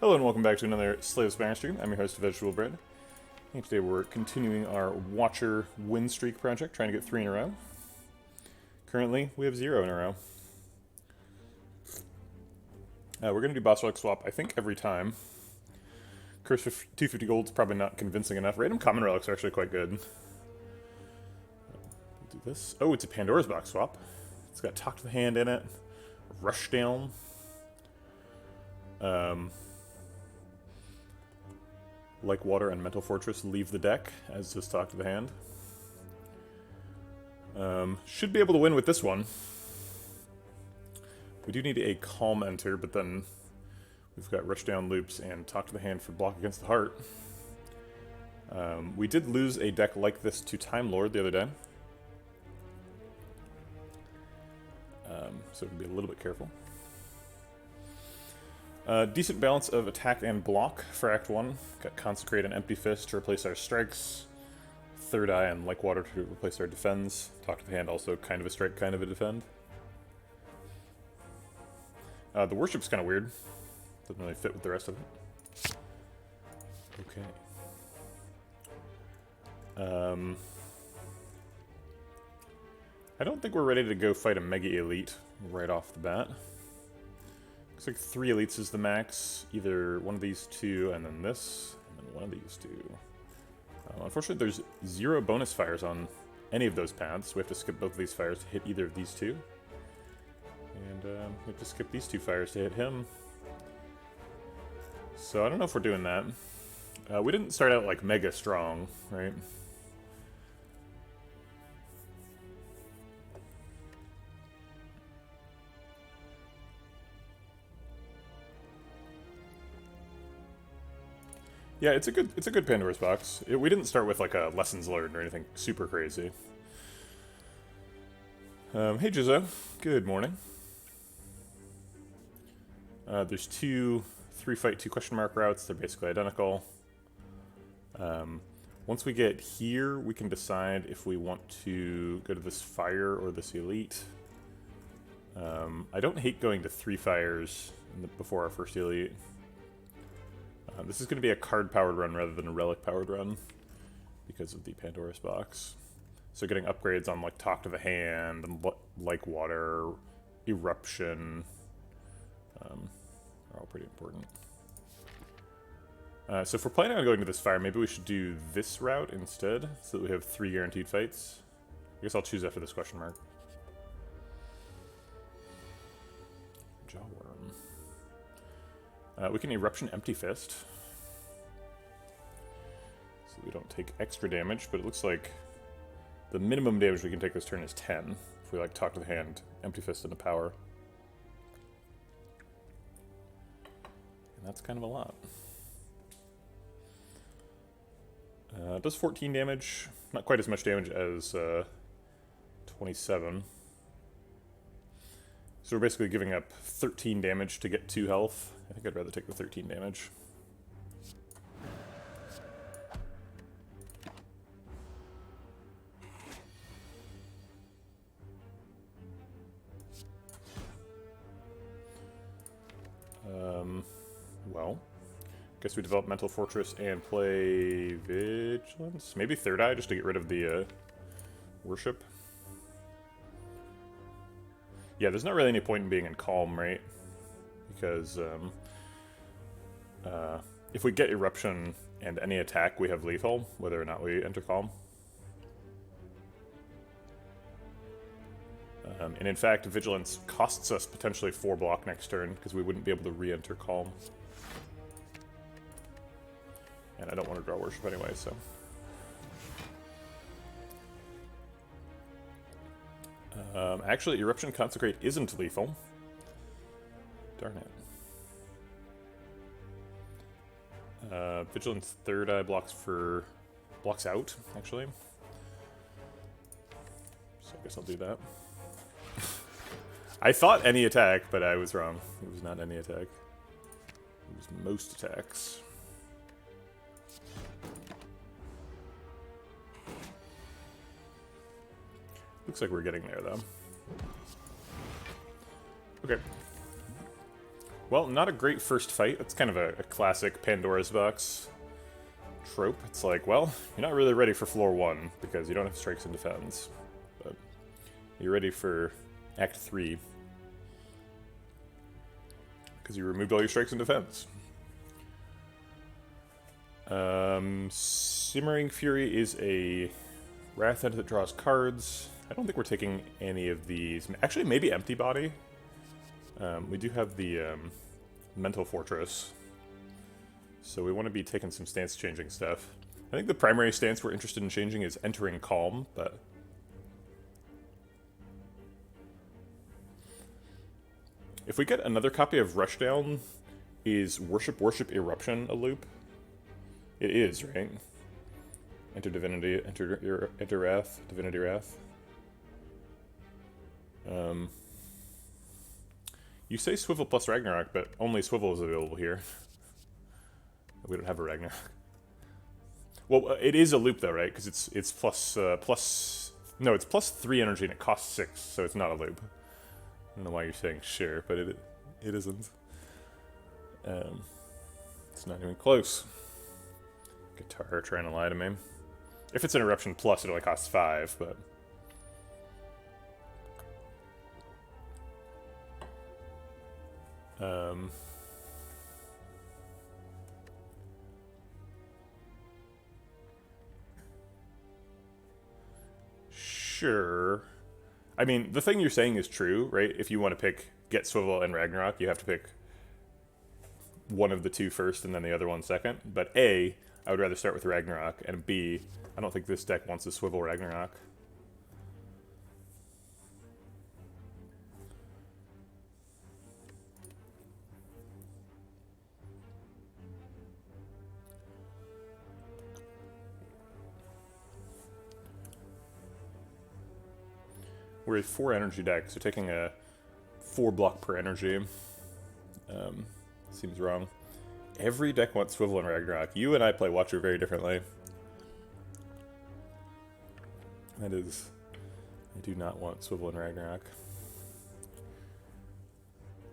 Hello and welcome back to another Slay the Spire stream. I'm your host, Vegetablebread. And today we're continuing our Watcher win streak project, trying to get 3 in a row. Currently, we have 0 in a row. We're going to do boss relic swap, I think, every time. Curse for 250 gold is probably not convincing enough. Random common relics are actually quite good. We'll do this. Oh, it's a Pandora's box swap. It's got Talk to the Hand in it. Rushdown. Like Water and Mental Fortress leave the deck, as does Talk to the Hand. Should be able to win with this one. We do need a Calm enter, but then we've got Rushdown loops and Talk to the Hand for block against the heart. We did lose a deck like this to Time Lord the other day. So we'll be a little bit careful. Decent balance of attack and block for Act 1. Got Consecrate and Empty Fist to replace our strikes. Third Eye and Like Water to replace our defends. Talk to the Hand also kind of a strike, kind of a defend. The Worship's kind of weird. Doesn't really fit with the rest of it. Okay. I don't think we're ready to go fight a Mega Elite right off the bat. Looks like 3 elites is the max. Either one of these two, and then this, and then one of these two. Unfortunately, there's 0 bonus fires on any of those paths. We have to skip both of these fires to hit either of these two. And we have to skip these 2 fires to hit him. So I don't know if we're doing that. We didn't start out like mega strong, right? Yeah, it's a good Pandora's box. We didn't start with like a lessons learned or anything super crazy. Hey Jizzo, good morning. There's 2 3-fight 2 question mark routes. They're basically identical. Once we get here, we can decide if we want to go to this fire or this elite. I don't hate going to 3 fires before our first elite. This is going to be a card-powered run rather than a relic-powered run because of the Pandora's box. So getting upgrades on like Talk to the Hand, and Like Water, Eruption are all pretty important. So if we're planning on going to this fire, maybe we should do this route instead, so that we have 3 guaranteed fights. I guess I'll choose after this question mark. Jawworm. We can Eruption Empty Fist. So we don't take extra damage, but it looks like the minimum damage we can take this turn is 10. If we like Talk to the Hand, Empty Fist into power. And that's kind of a lot. It does 14 damage. Not quite as much damage as 27. So we're basically giving up 13 damage to get 2 health. I think I'd rather take the 13 damage. Well, guess we develop Mental Fortress and play Vigilance? Maybe Third Eye, just to get rid of the Worship. Yeah, there's not really any point in being in Calm, right? Because if we get Eruption and any attack, we have lethal, whether or not we enter Calm. And in fact, Vigilance costs us potentially 4 block next turn, because we wouldn't be able to re-enter Calm. And I don't want to draw Worship anyway, so... actually, Eruption Consecrate isn't lethal. Darn it. Vigilance Third Eye blocks out, actually. So I guess I'll do that. I thought any attack, but I was wrong. It was not any attack. It was most attacks. Looks like we're getting there, though. Okay. Well, not a great first fight. That's kind of a classic Pandora's box trope. It's like, well, you're not really ready for floor 1 because you don't have strikes and defense. But you're ready for Act 3 because you removed all your strikes and defense. Simmering Fury is a Wrath End that draws cards. I don't think we're taking any of these. Actually, maybe Empty Body. We do have the Mental Fortress. So we want to be taking some stance changing stuff. I think the primary stance we're interested in changing is Entering Calm, but... if we get another copy of Rushdown, is Worship Eruption a loop? It is, right? Enter Divinity, enter Wrath, Divinity Wrath. You say Swivel plus Ragnarok, but only Swivel is available here. We don't have a Ragnarok. Well, it is a loop though, right? Because it's plus no, it's plus 3 energy and it costs 6, so it's not a loop. I don't know why you're saying sure, but it isn't. It's not even close. Guitar trying to lie to me. If it's an Eruption plus, it only costs 5, but... Sure. I mean, the thing you're saying is true, right? If you want to pick Get Swivel and Ragnarok, you have to pick one of the two first and then the other one second. But A, I would rather start with Ragnarok, and B, I don't think this deck wants a Swivel Ragnarok. We're a 4 energy deck, so taking a 4 block per energy seems wrong. Every deck wants Swivel and Ragnarok. You and I play Watcher very differently. That is... I do not want Swivel and Ragnarok.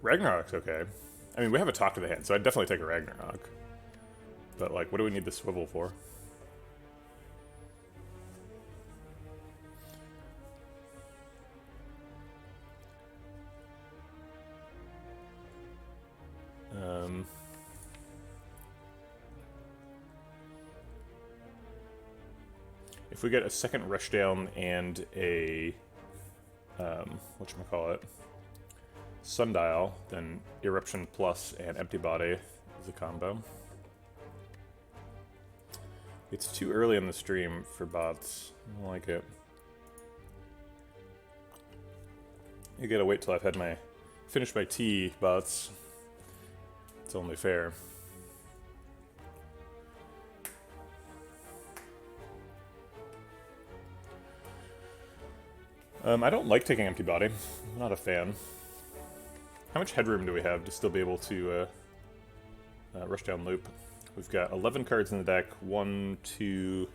Ragnarok's okay. I mean, we have a Talk to the Hand, so I'd definitely take a Ragnarok. But, like, what do we need the Swivel for? If we get a second Rushdown and a, whatchamacallit, Sundial, then Eruption Plus and Empty Body is a combo. It's too early in the stream for bots. I don't like it. You gotta wait till I've had my, finished my tea, bots. It's only fair. I don't like taking Empty Body. I'm not a fan. How much headroom do we have to still be able to Rushdown loop? We've got 11 cards in the deck. 1, 2,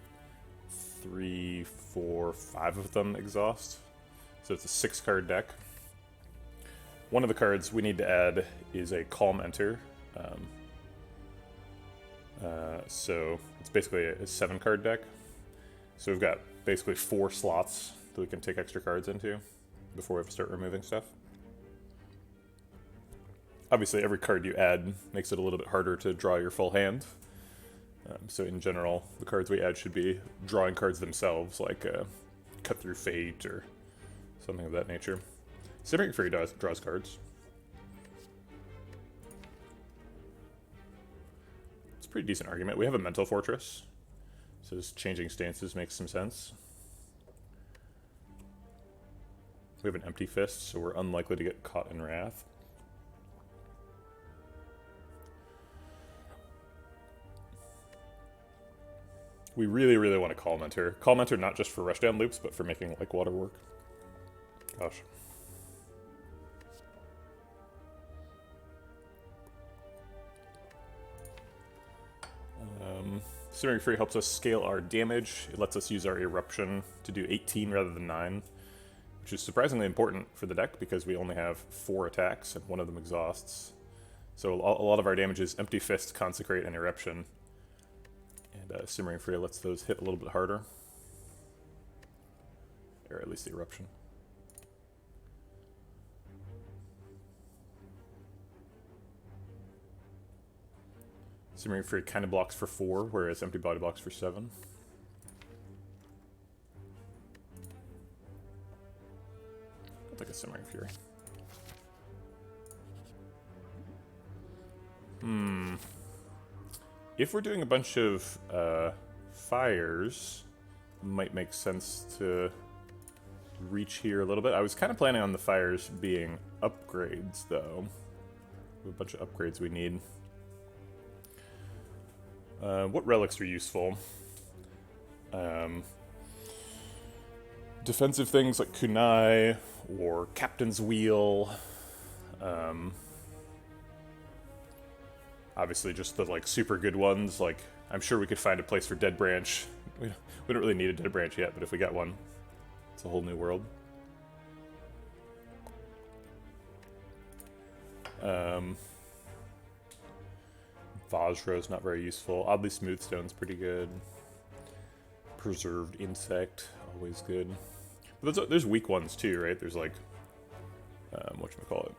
3, 4, 5 of them exhaust. So it's a 6-card deck. One of the cards we need to add is a Calm Enter. So it's basically a 7-card deck. So we've got basically 4 slots that we can take extra cards into before we have to start removing stuff. Obviously, every card you add makes it a little bit harder to draw your full hand. So in general, the cards we add should be drawing cards themselves, like Cut Through Fate or something of that nature. Simmering Fury draws cards. It's a pretty decent argument. We have a Mental Fortress, so just changing stances makes some sense. We have an Empty Fist, so we're unlikely to get caught in Wrath. We really, really want to Calm Enter. Calm Enter not just for Rushdown loops, but for making, like, water work. Gosh. Simmering Fury helps us scale our damage. It lets us use our Eruption to do 18 rather than 9. Which is surprisingly important for the deck because we only have 4 attacks and one of them exhausts. So a lot of our damage is Empty Fist, Consecrate, and Eruption. And Simmering Fury lets those hit a little bit harder. Or at least the Eruption. Simmering Fury kind of blocks for 4, whereas Empty Body blocks for 7. I'll take a Simmering Fury. If we're doing a bunch of fires, it might make sense to reach here a little bit. I was kind of planning on the fires being upgrades, though. We have a bunch of upgrades we need. What relics are useful? Defensive things like Kunai or Captain's Wheel. Obviously, just the like super good ones. Like, I'm sure we could find a place for Dead Branch. We don't really need a Dead Branch yet, but if we got one, it's a whole new world. Vajra's not very useful. Oddly Smooth Stone's pretty good. Preserved Insect, always good. But there's weak ones too, right? There's like, whatchamacallit?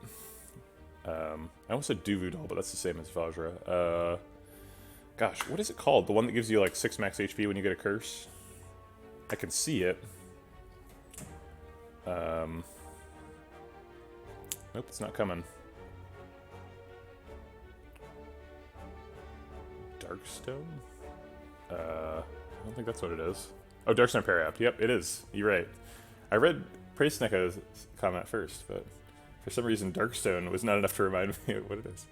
I almost said Duvu Doll, but that's the same as Vajra. Gosh, what is it called? The one that gives you like 6 max HP when you get a curse? I can see it. Nope, it's not coming. Darkstone? I don't think that's what it is. Oh, Darkstone Parapt. Yep, it is. You're right. I read Praise Snecko's comment first, but for some reason Darkstone was not enough to remind me of what it is.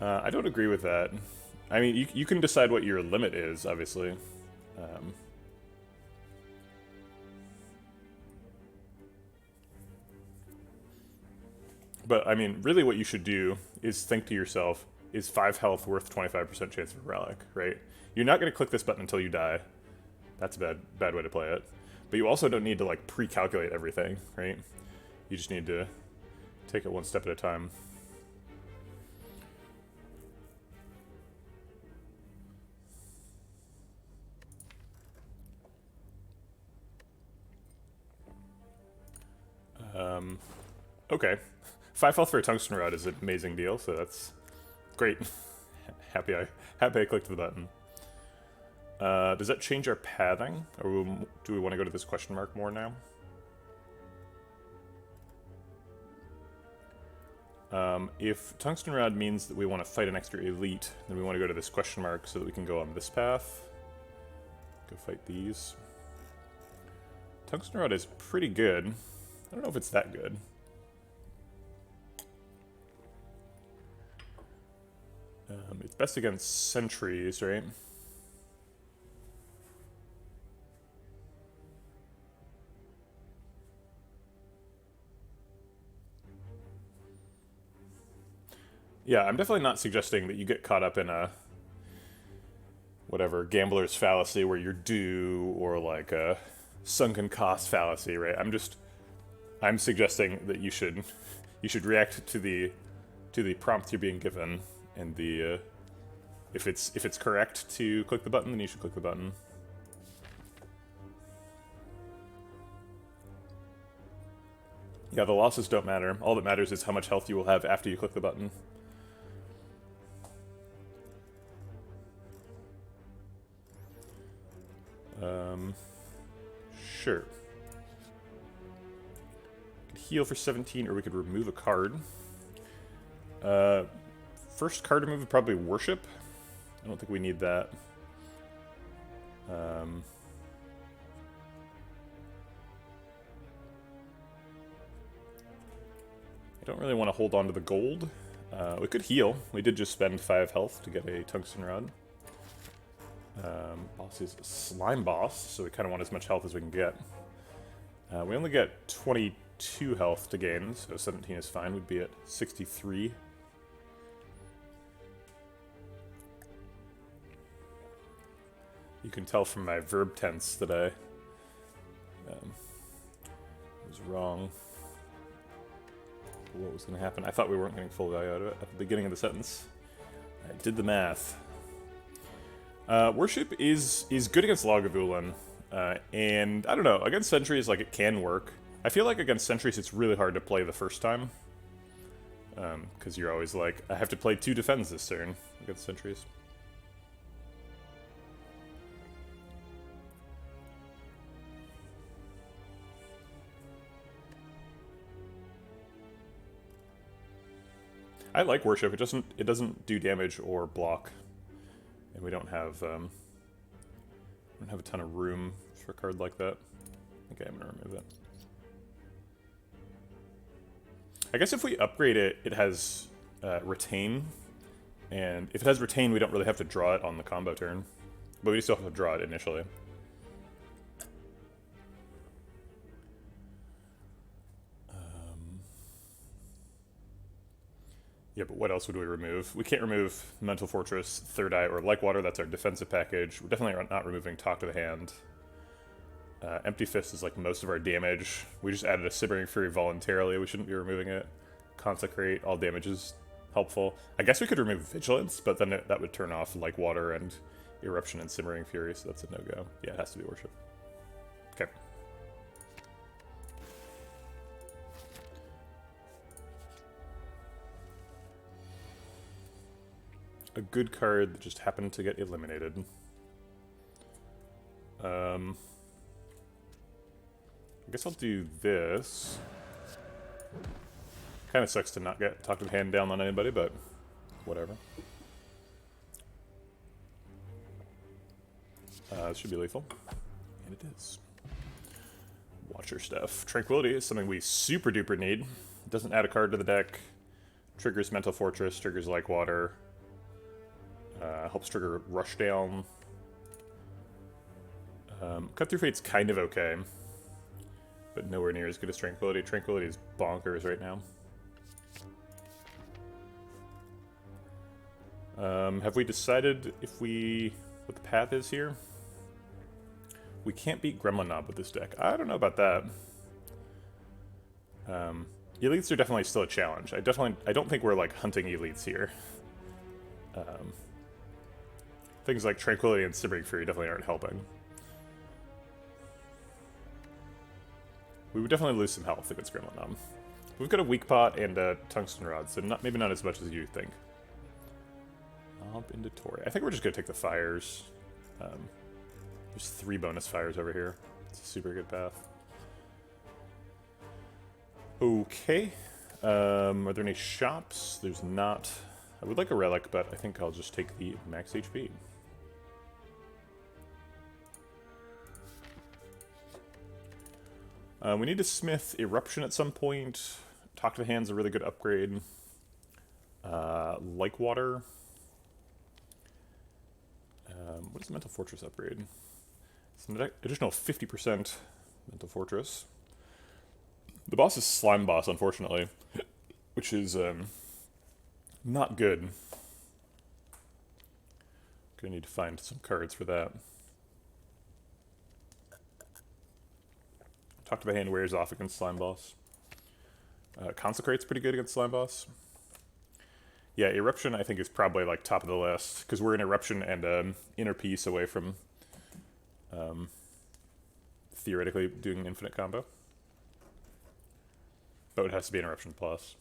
I don't agree with that. I mean, you can decide what your limit is, obviously. But, I mean, really what you should do is think to yourself, is 5 health worth 25% chance of a relic, right? You're not going to click this button until you die. That's a bad way to play it. But you also don't need to, like, pre-calculate everything, right? You just need to take it one step at a time. Okay. 5 health for a tungsten rod is an amazing deal, so that's great. happy I clicked the button. Does that change our pathing? Or do we want to go to this question mark more now? If tungsten rod means that we want to fight an extra elite, then we want to go to this question mark so that we can go on this path. Go fight these. Tungsten rod is pretty good. I don't know if it's that good. It's best against sentries, right? Yeah, I'm definitely not suggesting that you get caught up in a whatever gambler's fallacy where you're due, or like a sunken cost fallacy, right? I'm suggesting that you should react to the prompts you're being given, and the if it's correct to click the button, then you should click the button. Yeah, the losses don't matter. All that matters is how much health you will have after you click the button. Sure. Could heal for 17, or we could remove a card. First card to move would probably Worship. I don't think we need that. I don't really want to hold on to the gold. We could heal. We did just spend 5 health to get a tungsten rod. Boss is a slime boss, so we kind of want as much health as we can get. We only get 22 health to gain, so 17 is fine. We'd be at 63. You can tell from my verb tense that I wrong. What was going to happen? I thought we weren't getting full value out of it at the beginning of the sentence. I did the math. Worship is good against Lagavulin, and I don't know, against Sentries, like, it can work. I feel like against Sentries it's really hard to play the first time, because you're always like, I have to play 2 defends this turn against Sentries. I like Worship. It doesn't do damage or block, and we don't have a ton of room for a card like that. Okay, I'm gonna remove it. I guess if we upgrade it, it has Retain, and if it has Retain, we don't really have to draw it on the combo turn, but we still have to draw it initially. Yeah, but what else would we remove? We can't remove Mental Fortress, Third Eye, or Like Water. That's our defensive package. We're definitely not removing Talk to the Hand. Empty Fist is like most of our damage. We just added a Simmering Fury voluntarily. We shouldn't be removing it. Consecrate, all damage is helpful. I guess we could remove Vigilance, but then that would turn off Like Water and Eruption and Simmering Fury, so that's a no-go. Yeah, it has to be Worship. Okay. A good card that just happened to get eliminated. I guess I'll do this. Kind of sucks to not get Talk to the Hand down on anybody, but whatever. This should be lethal. And it is. Watcher stuff. Tranquility is something we super duper need. It doesn't add a card to the deck. Triggers Mental Fortress, triggers Like Water. Helps trigger Rushdown. Cut Through Fate's kind of okay, but nowhere near as good as Tranquility. Tranquility is bonkers right now. Have we decided what the path is here? We can't beat Gremlin Knob with this deck. I don't know about that. Elites are definitely still a challenge. I don't think we're like hunting elites here. Things like Tranquility and Simmering Fury definitely aren't helping. We would definitely lose some health against Gremlin Knob. We've got a Weak Pot and a Tungsten Rod, so maybe not as much as you think. Knob into Tori. I think we're just going to take the fires. There's 3 bonus fires over here. It's a super good path. Okay. Are there any shops? There's not. I would like a relic, but I think I'll just take the max HP. We need to smith Eruption at some point. Talk to the Hand's a really good upgrade. Like Water. What is the Mental Fortress upgrade? It's an additional 50% Mental Fortress. The boss is Slime Boss, unfortunately, which is not good. Gonna need to find some cards for that. Talk to the Hand wears off against Slime Boss. Consecrate's pretty good against Slime Boss. Yeah, Eruption I think is probably like top of the list, because we're in Eruption and Inner Peace away from theoretically doing an infinite combo. But it has to be an Eruption Plus.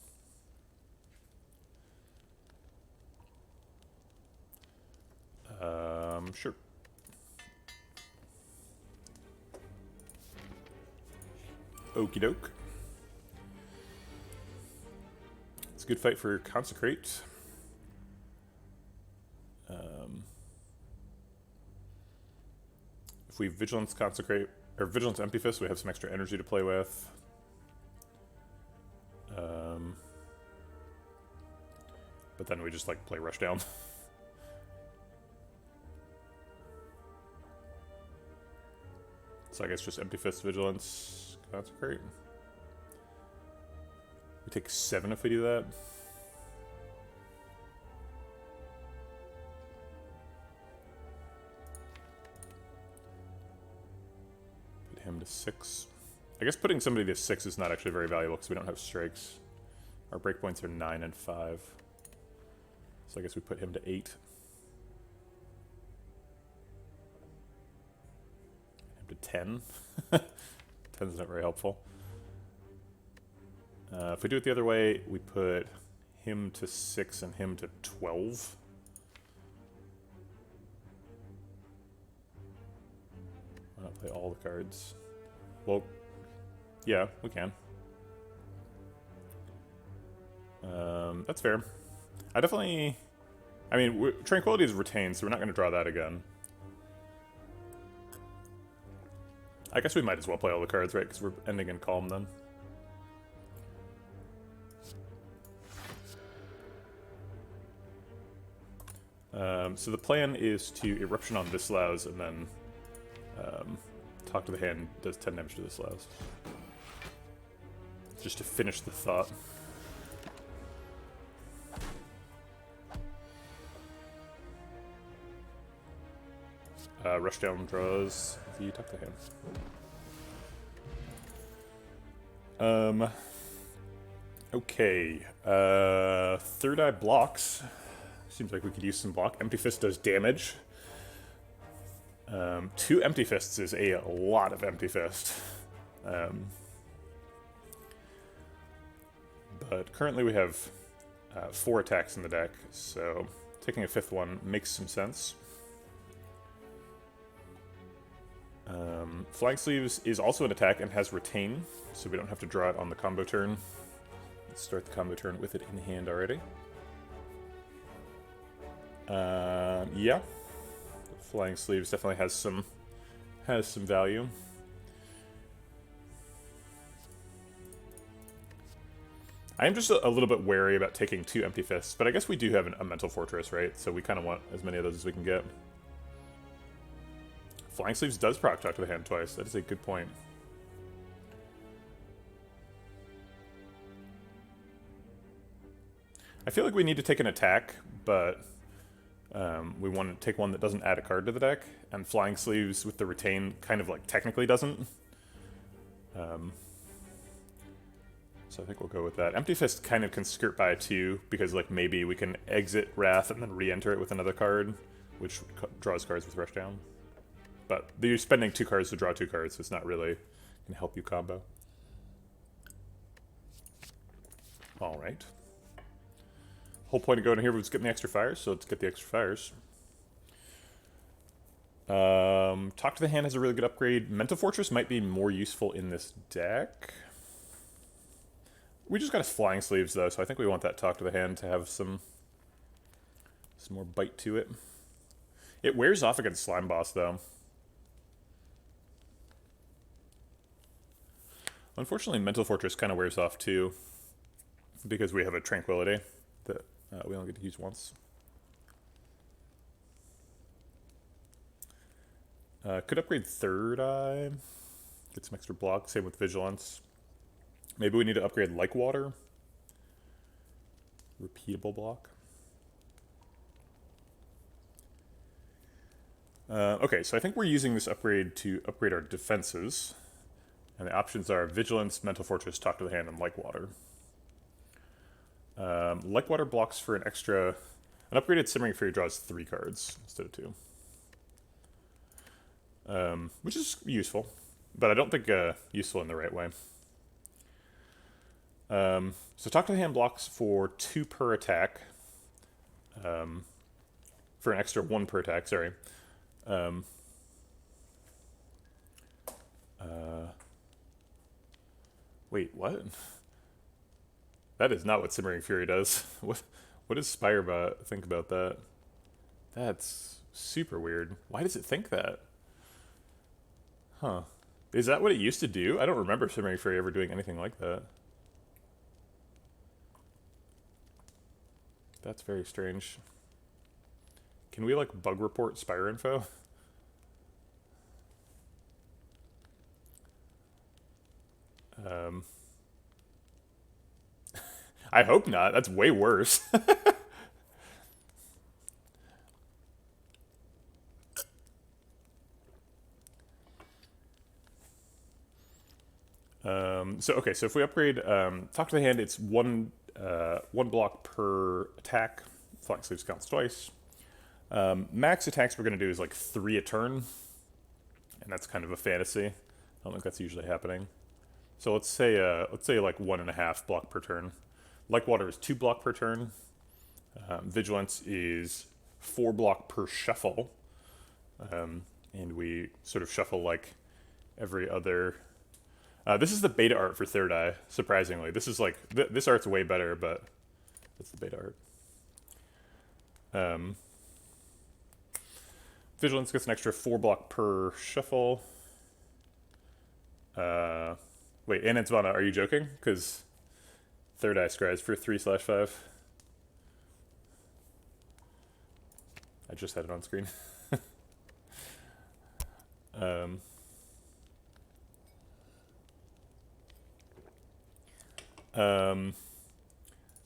Sure. Okie doke. It's a good fight for Consecrate. If we Vigilance Consecrate, or Vigilance Empty Fist, we have some extra energy to play with. But then we just like play Rushdown. So I guess just Empty Fist, Vigilance, Consecrate. We take 7 if we do that. Put him to 6. I guess putting somebody to 6 is not actually very valuable because we don't have strikes. Our breakpoints are 9 and 5. So I guess we put him to 8. Him to 10. 10's not very helpful. If we do it the other way, we put him to 6 and him to 12. Why not play all the cards? Well, yeah, we can. That's fair. I mean, Tranquility is retained, so we're not going to draw that again. I guess we might as well play all the cards, right? Because we're ending in Calm then. So the plan is to Eruption on Disallows and then Talk to the Hand does 10 damage to Disallows. Just to finish the thought. Rushdown draws the Talk to the Hand. Okay. Third Eye blocks. Seems like we could use some block. Empty Fist does damage. 2 Empty Fists is a lot of Empty Fist. But currently we have 4 attacks in the deck, so taking a 5th one makes some sense. Flying Sleeves is also an attack and has Retain, so we don't have to draw it on the combo turn. Let's start the combo turn with it in hand already. Yeah. Flying Sleeves definitely has some value. I am just a little bit wary about taking 2 Empty Fists, but I guess we do have a Mental Fortress, right? So we kind of want as many of those as we can get. Flying Sleeves does proc Talk to the Hand twice. That is a good point. I feel like we need to take an attack, but we want to take one that doesn't add a card to the deck, and Flying Sleeves with the Retain kind of like technically doesn't. So I think we'll go with that. Empty Fist kind of can skirt by 2, because like maybe we can exit Wrath and then re-enter it with another card, which draws cards with Rushdown. But you're spending 2 cards to draw 2 cards, so it's not really going to help you combo. Alright. Whole point of going here was getting the extra fires, so let's get the extra fires. Talk to the Hand has a really good upgrade. Mental Fortress might be more useful in this deck. We just got his Flying Sleeves though, so I think we want that Talk to the Hand to have some more bite to it. It wears off against Slime Boss though. Unfortunately, Mental Fortress kind of wears off too, because we have a Tranquility that we only get to use once. Could upgrade Third Eye, get some extra block, same with Vigilance. Maybe we need to upgrade Like Water. Repeatable block. Okay, so I think we're using this upgrade to upgrade our defenses. And the options are Vigilance, Mental Fortress, Talk to the Hand, and Like Water. Like Water blocks for an extra... An upgraded Simmering Fury draws 3 cards instead of 2. Which is useful, but I don't think useful in the right way. So Talk to the Hand blocks for 2 per attack. For an extra 1 per attack, sorry. Wait, what? That is not what Simmering Fury does. What does Spire think about that? That's super weird. Why does it think that? Huh. Is that what it used to do? I don't remember Simmering Fury ever doing anything like that. That's very strange. Can we, like, bug report Spire info? I hope not. That's way worse. So okay, so if we upgrade Talk to the Hand, it's one block per attack. Flying Sleeves counts twice. Max attacks we're going to do is like 3 a turn, and that's kind of a fantasy. I don't think that's usually happening. So let's say like 1.5 block per turn. Like Water is 2 block per turn. Vigilance is 4 block per shuffle, and we sort of shuffle like every other. This is the beta art for Third Eye. Surprisingly, this is like this art's way better, but it's the beta art. Vigilance gets an extra 4 block per shuffle. Wait, and it's Vana, are you joking? Because Third Eye scries for 3/5. I just had it on screen.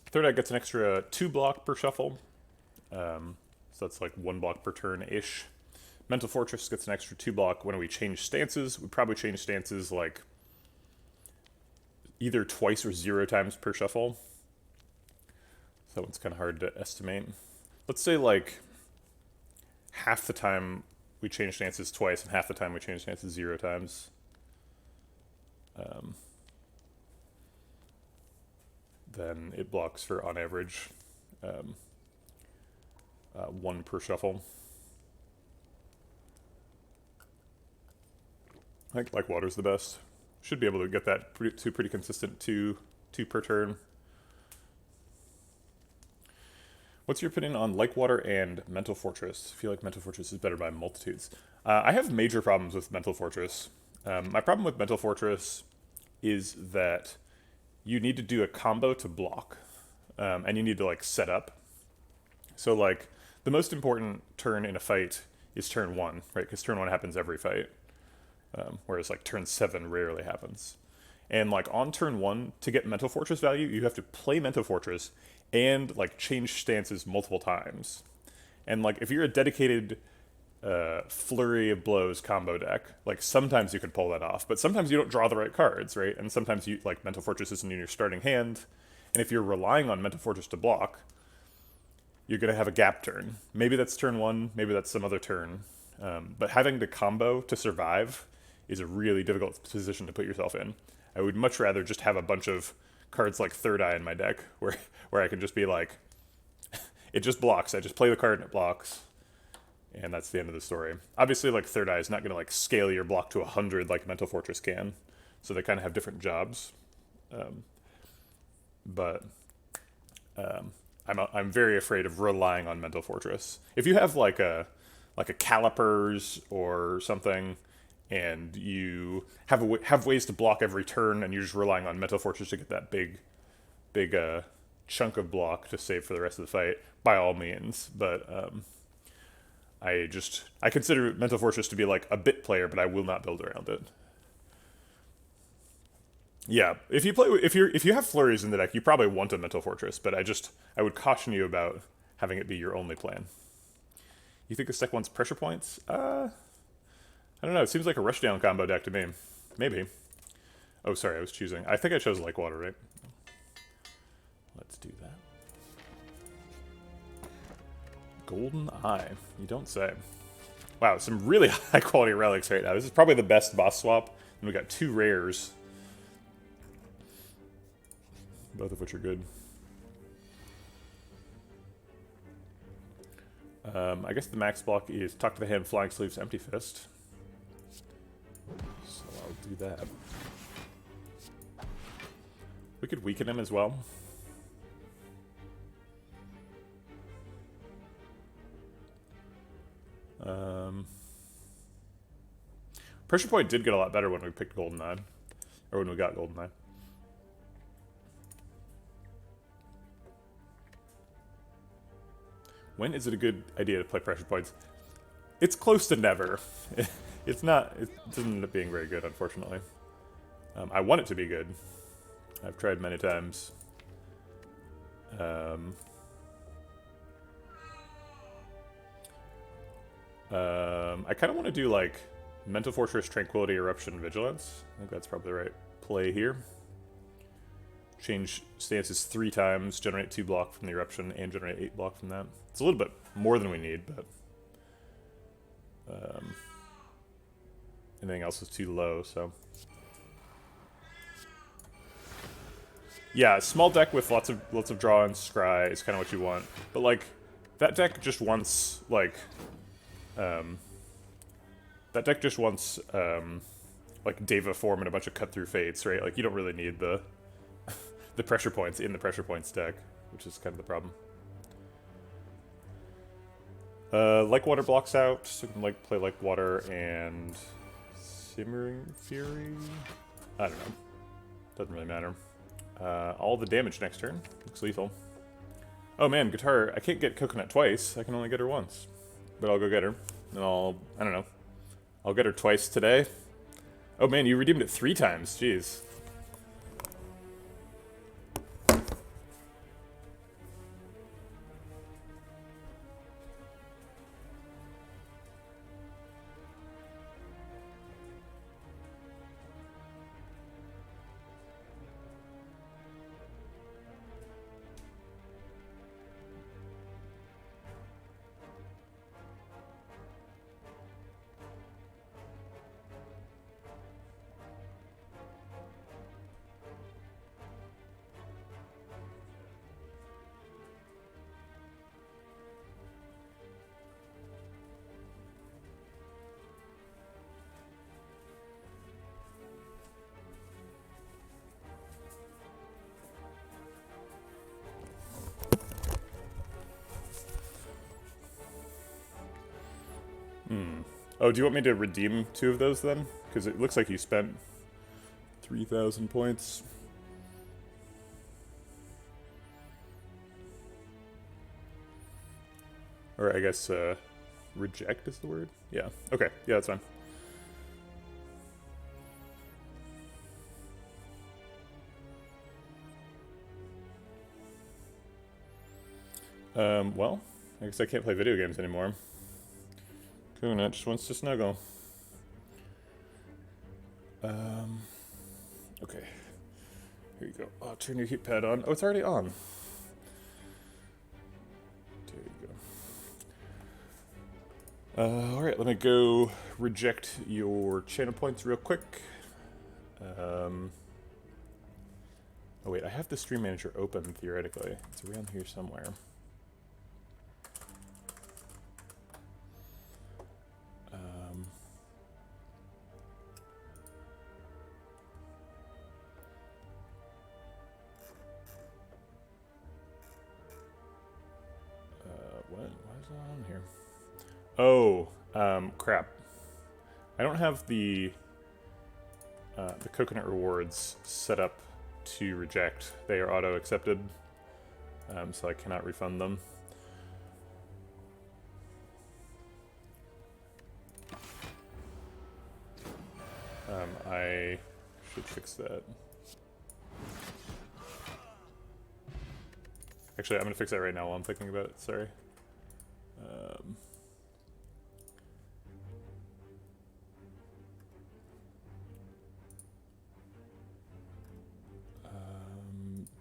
Third Eye gets an extra 2 block per shuffle. So that's like 1 block per turn-ish. Mental Fortress gets an extra 2 block when we change stances. We probably change stances like either twice or 0 times per shuffle. So that one's kind of hard to estimate. Let's say like half the time we change stances twice and half the time we change stances 0 times. Then it blocks for, on average, 1 per shuffle. I think Like Water's the best. Should be able to get that to pretty consistent 2 per turn. What's your opinion on Like Water and Mental Fortress? I feel like Mental Fortress is better by multitudes. I have major problems with Mental Fortress. My problem with Mental Fortress is that you need to do a combo to block, and you need to like set up. So like the most important turn in a fight is turn 1, right? Because turn 1 happens every fight, whereas like turn 7 rarely happens. And like on turn 1, to get Mental Fortress value, you have to play Mental Fortress and like change stances multiple times. And like if you're a dedicated flurry of blows combo deck, like sometimes you can pull that off, but sometimes you don't draw the right cards, right? And sometimes you like Mental Fortress isn't in your starting hand, and if you're relying on Mental Fortress to block, you're going to have a gap turn. Maybe that's turn 1, maybe that's some other turn, but having to combo to survive is a really difficult position to put yourself in. I would much rather just have a bunch of cards like Third Eye in my deck where I can just be like, it just blocks. I just play the card and it blocks, and that's the end of the story. Obviously, like Third Eye is not going to like scale your block to 100 like Mental Fortress can, so they kind of have different jobs. I'm very afraid of relying on Mental Fortress. If you have like a Calipers or something, and you have ways to block every turn, and you're just relying on Mental Fortress to get that big chunk of block to save for the rest of the fight, by all means. But I consider Mental Fortress to be like a bit player, but I will not build around it. Yeah, if you have flurries in the deck, you probably want a Mental Fortress, but I would caution you about having it be your only plan. You think this deck wants pressure points? I don't know. It seems like a rushdown combo deck to me. Maybe. Oh, sorry, I was choosing. I think I chose Like Water, right? Let's do that. Golden Eye. You don't say. Wow, some really high quality relics right now. This is probably the best boss swap. And we got 2 rares. Both of which are good. I guess the max block is Talk to the Hand, Flying Sleeves, Empty Fist. So I'll do that. We could weaken him as well. Pressure point did get a lot better when we picked Goldeneye. Or when we got Goldeneye. When is it a good idea to play pressure points? It's close to never. It's not. It doesn't end up being very good, unfortunately. I want it to be good. I've tried many times. I kind of want to do like Mental Fortress, Tranquility, Eruption, Vigilance. I think that's probably the right play here. change stances 3 times, generate 2 block from the eruption, and generate 8 block from that. It's a little bit more than we need, but anything else is too low, so. Yeah, small deck with lots of draw and scry is kind of what you want. But like, that deck just wants like like Deva form and a bunch of cut through fates, right? Like you don't really need the the pressure points in the pressure points deck, which is kind of the problem. Like Water blocks out, so you can like play Like Water and Simmering Fury. I don't know. Doesn't really matter. All the damage next turn. Looks lethal. Oh man, Guitar, I can't get Coconut twice. I can only get her once. But I'll go get her. And I don't know. I'll get her twice today. Oh man, you redeemed it 3 times. Jeez. Oh, do you want me to redeem 2 of those then? Because it looks like you spent 3,000 points. Or I guess, reject is the word? Yeah, okay, yeah, that's fine. Well, I guess I can't play video games anymore. Coconut just wants to snuggle. Okay. Here you go. Oh, turn your heat pad on. Oh, it's already on. There you go. Alright, let me go reject your channel points real quick. Oh wait, I have the stream manager open theoretically. It's around here somewhere. What? Why is that on here? Oh, crap. I don't have the coconut rewards set up to reject. They are auto-accepted, so I cannot refund them. I should fix that. Actually, I'm gonna fix that right now while I'm thinking about it, sorry.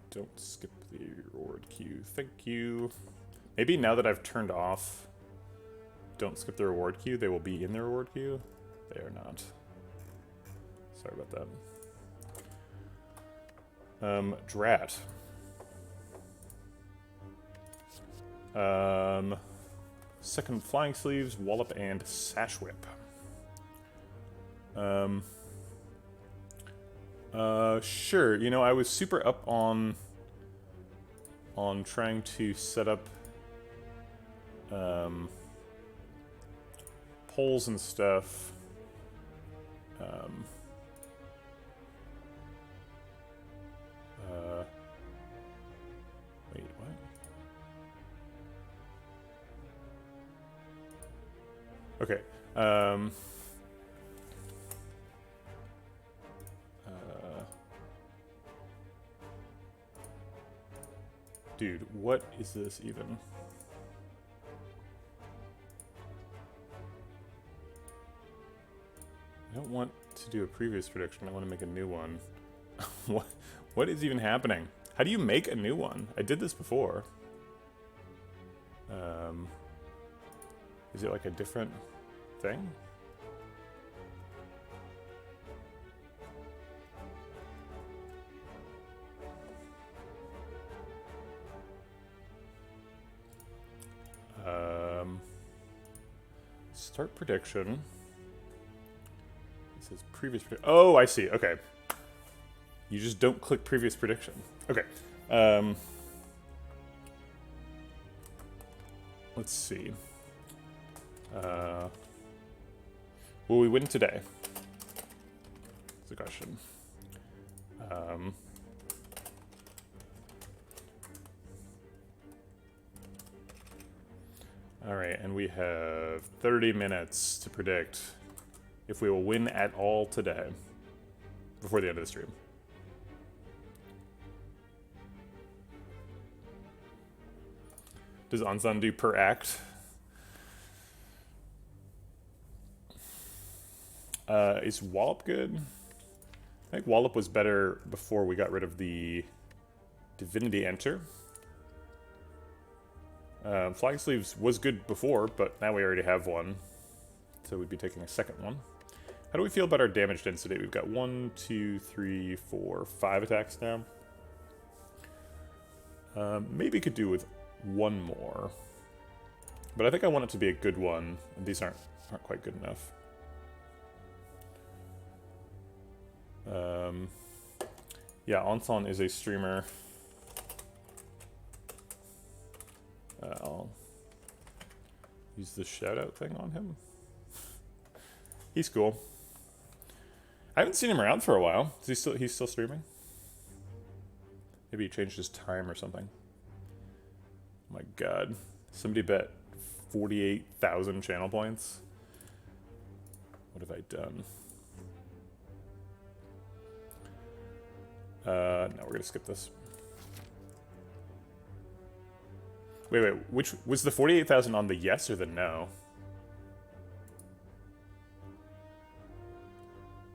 Don't skip the reward queue. Thank you. Maybe now that I've turned off don't skip the reward queue, they will be in the reward queue. They are not. Sorry about that. Drat. Second Flying Sleeves, Wallop, and Sash Whip. Sure. You know, I was super up on trying to set up polls and stuff. Wait, what? Okay. Dude, what is this even? I don't want to do a previous prediction, I want to make a new one. What is even happening? How do you make a new one? I did this before. Is it like a different thing? Start prediction. It says previous prediction. Oh, I see. Okay. You just don't click previous prediction. Okay. Let's see. Will we win today? That's the question. Alright, and we have 30 minutes to predict if we will win at all today before the end of the stream. Does Anzan do per act? Is Wallop good? I think Wallop was better before we got rid of the Divinity Enter. Flag Sleeves was good before, but now we already have one. So we'd be taking a second one. How do we feel about our damage density? We've got 1, 2, 3, 4, 5 attacks now. Maybe could do with one more. But I think I want it to be a good one, and these aren't quite good enough. Yeah, Anson is a streamer. I'll use the shoutout thing on him. He's cool. I haven't seen him around for a while. He's still streaming? Maybe he changed his time or something. Oh my god. Somebody bet 48,000 channel points. What have I done? No, we're gonna skip this. Wait, which was the 48,000 on the yes or the no?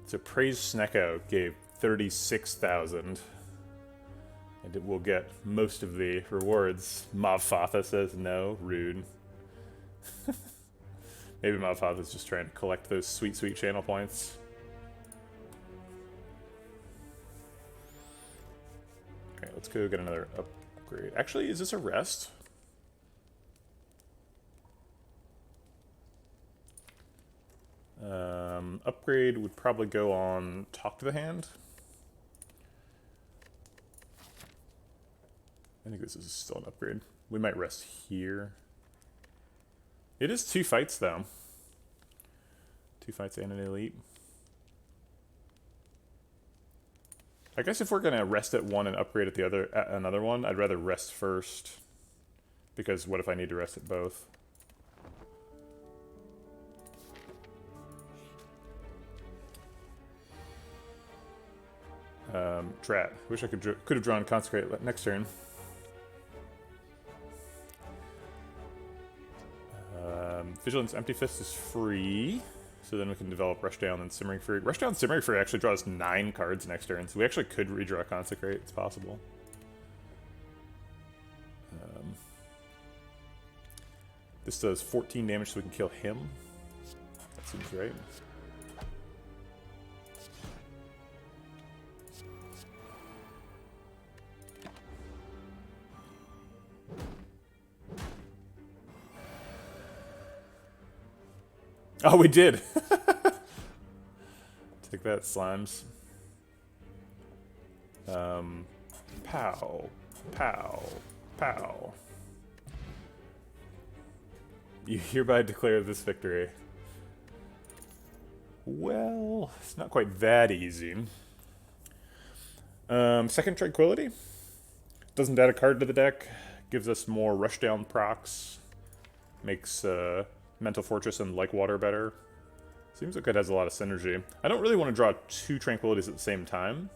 So Praise Snecko gave 36,000. And it will get most of the rewards. Mavfatha says no, rude. Maybe Mavfatha's just trying to collect those sweet, sweet channel points. Okay, let's go get another upgrade. Actually, is this a rest? Upgrade would probably go on Talk to the Hand. I think this is still an upgrade. We might rest here. It is 2 fights, though. 2 fights and an elite. I guess if we're gonna rest at one and upgrade at the other, at another one, I'd rather rest first. Because what if I need to rest at both? Drat. Wish I could have drawn Consecrate next turn. Vigilance Empty Fist is free, so then we can develop Rushdown and Simmering Fury. Rushdown and Simmering Fury actually draws 9 cards next turn, so we actually could redraw Consecrate. It's possible. This does 14 damage, so we can kill him. That seems right. Oh, we did! Take that, slimes. Pow. Pow. Pow. You hereby declare this victory. Well, it's not quite that easy. Second Tranquility. Doesn't add a card to the deck. Gives us more Rushdown procs. Makes, Mental Fortress and Like Water better. Seems like it has a lot of synergy. I don't really want to draw 2 Tranquilities at the same time.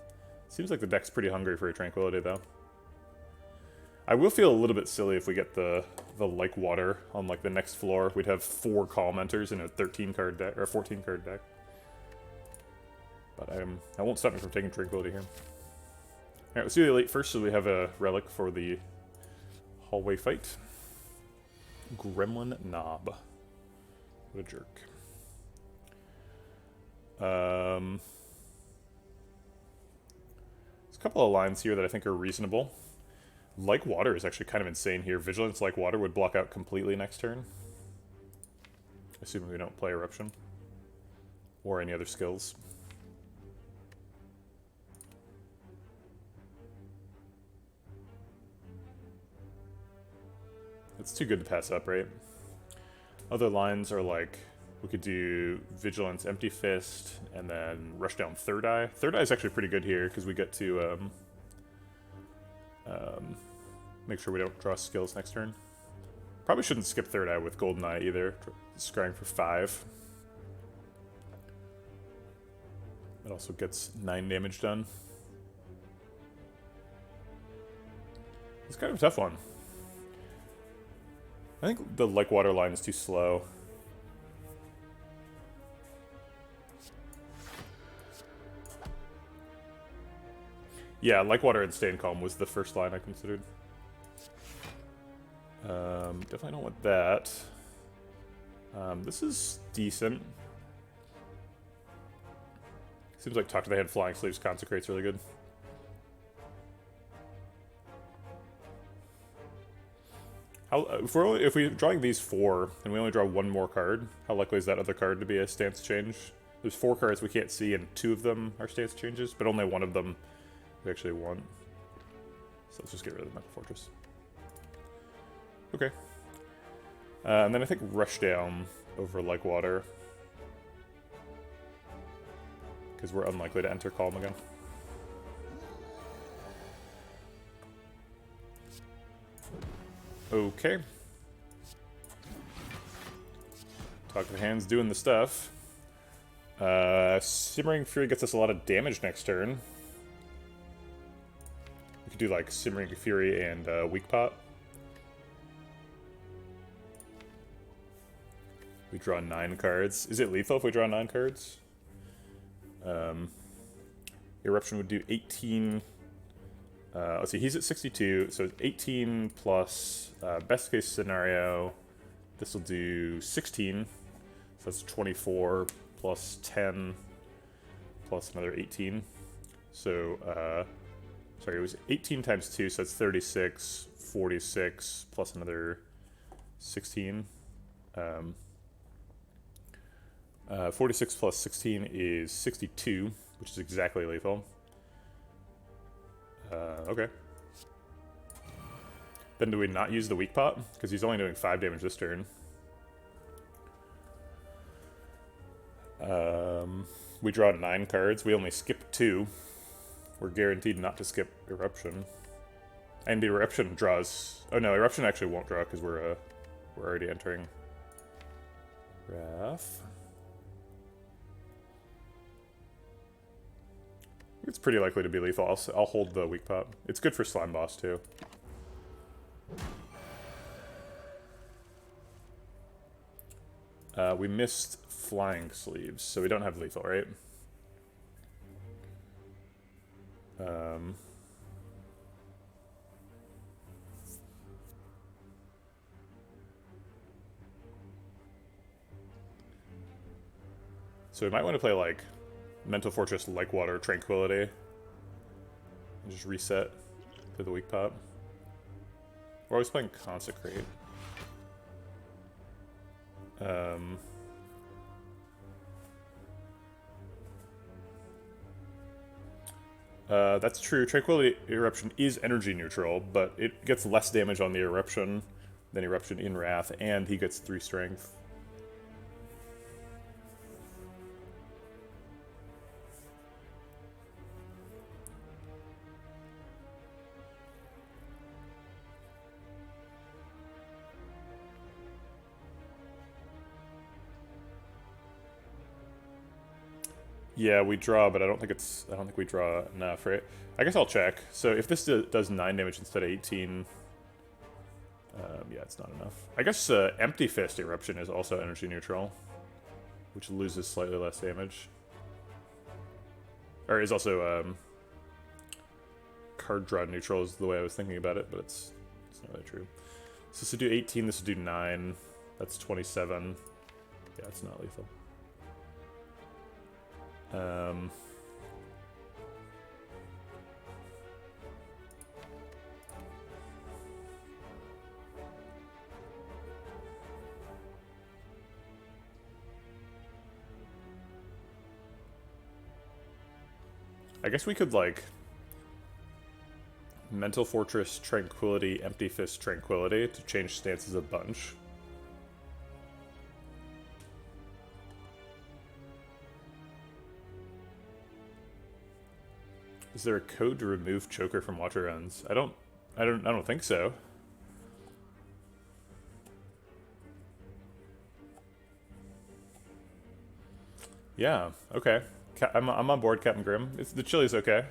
Seems like the deck's pretty hungry for a Tranquility, though. I will feel a little bit silly if we get the Like Water on, like, the next floor. We'd have 4 Calmenters in a 13-card deck, or a 14-card deck. But that won't stop me from taking Tranquility here. Alright, let's do the elite first so we have a relic for the hallway fight. Gremlin Knob. What a jerk. There's a couple of lines here that I think are reasonable. Like Water is actually kind of insane here. Vigilance Like Water would block out completely next turn. Assuming we don't play Eruption. Or any other skills. It's too good to pass up, right? Other lines are like, we could do Vigilance Empty Fist, and then Rushdown Third Eye. Third Eye is actually pretty good here, because we get to make sure we don't draw skills next turn. Probably shouldn't skip Third Eye with Golden Eye either. Scrying for 5. It also gets 9 damage done. It's kind of a tough one. I think the Like Water line is too slow. Yeah, Like Water and Stay Calm was the first line I considered. Definitely don't want that. This is decent. Seems like Talk to the Hand Flying Sleeves Consecrate's really good. If we're drawing these 4 and we only draw 1 more card, how likely is that other card to be a stance change? There's 4 cards we can't see, and 2 of them are stance changes, but only 1 of them we actually want. So let's just get rid of the Metal Fortress. Okay. And then I think Rushdown over Like Water. Because we're unlikely to enter Calm again. Okay. Talk to the Hand's doing the stuff. Simmering Fury gets us a lot of damage next turn. We could do like Simmering Fury and Weak Pot. We draw 9 cards. Is it lethal if we draw 9 cards? Eruption would do 18. Let's see, he's at 62, so it's 18 plus best case scenario. This will do 16, so that's 24 plus 10 plus another 18. So, sorry, it was 18 times 2, so that's 36, 46 plus another 16. 46 plus 16 is 62, which is exactly lethal. Okay. Then do we not use the Weak Pot? Because he's only doing 5 damage this turn. We draw 9 cards. We only skip 2. We're guaranteed not to skip Eruption. And the Eruption draws... Oh no, Eruption actually won't draw because we're already entering Wrath. It's pretty likely to be lethal. I'll hold the Weak Pot. It's good for Slime Boss, too. We missed Flying Sleeves, so we don't have lethal, right? So we might want to play, like, Mental Fortress, Like Water, Tranquility. And just reset to the Weak Pot. We're always playing Consecrate. That's true. Tranquility Eruption is energy neutral, but it gets less damage on the Eruption than Eruption in Wrath, and he gets 3 strength. Yeah, we draw, but I don't think we draw enough, right? I guess I'll check. So if this does 9 damage instead of 18, yeah, it's not enough. I guess Empty Fist Eruption is also energy neutral, which loses slightly less damage. Or is also card draw neutral is the way I was thinking about it, but it's not really true. So this would do 18, this would do 9. That's 27. Yeah, it's not lethal. I guess we could, like, Mental Fortress, Tranquility, Empty Fist, Tranquility to change stances a bunch. Is there a code to remove choker from water runs? I don't think so. Yeah, okay. I'm on board, Captain Grimm. The chili's okay.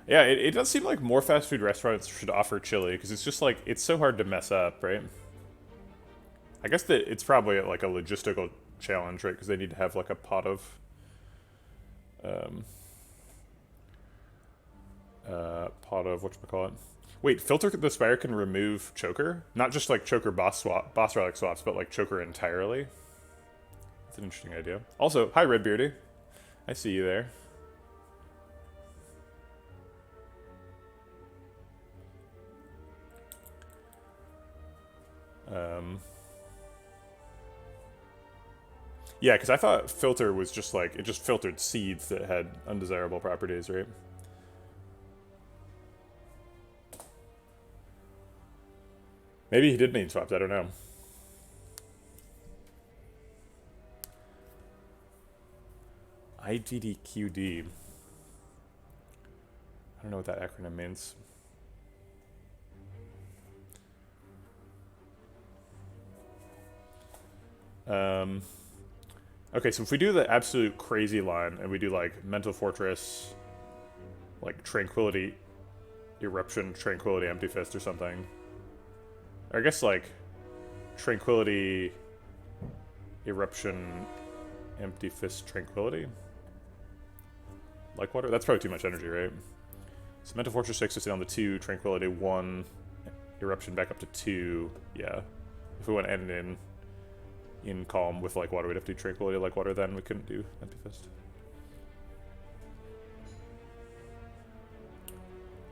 Yeah, it does seem like more fast food restaurants should offer chili, because it's just like, it's so hard to mess up, right? I guess that it's probably like a logistical challenge, right? Because they need to have like a pot of whatchamacallit. Wait, Filter the Spire can remove choker? Not just like choker boss relic swaps, but like choker entirely? That's an interesting idea. Also, hi Redbeardy. I see you there. Yeah, because I thought filter was just like, it just filtered seeds that had undesirable properties, right? Maybe he did main swapped, I don't know. IDDQD. I don't know what that acronym means. Okay, so if we do the absolute crazy line and we do like Mental Fortress, like Tranquility, Eruption, Tranquility, Empty Fist or something. Or I guess like Tranquility, Eruption, Empty Fist, Tranquility? Like water? That's probably too much energy, right? So Mental Fortress 6 is down to 2, Tranquility 1, Eruption back up to 2. Yeah. If we want to end in Calm with like water, we'd have to do Tranquility like water, then we couldn't do Empty Fist.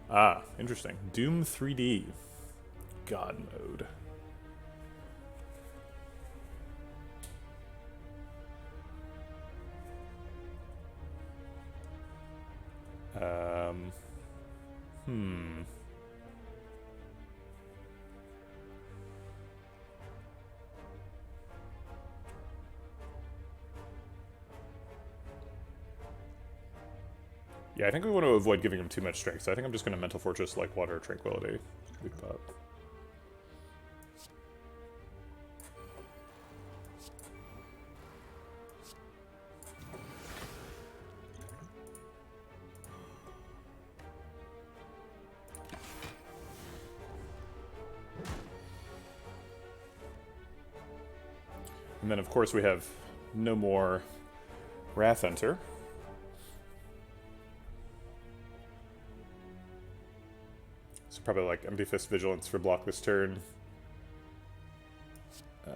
Ah, interesting. Doom 3D. God mode. Yeah, I think we want to avoid giving him too much strength, so I think I'm just going to Mental Fortress like water Tranquility. Weak pot. And then, of course, we have no more Wrath Enter. So probably like Empty Fist Vigilance for block this turn. I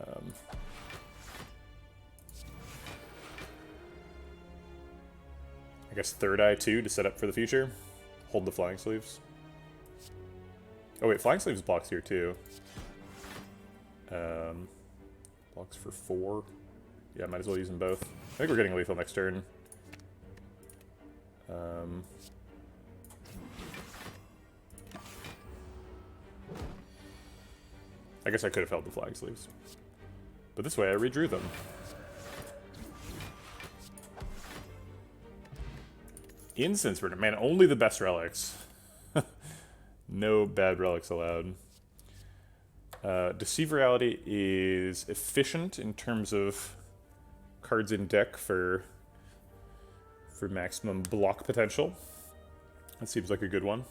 guess Third Eye too to set up for the future. Hold the Flying Sleeves. Oh wait, Flying Sleeves blocks here too. Blocks for 4. Yeah, might as well use them both. I think we're getting lethal next turn. I guess I could have held the Flying Sleeves. But this way I redrew them. Incense Burner. Man, only the best relics. No bad relics allowed. Deceive Reality is efficient in terms of cards in deck for maximum block potential. That seems like a good one.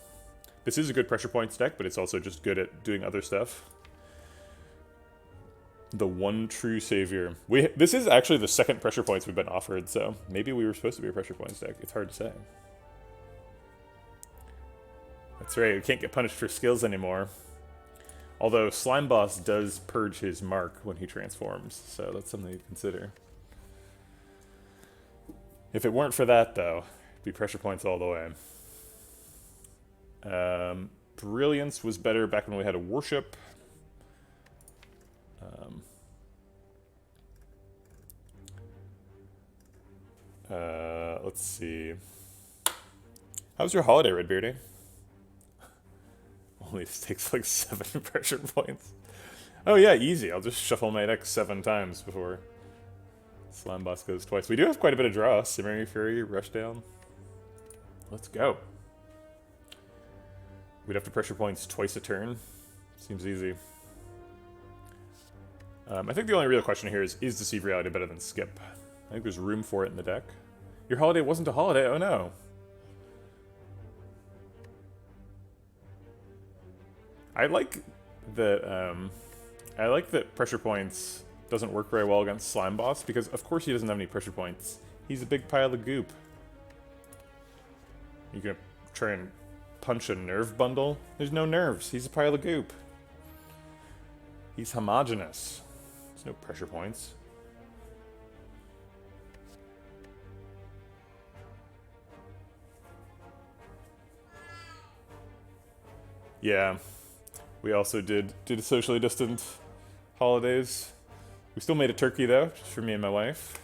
This is a good pressure points deck, but it's also just good at doing other stuff. The One True Savior. This is actually the second pressure points we've been offered, so maybe we were supposed to be a pressure points deck. It's hard to say. That's right, we can't get punished for skills anymore. Although Slime Boss does purge his mark when he transforms, so that's something to consider. If it weren't for that, though, it'd be pressure points all the way. Brilliance was better back when we had a worship. Let's see. How's your holiday, Redbeardy? Only takes like 7 pressure points. Oh yeah, easy. I'll just shuffle my deck 7 times before Slime Boss goes twice. We do have quite a bit of draw. Simmering Fury, Rushdown. Let's go. We'd have to pressure points twice a turn. Seems easy. I think the only real question here is Deceive Reality better than Skip? I think there's room for it in the deck. Your holiday wasn't a holiday, oh no. I like that pressure points doesn't work very well against Slime Boss, because of course he doesn't have any pressure points. He's a big pile of goop. You gonna try and punch a nerve bundle? There's no nerves, he's a pile of goop. He's homogeneous. There's no pressure points. Yeah, we also did socially distant holidays. We still made a turkey though, just for me and my wife.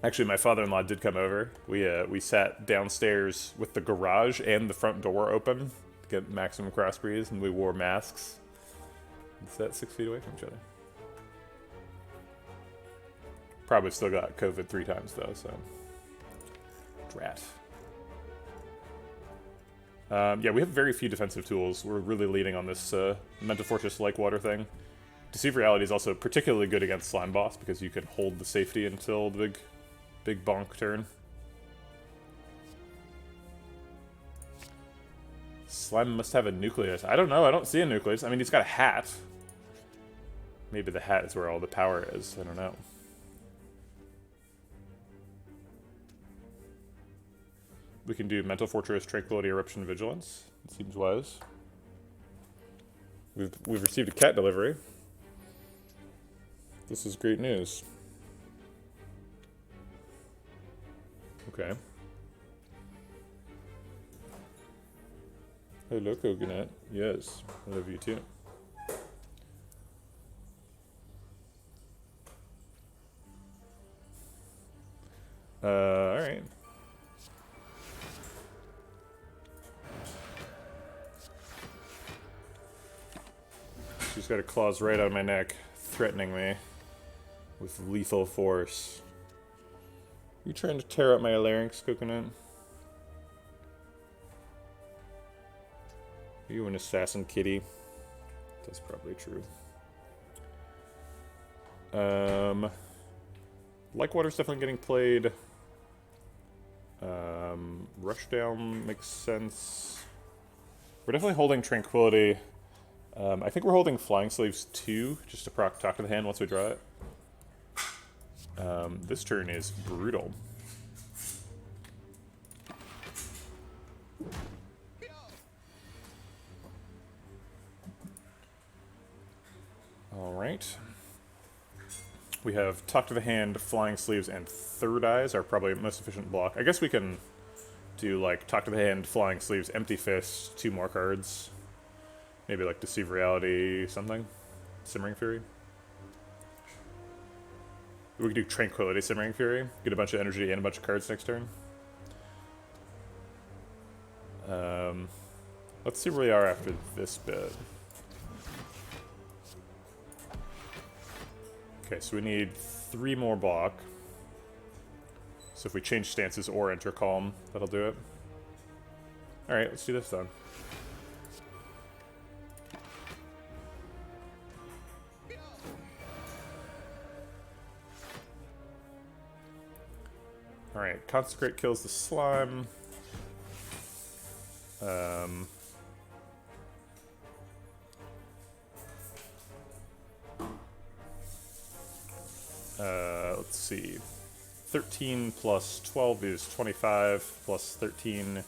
Actually, my father-in-law did come over. We sat downstairs with the garage and the front door open to get maximum cross breeze, and we wore masks. And sat 6 feet away from each other. Probably still got COVID 3 times though, so drat. Yeah, we have very few defensive tools. We're really leaning on this Mental Fortress-like water thing. Deceive Reality is also particularly good against Slime Boss because you can hold the safety until the big bonk turn. Slime must have a nucleus. I don't know, I don't see a nucleus. I mean, he's got a hat. Maybe the hat is where all the power is, I don't know. We can do Mental Fortress, Tranquility, Eruption, Vigilance. It seems wise. We've received a cat delivery. This is great news. Okay. Hello, Coconut. Yes, I love you too. Alright. She's got her claws right on my neck, threatening me with lethal force. You trying to tear up my larynx, Coconut? Are you an assassin kitty? That's probably true. Like-water's definitely getting played. Rushdown makes sense. We're definitely holding Tranquility. I think we're holding Flying Slaves 2, just to proc Talk to the Hand once we draw it. This turn is brutal. Alright. We have Talk to the Hand, Flying Sleeves, and Third Eyes are probably most efficient block. I guess we can do like Talk to the Hand, Flying Sleeves, Empty Fist, 2 more cards. Maybe like Deceive Reality, something. Simmering Fury. We could do Tranquility, Simmering Fury. Get a bunch of energy and a bunch of cards next turn. Let's see where we are after this bit. Okay, so we need 3 more block. So if we change stances or enter Calm, that'll do it. Alright, let's do this then. Alright, Consecrate kills the slime. Let's see. 13 plus 12 is 25, plus 13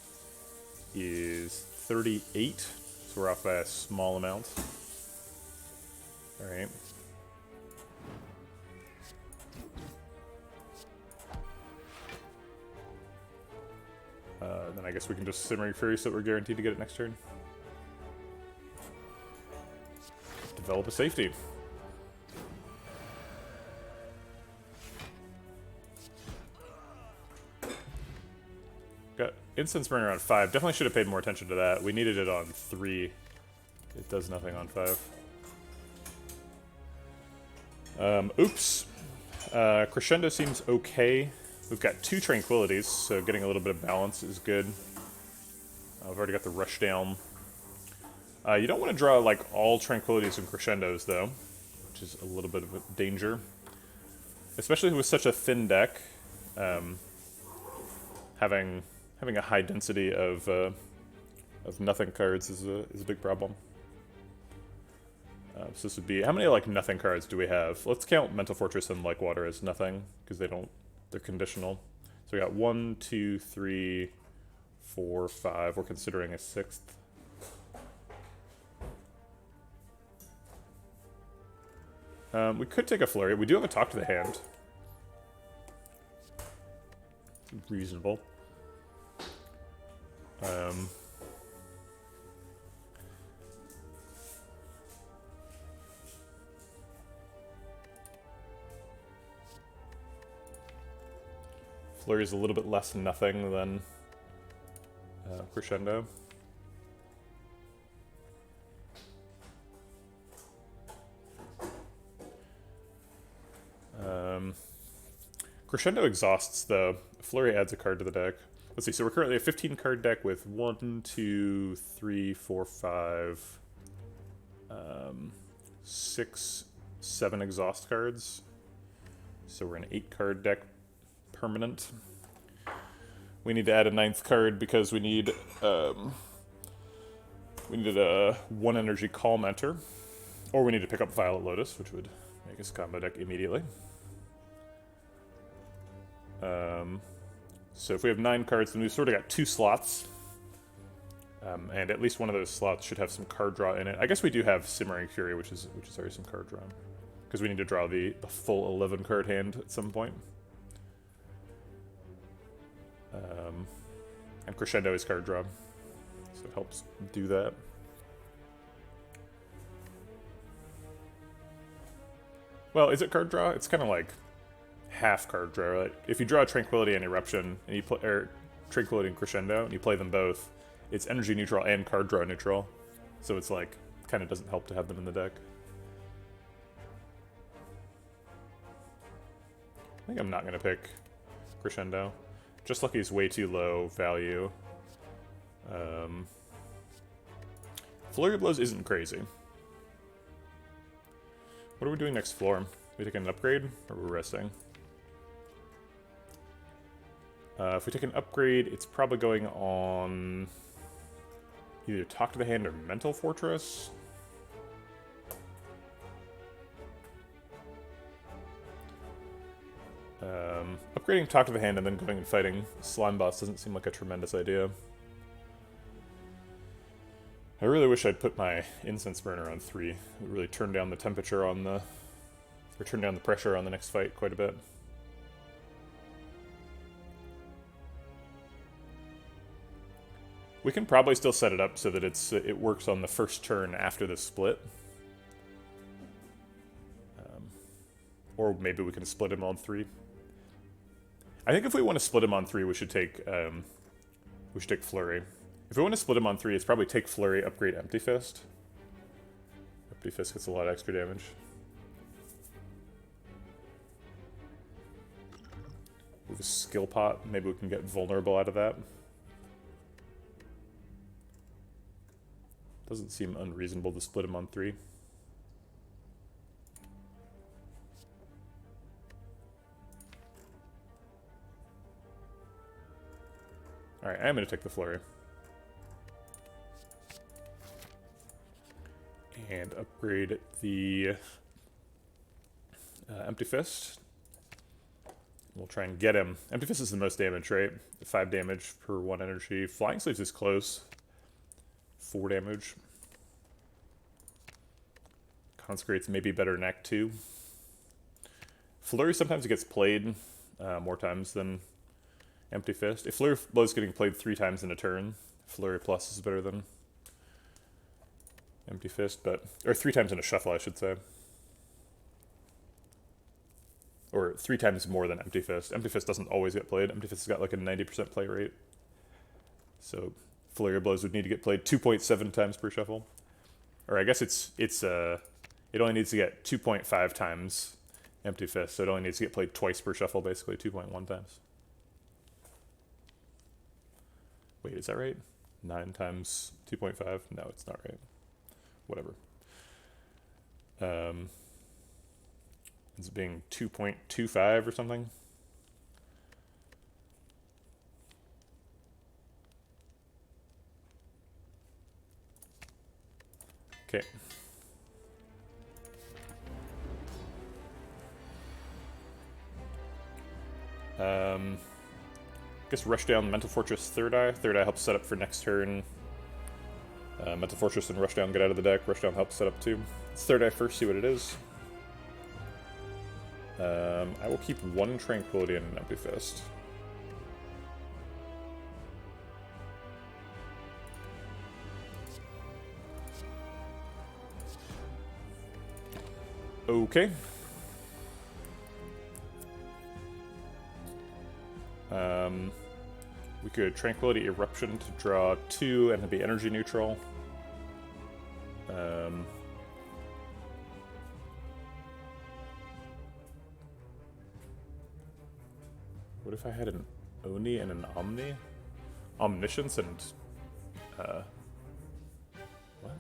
is 38, so we're off by a small amount. Alright. Then I guess we can just Simmering Fury so that we're guaranteed to get it next turn. Develop a safety. Got Incense Burner on 5. Definitely should have paid more attention to that. We needed it on 3. It does nothing on 5. Oops. Crescendo seems okay. We've got 2 Tranquilities, so getting a little bit of balance is good. I've already got the rushdown. You don't want to draw like all Tranquilities and Crescendos though, which is a little bit of a danger. Especially with such a thin deck, having a high density of nothing cards is a big problem. So this would be, how many like nothing cards do we have? Let's count Mental Fortress and Like Water as nothing, because they're conditional. So we got 1, 2, 3, 4, 5. We're considering a 6th. We could take a Flurry. We do have a Talk to the Hand. Reasonable. Flurry is a little bit less nothing than Crescendo. Crescendo exhausts, though. Flurry adds a card to the deck. Let's see, so we're currently a 15-card deck with 1, 2, 3, 4, 5, 6, 7 exhaust cards. So we're an 8-card deck permanent. We need to add a 9th card because we needed a 1 energy Calm Enter. Or we need to pick up Violet Lotus, which would make us combo deck immediately. So if we have 9 cards, then we've sort of got 2 slots. And at least one of those slots should have some card draw in it. I guess we do have Simmering Fury, which is already some card draw. Because we need to draw the full 11 card hand at some point. And Crescendo is card draw, so it helps do that. Well, is it card draw? It's kind of like half card draw, right? If you draw Tranquility and Eruption, and you play Tranquility and Crescendo, and you play them both, it's energy neutral and card draw neutral. So it's like, kind of doesn't help to have them in the deck. I think I'm not going to pick Crescendo. Just Lucky is way too low value. Flurry of Blows isn't crazy. What are we doing next floor? We taking an upgrade, or we're resting? If we take an upgrade, it's probably going on either Talk to the Hand or Mental Fortress. Upgrading Talk to the Hand and then going and fighting Slime Boss doesn't seem like a tremendous idea. I really wish I'd put my Incense Burner on 3. It would really turn down the temperature on the... or turn down the pressure on the next fight quite a bit. We can probably still set it up so that it works on the first turn after the split. Or maybe we can split him on 3. I think if we want to split him on 3, we should take Flurry. If we want to split him on 3, it's probably take Flurry, upgrade Empty Fist. Empty Fist gets a lot of extra damage. With a Skill Pot, maybe we can get Vulnerable out of that. Doesn't seem unreasonable to split him on 3. Alright, I am going to take the Flurry. And upgrade the Empty Fist. We'll try and get him. Empty Fist is the most damage, right? 5 damage per 1 energy. Flying Sleeves is close. 4 damage. Consecrate's maybe better in Act 2. Flurry sometimes gets played more times than Empty Fist. If Flurry Blow's getting played 3 times in a turn, Flurry Plus is better than Empty Fist, but... Or 3 times in a shuffle, I should say. Or 3 times more than Empty Fist. Empty Fist doesn't always get played. Empty Fist has got like a 90% play rate. So Flurry of Blows would need to get played 2.7 times per shuffle. Or I guess it only needs to get 2.5 times Empty Fist, so it only needs to get played twice per shuffle, basically 2.1 times. Wait, is that right? 9 times 2.5? No, it's not right. Whatever. It's being 2.25 or something. Okay. I guess Rushdown, Mental Fortress, Third Eye. Third Eye helps set up for next turn. Mental Fortress and Rushdown get out of the deck. Rushdown helps set up too. Let's Third Eye first, see what it is. I will keep 1 Tranquility and an Empty Fist. Okay. We could Tranquility Eruption to draw 2 and to be energy neutral. What if I had an Oni and an Omni? Omniscience and... what?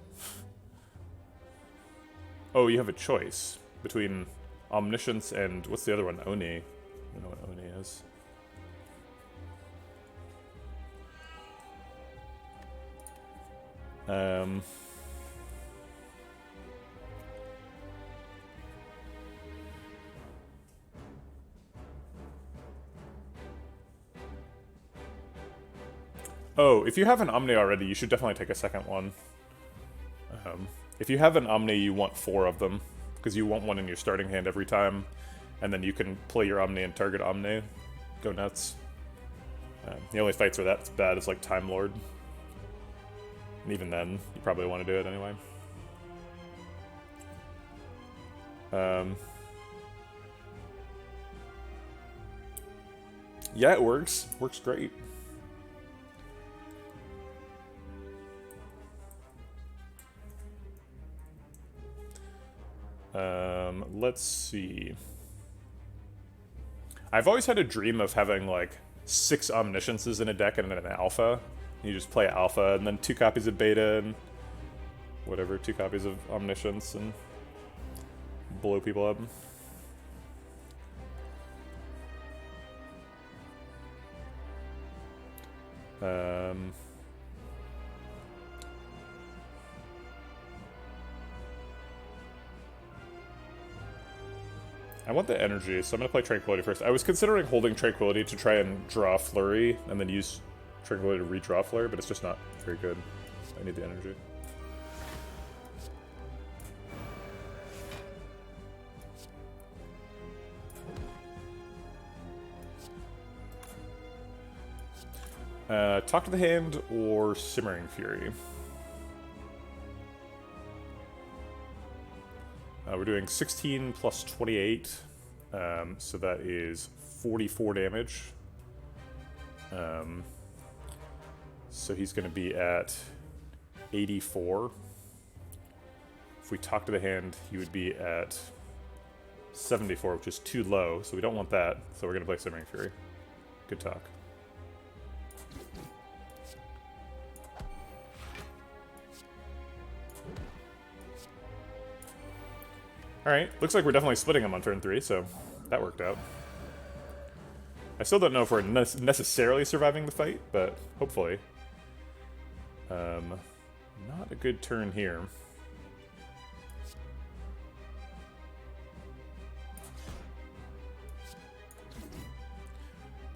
Oh, you have a choice between Omniscience and... What's the other one? Oni. I don't know what Oni is. Oh, if you have an Omni already, you should definitely take a second one. If you have an Omni, you want 4 of them, because you want one in your starting hand every time, and then you can play your Omni and target Omni. Go nuts. The only fights where that's bad is like Time Lord. And even then, you probably want to do it anyway. Yeah, it works. Works great. Let's see. I've always had a dream of having like 6 Omnisciences in a deck and then an Alpha. You just play Alpha and then 2 copies of Beta and whatever, 2 copies of Omniscience and blow people up. I want the energy, so I'm going to play Tranquility first. I was considering holding Tranquility to try and draw Flurry, and then use Tranquility to redraw Flurry, but it's just not very good. I need the energy. Talk to the Hand or Simmering Fury? We're doing 16 plus 28, so that is 44 damage. So he's going to be at 84. If we talk to the hand, he would be at 74, which is too low, so we don't want that. So we're going to play Simmering Fury. Good talk. Alright, looks like we're definitely splitting them on turn 3, so that worked out. I still don't know if we're necessarily surviving the fight, but hopefully. Not a good turn here.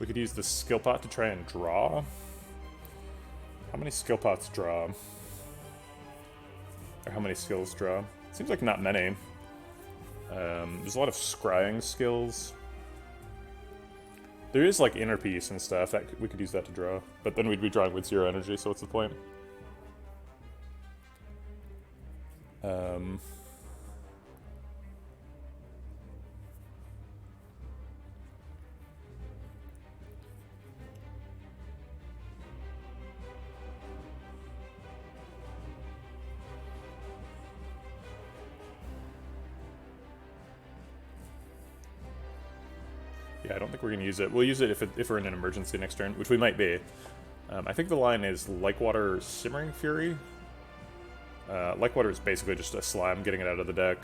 We could use the skill pot to try and draw. How many skill pots draw? Or how many skills draw? Seems like not many. There's a lot of scrying skills. There is like inner piece and stuff that we could use that to draw, but then we'd be drawing with 0 energy, so what's the point? Yeah, I don't think we're going to use it. We'll use it if we're in an emergency next turn, which we might be. I think the line is Like-Water Simmering Fury. Like-Water is basically just a slime getting it out of the deck,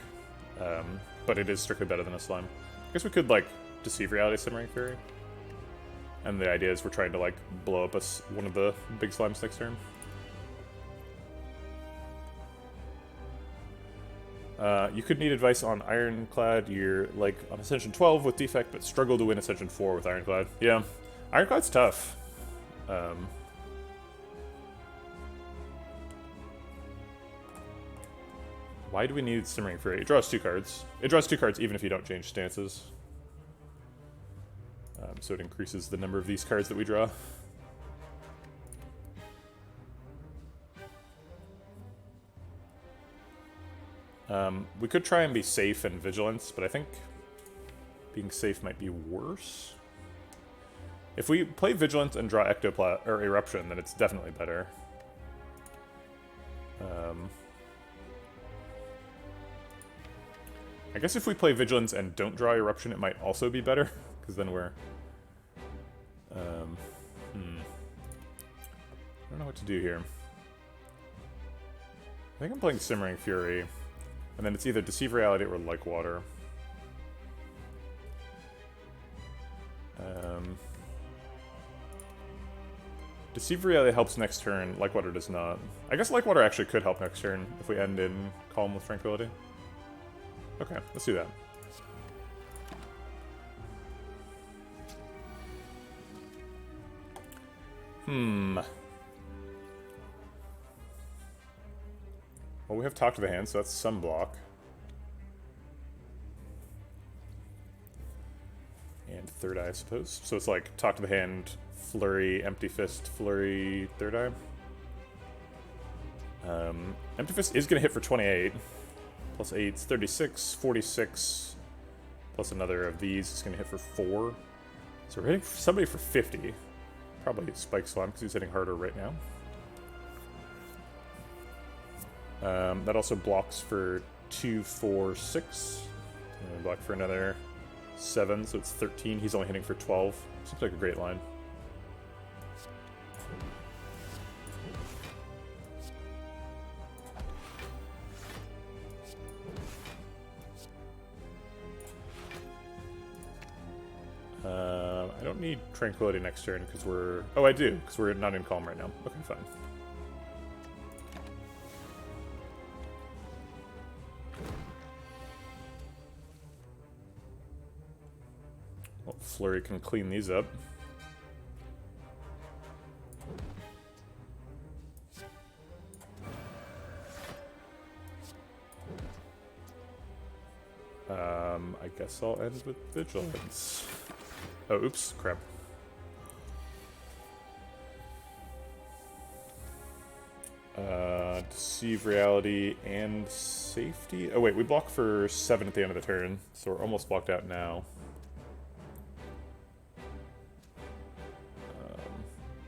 but it is strictly better than a slime. I guess we could, like, Deceive Reality Simmering Fury. And the idea is we're trying to, like, blow up one of the big slimes next turn. You could need advice on Ironclad. You're, like, on Ascension 12 with Defect, but struggle to win Ascension 4 with Ironclad. Yeah. Ironclad's tough. Why do we need Simmering Fury? It draws 2 cards. It draws 2 cards even if you don't change stances. So it increases the number of these cards that we draw. We could try and be safe and Vigilance, but I think being safe might be worse. If we play Vigilance and draw or Eruption, then it's definitely better. I guess if we play Vigilance and don't draw Eruption, it might also be better, because then we're... I don't know what to do here. I think I'm playing Simmering Fury, and then it's either Deceive Reality or Like-Water. Deceive Reality helps next turn, Like-Water does not. I guess Like-Water actually could help next turn if we end in Calm with Tranquility. Okay, let's do that. Well, we have Talk to the Hand, so that's some block. And Third Eye, I suppose. So it's like Talk to the Hand, Flurry, Empty Fist, Flurry, Third Eye. Empty Fist is going to hit for 28. Plus 8 is 36, 46. Plus another of these is going to hit for 4. So we're hitting somebody for 50. Probably Spike Slime because he's hitting harder right now. That also blocks for 2, 4, 6. And block for another 7, so it's 13. He's only hitting for 12. Seems like a great line. I don't need Tranquility next turn because we're... Oh, I do, because we're not in Calm right now. Okay, fine. Well, Flurry can clean these up. I guess I'll end with Vigilance. Oh, oops, crap. Deceive Reality and Safety. Oh wait, we block for 7 at the end of the turn, so we're almost blocked out now.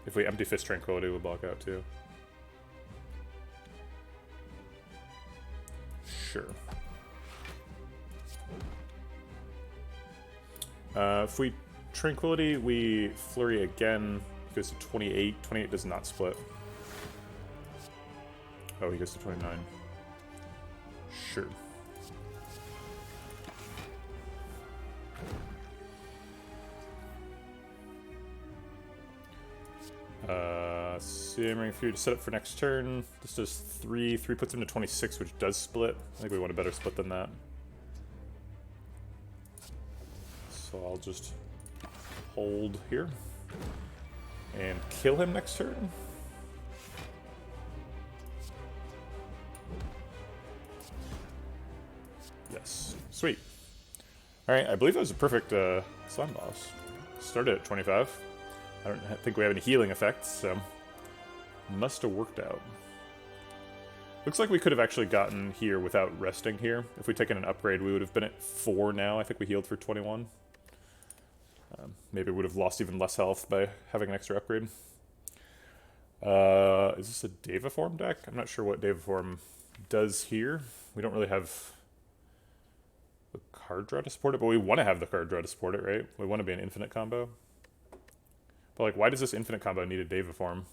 If we Empty Fist Tranquility, we'll block out too. Sure. If we Tranquility, we Flurry again. He goes to 28. 28 does not split. Oh, he goes to 29. Sure. Simmering Fury to set up for next turn. This does 3. 3 puts him to 26, which does split. I think we want a better split than that. So I'll just hold here. And kill him next turn. Yes. Sweet. Alright, I believe that was a perfect slime boss. Started at 25. I don't think we have any healing effects, so must have worked out. Looks like we could have actually gotten here without resting here. If we'd taken an upgrade, we would have been at 4 now. I think we healed for 21. Maybe we would have lost even less health by having an extra upgrade. Is this a Devaform deck? I'm not sure what Devaform does here. We don't really have the card draw to support it, but we want to have the card draw to support it, right? We want to be an infinite combo. But like, why does this infinite combo need a Devaform?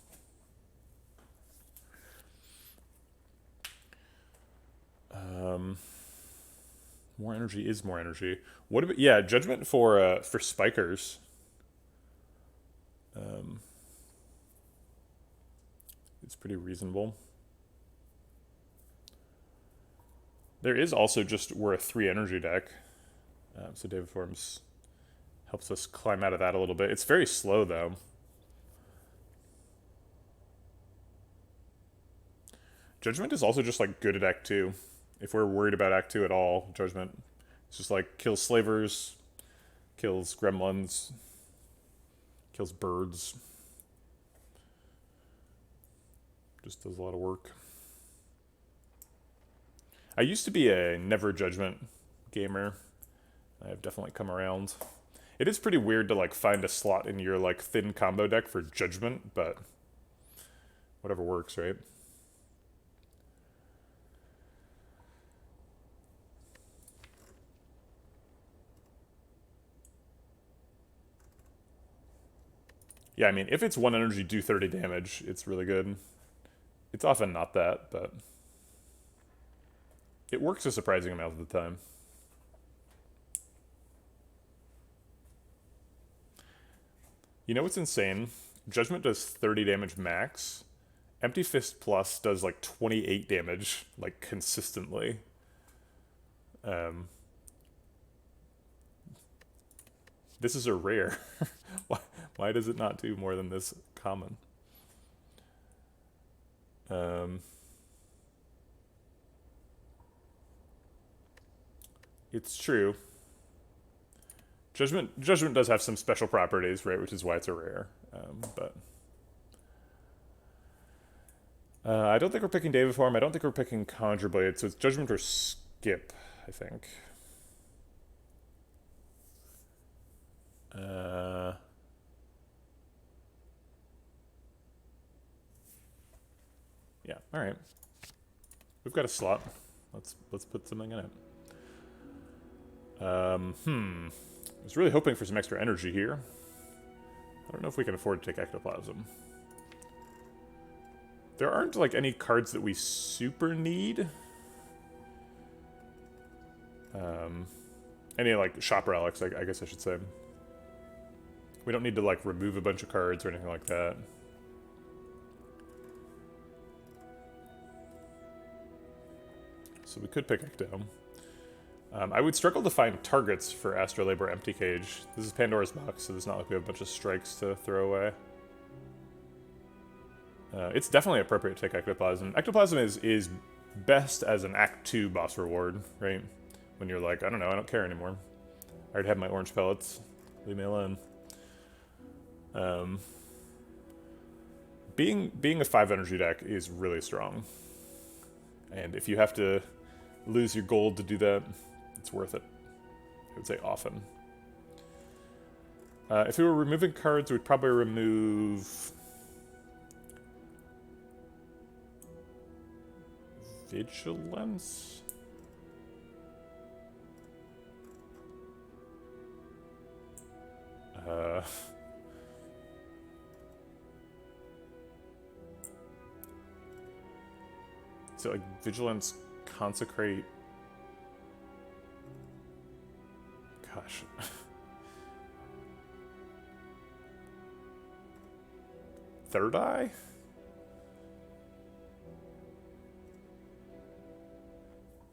More energy is more energy. What about, yeah, Judgment for Spikers. It's pretty reasonable. There is also just, we're a 3 energy deck. So Devaforms helps us climb out of that a little bit. It's very slow though. Judgment is also just like good at Act 2. If we're worried about Act 2 at all, Judgment, it's just like kills slavers, kills gremlins, kills birds. Just does a lot of work. I used to be a never Judgment gamer. I've definitely come around. It is pretty weird to like find a slot in your like thin combo deck for Judgment, but whatever works, right? Yeah, I mean, if it's 1 energy, do 30 damage, it's really good. It's often not that, but it works a surprising amount of the time. You know what's insane? Judgment does 30 damage max. Empty Fist Plus does like 28 damage, like consistently. This is a rare. Why does it not do more than this common? It's true. Judgment does have some special properties, right? Which is why it's a rare. But I don't think we're picking Devaform. I don't think we're picking Conjure Blade. So it's Judgment or Skip, I think. Yeah, alright. We've got a slot. Let's put something in it. I was really hoping for some extra energy here. I don't know if we can afford to take Ectoplasm. There aren't like any cards that we super need. Any like shop relics, I guess I should say. We don't need to like remove a bunch of cards or anything like that. So we could pick Ecto. I would struggle to find targets for Astrolabe or Empty Cage. This is Pandora's Box, so it's not like we have a bunch of strikes to throw away. It's definitely appropriate to take Ectoplasm. Ectoplasm is best as an Act 2 boss reward, right? When you're like, I don't know, I don't care anymore. I already have my orange pellets. Leave me alone. Being a 5 energy deck is really strong. And if you have to lose your gold to do that, it's worth it. I would say often. If we were removing cards, we'd probably remove Vigilance? So like Vigilance, Consecrate. Gosh. Third Eye?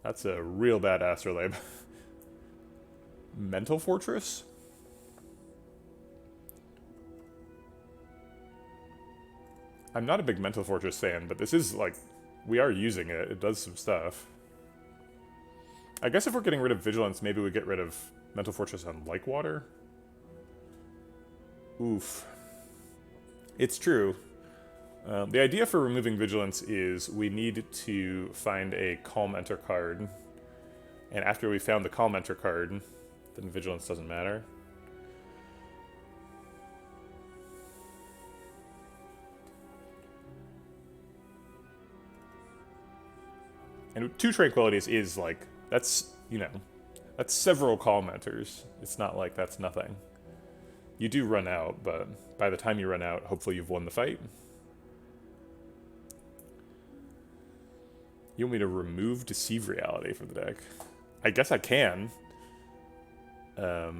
That's a real bad Astrolabe. Mental Fortress? I'm not a big Mental Fortress fan, but this is, like, we are using it. It does some stuff. I guess if we're getting rid of Vigilance, maybe we get rid of Mental Fortress on Like Water. Oof. It's true. The idea for removing Vigilance is we need to find a Calm Enter card. And after we found the Calm Enter card, then Vigilance doesn't matter. And 2 Tranquilities is, like, that's, you know, that's several Calm Enters. It's not like that's nothing. You do run out, but by the time you run out, hopefully you've won the fight. You want me to remove Deceive Reality from the deck? I guess I can. Yeah,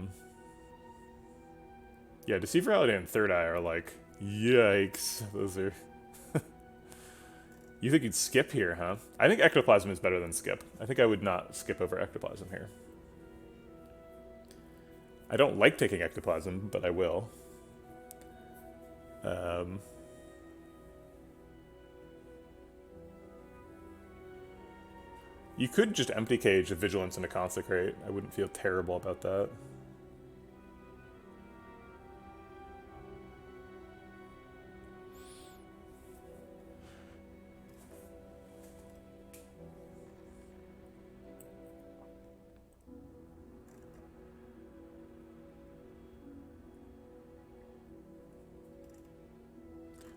Deceive Reality and Third Eye are like, yikes. Those are... You think you'd skip here, huh? I think Ectoplasm is better than skip. I think I would not skip over Ectoplasm here. I don't like taking Ectoplasm, but I will. You could just empty cage a Vigilance and a Consecrate. I wouldn't feel terrible about that.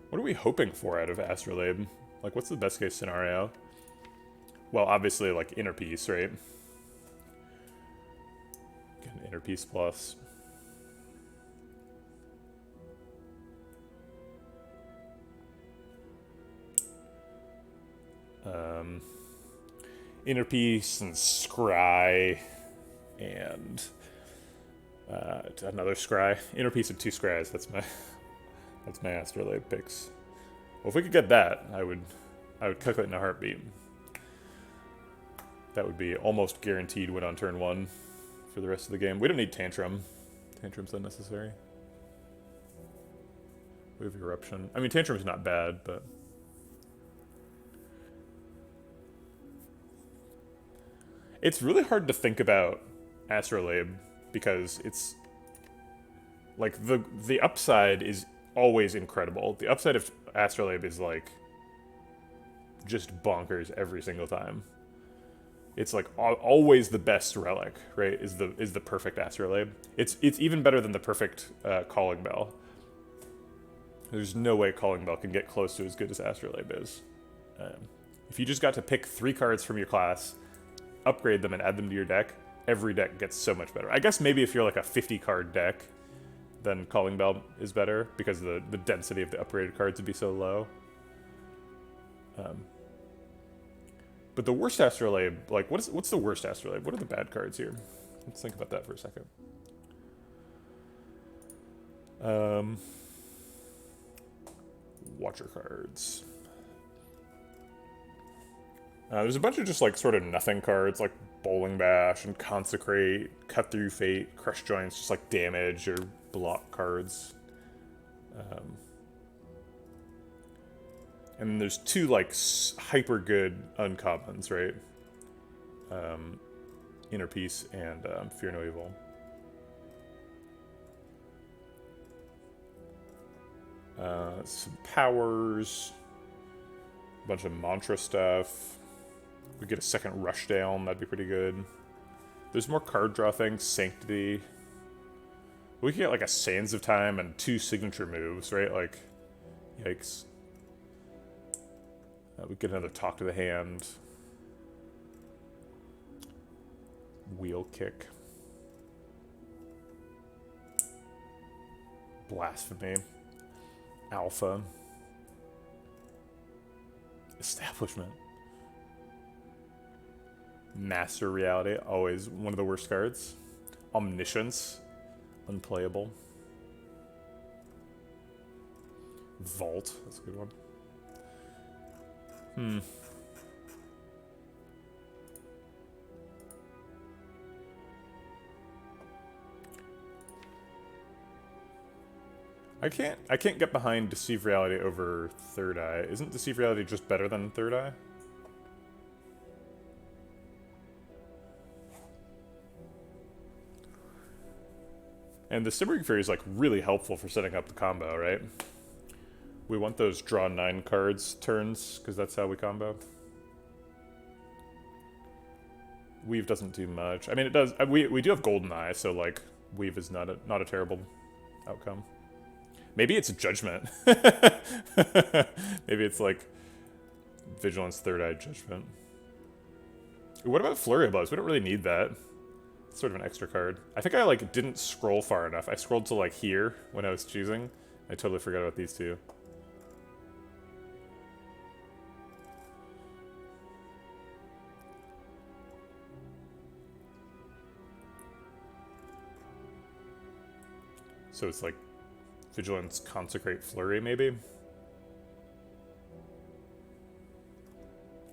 What are we hoping for out of Astrolabe? Like, what's the best case scenario? Well, obviously, like, Inner Peace, right? Get an Inner Peace plus. Inner Peace and Scry and another Scry. Inner Peace and 2 Scrys. That's my Astrolabe picks. Well, if we could get that, I would cook it in a heartbeat. That would be almost guaranteed win on turn 1 for the rest of the game. We don't need Tantrum. Tantrum's unnecessary. We have Eruption. I mean, Tantrum's not bad, but... It's really hard to think about Astrolabe because it's... Like, the upside is always incredible. The upside of Astrolabe is, like, just bonkers every single time. It's like always the best relic, right? Is the perfect Astrolabe. It's even better than the perfect Calling Bell. There's no way Calling Bell can get close to as good as Astrolabe is. If you just got to pick 3 cards from your class, upgrade them and add them to your deck, every deck gets so much better. I guess maybe if you're like a 50-card deck, then Calling Bell is better because the density of the upgraded cards would be so low. But the worst Astrolabe, like, what's the worst Astrolabe? What are the bad cards here? Let's think about that for a second. Watcher cards. There's a bunch of just, like, sort of nothing cards, like Bowling Bash and Consecrate, Cut Through Fate, Crush Joints, just, like, damage or block cards. And then there's 2, like, hyper good uncommons, right? Inner Peace and Fear No Evil. Some powers. A bunch of mantra stuff. We get a second rushdown, that'd be pretty good. There's more card draw things, Sanctity. We could get, like, a Sands of Time and 2 signature moves, right? Like, yikes. We get another Talk to the Hand. Wheel Kick. Blasphemy. Alpha. Establishment. Master Reality, always one of the worst cards. Omniscience. Unplayable. Vault, that's a good one. I can't get behind Deceive Reality over Third Eye. Isn't Deceive Reality just better than Third Eye? And the Simmering Fury is like really helpful for setting up the combo, right? We want those draw 9 cards turns, because that's how we combo. Weave doesn't do much. I mean, it does. We do have Golden Eye, so like Weave is not a terrible outcome. Maybe it's Judgment. Maybe it's like Vigilance, Third Eye, Judgment. What about Flurry of Blows? We don't really need that. It's sort of an extra card. I think I like didn't scroll far enough. I scrolled to like here when I was choosing. I totally forgot about these two. So it's like Vigilance, Consecrate, Flurry, maybe?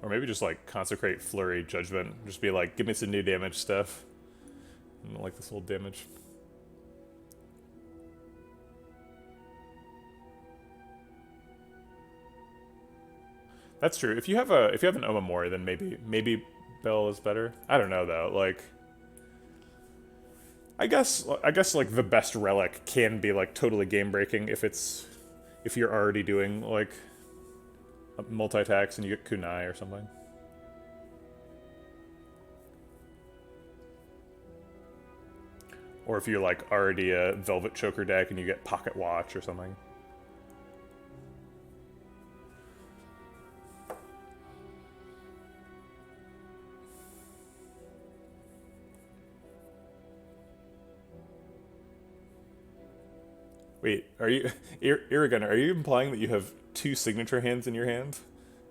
Or maybe just like Consecrate, Flurry, Judgment. Just be like, give me some new damage stuff. I don't like this old damage. That's true. If you have an Omamori, then maybe Bell is better. I don't know though. Like, I guess like the best relic can be like totally game breaking if you're already doing like multi-attacks and you get Kunai or something. Or if you're like already a Velvet Choker deck and you get Pocket Watch or something. Wait, are you, Irrigun, are you implying that you have 2 signature hands in your hand?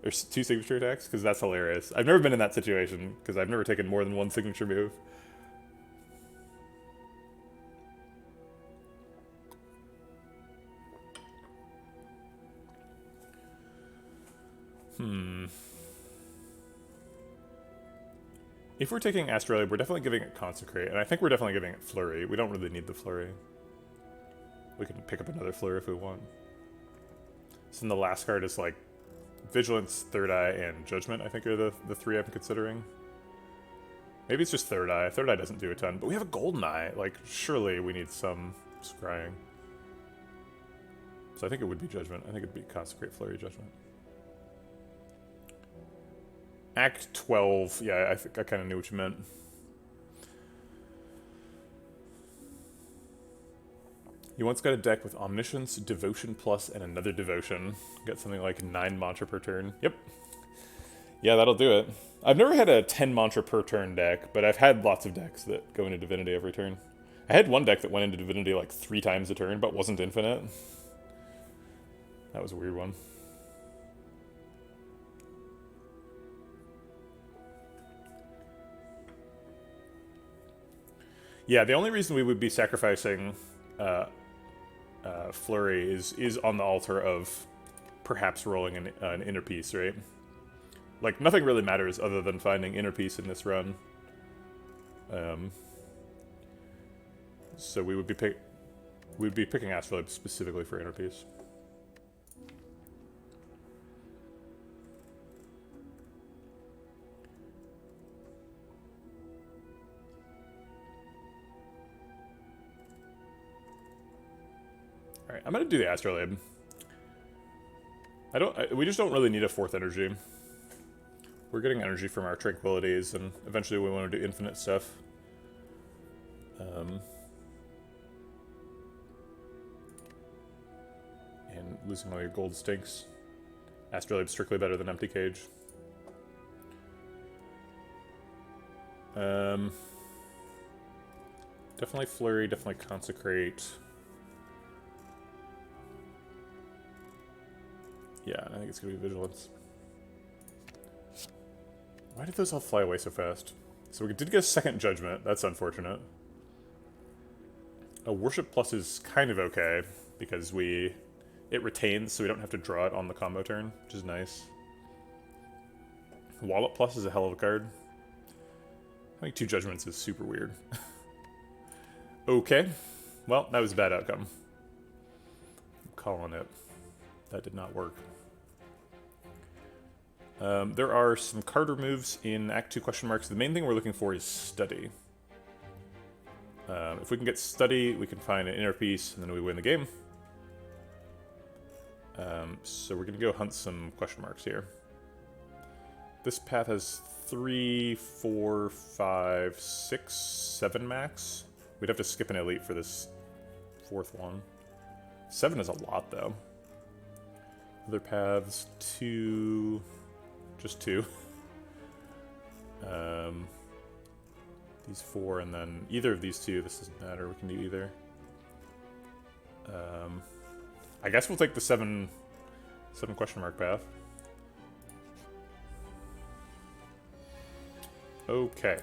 Or 2 signature attacks? Because that's hilarious. I've never been in that situation, because I've never taken more than 1 signature move. If we're taking Astrolabe, we're definitely giving it Consecrate, and I think we're definitely giving it Flurry. We don't really need the Flurry. We can pick up another Flurry if we want. So then the last card is like Vigilance, Third Eye, and Judgment, I think are the 3 I'm considering. Maybe it's just Third Eye. Third Eye doesn't do a ton, but we have a Golden Eye. Like, surely we need some scrying. So I think it would be Judgment. I think it'd be Consecrate, Flurry, Judgment. Act 12. Yeah, I think I kind of knew what you meant. You once got a deck with Omniscience, Devotion Plus, and another Devotion. Got something like 9 mantra per turn. Yep. Yeah, that'll do it. I've never had a 10 mantra per turn deck, but I've had lots of decks that go into Divinity every turn. I had one deck that went into Divinity like 3 times a turn, but wasn't infinite. That was a weird one. Yeah, the only reason we would be sacrificing Flurry is on the altar of perhaps rolling an Inner Peace, right? Like, nothing really matters other than finding Inner Peace in this run. So we would be picking Astrolabe specifically for Inner Peace. Alright, I'm gonna do the Astrolabe. We just don't really need a 4th energy. We're getting energy from our Tranquilities, and eventually we want to do infinite stuff. And losing all your gold stinks. Astrolabe's strictly better than Empty Cage. Definitely Flurry, definitely Consecrate. Yeah, I think it's gonna be Vigilance. Why did those all fly away so fast? So we did get a 2nd Judgment. That's unfortunate. A Worship Plus is kind of okay, because it retains, so we don't have to draw it on the combo turn, which is nice. Wallop Plus is a hell of a card. I think 2 Judgments is super weird. Okay. Well, that was a bad outcome. calling it. That did not work. There are some card removes in Act 2 question marks. The main thing we're looking for is study. If we can get study, we can find an inner piece, and then we win the game. So we're going to go hunt some question marks here. This path has 3, 4, 5, 6, 7 max. We'd have to skip an elite for this 4th one. 7 is a lot, though. Other paths, 2... just 2. These 4, and then either of these 2, this doesn't matter, we can do either. I guess we'll take the 7 question mark path. Okay.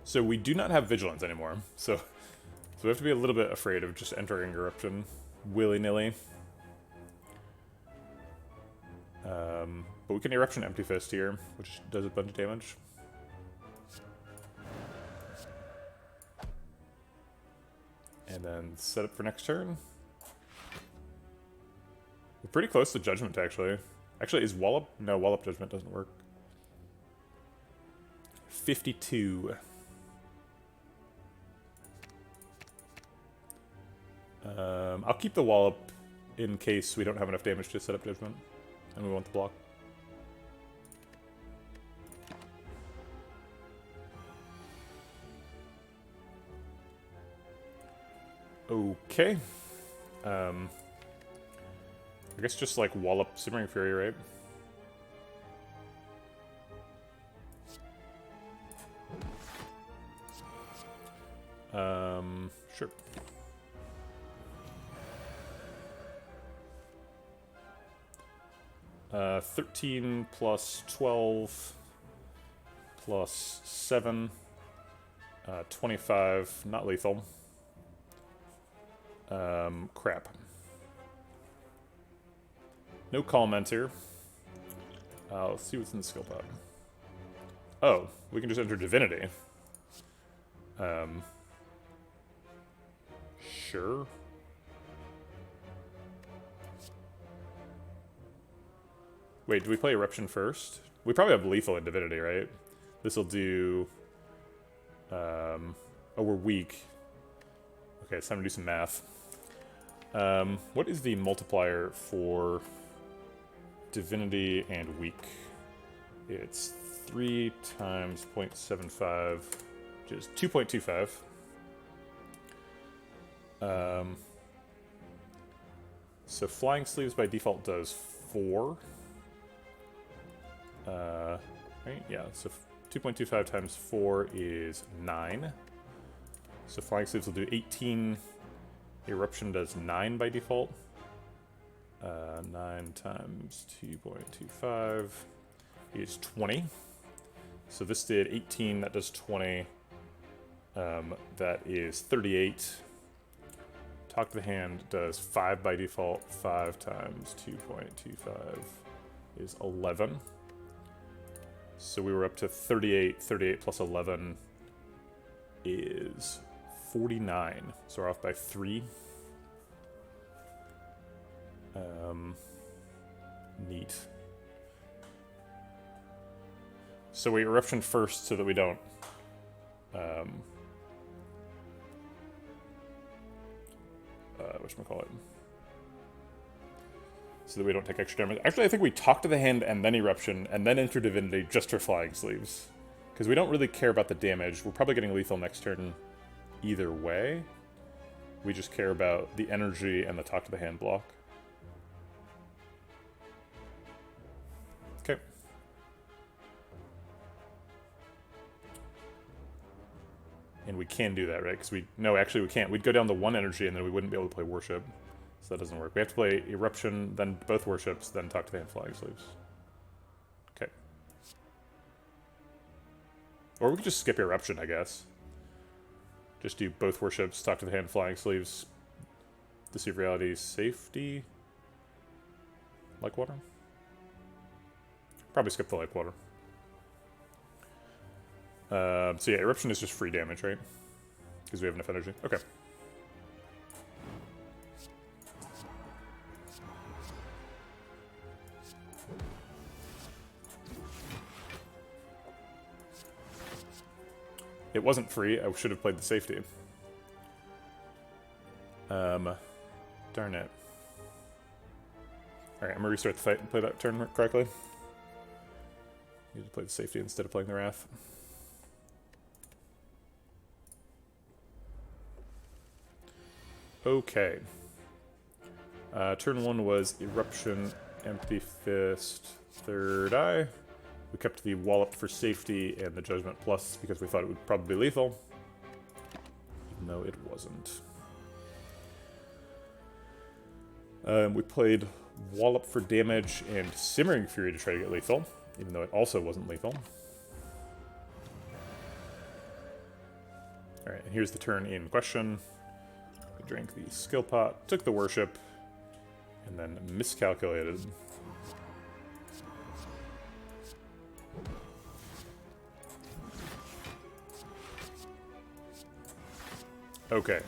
So we do not have vigilance anymore, so we have to be a little bit afraid of just entering eruption willy-nilly. But we can eruption empty fist here, which does a bunch of damage. And then set up for next turn. We're pretty close to Judgment, actually. Actually, is Wallop? No, Wallop Judgment doesn't work. 52. I'll keep the Wallop in case we don't have enough damage to set up Judgment, and we want the block. Okay. I guess just like Wallop Simmering Fury, right? Sure. Uh, 13 plus 12 plus 7, 25, not lethal. Crap. No comment here. Let's see what's in the skill pot. Oh, we can just enter Divinity. Sure. Wait, do we play Eruption first? We probably have lethal in Divinity, right? This'll do... oh, we're weak. Okay, it's time to do some math. What is the multiplier for Divinity and weak? It's 3 times 0.75, which is 2.25. So Flying Sleeves by default does 4. Right? Yeah, so 2.25 times 4 is 9. So Flying Sleeves will do 18. Eruption does 9 by default. 9 times 2.25 is 20. So this did 18, that does 20. That is 38. Talk to the Hand does 5 by default. 5 times 2.25 is 11. So we were up to 38. 38 plus 11 is 49. So we're off by 3. Neat. So we eruption first so that we don't whatchamacallit? So that we don't take extra damage. Actually, I think we talk to the hand and then eruption and then enter Divinity just for Flying Sleeves. Because we don't really care about the damage. We're probably getting lethal next turn either way. We just care about the energy and the talk to the hand block. Okay. And we can do that, right? Because no, actually we can't. We'd go down to 1 energy and then we wouldn't be able to play Worship. So that doesn't work. We have to play Eruption, then both Worships, then talk to the hand Flying Sleeves. Okay. Or we could just skip Eruption, I guess. Just do both Worships, talk to the hand Flying Sleeves, Deceive Reality, Safety. Like Water? Probably skip the Like Water. So yeah, Eruption is just free damage, right? Because we have enough energy. Okay. It wasn't free. I should have played the safety. Darn it. Alright, I'm gonna restart the fight and play that turn correctly. Need to play the safety instead of playing the Wrath. Okay. Turn 1 was Eruption, Empty Fist, Third Eye. We kept the Wallop for safety and the Judgment Plus because we thought it would probably be lethal. Even though it wasn't. We played Wallop for damage and Simmering Fury to try to get lethal, even though it also wasn't lethal. Alright, and here's the turn in question. We drank the skill pot, took the worship, and then miscalculated. Okay.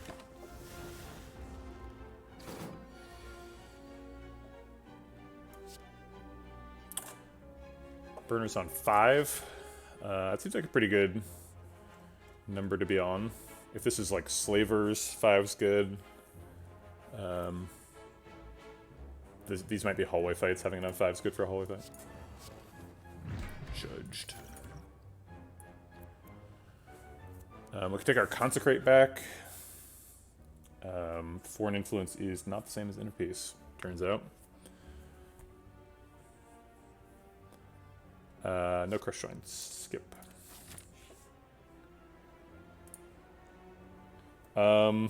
Burner's on 5. That seems like a pretty good number to be on. If this is like Slavers, 5's good. These might be hallway fights. Having enough 5's good for a hallway fight. Judged. We can take our Consecrate back. Foreign Influence is not the same as Inner Peace, turns out. No Crush Joints. Skip. No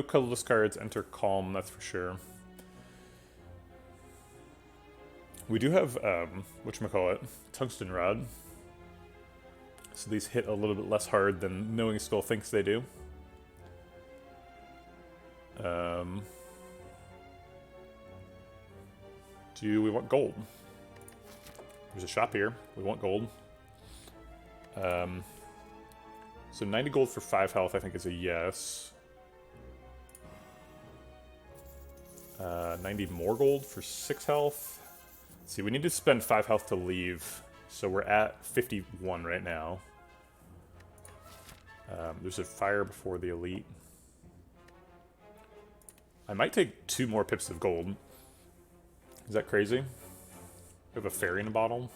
colorless cards enter Calm, that's for sure. We do have, whatchamacallit, Tungsten Rod. So these hit a little bit less hard than Knowing Skull thinks they do. Do we want gold? There's a shop here. We want gold. So 90 gold for 5 health, I think, is a yes. 90 more gold for 6 health. Let's see, we need to spend 5 health to leave. So we're at 51 right now. There's a fire before the elite. I might take 2 more pips of gold. Is that crazy? We have a fairy in a bottle.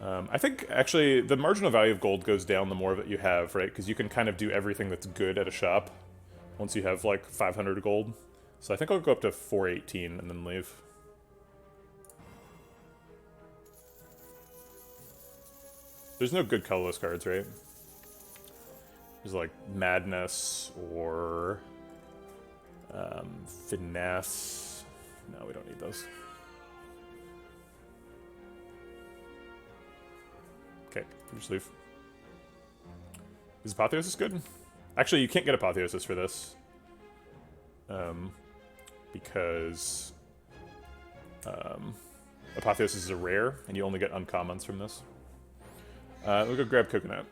I think, actually, the marginal value of gold goes down the more of it you have, right? Because you can kind of do everything that's good at a shop once you have, like, 500 gold. So I think I'll go up to 418 and then leave. There's no good colorless cards, right? There's, like, Madness or Finesse. No, we don't need those. Okay, just leave. Is Apotheosis good? Actually, you can't get Apotheosis for this. Because Apotheosis is a rare, and you only get uncommons from this. We'll go grab Coconut.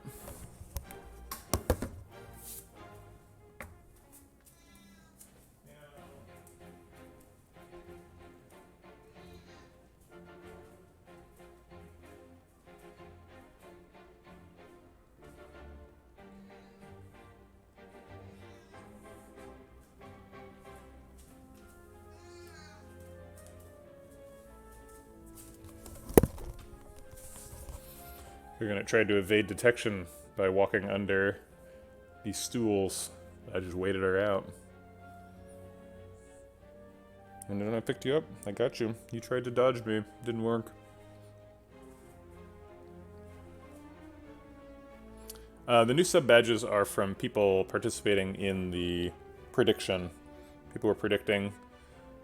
We're gonna try to evade detection by walking under these stools. I just waited her out. And then I picked you up. I got you. You tried to dodge me. Didn't work. The new sub badges are from people participating in the prediction. People were predicting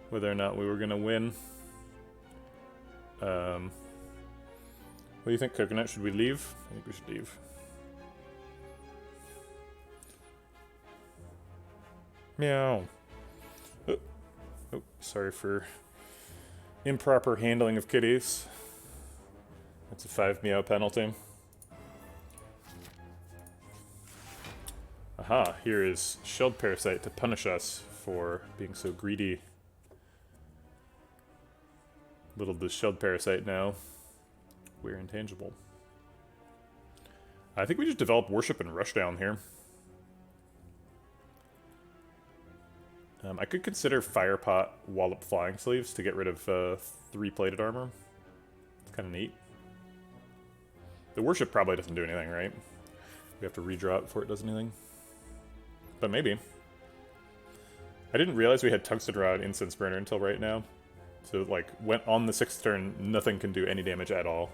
whether or not we were gonna win. What do you think, Coconut? Should we leave? I think we should leave. Meow. Oh, sorry for improper handling of kitties. What's a 5 meow penalty? Aha, here is Shelled Parasite to punish us for being so greedy. Little does Shelled Parasite know we're intangible. I think we just develop Worship and Rushdown here. I could consider Firepot Wallop Flying Sleeves to get rid of 3-plated armor. It's kind of neat. The Worship probably doesn't do anything, right? We have to redraw it before it does anything. But maybe. I didn't realize we had Tungsten Rod Incense Burner until right now. So, like, when on the 6th turn, nothing can do any damage at all.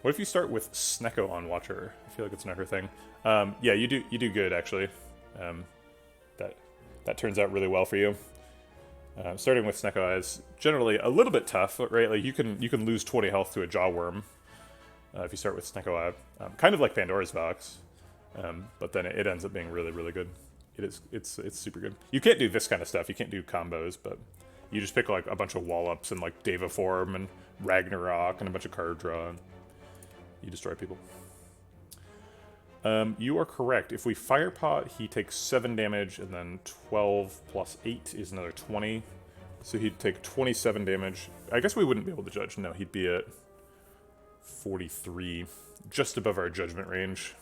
What if you start with Snecko on Watcher? I feel like it's not her thing. Yeah, you do good actually. That turns out really well for you. Starting with Snecko is generally a little bit tough, right? Like you can lose 20 health to a Jawworm if you start with Snecko Eye. Kind of like Pandora's Box, but then it ends up being really, really good. It's super good. You can't do this kind of stuff. You can't do combos, but you just pick like a bunch of wall-ups and like Deva Form and Ragnarok and a bunch of card draw. And you destroy people. You are correct. If we Firepot, he takes 7 damage, and then 12 plus 8 is another 20. So he'd take 27 damage. I guess we wouldn't be able to judge. No, he'd be at 43, just above our judgment range.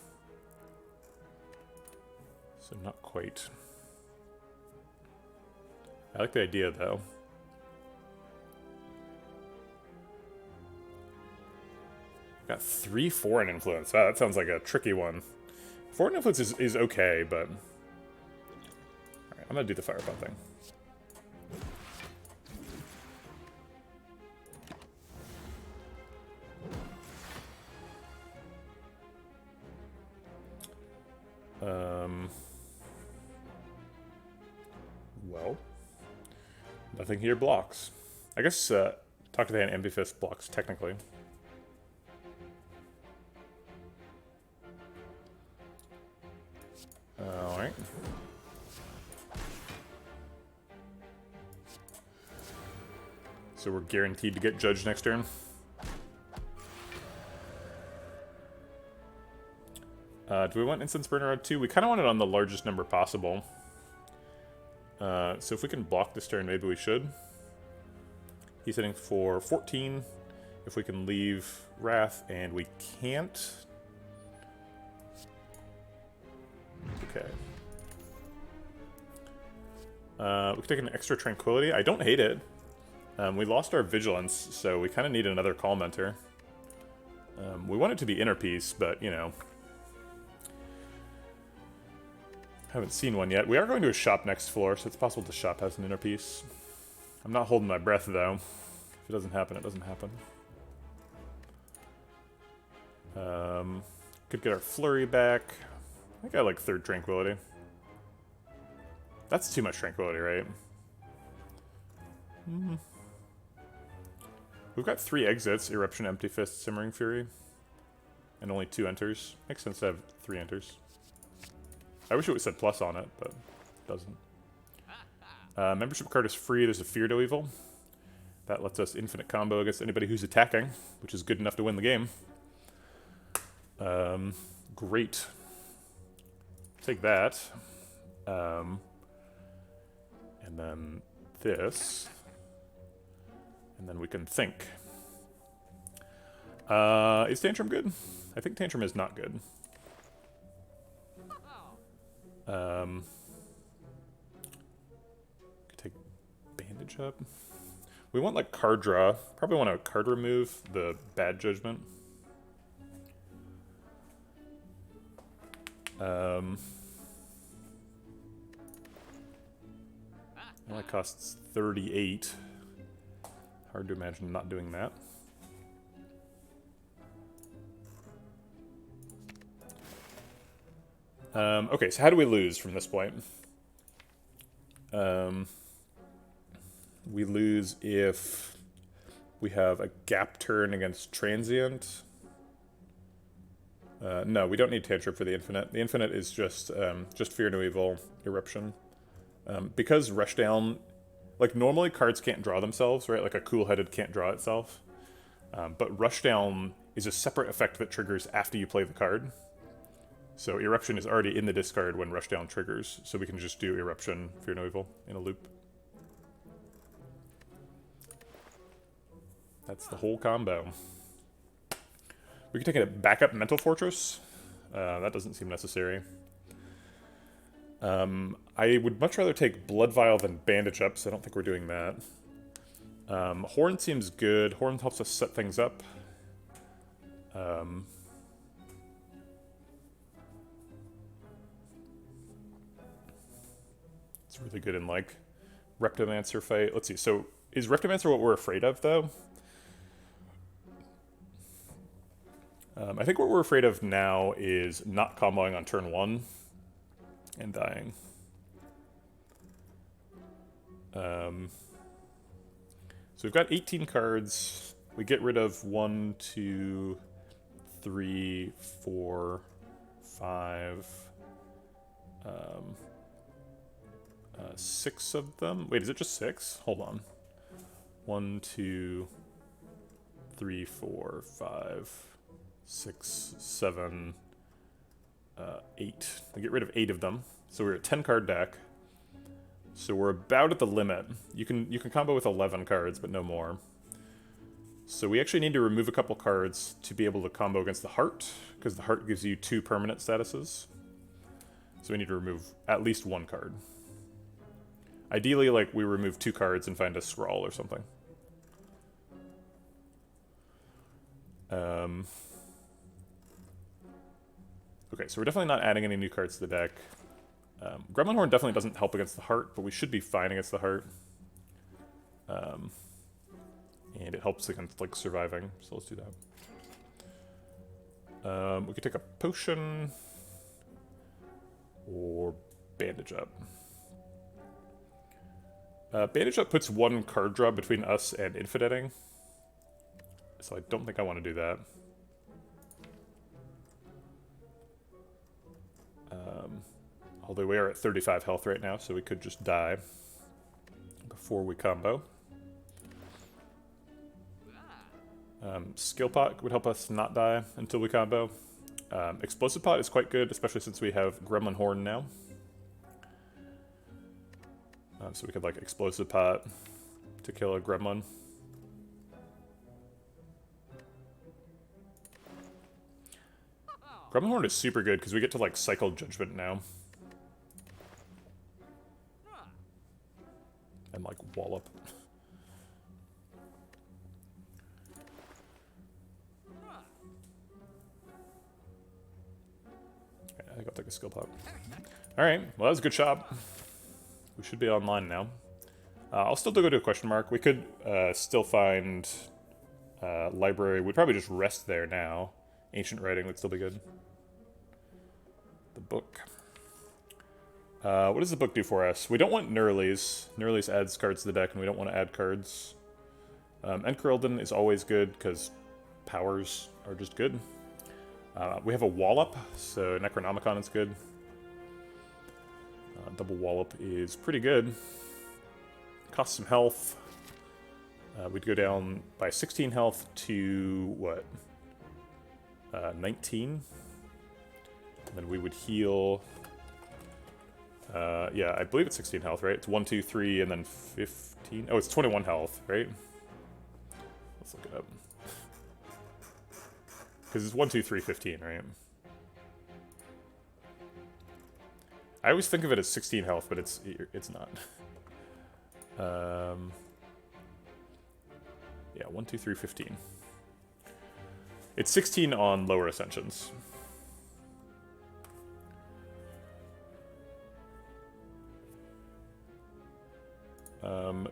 So not quite. I like the idea, though. Got 3 Foreign Influence. Wow, that sounds like a tricky one. Foreign Influence is okay, but... Alright, I'm gonna do the Firepot thing. Well... Nothing here blocks. I guess, Talk to the Hand Empty Fist blocks, technically. Alright. So we're guaranteed to get judged next turn. Do we want Incense Burner on 2? We kind of want it on the largest number possible. So if we can block this turn, maybe we should. He's hitting for 14. If we can leave Wrath, and we can't. Okay. We can take an extra Tranquility. I don't hate it. We lost our Vigilance, so we kind of need another Call Mentor. We want it to be Inner Peace, but, you know. Haven't seen one yet. We are going to a shop next floor, so it's possible the shop has an Inner Peace. I'm not holding my breath, though. If it doesn't happen, it doesn't happen. Could get our Flurry back. I think I like 3rd Tranquility. That's too much Tranquility, right? We've got 3 exits. Eruption, Empty Fist, Simmering Fury. And only 2 enters. Makes sense to have 3 enters. I wish it would said plus on it, but it doesn't. Membership card is free. There's a Fear to Evil. That lets us infinite combo against anybody who's attacking, which is good enough to win the game. Great. Take that. And then this. And then we can think. Is Tantrum good? I think Tantrum is not good. Take Bandage up. We want like card draw. Probably want to card remove the Bad Judgment. It only costs 38. Hard to imagine not doing that. Okay, so how do we lose from this point? We lose if we have a gap turn against Transient. No, we don't need Tantrum for the Infinite. The Infinite is just Fear No Evil, Eruption. Because Rushdown Like, normally cards can't draw themselves, right? Like a cool-headed can't draw itself. But rushdown is a separate effect that triggers after you play the card. So Eruption is already in the discard when rushdown triggers, so we can just do Eruption, Fear No Evil, in a loop. That's the whole combo. We can take a backup Mental Fortress. That doesn't seem necessary. I would much rather take Blood Vial than Bandage Up, so I don't think we're doing that. Horn seems good. Horn helps us set things up. It's really good in, like, Reptomancer fight. Let's see, so is Reptomancer what we're afraid of, though? I think what we're afraid of now is not comboing on turn 1 and dying. So we've got 18 cards. We get rid of 1, 2, 3, 4, 5, 6 of them. Wait, is it just 6? Hold on. 1, 2, 3, 4, 5, 6, 7, 8. We get rid of 8 of them. So we're at 10 card deck. So we're about at the limit. You can combo with 11 cards, but no more. So we actually need to remove a couple cards to be able to combo against the Heart, because the Heart gives you 2 permanent statuses. So we need to remove at least 1 card. Ideally, like, we remove 2 cards and find a Scrawl or something. Okay, so we're definitely not adding any new cards to the deck. Gremlin Horn definitely doesn't help against the Heart, but we should be fine against the Heart. And it helps against, like, surviving, so let's do that. We could take a Potion or Bandage Up. Bandage Up puts 1 card draw between us and Infideting, so I don't think I want to do that. Although we are at 35 health right now, so we could just die before we combo. Skill Pot would help us not die until we combo. Explosive Pot is quite good, especially since we have Gremlin Horn now. So we could, like, Explosive Pot to kill a Gremlin. Gremlin Horn is super good because we get to, like, cycle Judgment now. And, like, Wallop. Okay, I think I'll take a Skill Pot. Alright, well, that was a good shot. We should be online now. I'll still go to a question mark. We could still find library. We'd probably just rest there now. Ancient Writing would still be good. The book. What does the book do for us? We don't want Nurles. Nurles adds cards to the deck, and we don't want to add cards. Enkerelden is always good, because powers are just good. We have a Wallop, so Necronomicon is good. Double Wallop is pretty good. Costs some health. We'd go down by 16 health to, what? 19? And then we would heal... yeah, I believe it's 16 health, right? It's 1, 2, 3, and then 15. Oh, it's 21 health, right? Let's look it up. Because it's 1, 2, 3, 15, right? I always think of it as 16 health, but it's not. Yeah, 1, 2, 3, 15. It's 16 on lower Ascensions.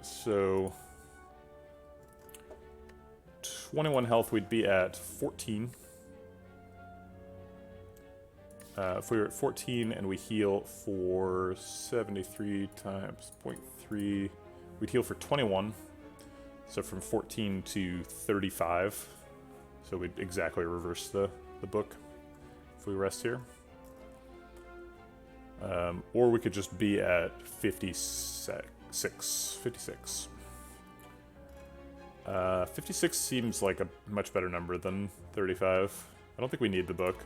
So 21 health, we'd be at 14. If we were at 14 and we heal for 73 times 0.3, we'd heal for 21. So from 14 to 35. So we'd exactly reverse the book if we rest here. Or we could just be at 56 56. 56 seems like a much better number than 35. I don't think we need the book.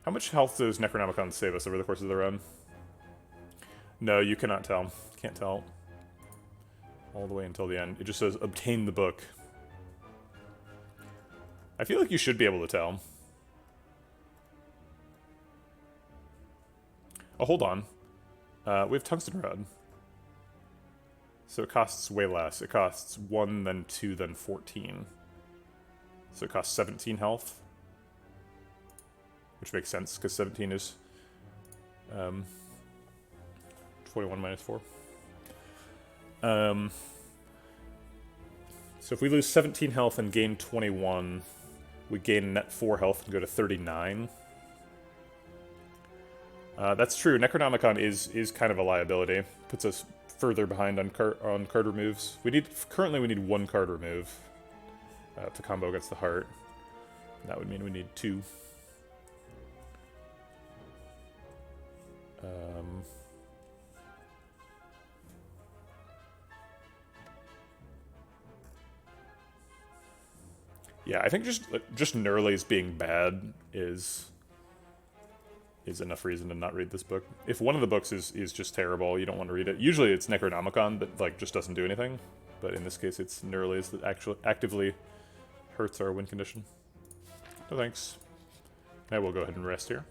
How much health does Necronomicon save us over the course of the run? No, you cannot tell. Can't tell. All the way until the end. It just says, obtain the book. I feel like you should be able to tell. Oh, hold on. We have Tungsten Rod. So it costs way less. It costs 1, then 2, then 14. So it costs 17 health. Which makes sense, because 17 is 21 minus 4. So if we lose 17 health and gain 21, we gain net 4 health and go to 39. That's true. Necronomicon is kind of a liability. Puts us further behind on card removes. Currently we need 1 card remove to combo against the heart. That would mean we need 2. Yeah, I think just Nurley's being bad is enough reason to not read this book. If one of the books is just terrible, you don't want to read it. Usually it's Necronomicon that like just doesn't do anything, but in this case it's Nurley's that actually actively hurts our win condition. No thanks. I will go ahead and rest here.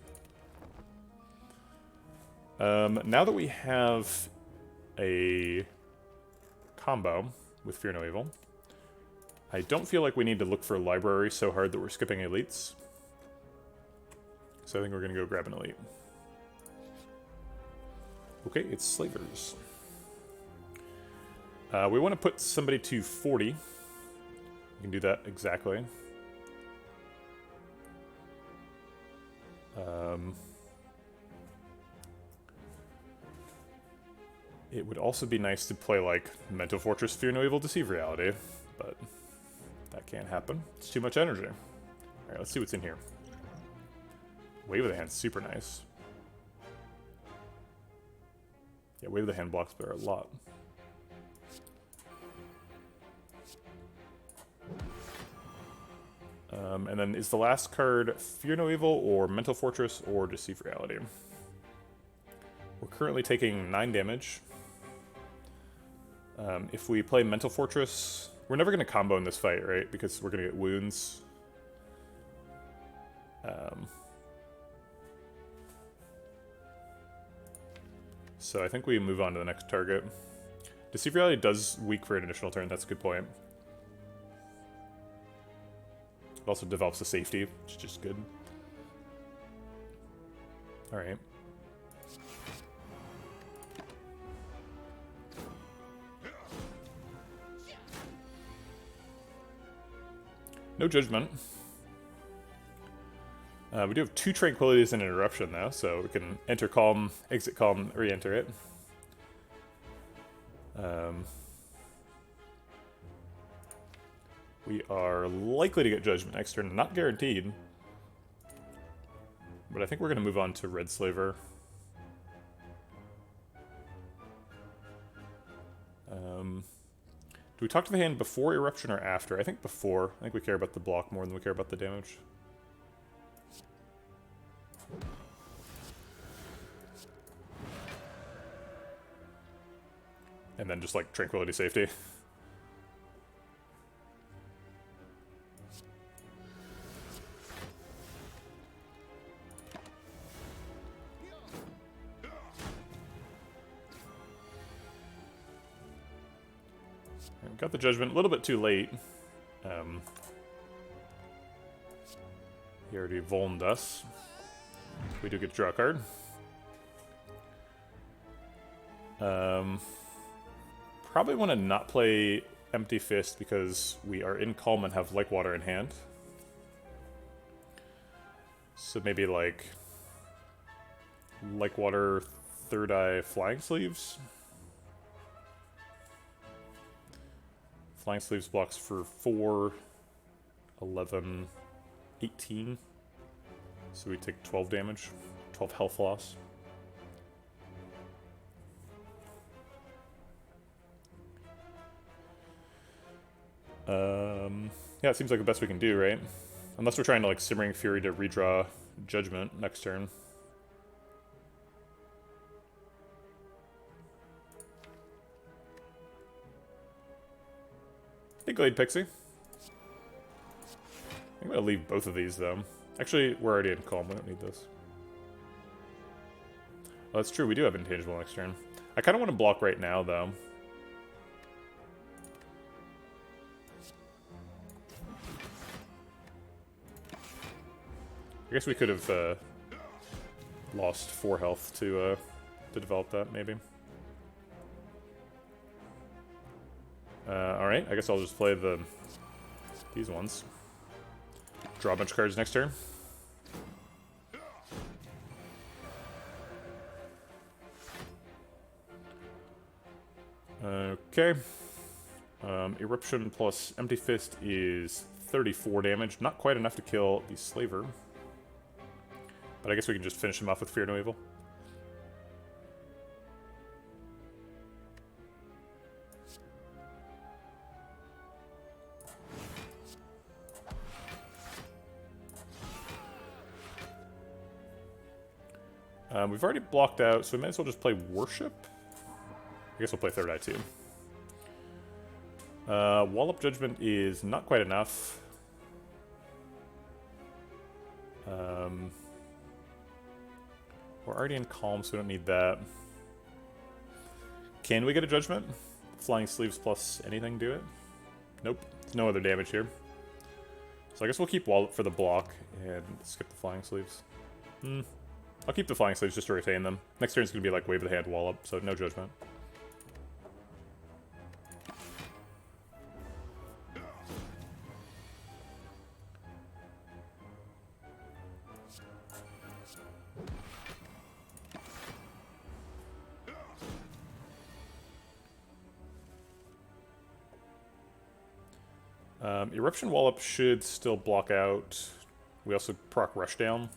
Now that we have a combo with Fear No Evil, I don't feel like we need to look for a library so hard that we're skipping elites. So I think we're going to go grab an elite. Okay, it's Slavers. We want to put somebody to 40. We can do that exactly. It would also be nice to play like Mental Fortress, Fear No Evil, Deceive Reality, but that can't happen. It's too much energy. Alright, let's see what's in here. Wave of the Hand's super nice. Yeah, Wave of the Hand blocks better a lot. And then is the last card Fear No Evil or Mental Fortress or Deceive Reality? We're currently taking 9 damage. If we play Mental Fortress, we're never going to combo in this fight, right? Because we're going to get wounds. So I think we move on to the next target. Deceive Reality does weak for an additional turn, that's a good point. It also develops a safety, which is just good. Alright. No judgment. We do have 2 tranquilities and an interruption though, so we can enter calm, exit calm, re-enter it. We are likely to get judgment next turn, not guaranteed. But I think we're going to move on to Red Slaver. Do we talk to the hand before eruption or after? I think before. I think we care about the block more than we care about the damage. And then just like tranquility safety. Got the judgment a little bit too late. He already volned us. We do get to draw a card. Probably want to not play Empty Fist because we are in Calm and have Like Water in hand. So maybe like Water, Third Eye, Flying Sleeves. Flying Sleeves blocks for 4, 11, 18. So we take 12 damage, 12 health loss. Yeah, it seems like the best we can do, right? Unless we're trying to, like, Simmering Fury to redraw Judgment next turn. Hey, Glade Pixie. I'm gonna leave both of these, though. Actually, we're already in Calm. We don't need this. Oh, that's true. We do have Intangible next turn. I kind of want to block right now, though. I guess we could have lost 4 health to develop that, maybe. Alright, I guess I'll just play these ones. Draw a bunch of cards next turn. Okay. Eruption plus Empty Fist is 34 damage. Not quite enough to kill the Slaver. But I guess we can just finish him off with Fear No Evil. We've already blocked out, so we might as well just play Worship. I guess we'll play Third Eye too. Wallop Judgment is not quite enough. We're already in Calm, so we don't need that. Can we get a Judgment? Flying Sleeves plus anything do it? Nope. There's no other damage here. So I guess we'll keep Wallop for the block and skip the Flying Sleeves. I'll keep the Flying Sleeves just to retain them. Next turn's going to be like Wave of the Hand Wallop, so no Judgment. Eruption Wallop should still block out. We also proc Rushdown.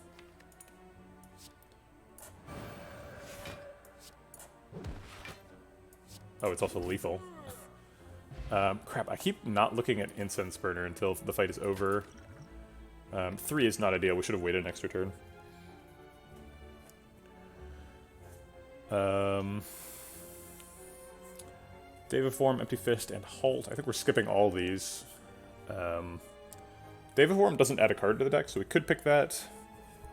Oh, it's also lethal. Crap, I keep not looking at Incense Burner until the fight is over. 3 is not ideal. We should have waited an extra turn. David Form, Empty Fist, and Halt. I think we're skipping all these. David Form doesn't add a card to the deck, so we could pick that,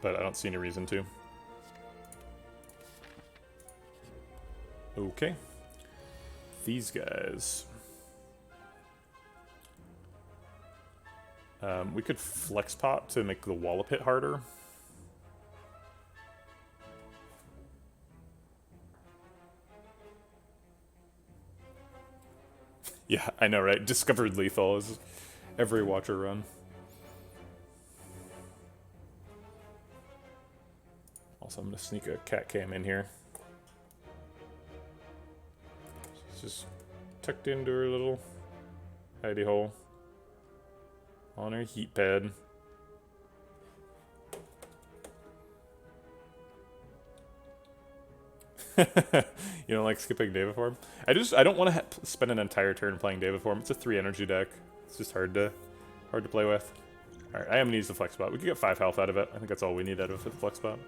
but I don't see any reason to. Okay. These guys. We could Flex Pot to make the Wallop hit harder. Yeah, I know, right? Discovered Lethal is every Watcher run. Also, I'm going to sneak a cat cam in here. She's just tucked into her little hidey hole on her heat pad. You don't like skipping David Form? I don't want to spend an entire turn playing David Form. It's a 3 energy deck. It's just hard to play with. Alright, I am going to use the Flex Spot. We could get 5 health out of it. I think that's all we need out of it for the Flex Spot.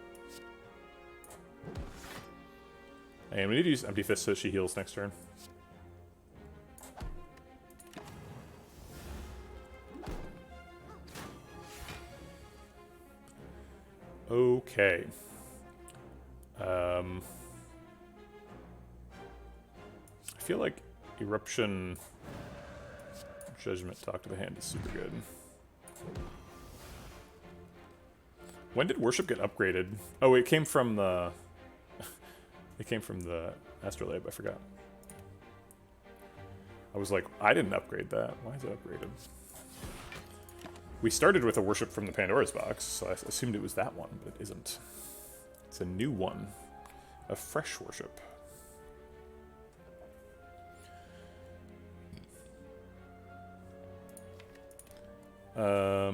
And we need to use Empty Fist so she heals next turn. Okay. I feel like Eruption Judgment Talk to the Hand is super good. When did Worship get upgraded? Oh, it came from the... it came from the Astrolabe, I forgot. I was like, I didn't upgrade that. Why is it upgraded? We started with a Worship from the Pandora's Box, so I assumed it was that one, but it isn't. It's a new one. A fresh Worship. I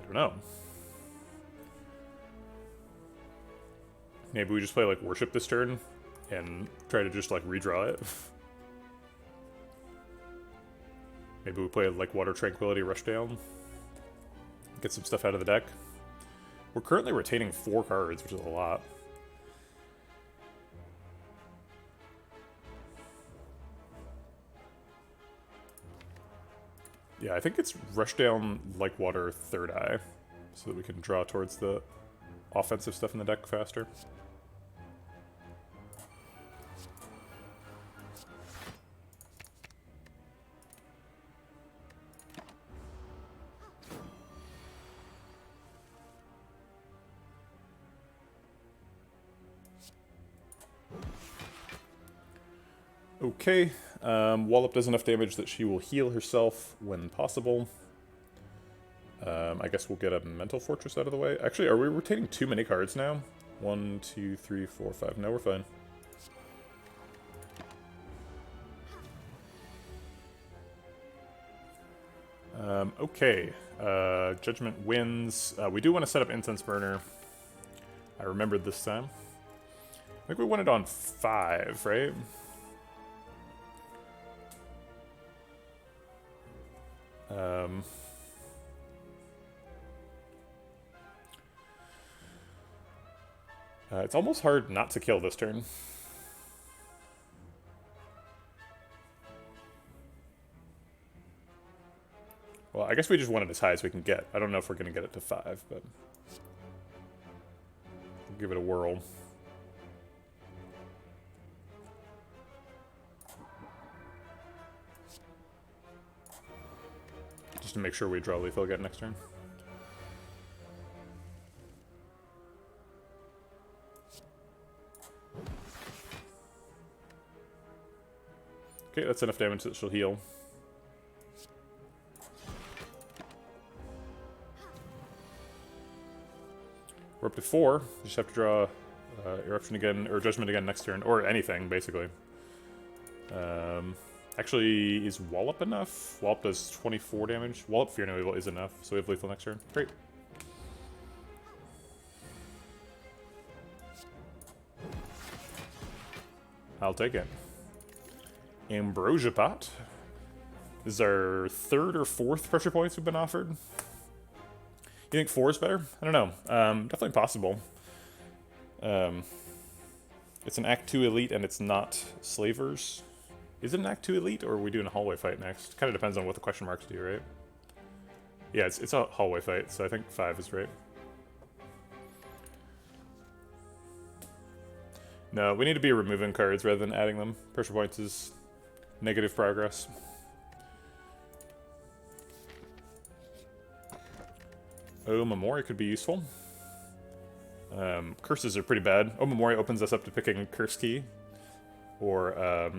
don't know. Maybe we just play like Worship this turn, and try to just, like, redraw it. Maybe we play, like, Water Tranquility Rushdown. Get some stuff out of the deck. We're currently retaining 4 cards, which is a lot. Yeah, I think it's Rushdown, like Water, Third Eye, so that we can draw towards the offensive stuff in the deck faster. Okay, Wallop does enough damage that she will heal herself when possible. I guess we'll get a Mental Fortress out of the way. Actually, are we retaining too many cards now? 1, 2, 3, 4, 5. No, we're fine. Okay, Judgment wins. We do want to set up Incense Burner. I remembered this time. I think we won it on 5, right? It's almost hard not to kill this turn. Well, I guess we just want it as high as we can get. I don't know if we're going to get it to 5, but we'll give it a whirl. Just to make sure we draw lethal again next turn. Okay, that's enough damage that she'll heal. We're up to 4. You just have to draw Eruption again, or Judgment again next turn, or anything, basically. Actually, is Wallop enough? Wallop does 24 damage. Wallop Fear No Evil is enough, so we have lethal next turn. Great. I'll take it. Ambrosia Pot. This is our 3rd or 4th pressure points we've been offered. You think 4 is better? I don't know. Definitely possible. It's an Act 2 Elite and it's not Slavers. Is it an Act 2 Elite or are we doing a hallway fight next? Kind of depends on what the question marks do, right? Yeah, it's a hallway fight, so I think 5 is right. No, we need to be removing cards rather than adding them. Pressure points is negative progress. Oh, Memori could be useful. Curses are pretty bad. Oh, Memori opens us up to picking Curse Key. Or,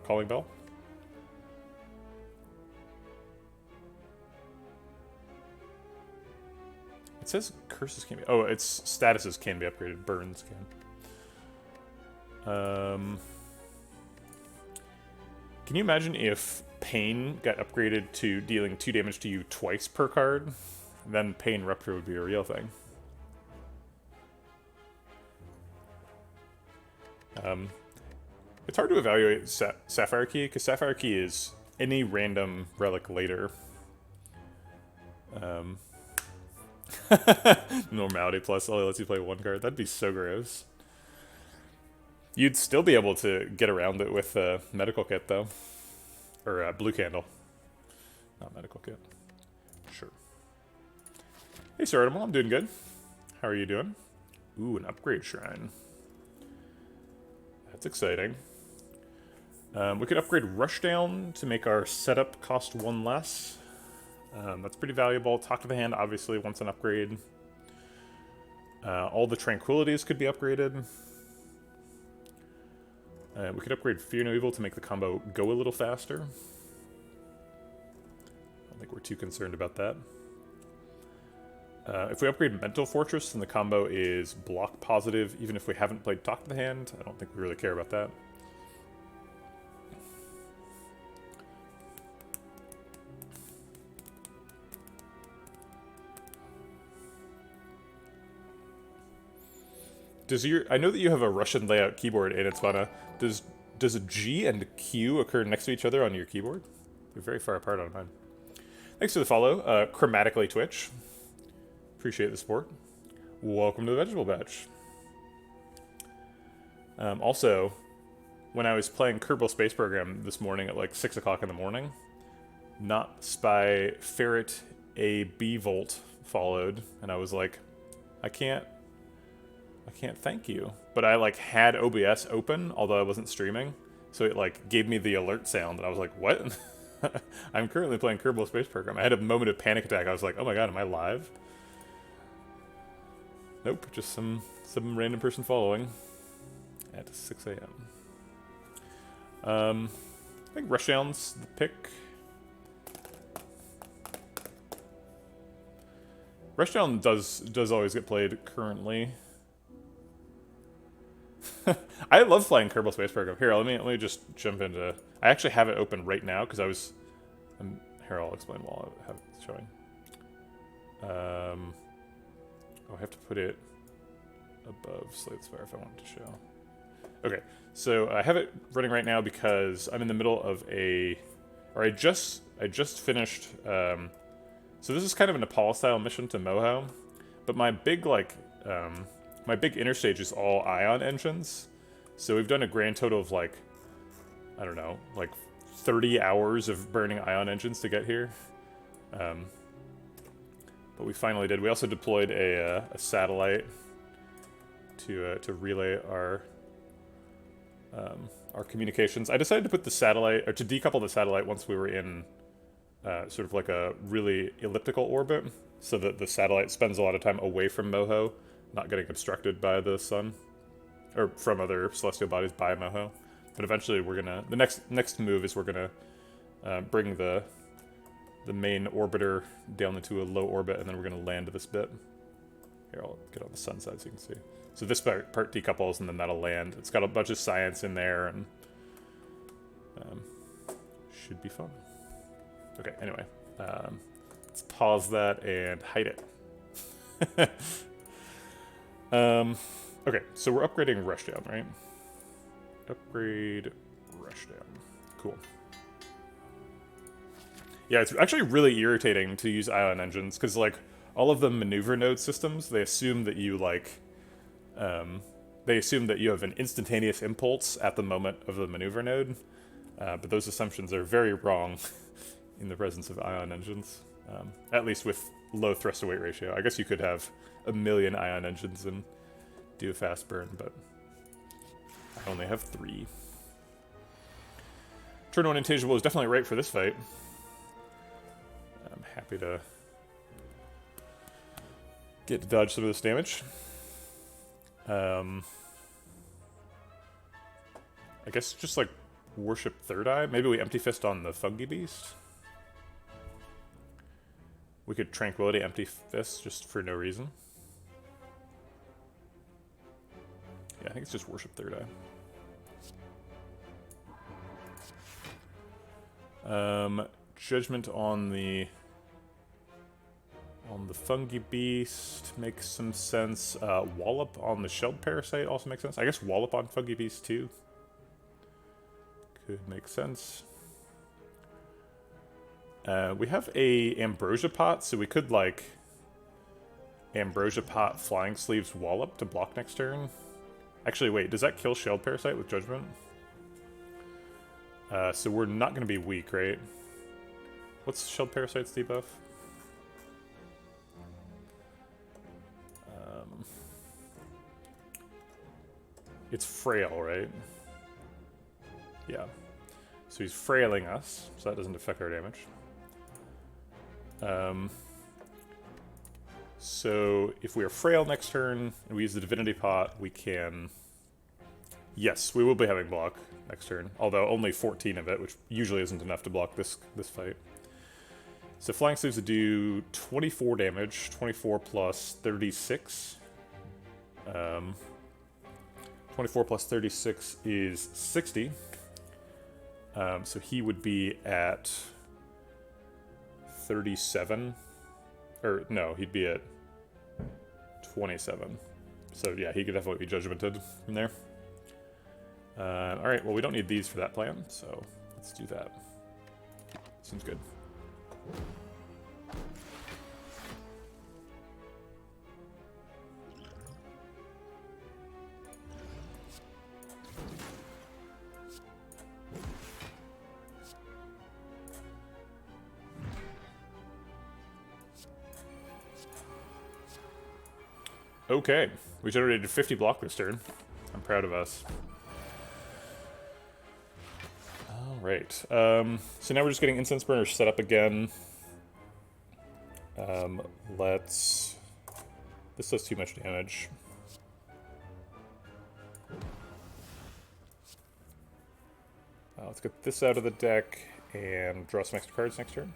Calling Bell. It says curses can be... Oh, its statuses can be upgraded. Burns can. Can you imagine if Pain got upgraded to dealing 2 damage to you twice per card? Then Pain Rupture would be a real thing. It's hard to evaluate Sapphire Key, because Sapphire Key is any random relic later. Normality plus only lets you play 1 card. That'd be so gross. You'd still be able to get around it with Medical Kit, though. Or Blue Candle. Not Medical Kit. Sure. Hey, Sir Animal, I'm doing good. How are you doing? Ooh, an Upgrade Shrine. That's exciting. We could upgrade Rushdown to make our setup cost 1 less. That's pretty valuable. Talk to the Hand, obviously, wants an upgrade. All the Tranquilities could be upgraded. We could upgrade Fear No Evil to make the combo go a little faster. I don't think we're too concerned about that. If we upgrade Mental Fortress, then the combo is block positive, even if we haven't played Talk to the Hand. I don't think we really care about that. I know that you have a Russian layout keyboard in Itsvana. Does a G and a Q occur next to each other on your keyboard? They're very far apart on mine. Thanks for the follow, Chromatically Twitch. Appreciate the support. Welcome to the Vegetable Batch. Also, when I was playing Kerbal Space Program this morning at like 6 o'clock in the morning, Not Spy Ferret A B Volt followed, and I was like, I can't thank you. But I like had OBS open, although I wasn't streaming, so it like gave me the alert sound, and I was like, what? I'm currently playing Kerbal Space Program. I had a moment of panic attack. I was like, oh my god, am I live? Nope, just some random person following at 6 a.m. I think Rushdown's the pick. Rushdown does always get played currently. I love playing Kerbal Space Program. Here, let me just jump into. I actually have it open right now because I was. Here, I'll explain while I have it showing. Oh, I have to put it above Slate Spire if I want it to show. Okay, so I have it running right now because I'm in the middle of I just finished. So this is kind of a Nepal-style mission to Moho, but my big my big interstage is all ion engines. So we've done a grand total of like, I don't know, like 30 hours of burning ion engines to get here. But we finally did. We also deployed a satellite to relay our communications. I decided to put the satellite, or to decouple the satellite once we were in sort of like a really elliptical orbit, so that the satellite spends a lot of time away from Moho, not getting obstructed by the sun, or from other celestial bodies by Moho. But eventually we're gonna, the next move is we're gonna bring the main orbiter down into a low orbit, and then we're gonna land this bit. Here, I'll get on the sun side so you can see. So this part decouples, and then that'll land. It's got a bunch of science in there, and should be fun. Okay, anyway, let's pause that and hide it. Okay, so we're upgrading Rushdown, right? Upgrade Rushdown. Cool. Yeah, it's actually really irritating to use ion engines, because, like, all of the maneuver node systems, they assume that you, like, they assume that you have an instantaneous impulse at the moment of the maneuver node, but those assumptions are very wrong in the presence of ion engines, at least with low thrust-to-weight ratio. I guess you could have 1,000,000 ion engines and do a fast burn, but I only have 3. Turn 1 Intangible is definitely right for this fight. I'm happy to get to dodge some of this damage. I guess just like worship Third Eye. Maybe we Empty Fist on the Fungi Beast. We could Tranquility Empty Fist just for no reason. Yeah, I think it's just worship Third Eye. Judgment on the Fungi Beast makes some sense. Wallop on the Shelled Parasite also makes sense. I guess Wallop on Fungi Beast too could make sense. We have a Ambrosia Pot, so we could like Ambrosia Pot Flying Sleeves Wallop to block next turn. Actually, wait, does that kill Shelled Parasite with Judgment? So we're not going to be weak, right? What's Shelled Parasite's debuff? It's frail, right? Yeah. So he's frailing us, so that doesn't affect our damage. So if we are frail next turn, and we use the Divinity Pot, we can... Yes, we will be having block next turn, although only 14 of it, which usually isn't enough to block this fight. So Flying Sleeves would do 24 damage, 24 plus 36. 24 plus 36 is 60. So he would be at 37. Or, no, he'd be at 27. So yeah, he could definitely be judgmented from there. Alright, well we don't need these for that plan, so let's do that. Seems good. Okay, we generated 50 block this turn. I'm proud of us. Alright, so now we're just getting Incense Burner set up again. This does too much damage. Let's get this out of the deck and draw some extra cards next turn.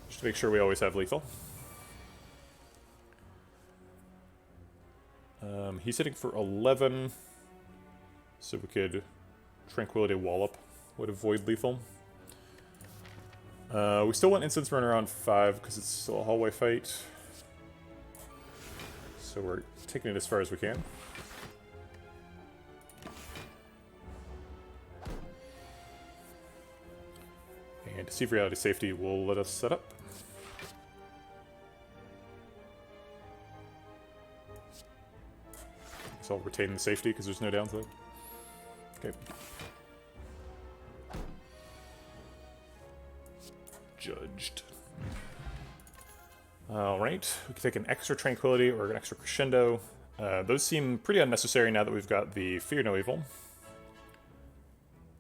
Just to make sure we always have lethal. He's hitting for 11, so we could Tranquility Wallop, would avoid lethal. We still want Incense Burner on 5 because it's still a hallway fight. So we're taking it as far as we can. And to see if Reality Safety will let us set up. So I'll retain the safety because there's no downside. Okay. Judged. Alright, we can take an extra Tranquility or an extra Crescendo. Those seem pretty unnecessary now that we've got the Fear No Evil.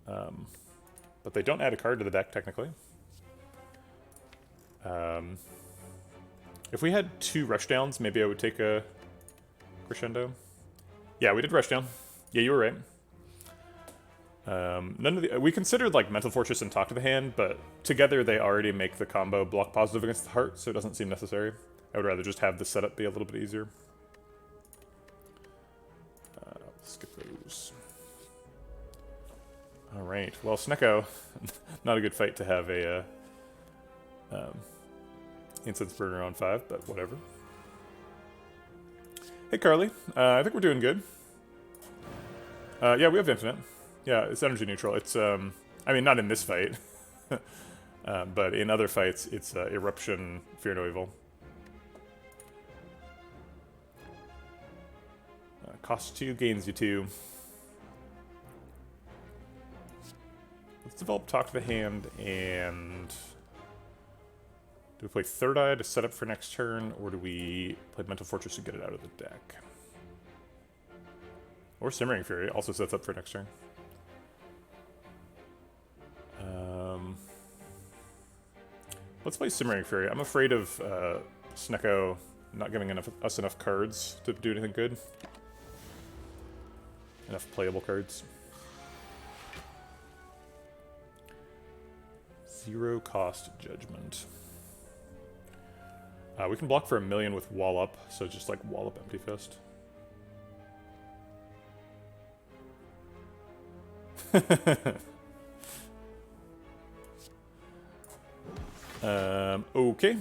But they don't add a card to the deck, technically. If we had 2 rushdowns, maybe I would take a Crescendo. Yeah, we did rushdown. Yeah, you were right. None of the we considered like Mental Fortress and Talk to the Hand, but together they already make the combo block positive against the heart, so it doesn't seem necessary. I would rather just have the setup be a little bit easier. Skip those. All right. Well, Snecko, not a good fight to have a Incense Burner on 5, but whatever. Hey, Carly. I think we're doing good. Yeah, we have Infinite. Yeah, it's energy neutral. It's, I mean, not in this fight. But in other fights, it's Eruption, Fear No Evil. Costs 2, gains you 2. Let's develop Talk to the Hand, and... do we play Third Eye to set up for next turn, or do we play Mental Fortress to get it out of the deck? Or Simmering Fury also sets up for next turn. Let's play Simmering Fury. I'm afraid of Snecko not giving us enough cards to do anything good. Enough playable cards. 0 cost Judgment. We can block for 1 million with Wallop, so just like Wallop Empty Fist. Okay.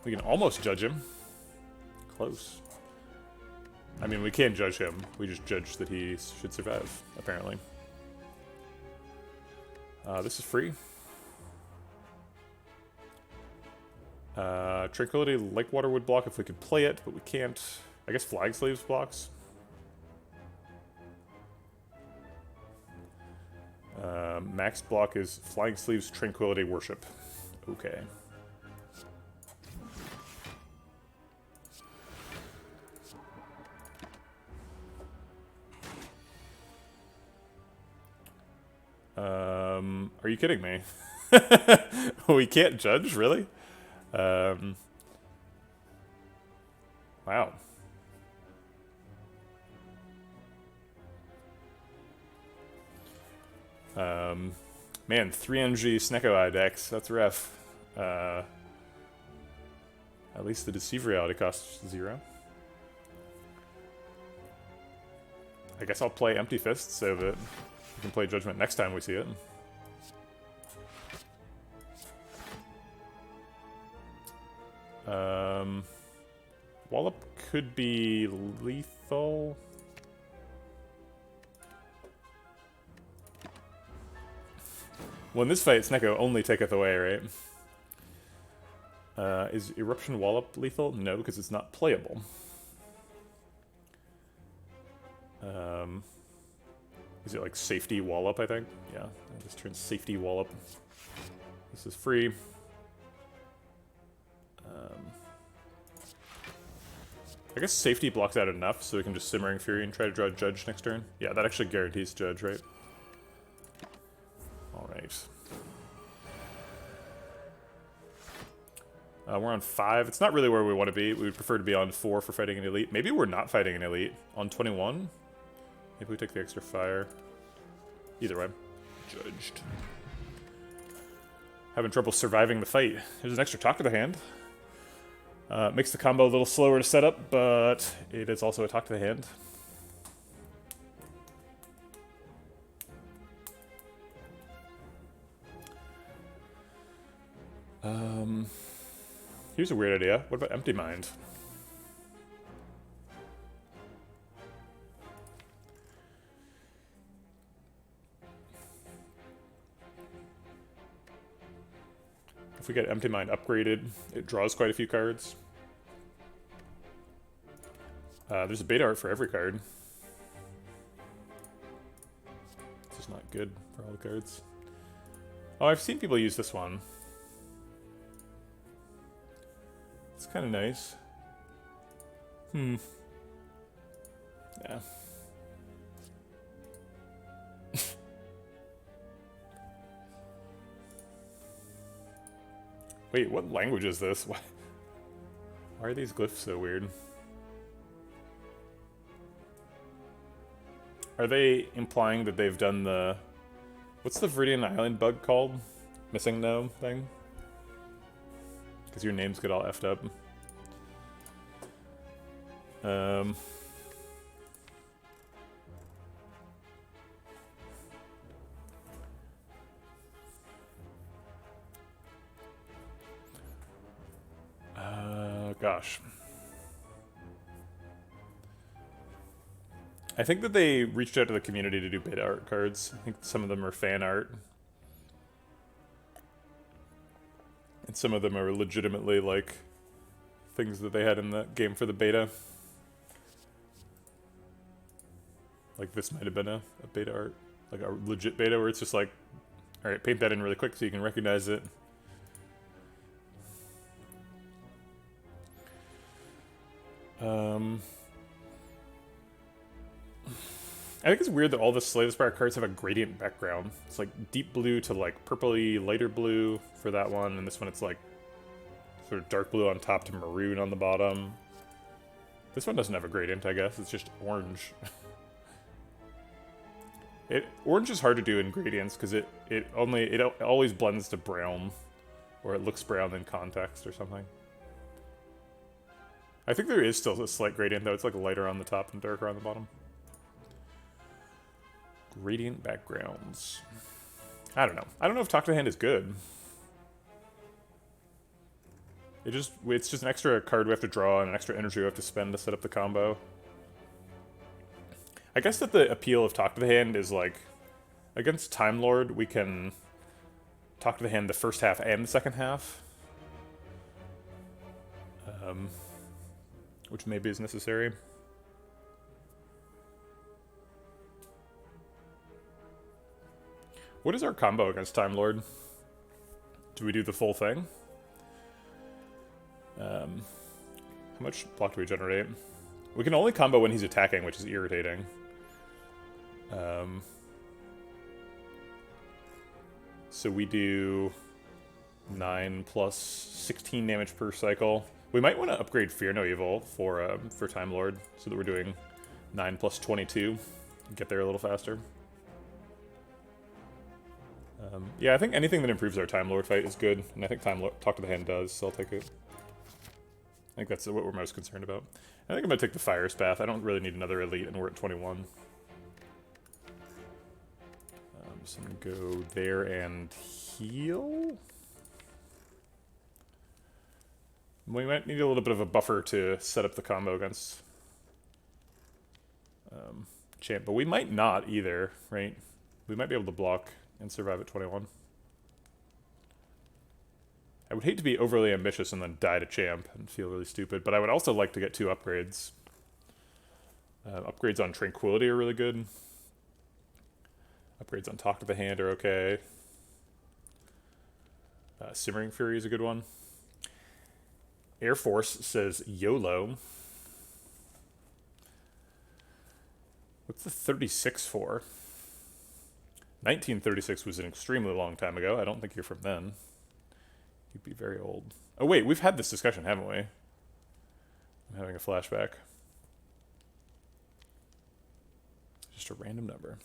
We can almost judge him. Close. I mean, we can't judge him. We just judge that he should survive, apparently. This is free. Tranquility Lakewater would block if we could play it, but we can't. I guess Flag Slaves blocks. Max block is Flying Sleeves Tranquility Worship. Okay. Are you kidding me? We can't judge, really? Wow. Man, 3MG Snecko Eye decks, that's rough. At least the Deceive Reality costs 0. I guess I'll play Empty Fist so that we can play Judgment next time we see it. Wallop could be lethal. Well, in this fight, Snecko only taketh away, right? Is Eruption Wallop lethal? No, because it's not playable. Is it like Safety Wallop, I think? Yeah, this turns Safety Wallop. This is free. I guess Safety blocks out enough, so we can just Simmering Fury and try to draw Judge next turn. Yeah, that actually guarantees Judge, right? Alright. We're on 5. It's not really where we want to be. We would prefer to be on 4 for fighting an elite. Maybe we're not fighting an elite. On 21? Maybe we take the extra fire. Either way. Judged. Having trouble surviving the fight. There's an extra talk to the hand. Makes the combo a little slower to set up, but it is also a talk to the hand. Here's a weird idea. What about Empty Mind? If we get Empty Mind upgraded, it draws quite a few cards. There's a beta art for every card. This is not good for all the cards. Oh, I've seen people use this one. It's kind of nice. Yeah. Wait, what language is this? Why are these glyphs so weird? Are they implying that they've done the... What's the Viridian Island bug called? Missing no thing? Because your names get all effed up. Gosh. I think that they reached out to the community to do beta art cards. I think some of them are fan art. And some of them are legitimately, like, things that they had in the game for the beta. Like, this might have been a beta art. Like, a legit beta where it's just like, alright, paint that in really quick so you can recognize it. I think it's weird that all the Slay the Spire cards have a gradient background. It's like deep blue to like purpley, lighter blue for that one, and this one it's like sort of dark blue on top to maroon on the bottom. This one doesn't have a gradient, I guess. It's just orange. Orange is hard to do in gradients because it always blends to brown, or it looks brown in context or something. I think there is still a slight gradient though. It's like lighter on the top and darker on the bottom. Gradient backgrounds. I don't know. I don't know if Talk to the Hand is good. It's just an extra card we have to draw and an extra energy we have to spend to set up the combo. I guess that the appeal of Talk to the Hand is like, against Time Lord, we can Talk to the Hand the first half and the second half. Which maybe is necessary. What is our combo against Time Lord? Do we do the full thing? How much block do we generate? We can only combo when he's attacking, which is irritating. So we do 9 plus 16 damage per cycle. We might want to upgrade Fear No Evil for Time Lord, so that we're doing 9 plus 22. Get there a little faster. Yeah, I think anything that improves our Time Lord fight is good, and I think Talk to the Hand does, so I'll take it. I think that's what we're most concerned about. I think I'm going to take the Fire's Path. I don't really need another Elite, and we're at 21. So I'm going to go there and heal? We might need a little bit of a buffer to set up the combo against Champ, but we might not either, right? We might be able to block and survive at 21. I would hate to be overly ambitious and then die to Champ and feel really stupid, but I would also like to get 2 upgrades. Upgrades on Tranquility are really good. Upgrades on Talk to the Hand are okay. Simmering Fury is a good one. Air Force says YOLO. What's the 36 for? 1936 was an extremely long time ago. I don't think you're from then. You'd be very old. Oh wait, we've had this discussion, haven't we? I'm having a flashback. Just a random number.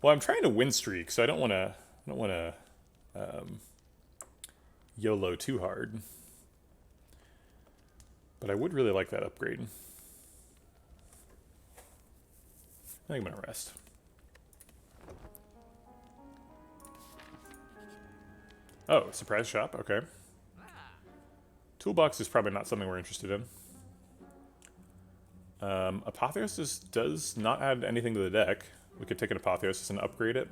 Well, I'm trying to win streak, so I don't want to YOLO too hard. But I would really like that upgrade. I think I'm gonna rest. Oh, surprise shop, okay. Toolbox is probably not something we're interested in. Apotheosis does not add anything to the deck. We could take an Apotheosis and upgrade it.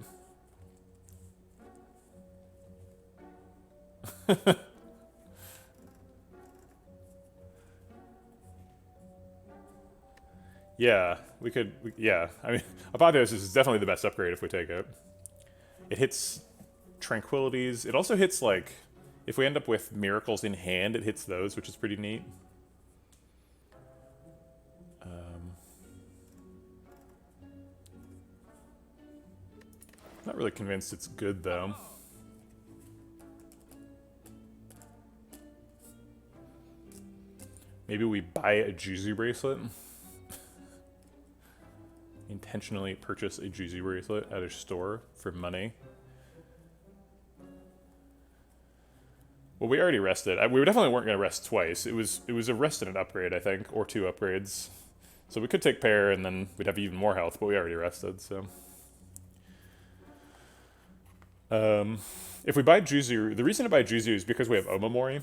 Yeah, we could, yeah. I mean, Apotheosis is definitely the best upgrade if we take it. It hits Tranquilities. It also hits, like, if we end up with Miracles in hand, it hits those, which is pretty neat. Not really convinced it's good, though. Maybe we buy a Juzu bracelet. Intentionally purchase a Juzu bracelet at a store for money. Well, we already rested. We definitely weren't going to rest twice. It was a rest and an upgrade, I think, or 2 upgrades. So we could take pair, and then we'd have even more health, but we already rested, so... if we buy Juzu, the reason to buy Juzu is because we have Omamori,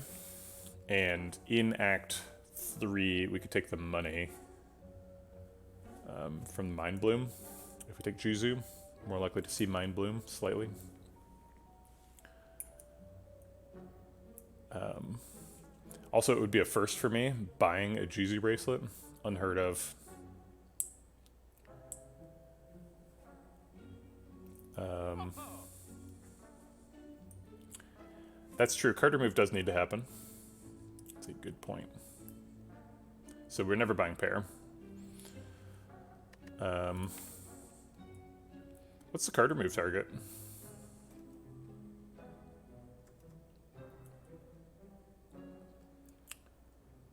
and in Act 3 we could take the money from Mind Bloom. If we take Juzu, more likely to see Mind Bloom slightly. Also, it would be a first for me, buying a Juzu bracelet. Unheard of. That's true. Card remove does need to happen. That's a good point. So we're never buying pair. What's the card remove target?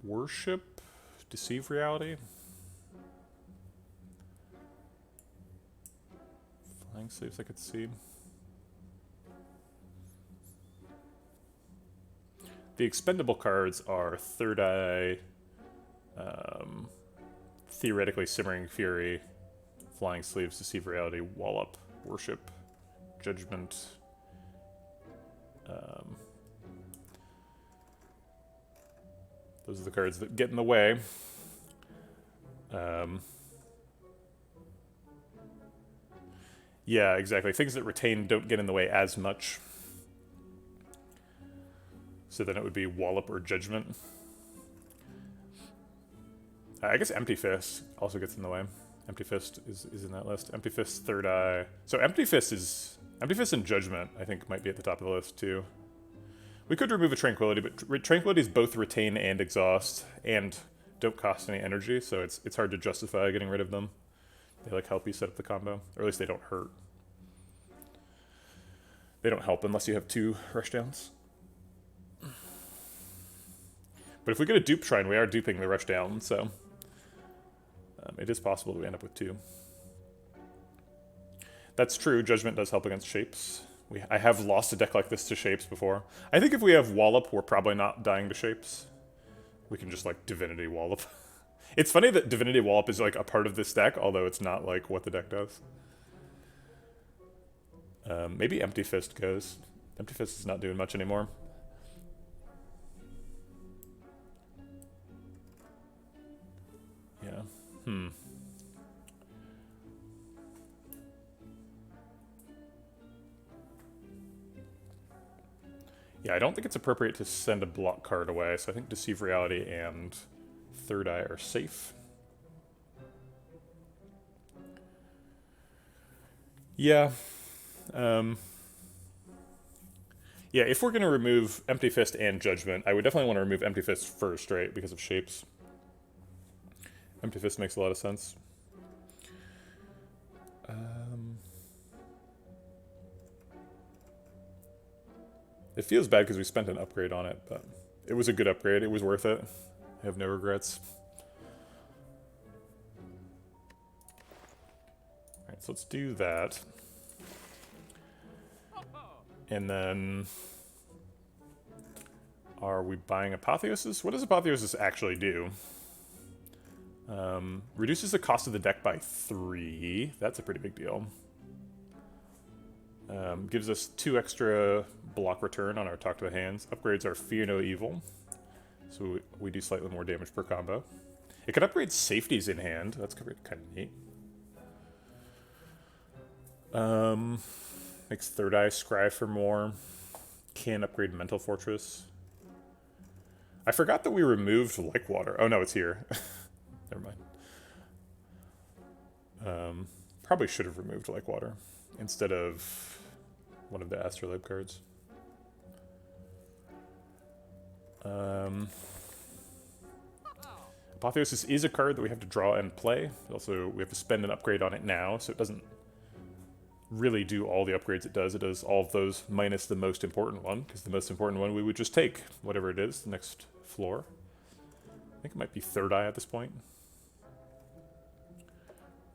Worship? Deceive Reality? Flying Slaves I could see. The expendable cards are Third Eye, theoretically Simmering Fury, Flying Sleeves, Deceive Reality, Wallop, Worship, Judgment. Those are the cards that get in the way. Yeah, exactly. Things that retain don't get in the way as much. So then it would be Wallop or Judgment. I guess Empty Fist also gets in the way. Empty Fist is in that list. Empty Fist, Third Eye. So Empty Fist and Judgment, I think, might be at the top of the list, too. We could remove a Tranquility, but Tranquilities both retain and exhaust, and don't cost any energy, so it's hard to justify getting rid of them. They, like, help you set up the combo. Or at least they don't hurt. They don't help unless you have 2 rushdowns. But if we get a dupe shrine, we are duping the rushdown, so it is possible that we end up with 2. That's true, Judgment does help against shapes. I have lost a deck like this to shapes before. I think if we have Wallop, we're probably not dying to shapes. We can just, like, Divinity Wallop. It's funny that Divinity Wallop is, like, a part of this deck, although it's not, like, what the deck does. Maybe Empty Fist goes. Empty Fist is not doing much anymore. Yeah. Yeah, I don't think it's appropriate to send a block card away, so I think Deceive Reality and Third Eye are safe. Yeah. Yeah, if we're going to remove Empty Fist and Judgment, I would definitely want to remove Empty Fist first, right? Because of shapes. Empty Fist makes a lot of sense. It feels bad because we spent an upgrade on it, but it was a good upgrade. It was worth it. I have no regrets. Alright, so let's do that. And then... are we buying Apotheosis? What does Apotheosis actually do? Reduces the cost of the deck by 3. That's a pretty big deal. Gives us 2 extra block return on our Talk to the Hands. Upgrades our Fear No Evil. So we do slightly more damage per combo. It can upgrade safeties in hand. That's kind of neat. Makes Third Eye Scry for more. Can upgrade Mental Fortress. I forgot that we removed Like Water. Oh no, it's here. Never mind. Probably should have removed Like Water instead of one of the Astrolabe cards. Apotheosis is a card that we have to draw and play. Also, we have to spend an upgrade on it now, so it doesn't really do all the upgrades it does. It does all of those minus the most important one, because the most important one we would just take, whatever it is, the next floor. I think it might be Third Eye at this point.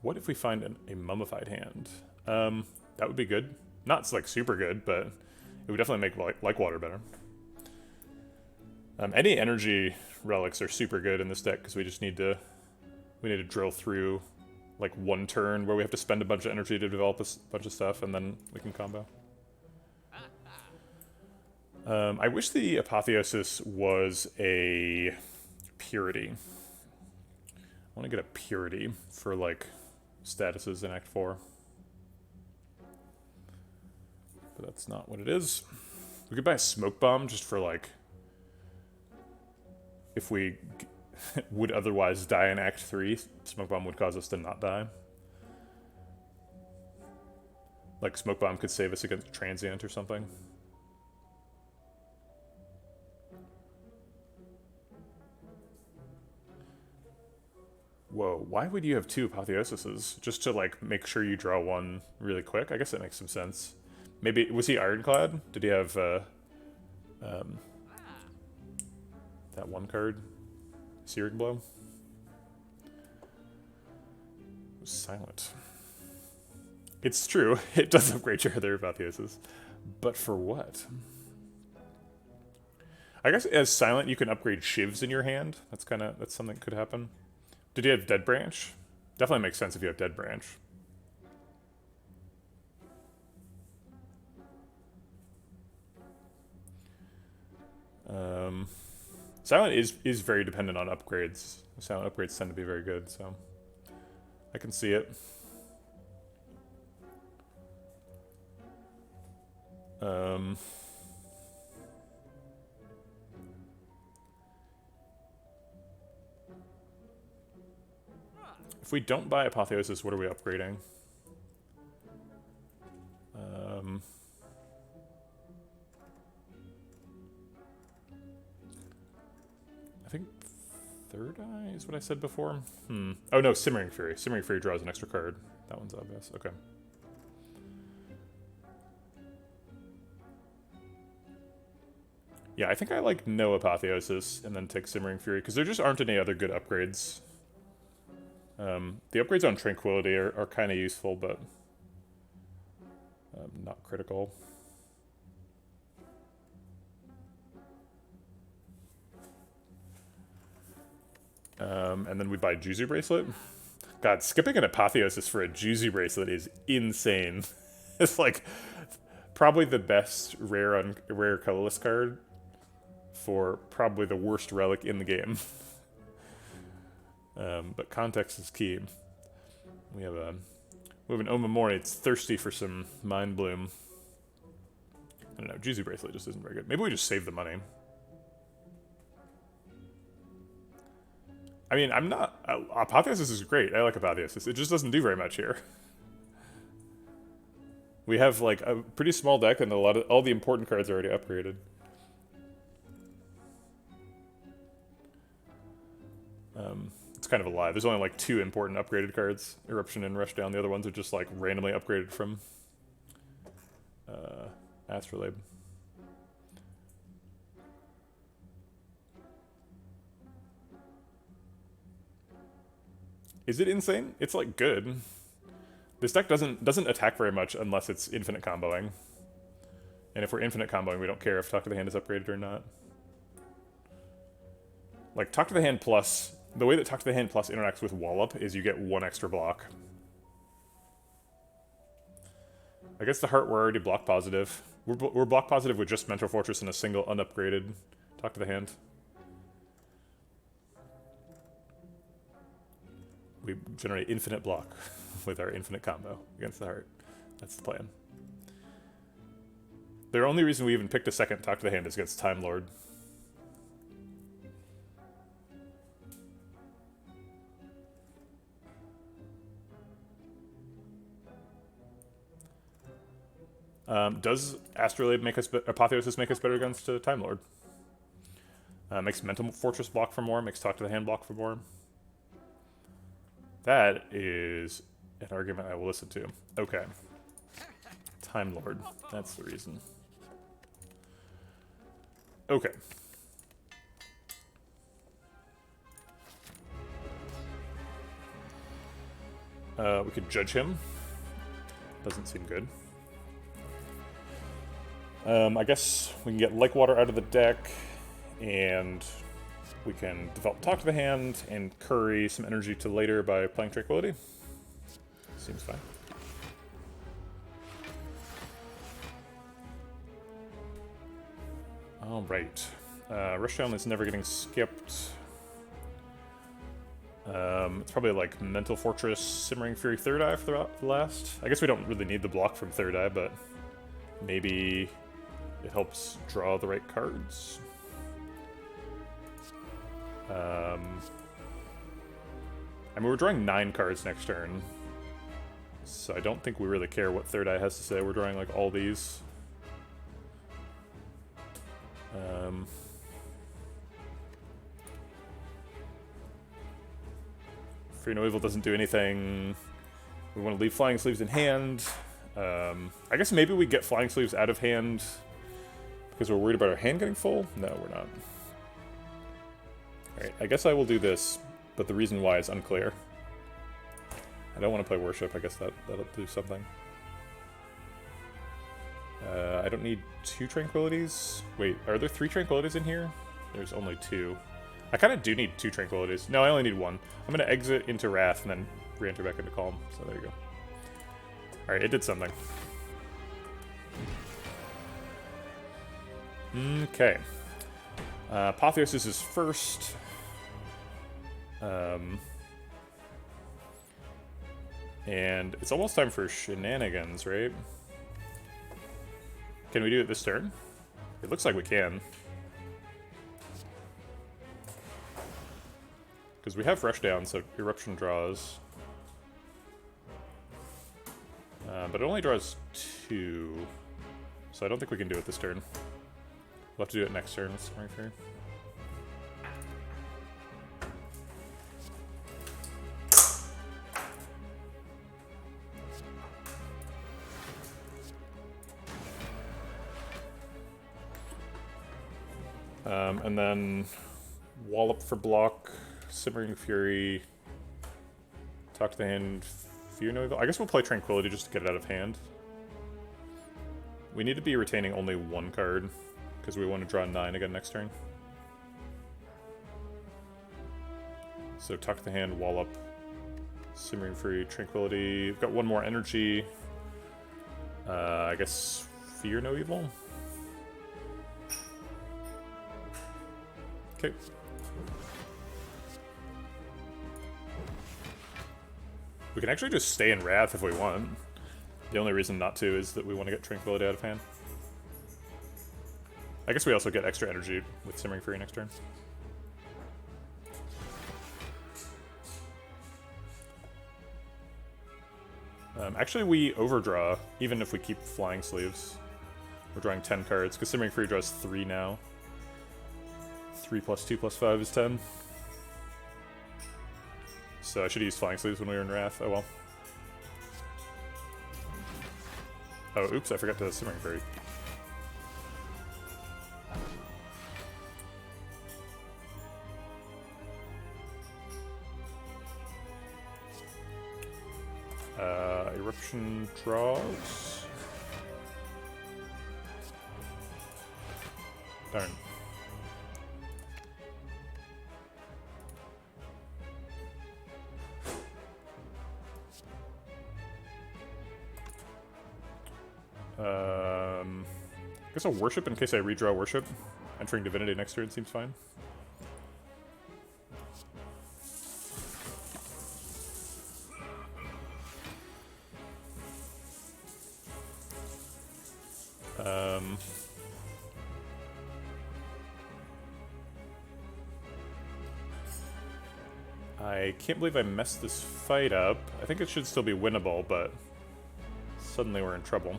What if we find a mummified hand? That would be good. Not like super good, but it would definitely make like water better. Any energy relics are super good in this deck because we need to drill through like one turn where we have to spend a bunch of energy to develop a bunch of stuff, and then we can combo. I wish the Apotheosis was a Purity. I want to get a Purity for like statuses in Act 4. But that's not what it is. We could buy a Smoke Bomb just for like... if we would otherwise die in Act 3, Smoke Bomb would cause us to not die. Like Smoke Bomb could save us against Transient or something. Whoa, why would you have 2 Apotheosises? Just to like make sure you draw one really quick? I guess that makes some sense. Maybe, was he Ironclad? Did he have that one card? Searing Blow? It was silent. It's true, it does upgrade your other Apotheosis. But for what? I guess as silent you can upgrade Shivs in your hand. That's something that could happen. Did you have Dead Branch? Definitely makes sense if you have Dead Branch. Silent is very dependent on upgrades. Silent upgrades tend to be very good, so I can see it. If we don't buy Apotheosis, what are we upgrading? I think Third Eye is what I said before. Oh no, Simmering Fury. Simmering Fury draws an extra card. That one's obvious. Okay. Yeah, I think I like no Apotheosis and then take Simmering Fury, because there just aren't any other good upgrades. The upgrades on Tranquility are kind of useful, but not critical. And then we buy Juzu Bracelet. God, skipping an Apotheosis for a Juzu Bracelet is insane. It's like probably the best rare colorless card for probably the worst relic in the game. But context is key. We have an Omamori. It's thirsty for some Mind Bloom. I don't know. Juzu Bracelet just isn't very good. Maybe we just save the money. I mean, I'm not... Apotheosis is great. I like Apotheosis. It just doesn't do very much here. We have, like, a pretty small deck, and all the important cards are already upgraded. It's kind of a lie. There's only, like, 2 important upgraded cards. Eruption and Rushdown. The other ones are just, like, randomly upgraded from Astrolabe. Is it insane? It's, like, good. This deck doesn't attack very much unless it's infinite comboing. And if we're infinite comboing, we don't care if Talk to the Hand is upgraded or not. Like, Talk to the Hand Plus... The way that Talk to the Hand Plus interacts with Wallop is you get 1 extra block. I guess the Heart we're already block positive. We're block positive with just Mental Fortress and a single unupgraded Talk to the Hand. We generate infinite block with our infinite combo against the Heart. That's the plan. The only reason we even picked a second Talk to the Hand is against Time Lord. Does Astrolabe make us Apotheosis make us better against Time Lord? Makes Mental Fortress block for more, makes Talk to the Hand block for more. That is an argument I will listen to. Okay. Time Lord. That's the reason. Okay. We could judge him. Doesn't seem good. I guess we can get Lake Water out of the deck, and we can develop Talk to the Hand and curry some energy to later by playing Tranquility. Seems fine. Alright. Rushdown is never getting skipped. It's probably like Mental Fortress, Simmering Fury, Third Eye for the last. I guess we don't really need the block from Third Eye, but maybe it helps draw the right cards. I mean, we're drawing 9 cards next turn, so I don't think we really care what Third Eye has to say. We're drawing, like, all these. Fear No Evil doesn't do anything. We want to leave Flying Sleeves in hand. I guess maybe we get Flying Sleeves out of hand because we're worried about our hand getting full? No, we're not. Alright, I guess I will do this, but the reason why is unclear. I don't want to play Worship. I guess that'll do something. I don't need 2 Tranquilities. Wait, are there 3 Tranquilities in here? There's only 2. I kind of do need 2 Tranquilities. No, I only need 1. I'm going to exit into Wrath and then re-enter back into Calm. So there you go. Alright, it did something. Okay. Apotheosis is first. And it's almost time for shenanigans, right? Can we do it this turn? It looks like we can. Because we have Rushdown, so Eruption draws. But it only draws 2. So I don't think we can do it this turn. We'll have to do it next turn. That's right here. And then Wallop for block, Simmering Fury, Talk to the Hand, Fear No Evil. I guess we'll play Tranquility just to get it out of hand. We need to be retaining only 1 card, because we want to draw 9 again next turn. So Talk to the Hand, Wallop, Simmering Fury, Tranquility. We've got 1 more energy. I guess fear no evil. Okay. We can actually just stay in Wrath if we want. The only reason not to is that we want to get Tranquility out of hand. I guess we also get extra energy with Simmering Fury next turn. Actually, we overdraw, even if we keep Flying Sleeves. We're drawing 10 cards, because Simmering Fury draws 3 now. 3 plus 2 plus 5 is 10. So I should have used Flying Sleeves when we were in Wrath. Oh well. Oh, oops, I forgot to Simmering Fury. Eruption draws. Darn. I guess I'll Worship in case I redraw Worship. Entering Divinity next turn seems fine. I can't believe I messed this fight up. I think it should still be winnable, but suddenly we're in trouble.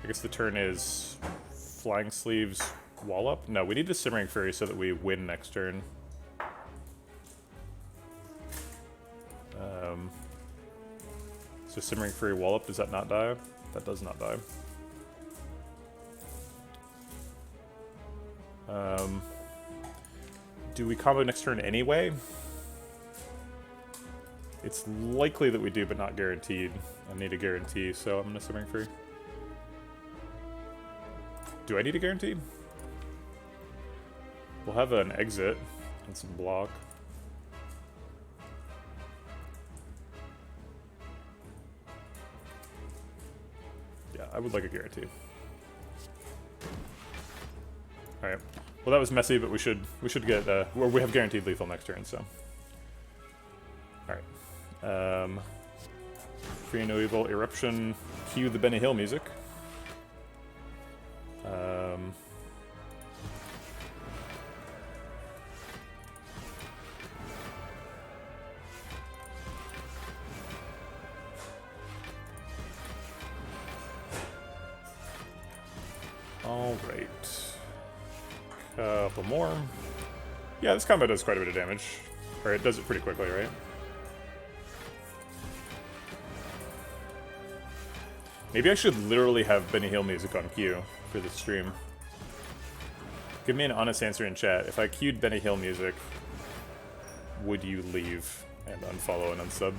I guess the turn is Flying Sleeves, Wall Up? No, we need the Simmering Fury so that we win next turn. So Simmering Fury, Wall Up, does that not die? That does not die. Do we combo next turn anyway? It's likely that we do, but not guaranteed. I need a guarantee, so I'm gonna Simmering Fury. Do I need a guarantee? We'll have an exit and some block. Yeah, I would like a guarantee. Alright. Well, that was messy, but we should get well, we have guaranteed lethal next turn, so. Alright. Fear no evil, Eruption, cue the Benny Hill music. Alright. Couple more. Yeah, this combo does quite a bit of damage. Or it does it pretty quickly, right? Maybe I should literally have Benny Hill music on cue for this stream. Give me an honest answer in chat. If I queued Benny Hill music, would you leave and unfollow and unsub?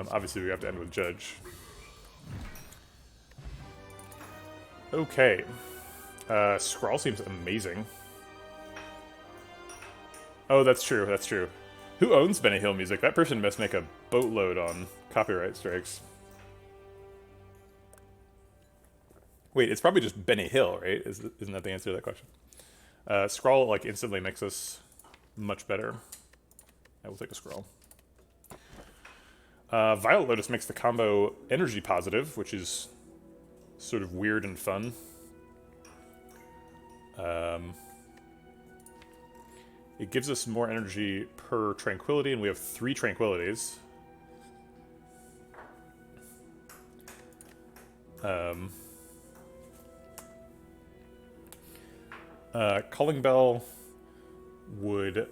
Obviously, we have to end with Judge. Okay. Scrawl seems amazing. Oh, that's true, that's true. Who owns Benny Hill music? That person must make a boatload on copyright strikes. Wait, it's probably just Benny Hill, right? Isn't that the answer to that question? Scrawl, like, instantly makes us much better. I will take a Scrawl. Violet Lotus makes the combo energy positive, which is sort of weird and fun. It gives us more energy per Tranquility, and we have 3 Tranquilities. Calling Bell would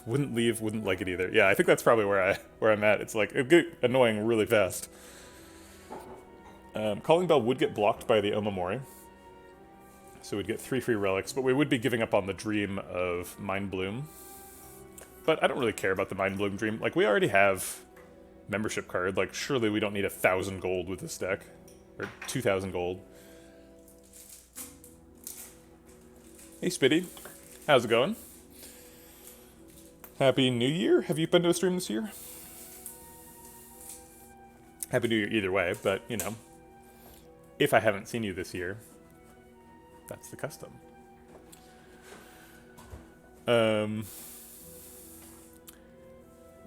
wouldn't leave, wouldn't like it either. Yeah, I think that's probably where I'm at. It's like it'd get annoying really fast. Calling Bell would get blocked by the Omamori. So we'd get 3 free relics, but we would be giving up on the dream of Mind Bloom. But I don't really care about the Mind Bloom dream. Like, we already have membership card. Like, surely we don't need 1,000 gold with this deck. Or 2,000 gold. Hey, Spitty. How's it going? Happy New Year. Have you been to a stream this year? Happy New Year either way, but, you know, if I haven't seen you this year, that's the custom.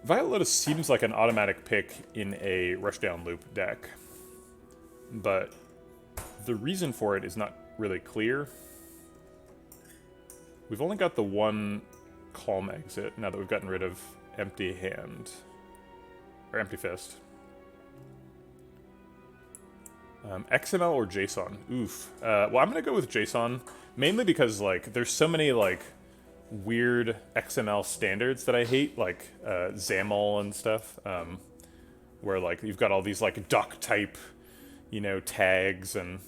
Violet Lotus seems like an automatic pick in a rushdown loop deck, but the reason for it is not really clear. We've only got the one calm exit now that we've gotten rid of Empty Hand, or Empty Fist. XML or JSON? Oof. Well, I'm gonna go with JSON, mainly because, like, there's so many, like, weird XML standards that I hate, like XAML and stuff, where, like, you've got all these, like, doc type, you know, tags, and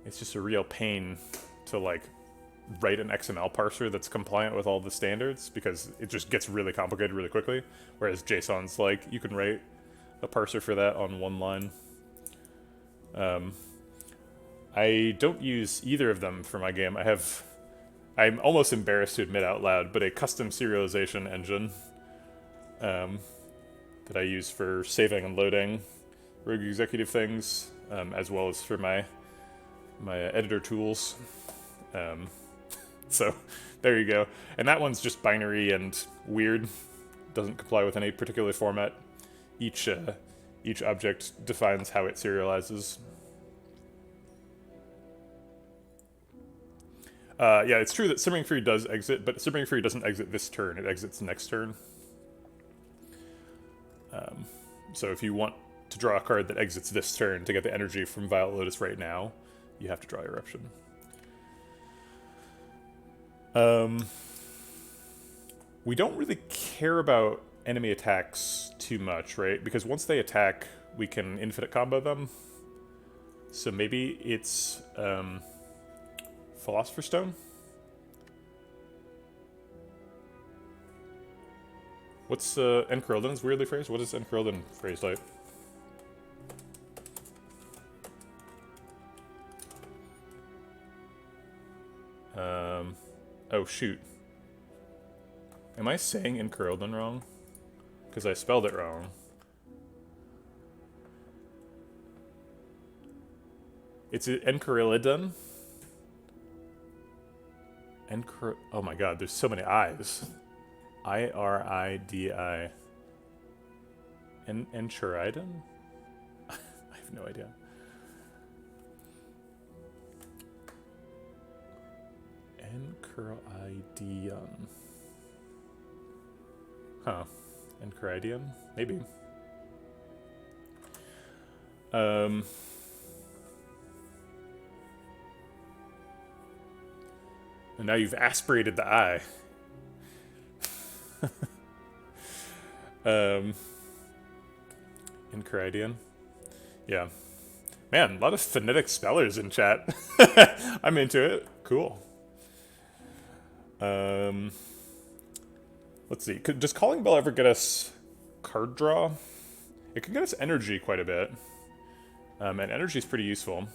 it's just a real pain to, like, write an XML parser that's compliant with all the standards, because it just gets really complicated really quickly, whereas JSON's, like, you can write a parser for that on one line. I don't use either of them for my game. I'm almost embarrassed to admit out loud, but a custom serialization engine that I use for saving and loading Rogue Executive things, as well as for my editor tools. So there you go. And that one's just binary and weird. Doesn't comply with any particular format. Each object defines how it serializes. Yeah, it's true that Simmering Fury does exit, but Simmering Fury doesn't exit this turn, it exits next turn. So if you want to draw a card that exits this turn to get the energy from Violet Lotus right now, you have to draw Eruption. We don't really care about enemy attacks too much, right? Because once they attack, we can infinite combo them. So maybe it's Philosopher's Stone? What's Encorildon's weirdly phrased? What is Encorildon phrased like? Oh shoot. Am I saying Encorildon wrong? Because I spelled it wrong. It's Encorildon? Oh my god, there's so many I's. I-R-I-D-I. Enchiridion? I have no idea. Enchiridion. Huh. Enchiridion? Maybe. And now you've aspirated the eye. Enchiridion. Yeah. Man, a lot of phonetic spellers in chat. I'm into it. Cool. Let's see. Does Calling Bell ever get us card draw? It can get us energy quite a bit. And energy is pretty useful.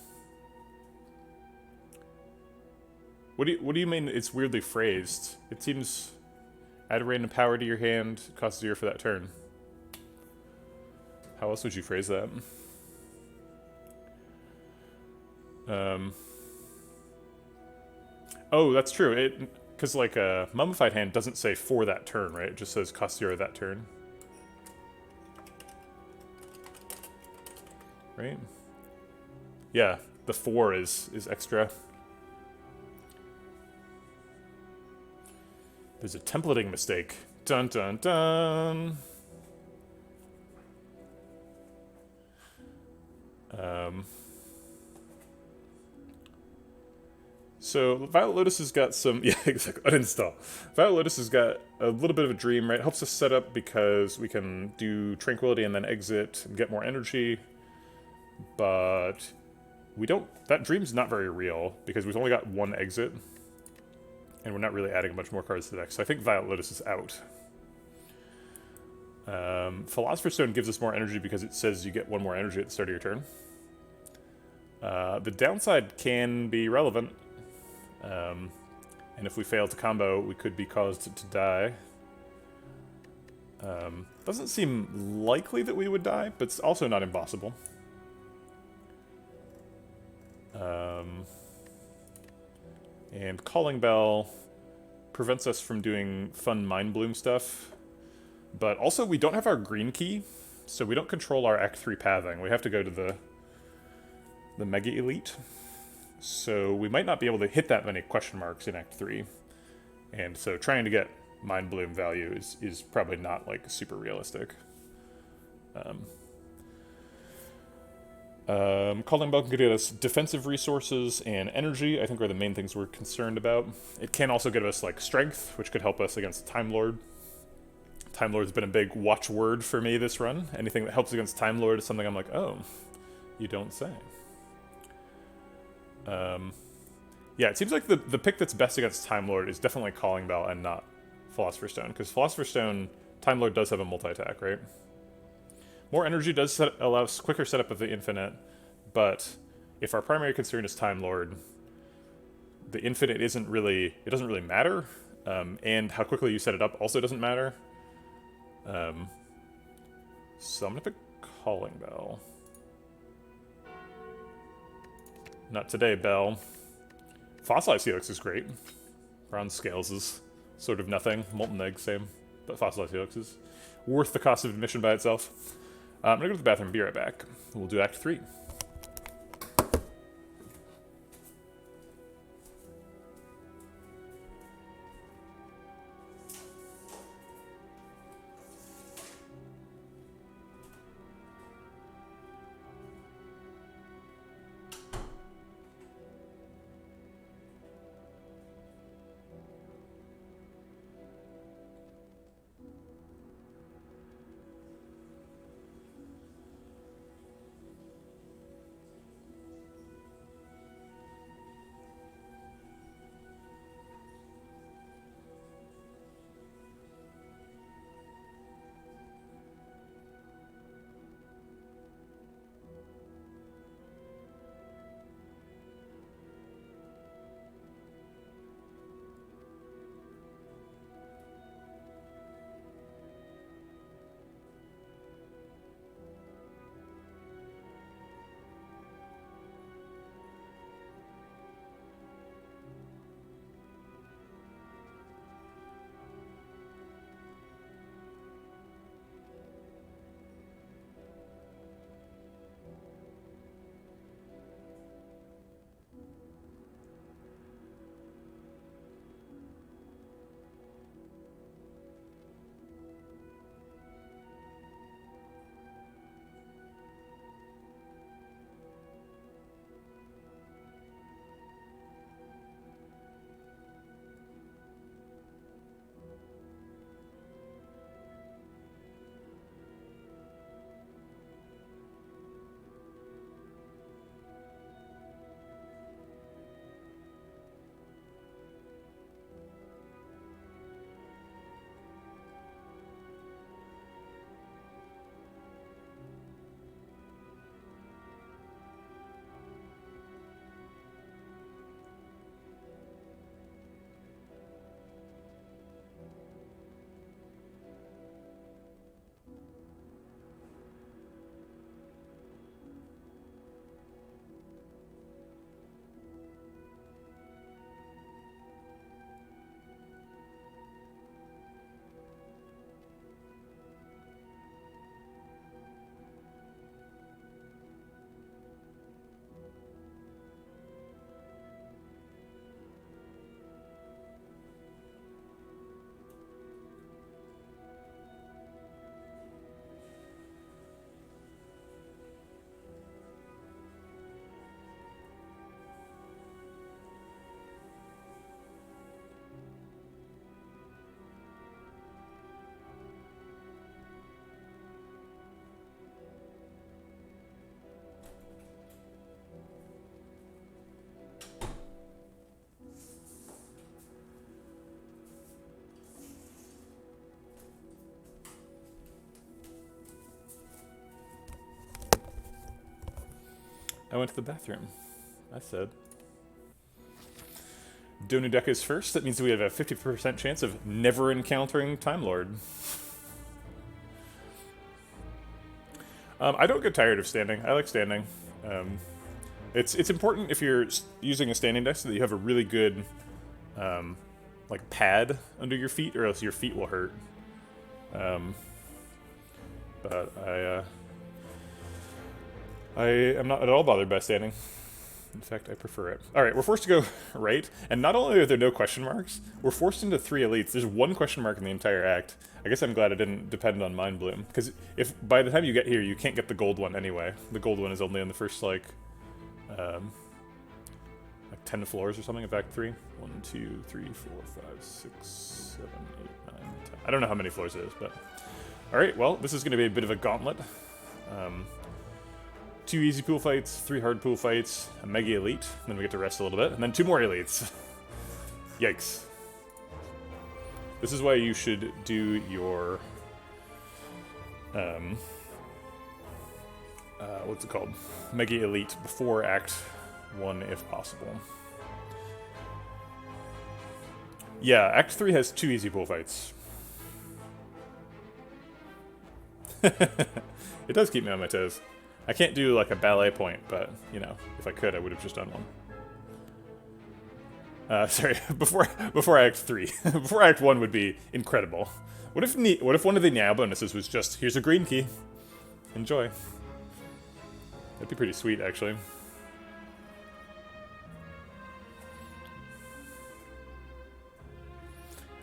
What do you mean it's weirdly phrased? It seems add a random power to your hand, costs 0 for that turn. How else would you phrase that? Oh, that's true. Because like a mummified hand doesn't say for that turn, right? It just says cost 0 that turn. Right? Yeah, the 4 is extra. There's a templating mistake. Dun dun dun! So Violet Lotus has got some, yeah, exactly, uninstall. Violet Lotus has got a little bit of a dream, right? It helps us set up because we can do Tranquility and then exit and get more energy. But we don't, that dream's not very real because we've only got one exit. And we're not really adding much more cards to the deck, so I think Violet Lotus is out. Philosopher's Stone gives us more energy because it says you get one more energy at the start of your turn. The downside can be relevant. And if we fail to combo, we could be caused to die. Doesn't seem likely that we would die, but it's also not impossible. And Calling Bell prevents us from doing fun Mind Bloom stuff. But also, we don't have our green key, so we don't control our Act 3 pathing. We have to go to the Mega Elite. So we might not be able to hit that many question marks in Act 3. And so trying to get Mind Bloom value is probably not, like, super realistic. Calling Bell can get us defensive resources and energy, I think are the main things we're concerned about. It can also give us, like, strength, which could help us against Time Lord. Time Lord's been a big watchword for me this run. Anything that helps against Time Lord is something I'm like, oh, you don't say. Yeah, it seems like the pick that's best against Time Lord is definitely Calling Bell and not Philosopher's Stone, because Philosopher's Stone, Time Lord does have a multi-attack, right? More energy does allow quicker setup of the infinite, but if our primary concern is Time Lord, the infinite doesn't really matter, and how quickly you set it up also doesn't matter. So I'm gonna pick Calling Bell. Not today, Bell. Fossilized Helix is great. Bronze Scales is sort of nothing. Molten Egg, same. But Fossilized Helix is worth the cost of admission by itself. I'm gonna go to the bathroom and be right back. We'll do Act 3. I went to the bathroom. I said. Donudek is first. That means we have a 50% chance of never encountering Time Lord. I don't get tired of standing. I like standing. It's important if you're using a standing deck so that you have a really good like pad under your feet, or else your feet will hurt. But I am not at all bothered by standing. In fact, I prefer it. Alright, we're forced to go right, and not only are there no question marks, we're forced into 3 elites. There's 1 question mark in the entire act. I guess I'm glad I didn't depend on Mind Bloom, because if by the time you get here, you can't get the gold one anyway. The gold one is only on the first, like 10 floors or something of Act 3. 1, 2, 3, 4, 5, 6, 7, 8, 9, 10. I don't know how many floors it is, but... Alright, well, this is going to be a bit of a gauntlet. 2 easy pool fights, 3 hard pool fights, a mega elite, then we get to rest a little bit, and then 2 more elites. Yikes. This is why you should do your... what's it called? Mega elite before Act 1 if possible. Yeah, Act 3 has 2 easy pool fights. It does keep me on my toes. I can't do like a ballet point, but, you know, if I could, I would have just done one. Sorry, before Act 3. Before Act 1 would be incredible. What if one of the Niao bonuses was just, here's a green key. Enjoy. That'd be pretty sweet, actually.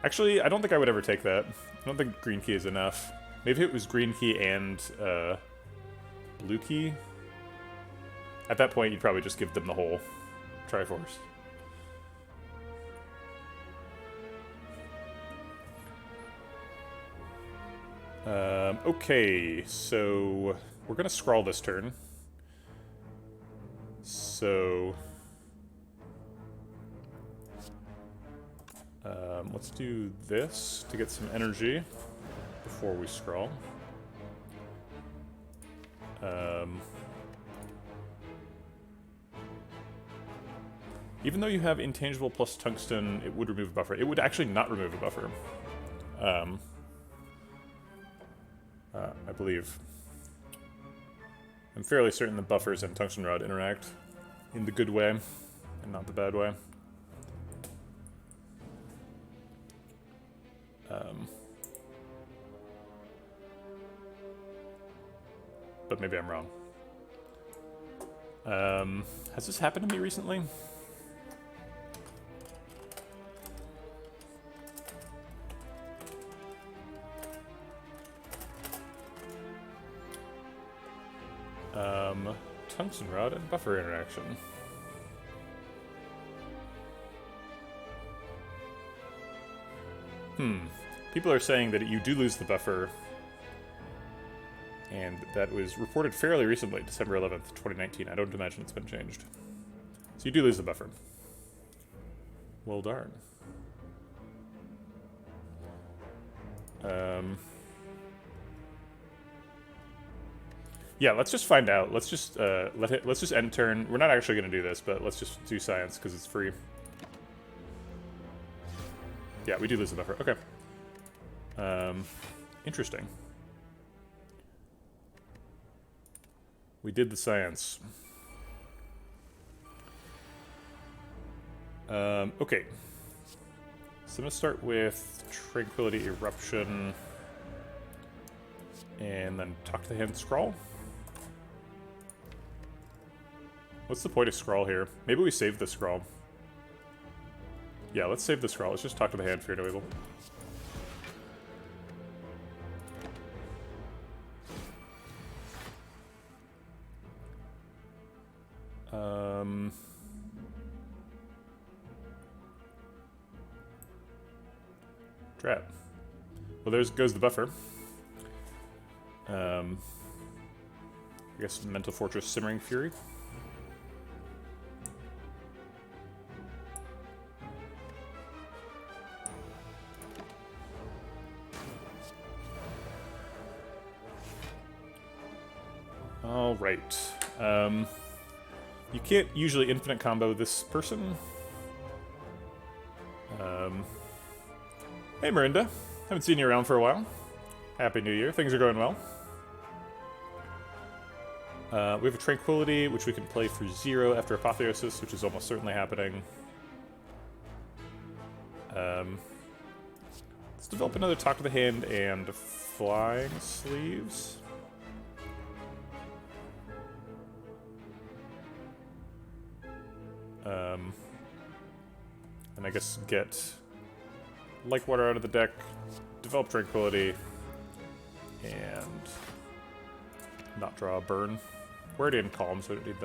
Actually, I don't think I would ever take that. I don't think green key is enough. Maybe it was green key and blue key. At that point, you'd probably just give them the whole Triforce. Okay, so we're gonna scroll this turn. So let's do this to get some energy before we scroll. Even though you have intangible plus tungsten, it would remove a buffer. It would actually not remove a buffer. I believe. I'm fairly certain the buffers and tungsten rod interact in the good way and not the bad way. But maybe I'm wrong. Has this happened to me recently? Tungsten rod and buffer interaction. People are saying that you do lose the buffer, and that was reported fairly recently, December 11th, 2019. I don't imagine it's been changed. So you do lose the buffer. Well, darn. Yeah, let's just find out. Let's just let's just end turn. We're not actually going to do this, but let's just do science because it's free. Yeah, we do lose the buffer. Okay. Interesting. We did the science. Okay. So I'm going to start with Tranquility Eruption. And then talk to the hand Scrawl. What's the point of Scrawl here? Maybe we save the Scrawl. Yeah, let's save the Scrawl. Let's just talk to the hand, Fear No Evil. Drat. Well, there goes the buffer. I guess Mental Fortress Simmering Fury. Alright. You can't usually infinite combo this person. Hey, Marinda. Haven't seen you around for a while. Happy New Year. Things are going well. We have a Tranquility, which we can play for 0 after Apotheosis, which is almost certainly happening. Let's develop another Talk to the Hand and Flying Sleeves. And I guess get Like Water out of the deck, develop Tranquility, and not draw a burn. We're already in Calm, so I don't need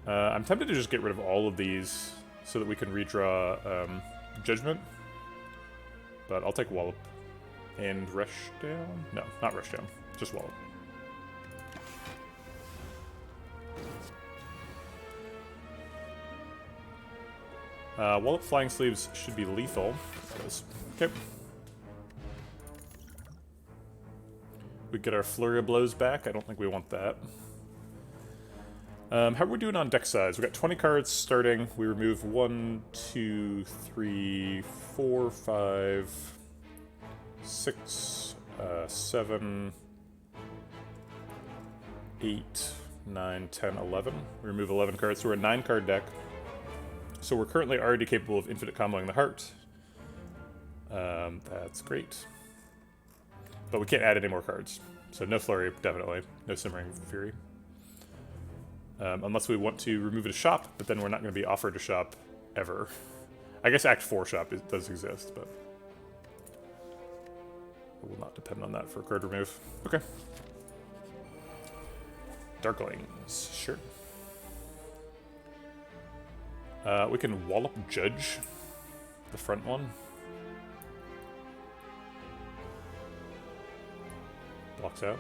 that. I'm tempted to just get rid of all of these so that we can redraw Judgment. But I'll take Wallop. And Rushdown? No, not Rushdown. Just Wallop. Wallop Flying Sleeves should be lethal. Okay. We get our Flurry of Blows back. I don't think we want that. How are we doing on deck size? We got 20 cards starting. We remove 1, 2, 3, 4, 5, 6, 7, 8, 9, 10, 11. We remove 11 cards, so we're a 9-card deck. So we're currently already capable of infinite comboing the heart. That's great. But we can't add any more cards. So no Flurry, definitely. No Simmering Fury. Unless we want to remove it to shop, but then we're not going to be offered a shop ever. I guess Act 4 shop does exist, but I will not depend on that for a card remove. Okay. Darklings, sure. We can Wallop Judge, the front one. Blocks out.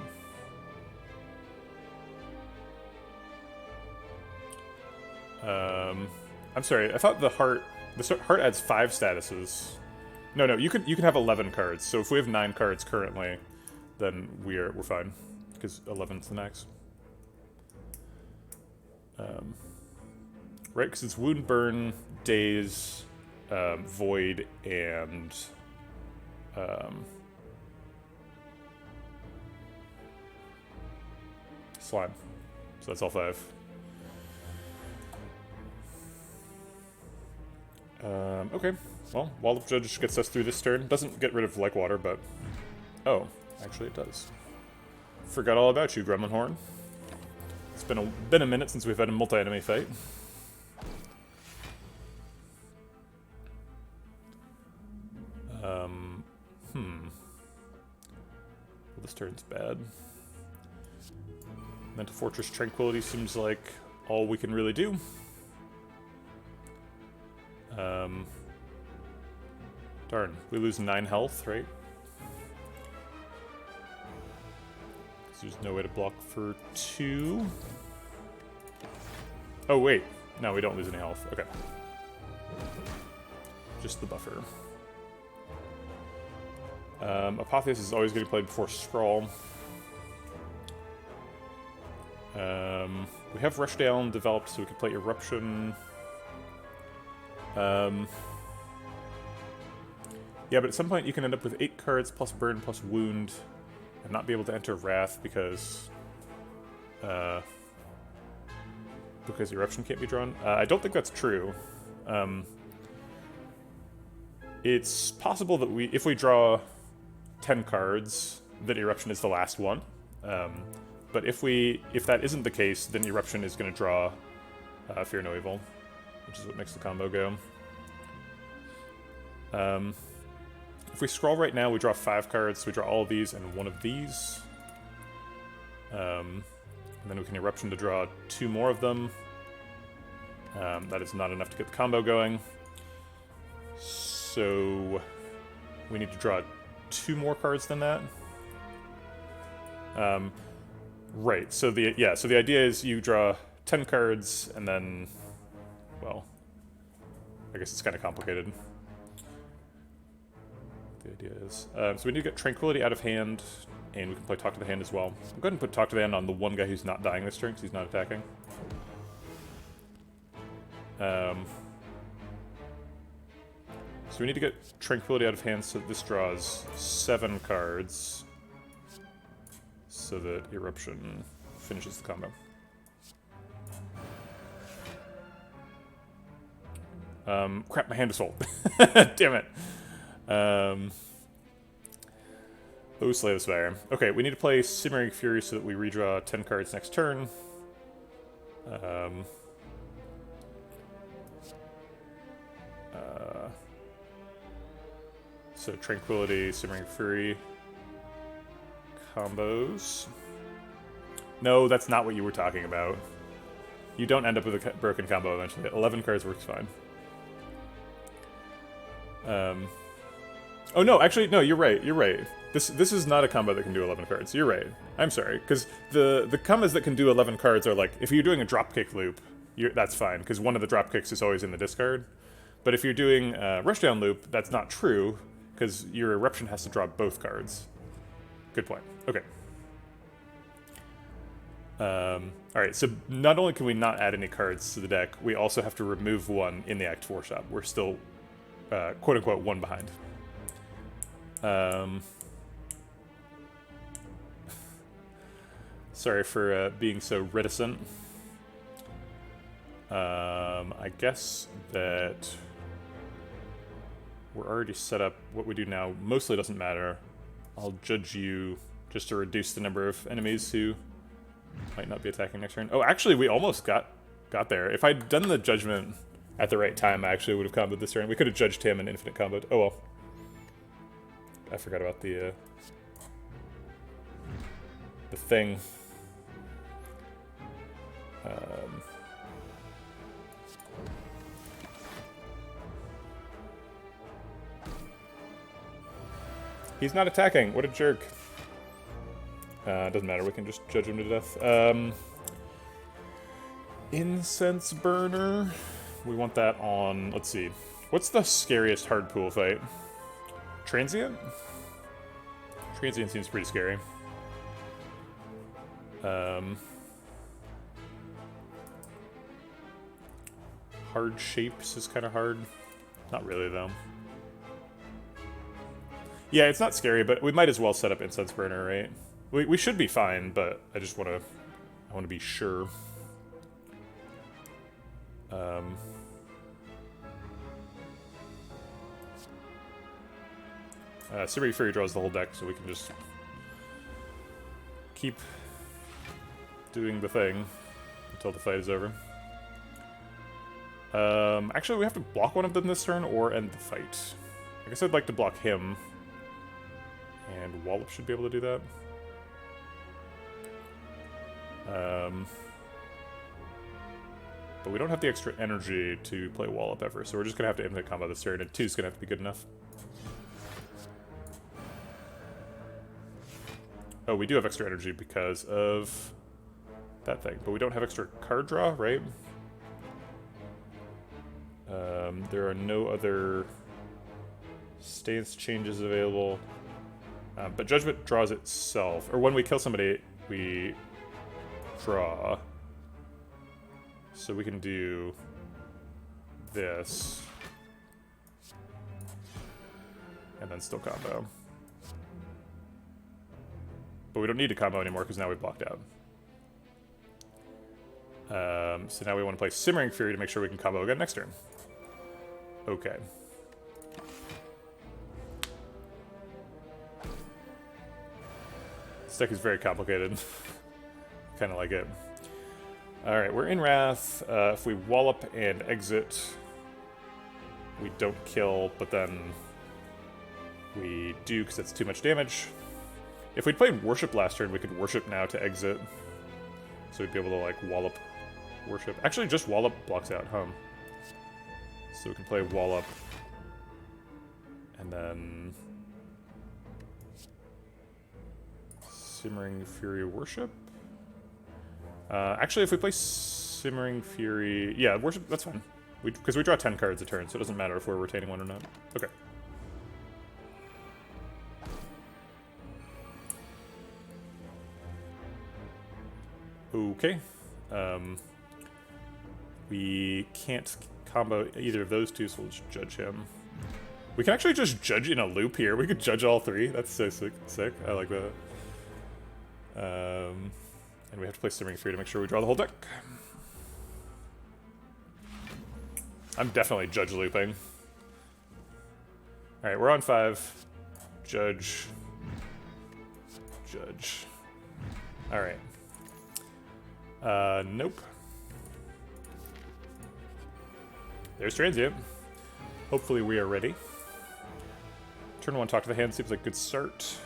I'm sorry, I thought the heart adds 5 statuses. No, you can have 11 cards. So if we have 9 cards currently, then we're fine, because 11's the max. Right, because it's Wound, Burn, Daze, Void, and Slime. So that's all 5. Okay. Well, Wallop Judge gets us through this turn. Doesn't get rid of Like Water, but... Oh, actually it does. Forgot all about you, Gremlin Horn. It's been a minute since we've had a multi-enemy fight. Well, this turn's bad. Mental Fortress Tranquility seems like all we can really do. Darn, we lose 9 health, right? Because there's no way to block for 2. Oh, wait. No, we don't lose any health. Okay. Just the buffer. Apotheosis is always getting played before Scrawl. We have Rushdown developed, so we can play Eruption. Yeah, but at some point you can end up with 8 cards plus Burn plus Wound and not be able to enter Wrath because Eruption can't be drawn. I don't think that's true. It's possible that if we draw 10 cards, that Eruption is the last one. But if that isn't the case, then Eruption is going to draw Fear No Evil, which is what makes the combo go. If we scroll right now, we draw 5 cards. So we draw all of these and 1 of these. And then we can Eruption to draw 2 more of them. That is not enough to get the combo going. So we need to draw 2 more cards than that. Right. So the idea is you draw 10 cards and then, well, I guess it's kind of complicated. The idea is so we need to get Tranquility out of hand, and we can play Talk to the Hand as well. I'll go ahead and put Talk to the Hand on the one guy who's not dying this turn because he's not attacking. So we need to get Tranquility out of hand so that this draws 7 cards. So that Eruption finishes the combo. Crap, my hand is full. Damn it. Oh, Slay the Spire. Okay, we need to play Simmering Fury so that we redraw 10 cards next turn. So Tranquility, Simmering Fury combos. No, that's not what you were talking about. You don't end up with a broken combo eventually. 11 cards works fine. Oh no, actually, no, you're right, you're right. This is not a combo that can do 11 cards. You're right. I'm sorry, because the combos that can do 11 cards are like, if you're doing a dropkick loop, that's fine, because one of the dropkicks is always in the discard. But if you're doing a rushdown loop, that's not true, because your Eruption has to draw both cards. Good point. Okay. Alright, so not only can we not add any cards to the deck, we also have to remove one in the Act 4 shop. We're still, quote-unquote, one behind. Sorry for being so reticent. I guess that we're already set up. What we do now mostly doesn't matter. I'll judge you just to reduce the number of enemies who might not be attacking next turn. Oh, actually, we almost got there. If I'd done the judgment at the right time, I actually would have comboed this turn. We could have judged him and infinite comboed. Oh well. I forgot about the thing. He's not attacking. What a jerk. Doesn't matter. We can just judge him to death. Incense Burner. We want that on... Let's see. What's the scariest hard pool fight? Transient? Transient seems pretty scary. Hard Shapes is kind of hard. Not really, though. Yeah, it's not scary, but we might as well set up Incense Burner, right? We should be fine, but I just want to be sure. Simmering Fury draws the whole deck, so we can just keep doing the thing until the fight is over. Actually, we have to block one of them this turn or end the fight. I guess I'd like to block him. And Wallop should be able to do that. But we don't have the extra energy to play Wallop ever, so we're just going to have to infinite combo this turn, and 2 is going to have to be good enough. Oh, we do have extra energy because of that thing, but we don't have extra card draw, right? There are no other stance changes available. But Judgment draws itself. Or when we kill somebody, we draw. So we can do this. And then still combo. But we don't need to combo anymore because now we blocked out. So now we want to play Simmering Fury to make sure we can combo again next turn. Okay. This deck is very complicated. Kind of like it. Alright, we're in Wrath. If we Wallop and exit, we don't kill, but then we do because that's too much damage. If we'd played Worship last turn, we could Worship now to exit. So we'd be able to, like, Wallop Worship. Actually, just Wallop blocks out home. So we can play Wallop. And then... Simmering Fury Worship? Actually, if we play Simmering Fury... Yeah, Worship, that's fine. Because we draw 10 cards a turn, so it doesn't matter if we're retaining one or not. Okay. Okay. We can't combo either of those two, so we'll just judge him. We can actually just judge in a loop here. We could judge all three. That's so sick. I like that. And we have to play Simmering Fury to make sure we draw the whole deck. I'm definitely judge looping. Alright, we're on 5. Judge. Judge. Alright. Nope. There's Transient. Hopefully we are ready. Turn 1, talk to the hand, seems like a good start.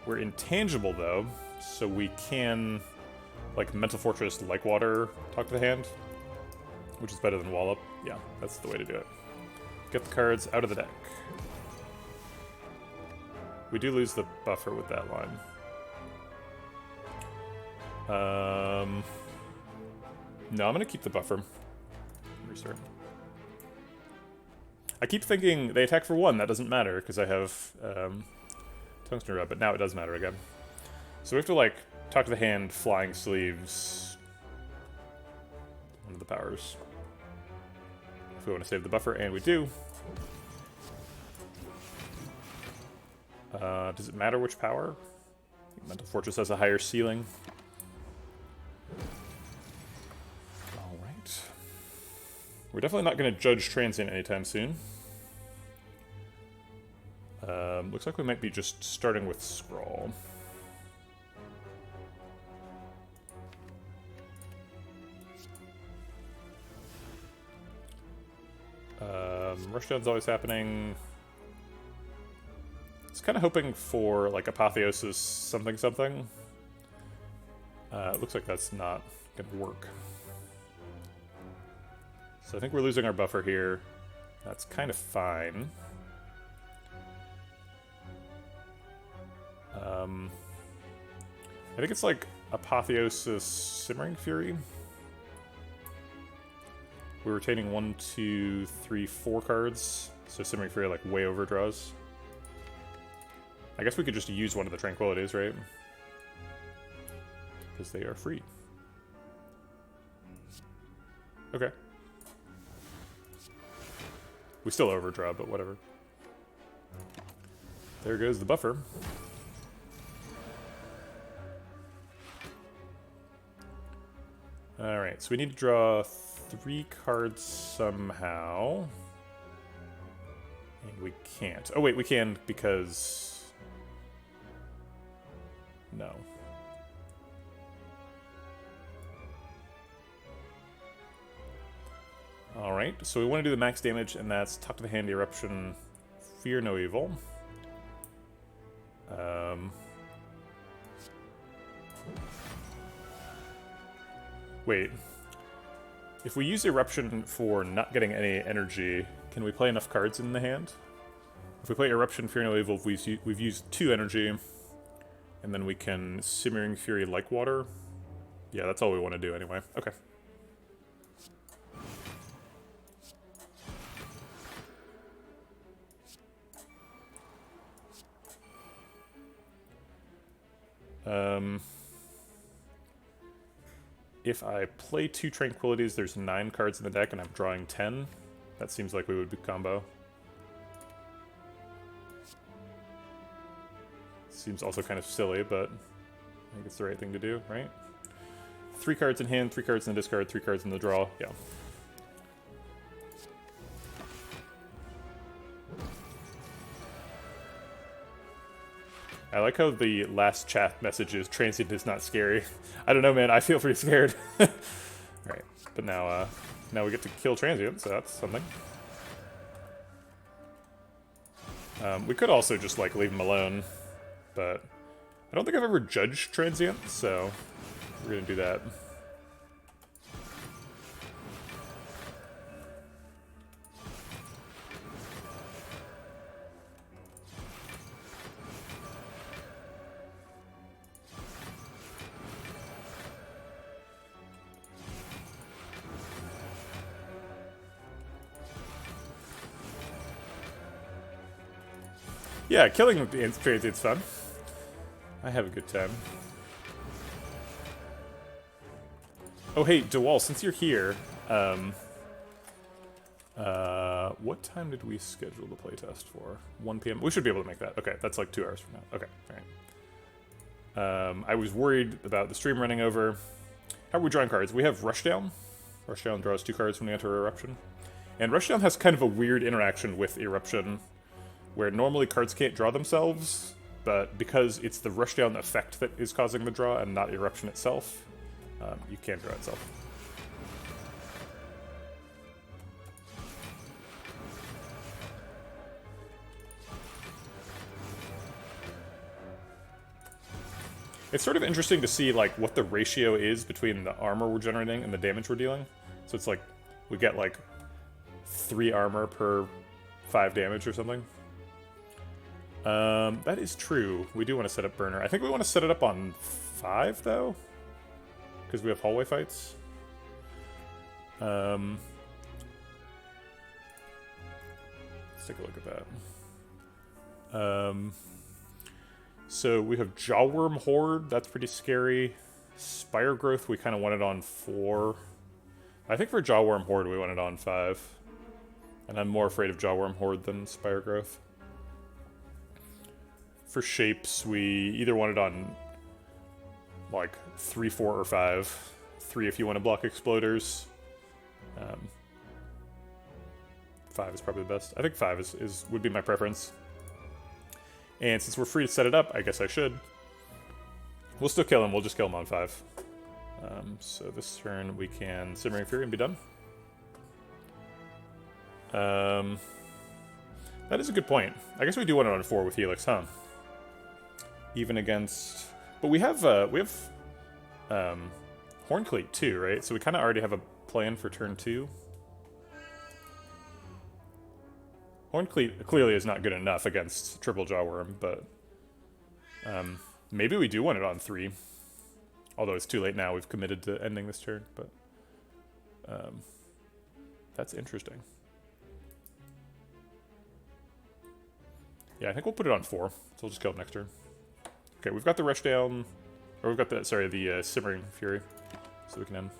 We're intangible though, so we can, like, Mental Fortress, like water, talk to the hand, which is better than Wallop. Yeah, that's the way to do it. Get the cards out of the deck. We do lose the buffer with that line. No, I'm gonna keep the buffer. Restart. I keep thinking they attack for 1, that doesn't matter, because I have Tungsten Rub, but now it does matter again. So we have to, like, talk to the hand, Flying Sleeves, one of the powers. If we want to save the buffer, and we do. Does it matter which power? I think Mental Fortress has a higher ceiling. Alright. We're definitely not going to judge Transient anytime soon. Looks like we might be just starting with Scrawl. Rushdown's always happening. It's kind of hoping for, like, Apotheosis something something. It looks like that's not going to work. So I think we're losing our buffer here. That's kind of fine. I think it's like Apotheosis Simmering Fury. We're retaining 1, 2, 3, 4 cards. So Simmering Fury, like, way overdraws. I guess we could just use one of the Tranquilities, right? Because they are free. Okay. We still overdraw, but whatever. There goes the buffer. Alright, so we need to draw 3 cards somehow. And we can't. Oh wait, we can because... No. Alright, so we want to do the max damage, and that's Talk to the Hand, Eruption, Fear No Evil. Wait. If we use Eruption for not getting any energy, can we play enough cards in the hand? If we play Eruption, Fear No Evil, we've used 2 energy, and then we can Simmering Fury like water. Yeah, that's all we want to do anyway. Okay. If I play 2 Tranquilities, there's 9 cards in the deck, and I'm drawing 10. That seems like we would be combo. Seems also kind of silly, but I think it's the right thing to do, right? 3 cards in hand, 3 cards in the discard, 3 cards in the draw, yeah. I like how the last chat message is Transient is not scary. I don't know, man. I feel pretty scared. Alright, but now we get to kill Transient, so that's something. We could also just, like, leave him alone, but I don't think I've ever judged Transient, so we're gonna do that. Yeah, killing the Transient's fun. I have a good time. Oh hey, DeWall, since you're here, What time did we schedule the playtest for? 1 p.m. We should be able to make that. Okay, that's like 2 hours from now. Okay, all right. I was worried about the stream running over. How are we drawing cards? We have rushdown. Rushdown draws 2 cards when we enter eruption. And rushdown has kind of a weird interaction with eruption, where normally cards can't draw themselves, but because it's the rushdown effect that is causing the draw and not eruption itself, you can draw itself. It's sort of interesting to see like what the ratio is between the armor we're generating and the damage we're dealing. So it's like we get like 3 armor per 5 damage or something. That is true. We do want to set up burner. I think we want to set it up on 5 though, because we have hallway fights. Let's take a look at that. So we have Jawworm Horde, that's pretty scary. Spire Growth, we kind of want it on 4. I think for Jawworm Horde, we want it on 5. And I'm more afraid of Jawworm Horde than Spire Growth. For shapes, we either want it on like 3, 4, or 5. 3 if you want to block exploders. 5 is probably the best. I think 5 would be my preference. And since we're free to set it up, I guess I should. We'll still kill him, we'll just kill him on 5. So this turn we can Simmering Fury and be done. That is a good point. I guess we do want it on 4 with Helix, huh? Even against... But we have Horncleat too, right? So we kind of already have a plan for turn 2. Horncleat clearly is not good enough against Triple Jawworm, but maybe we do want it on 3. Although it's too late now, we've committed to ending this turn, but that's interesting. Yeah, I think we'll put it on 4, so we'll just kill it next turn. Okay, we've got the Rushdown, or we've got the, sorry, the Simmering Fury, so we can end.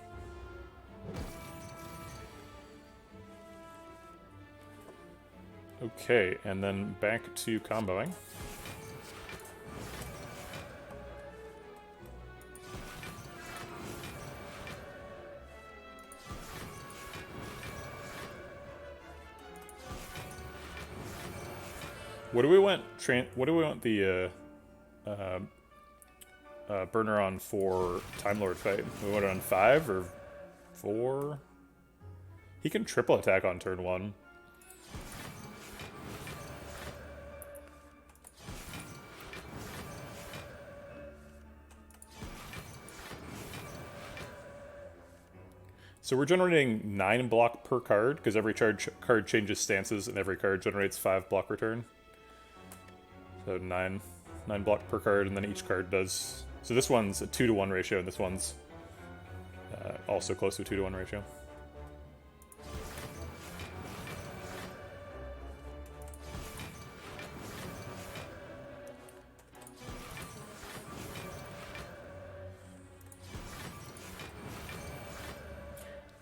Okay, and then back to comboing. What do we want? What do we want the burner on for Time Lord fight? We want it on 5 or 4? He can triple attack on turn 1. So we're generating 9 block per card, because every card changes stances, and every card generates 5 block return. So 9 block per card, and then each card does... So this one's a 2-to-1 ratio, and this one's also close to a 2-to-1 ratio.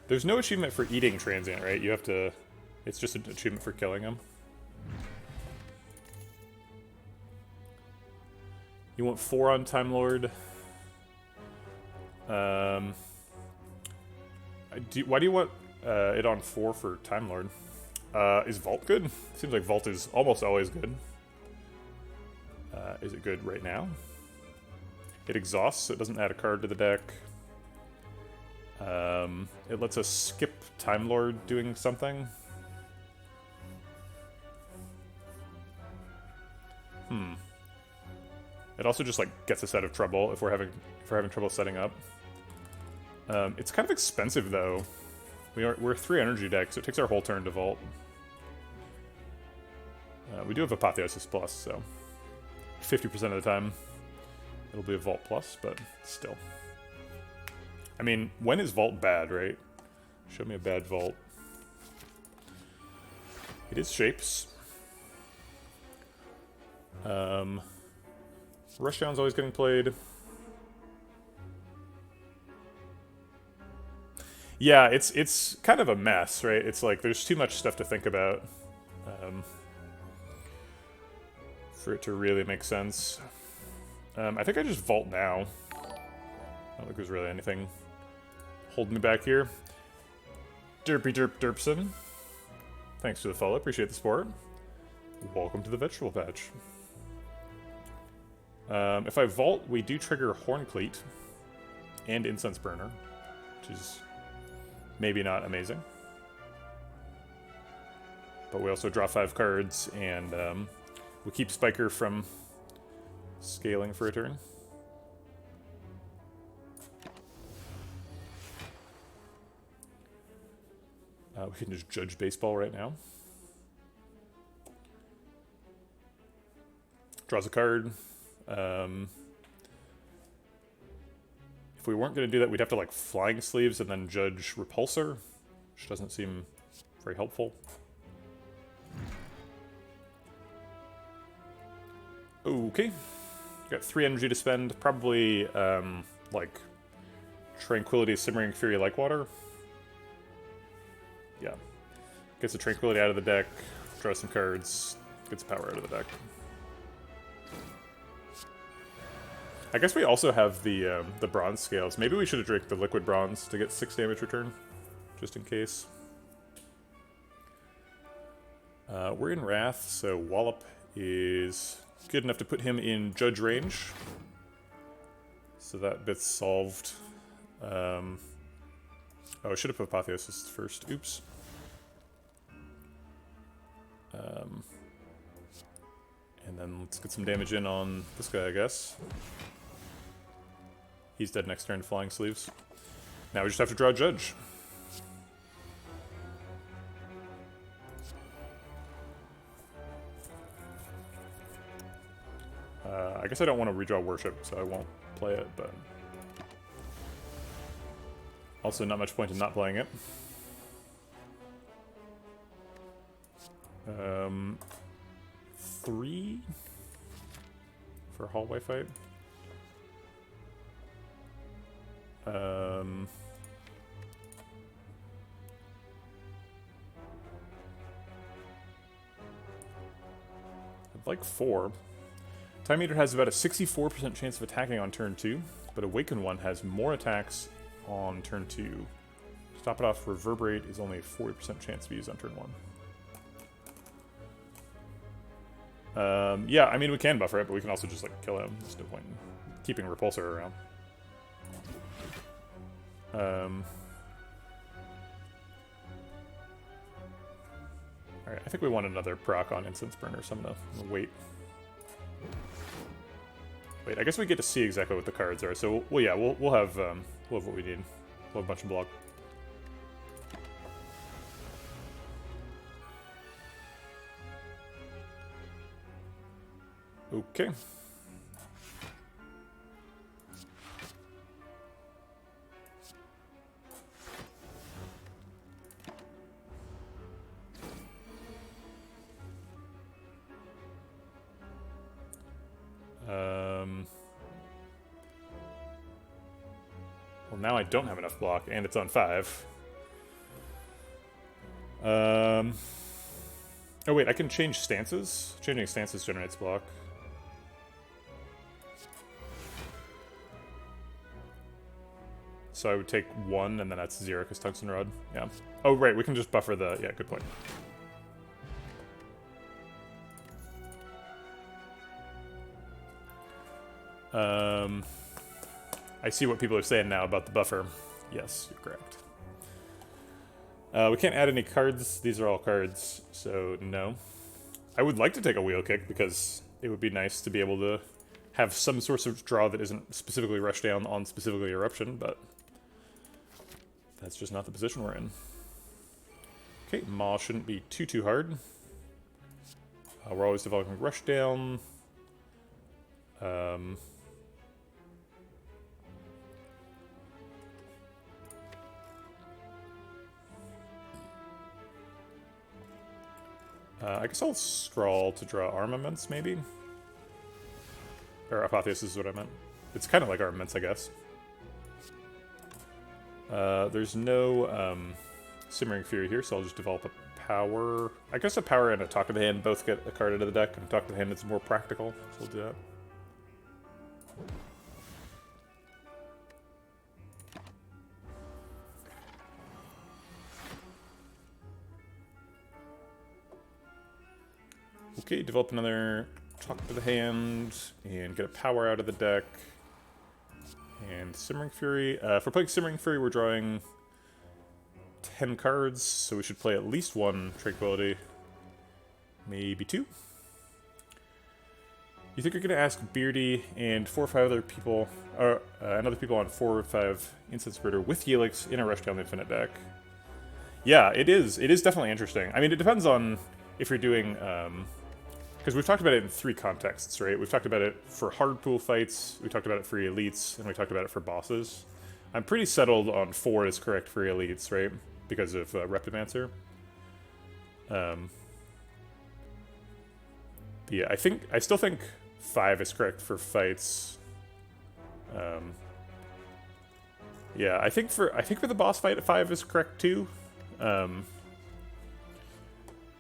There's no achievement for eating Transient, right? You have to... It's just an achievement for killing him. You want 4 on Time Lord. Why do you want it on 4 for Time Lord? Is Vault good? Seems like Vault is almost always good. Is it good right now? It exhausts, so it doesn't add a card to the deck. It lets us skip Time Lord doing something. It also just like gets us out of trouble if we're having trouble setting up. It's kind of expensive though. We're 3 energy deck, so it takes our whole turn to vault. We do have Apotheosis Plus, so 50% of the time it'll be a Vault Plus, but still. I mean, when is Vault bad, right? Show me a bad Vault. It is Shapes. Rushdown's always getting played. Yeah, it's kind of a mess, right? It's like there's too much stuff to think about for it to really make sense. I think I just vault now. I don't think there's really anything holding me back here. Derpy Derp Derpson. Thanks for the follow, appreciate the support. Welcome to the vegetable patch. If I vault, we do trigger Horn Cleat and Incense Burner, which is maybe not amazing. But we also draw 5 cards, and we keep Spiker from scaling for a turn. We can just judge baseball right now. Draws a card. If we weren't going to do that, we'd have to like Flying Sleeves and then judge Repulsor, which doesn't seem very helpful. Okay. Got 3 energy to spend. Probably like Tranquility, Simmering Fury, Like Water. Yeah. Gets the Tranquility out of the deck, draws some cards, gets power out of the deck. I guess we also have the bronze scales. Maybe we should have drank the liquid bronze to get 6 damage return, just in case. We're in Wrath, so Wallop is good enough to put him in Judge range. So that bit's solved. Oh, I should have put Apotheosis first. Oops. And then let's get some damage in on this guy, I guess. He's dead next turn to Flying Sleeves. Now we just have to draw a Judge. I guess I don't want to redraw Worship, so I won't play it, but... Also, not much point in not playing it. 3 for hallway fight. I'd like 4. Time Eater has about a 64% chance of attacking on turn 2, but Awakened One has more attacks on turn 2. To top it off, Reverberate is only a 40% chance to be used on turn 1. Yeah, I mean, we can buffer it, but we can also just, like, kill him. There's no point in keeping Repulsor around. Alright, I think we want another proc on Incense Burner, so I'm gonna wait. Wait, I guess we get to see exactly what the cards are, so, well, yeah, we'll have what we need. We'll have a bunch of block. Okay. Well, now I don't have enough block, and it's on 5. Oh wait, I can change stances? Changing stances generates block. So I would take 1, and then that's 0, because Tungsten Rod. Yeah. Oh, right, we can just buffer the... Yeah, good point. I see what people are saying now about the buffer. Yes, you're correct. We can't add any cards. These are all cards, so no. I would like to take a Wheel Kick, because it would be nice to be able to have some source of draw that isn't specifically Rushdown on specifically Eruption, but that's just not the position we're in. Okay, Maw shouldn't be too hard. We're always developing Rushdown. I guess I'll scroll to draw Armaments, maybe? Or Apotheosis is what I meant. It's kind of like Armaments, I guess. There's no Simmering Fury here, so I'll just develop a power. I guess a power and a Talk to the Hand both get a card out of the deck, and Talk to the Hand is more practical, so we'll do that. Okay, develop another Talk to the Hand, and get a power out of the deck. And Simmering Fury. For playing Simmering Fury, we're drawing 10 cards, so we should play at least one Tranquility. Maybe 2. You think you're going to ask Beardy and 4 or 5 other people, or and other people on 4 or 5 Incense Spreader with Helix in a Rushdown Infinite deck? Yeah, it is. It is definitely interesting. I mean, it depends on if you're doing... because we've talked about it in 3 contexts, right? We've talked about it for hard pool fights, we talked about it for elites, and we talked about it for bosses. I'm pretty settled on 4 is correct for elites, right? Because of Reptimancer. Yeah, I still think 5 is correct for fights. Yeah, I think for the boss fight 5 is correct too.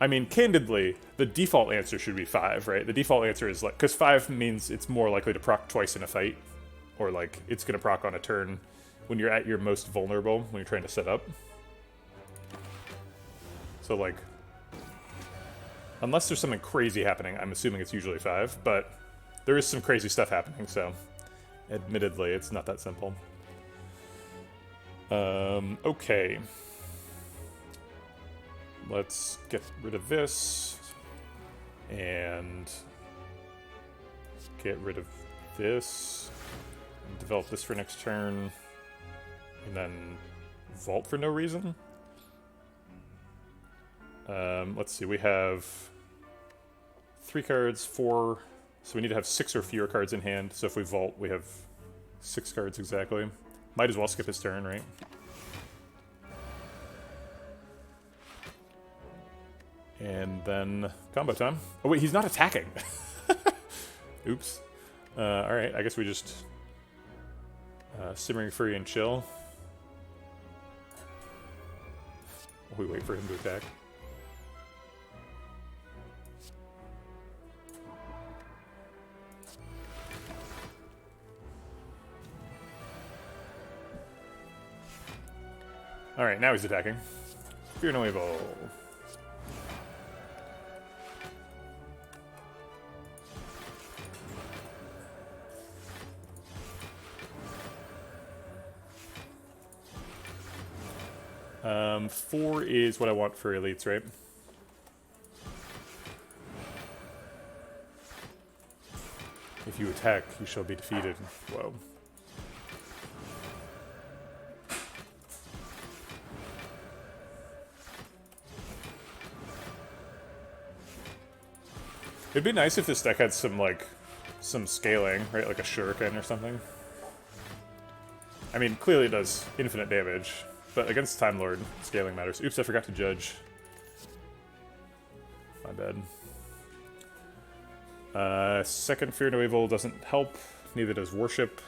I mean, candidly, the default answer should be 5, right? The default answer is like, because 5 means it's more likely to proc twice in a fight, or like it's gonna proc on a turn when you're at your most vulnerable when you're trying to set up. So like, unless there's something crazy happening, I'm assuming it's usually 5, but there is some crazy stuff happening, so admittedly, it's not that simple. Okay. Let's get rid of this, and get rid of this, and develop this for next turn, and then vault for no reason. Let's see, we have 3 cards, 4, so we need to have 6 or fewer cards in hand, so if we vault, we have 6 cards exactly. Might as well skip his turn, right? And then combo time. Oh wait, he's not attacking. Oops. Alright, I guess we just Simmering Fury and chill. We wait for him to attack. Alright, now he's attacking. Fear no evil. Four is what I want for elites, right? If you attack, you shall be defeated. Whoa. It'd be nice if this deck had some, like, some scaling, right? Like a shuriken or something. I mean, clearly it does infinite damage, but against Time Lord, scaling matters. Oops, I forgot to judge. My bad. Second Fear No Evil doesn't help, neither does Worship.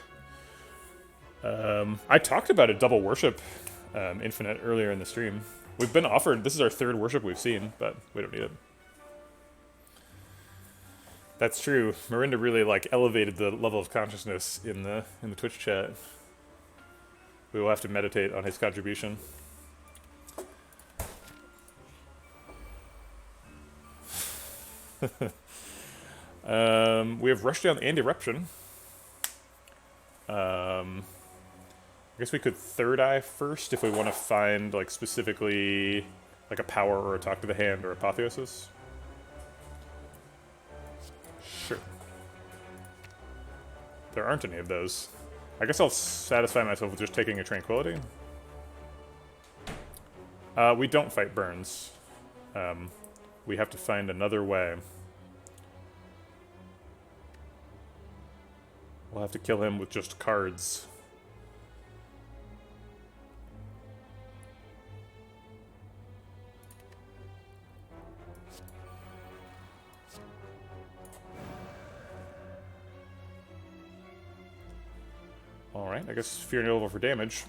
I talked about a double Worship infinite earlier in the stream. We've been offered, this is our 3rd Worship we've seen, but we don't need it. That's true. Marinda really, like, elevated the level of consciousness in the Twitch chat. We will have to meditate on his contribution. We have Rushdown and Eruption. I guess we could Third Eye first if we want to find, like, specifically, like, a power or a Talk to the Hand or Apotheosis. Sure. There aren't any of those. I guess I'll satisfy myself with just taking a Tranquility. We don't fight Burns. We have to find another way. We'll have to kill him with just cards. Alright, I guess Fear No Evil for damage.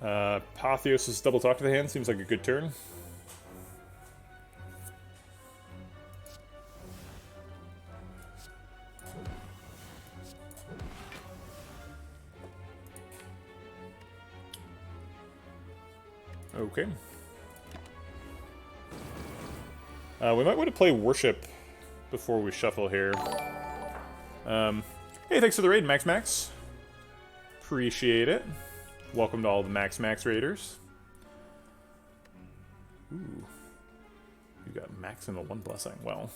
Apotheos' double talk to the hand seems like a good turn. Okay. We might want to play Worship before we shuffle here. Hey, thanks for the raid, Max. Appreciate it. Welcome to all the Max raiders. Ooh. You got Max and the one blessing. Well.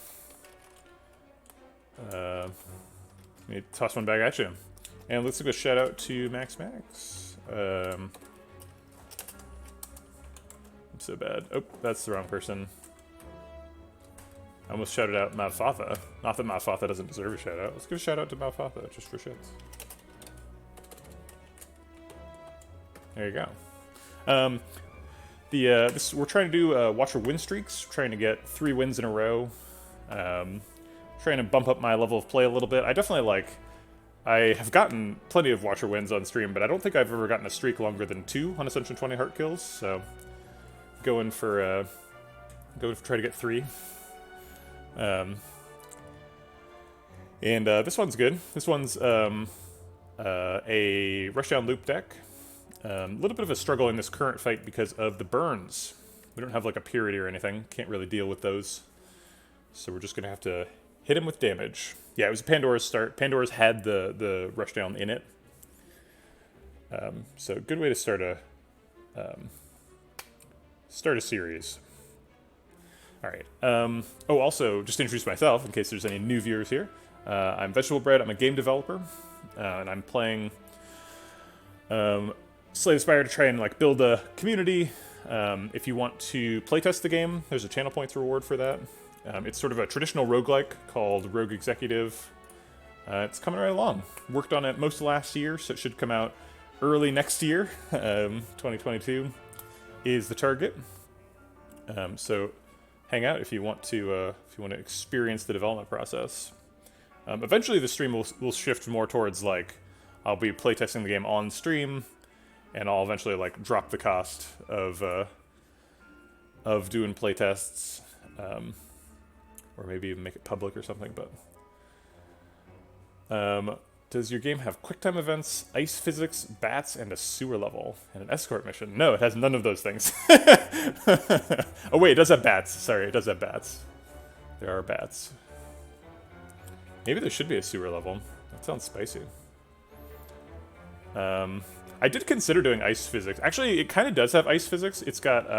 Let me toss one back at you. And let's give a shout out to Max. I'm so bad. Oh, that's the wrong person. I almost shouted out Malfatha. Not that Malfatha doesn't deserve a shout out. Let's give a shout out to Malfatha, just for shits. There you go. We're trying to do Watcher win streaks. We're trying to get 3 wins in a row. Trying to bump up my level of play a little bit. I have gotten plenty of Watcher wins on stream, but I don't think I've ever gotten a streak longer than 2 on Ascension 20 heart kills. So, going for try to get 3. This one's good. This one's a rushdown loop deck. A little bit of a struggle in this current fight because of the burns. We don't have like a purity or anything. Can't really deal with those. So we're just going to have to hit him with damage. Yeah, it was Pandora's start. Pandora's had the rushdown in it. So good way to start a series. Alright. Also, just to introduce myself, in case there's any new viewers here. I'm Vegetablebread. I'm a game developer. And I'm playing Slay the Spire to try and like build a community. If you want to playtest the game, there's a channel points reward for that. It's sort of a traditional roguelike called Rogue Executive. It's coming right along. Worked on it most of last year, so it should come out early next year. 2022 is the target. So hang out if you want to experience the development process. Eventually, the stream will shift more towards like I'll be playtesting the game on stream, and I'll eventually like drop the cost of doing playtests, or maybe even make it public or something. But does your game have QuickTime events, ice physics, bats, and a sewer level, and an escort mission? No, it has none of those things. Oh wait, it does have bats. Sorry, it does have bats. There are bats. Maybe there should be a sewer level. That sounds spicy. I did consider doing ice physics. Actually, it kind of does have ice physics. It's got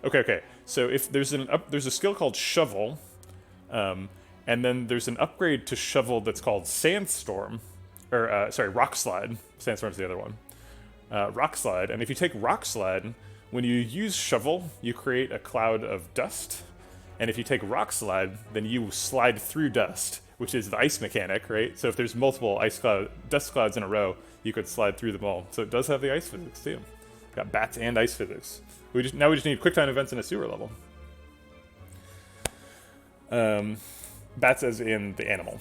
okay. So if there's there's a skill called shovel, and then there's an upgrade to shovel that's called sandstorm, or sorry, rock slide. Sandstorm's the other one. Rock slide, and if you take rock slide, when you use shovel, you create a cloud of dust, and if you take rock slide, then you slide through dust, which is the ice mechanic, right? So if there's multiple dust clouds in a row, you could slide through them all. So it does have the ice physics too. Got bats and ice physics. Now we just need QuickTime events in a sewer level. Bats as in the animal.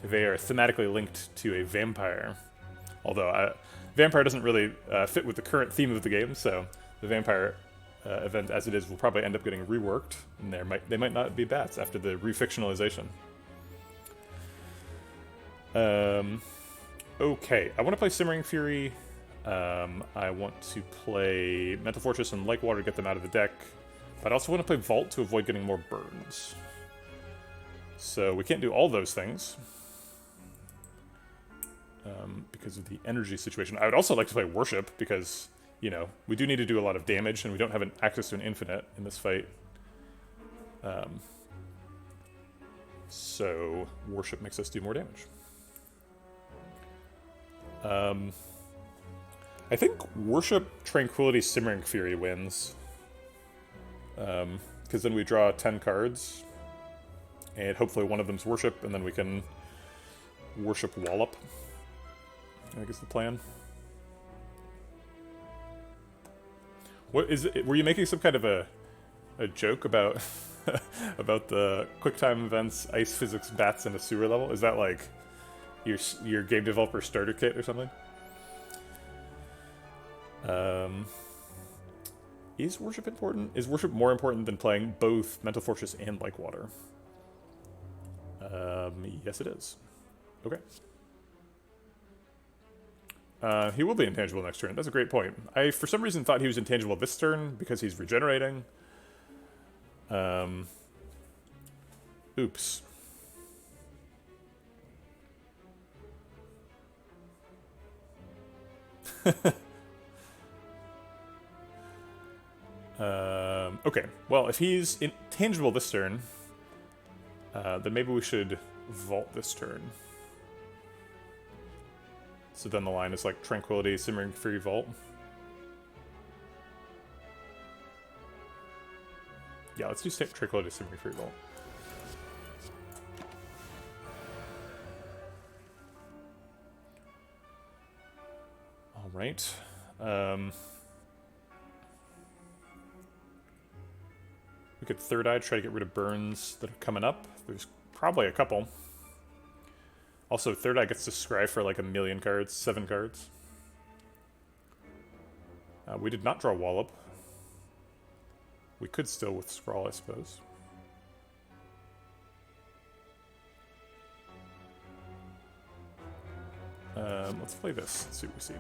They are thematically linked to a vampire. Although vampire doesn't really fit with the current theme of the game, so the vampire event as it is will probably end up getting reworked, and they might not be bats after the refictionalization. Okay, I want to play Simmering Fury. I want to play Mental Fortress and Like Water to get them out of the deck. But I also want to play Vault to avoid getting more burns. So we can't do all those things. Because of the energy situation. I would also like to play Worship because, you know, we do need to do a lot of damage and we don't have access to an infinite in this fight. So Worship makes us do more damage. I think Worship, Tranquility, Simmering Fury wins. Because then we draw 10 cards. And hopefully one of them's Worship, and then we can Worship Wallop. I think is the plan. What is it? Were you making some kind of a joke about about the QuickTime events, ice physics, bats, and a sewer level? Is that like your game developer starter kit or something? Um, is worship important? Is worship more important than playing both Mental Fortress and Like Water? Yes, it is. Okay. He will be intangible next turn. That's a great point. I, for some reason, thought he was intangible this turn because he's regenerating. Oops. Okay, well, if he's intangible this turn, then maybe we should vault this turn. So then the line is like Tranquility, Simmering Fury, Vault. Yeah, let's do Tranquility, Simmering Fury, Vault. Alright. We could Third Eye, try to get rid of burns that are coming up. There's probably a couple. Also, Third Eye gets to scry for like 1,000,000 cards, 7 cards. We did not draw Wallop. We could still with Scrawl, I suppose. Let's play this. Let's see what we see.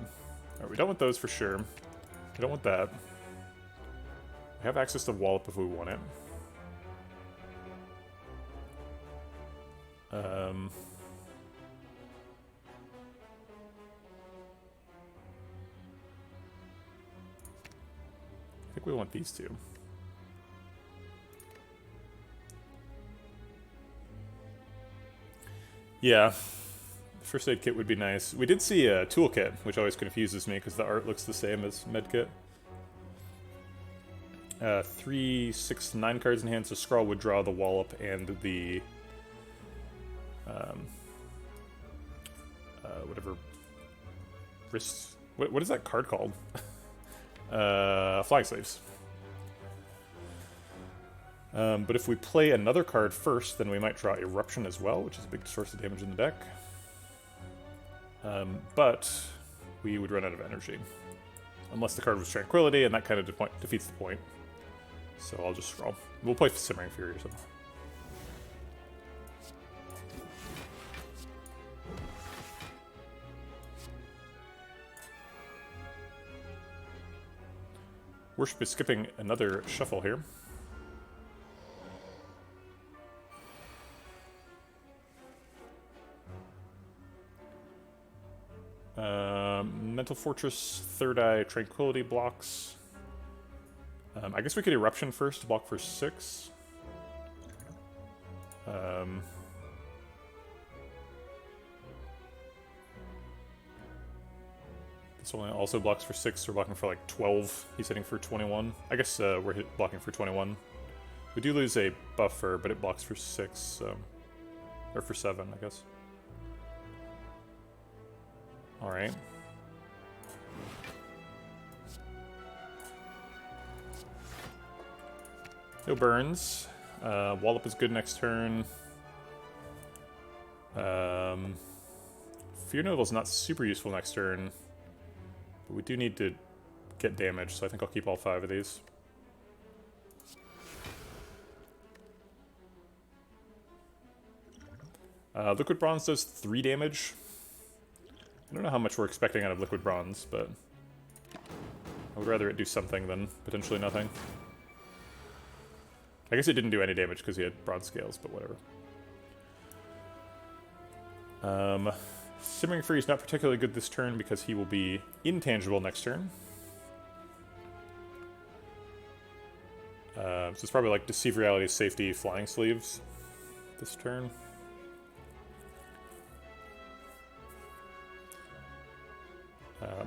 Alright, we don't want those for sure. We don't want that. We have access to Wallop if we want it. I think we want these two. Yeah. First aid kit would be nice. We did see a toolkit, which always confuses me because the art looks the same as medkit. 3, 6, 9 cards in hand, so Scrawl would draw the Wallop and the whatever wrist. What is that card called? Flying Sleeves. But if we play another card first, then we might draw Eruption as well, which is a big source of damage in the deck. But we would run out of energy. Unless the card was Tranquility, and that kind of defeats the point. So I'll just Scrawl. We'll play Simmering Fury or something. Worship is skipping another shuffle here. Mental Fortress, Third Eye, Tranquility blocks. I guess we could Eruption first to block for 6. This only also blocks for 6, so we're blocking for like 12. He's hitting for 21. I guess we're blocking for 21. We do lose a buffer, but it blocks for 6, so... Or for 7, I guess. Alright. No burns. Wallop is good next turn. Fear Novel's not super useful next turn. But we do need to get damage, so I think I'll keep all 5 of these. Liquid Bronze does 3 damage. I don't know how much we're expecting out of Liquid Bronze, but I would rather it do something than potentially nothing. I guess it didn't do any damage because he had bronze scales, but whatever. Simmering Fury is not particularly good this turn because he will be intangible next turn. So it's probably like Deceive Reality, Safety, Flying Sleeves this turn.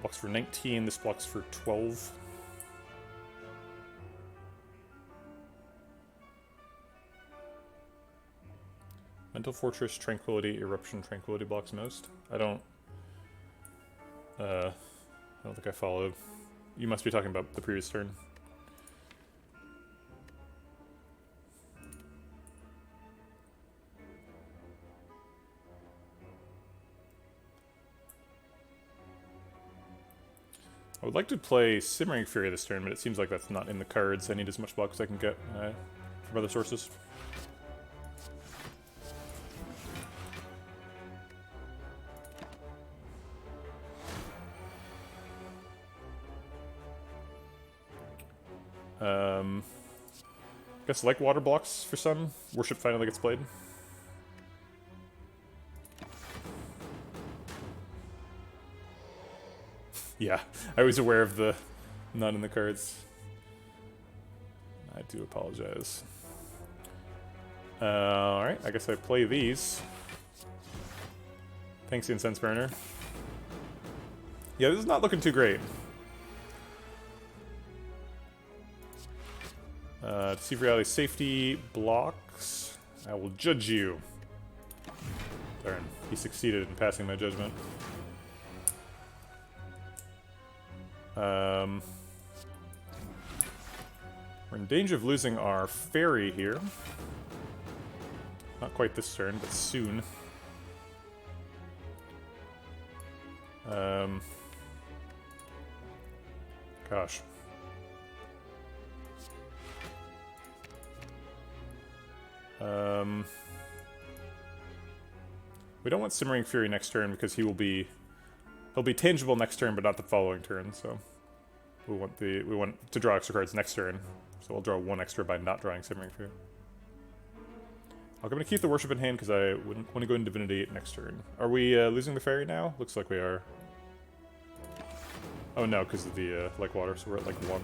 Blocks for 19, this blocks for 12. Mental Fortress, Tranquility, Eruption, Tranquility blocks most. I don't think I followed. You must be talking about the previous turn. I would like to play Simmering Fury this turn, but it seems like that's not in the cards. I need as much block as I can get from other sources. Guess like water blocks for some. Worship finally gets played. Yeah, I was aware of the none in the cards. I do apologize. Alright, I guess I play these. Thanks, Incense Burner. Yeah, this is not looking too great. Deceive Reality Safety blocks. I will judge you. Darn, he succeeded in passing my judgment. We're in danger of losing our fairy here. Not quite this turn, but soon. Gosh. We don't want Simmering Fury next turn because he'll be tangible next turn, but not the following turn. So we want to draw extra cards next turn. So we'll draw one extra by not drawing Simmering Fury. I'm going to keep the Worship in hand because I wouldn't want to go into Divinity next turn. Are we losing the fairy now? Looks like we are. Oh no, because of the like water, so we're at like 1.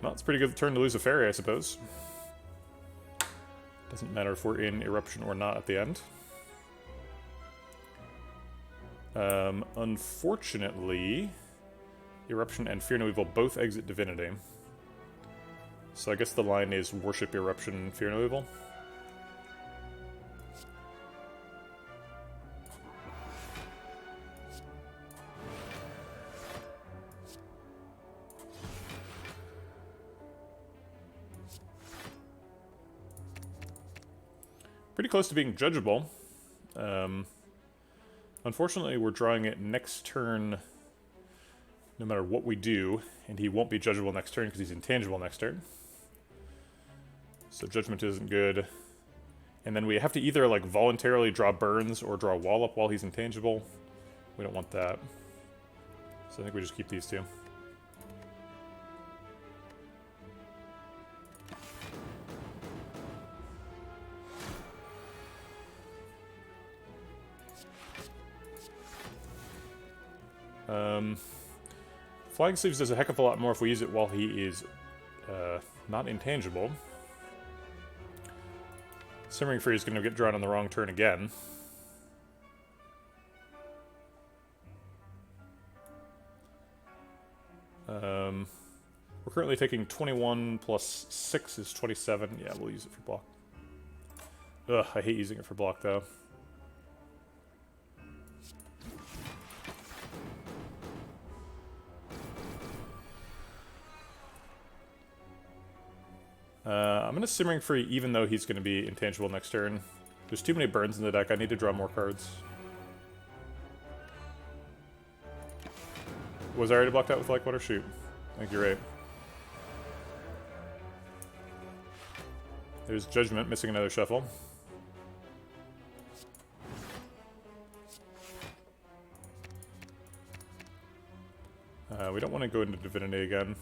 Well, it's a pretty good turn to lose a fairy, I suppose. Doesn't matter if we're in Eruption or not at the end. Unfortunately, Eruption and Fear No Evil both exit Divinity. So I guess the line is Worship, Eruption, Fear No Evil. Pretty close to being judgeable. Unfortunately, we're drawing it next turn no matter what we do, and he won't be judgeable next turn because he's intangible next turn. So judgment isn't good. And then we have to either like voluntarily draw burns or draw Wallop while he's intangible. We don't want that. So I think we just keep these two. Flying Sleeves does a heck of a lot more if we use it while he is not intangible. Simmering Fury is going to get drawn on the wrong turn again. We're currently taking 21 plus 6 is 27. Yeah, we'll use it for block. Ugh, I hate using it for block, though. I'm going to Simmering Fury even though he's going to be intangible next turn. There's too many burns in the deck. I need to draw more cards. Was I already blocked out with Like Water? Shoot. I think you're right. There's Judgment, missing another shuffle. We don't want to go into Divinity again.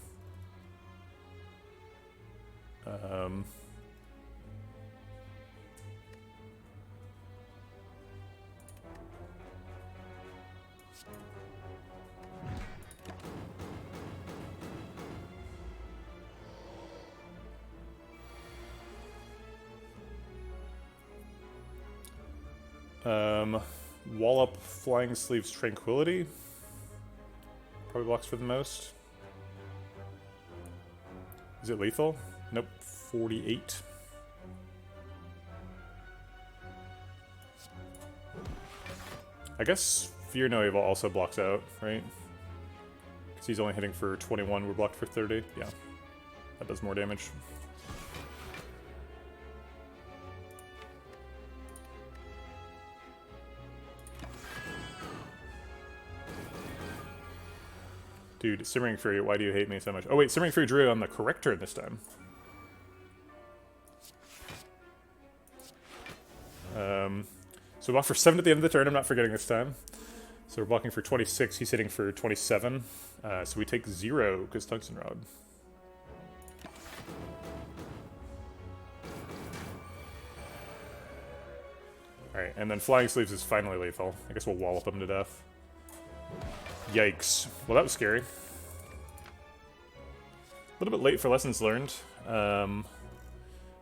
Wallop, Flying Sleeves, Tranquility. Probably blocks for the most. Is it lethal? Nope, 48. I guess Fear No Evil also blocks out, right? Because he's only hitting for 21, we're blocked for 30. Yeah, that does more damage. Dude, Simmering Fury, why do you hate me so much? Oh wait, Simmering Fury drew on the correct turn this time. So we block for 7 at the end of the turn, I'm not forgetting this time. So we're blocking for 26, he's hitting for 27. So we take 0, because Tungsten Rod. Alright, and then Flying Sleeves is finally lethal. I guess we'll wallop him to death. Yikes. Well, that was scary. A little bit late for Lessons Learned.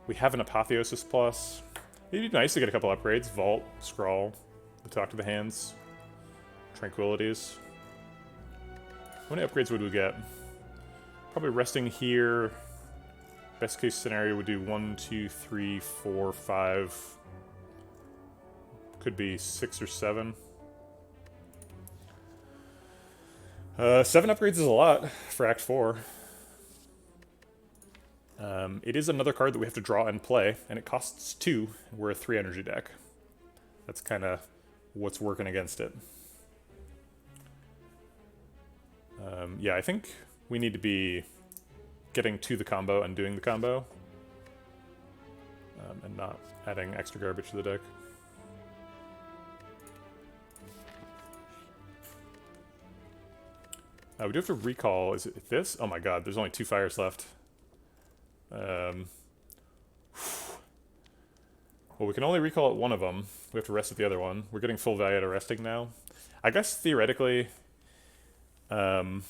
We have an Apotheosis Plus. It'd be nice to get a couple upgrades. Vault, Scrawl, the Talk to the Hands, Tranquilities. How many upgrades would we get? Probably resting here. Best case scenario would do 1, 2, 3, 4, 5. Could be 6 or 7. 7 upgrades is a lot for Act 4. It is another card that we have to draw and play, and it costs 2. We're a 3 energy deck. That's kind of what's working against it. Yeah, I think we need to be getting to the combo and doing the combo, and not adding extra garbage to the deck. We do have to recall. Is it this? Oh my god, there's only 2 fires left. Well, we can only recall at one of them. We have to rest at the other one. We're getting full value out of resting now. I guess theoretically, let's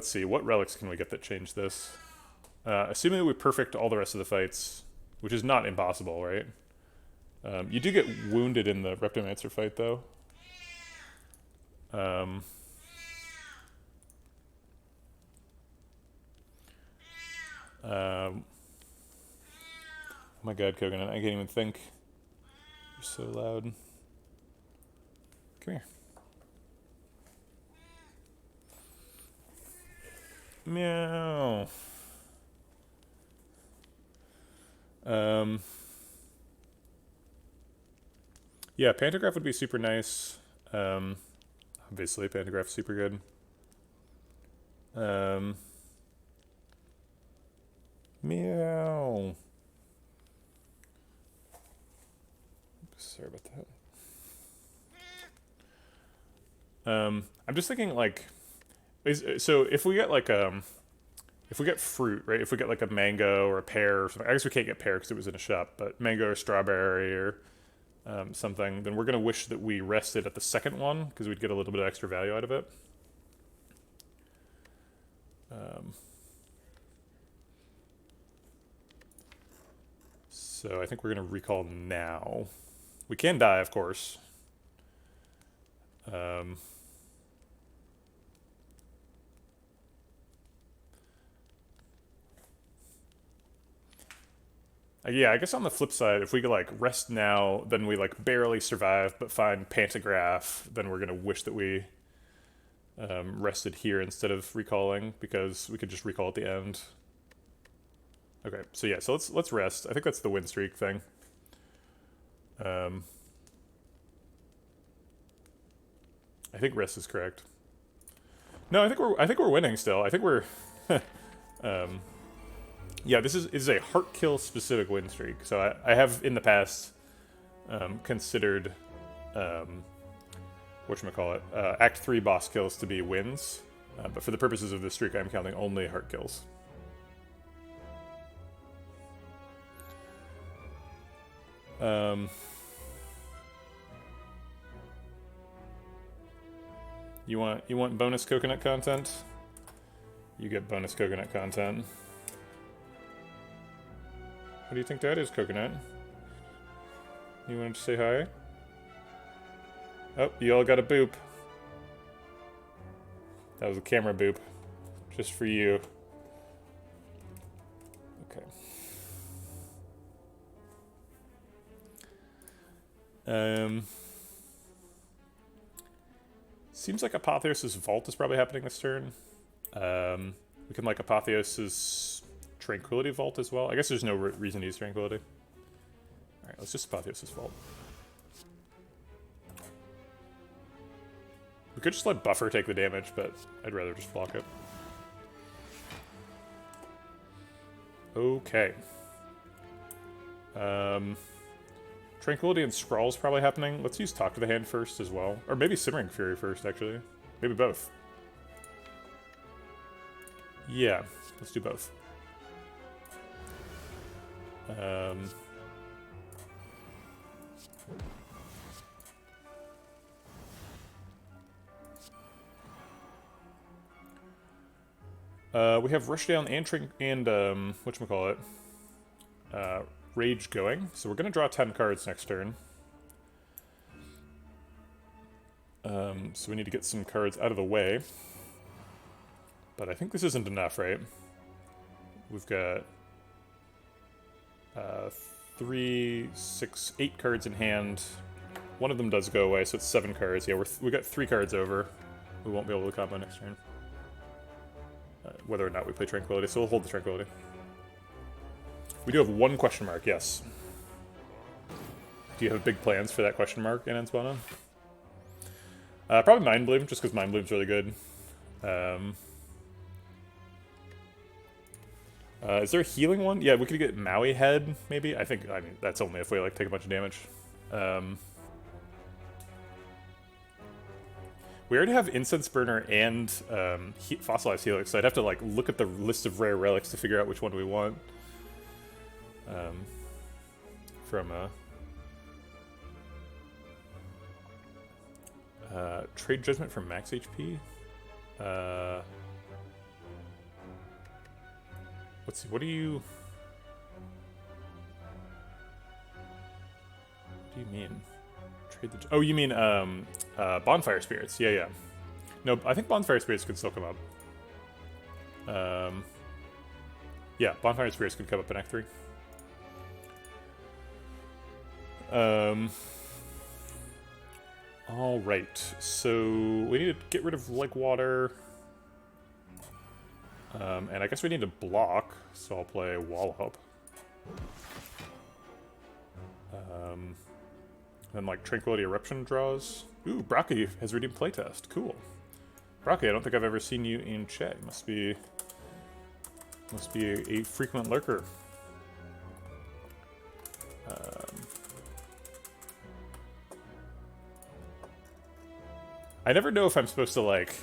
see, what relics can we get that change this? Assuming that we perfect all the rest of the fights, which is not impossible, right? You do get wounded in the Reptomancer fight, though. Oh my god, Kogan, I can't even think. You're so loud. Come here. Meow. Yeah, Pantograph would be super nice. Obviously, Pantograph's super good. Meow. Sorry about that. I'm just thinking, like, so if we get like if we get fruit, right? If we get like a mango or a pear or something, I guess we can't get pear because it was in a shop, but mango or strawberry or something, then we're gonna wish that we rested at the second one because we'd get a little bit of extra value out of it. So I think we're gonna recall now. We can die, of course. Yeah, I guess on the flip side, if we could like rest now, then we like barely survive, but find Pantograph, then we're gonna wish that we rested here instead of recalling, because we could just recall at the end. Okay, so yeah, so let's rest. I think that's the win streak thing. I think rest is correct. No, I think we're winning still. I think we're yeah, this is a heart kill specific win streak. So I have in the past considered whatchamacallit, Act 3 boss kills to be wins, but for the purposes of this streak, I'm counting only heart kills. You want bonus coconut content? You get bonus coconut content. What do you think that is, Coconut? You wanted to say hi? Oh, you all got a boop. That was a camera boop. Just for you. Okay. Seems like Apotheosis Vault is probably happening this turn. We can like Apotheosis Tranquility Vault as well. I guess there's no reason to use Tranquility. Alright, let's just Apotheosis Vault. We could just let Buffer take the damage, but I'd rather just block it. Okay. Tranquility and Scrawl's probably happening. Let's use Talk to the Hand first as well. Or maybe Simmering Fury first, actually. Maybe both. Yeah, let's do both. We have Rushdown and whatchamacallit, Rage going, so we're gonna draw 10 cards next turn. So we need to get some cards out of the way. But I think this isn't enough, right? We've got 3, 6, 8 cards in hand. One of them does go away, so it's 7 cards. Yeah, we got 3 cards over. We won't be able to combo next turn. Whether or not we play Tranquility, so we'll hold the Tranquility. We do have one question mark, yes. Do you have big plans for that question mark in Ensbana? Probably Mind Bloom, just because Mind Bloom's really good. Is there a healing one? Yeah, we could get Maui Head, maybe? I mean, that's only if we, like, take a bunch of damage. We already have Incense Burner and Fossilized Helix, so I'd have to, like, look at the list of rare relics to figure out which one we want. Trade Judgment for max HP? Let's see, what do you mean? Trade the... Oh, you mean, Bonfire Spirits. Yeah, yeah. No, I think Bonfire Spirits can still come up. Yeah, Bonfire Spirits could come up in Act 3. Alright, so we need to get rid of Lake Water. And I guess we need to block, so I'll play Wallop. Then, like, Tranquility Eruption draws. Ooh, Brocky has redeemed playtest. Cool. Brocky, I don't think I've ever seen you in chat. You must be a frequent lurker. I never know if I'm supposed to, like,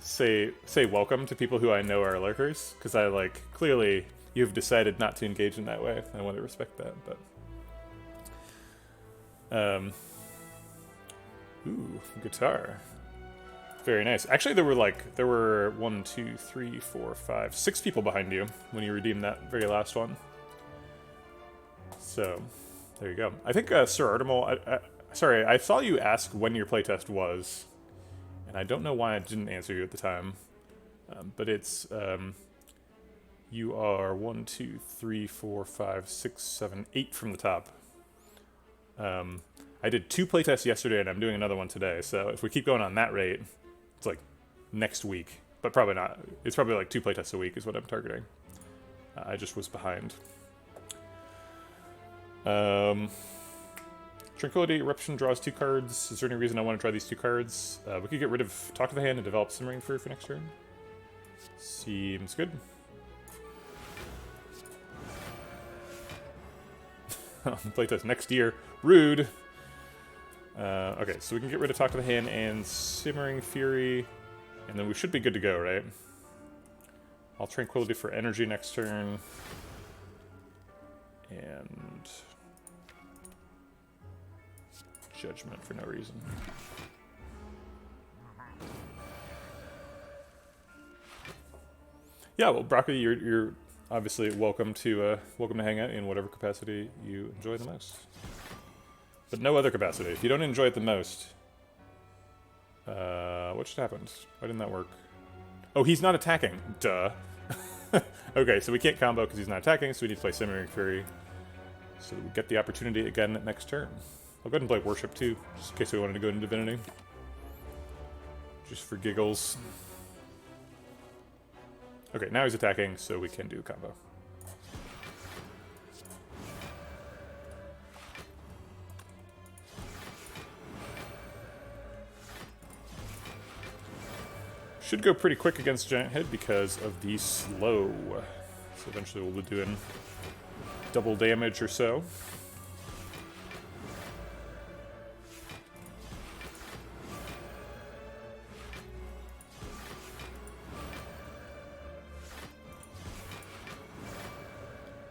say welcome to people who I know are lurkers, because I, like, clearly you've decided not to engage in that way. I want to respect that, but... Ooh, guitar. Very nice. Actually, there were 1, 2, 3, 4, 5, 6 people behind you when you redeemed that very last one. So, there you go. I think, Sir Artemal, sorry, I saw you ask when your playtest was, and I don't know why I didn't answer you at the time, but it's, you are 1, 2, 3, 4, 5, 6, 7, 8 from the top. I did 2 playtests yesterday, and I'm doing another one today, so if we keep going on that rate, it's like next week, but probably not. It's probably like 2 playtests a week is what I'm targeting. I just was behind. Tranquility Eruption draws 2 cards. Is there any reason I want to draw these 2 cards? We could get rid of Talk to the Hand and develop Simmering Fury for next turn. Seems good. Playtest next year. Rude. Okay, so we can get rid of Talk to the Hand and Simmering Fury, and then we should be good to go, right? I'll Tranquility for energy next turn. And... Judgment for no reason. Yeah, well, Broccoli, you're obviously welcome to hang out in whatever capacity you enjoy the most. But no other capacity. If you don't enjoy it the most... what just happened? Why didn't that work? Oh, he's not attacking. Duh. Okay, so we can't combo because he's not attacking, so we need to play Simmering Fury. So that we get the opportunity again next turn. I'll go ahead and play Worship too, just in case we wanted to go into Divinity. Just for giggles. Okay, now he's attacking, so we can do combo. Should go pretty quick against Giant Head because of the slow. So eventually we'll be doing double damage or so.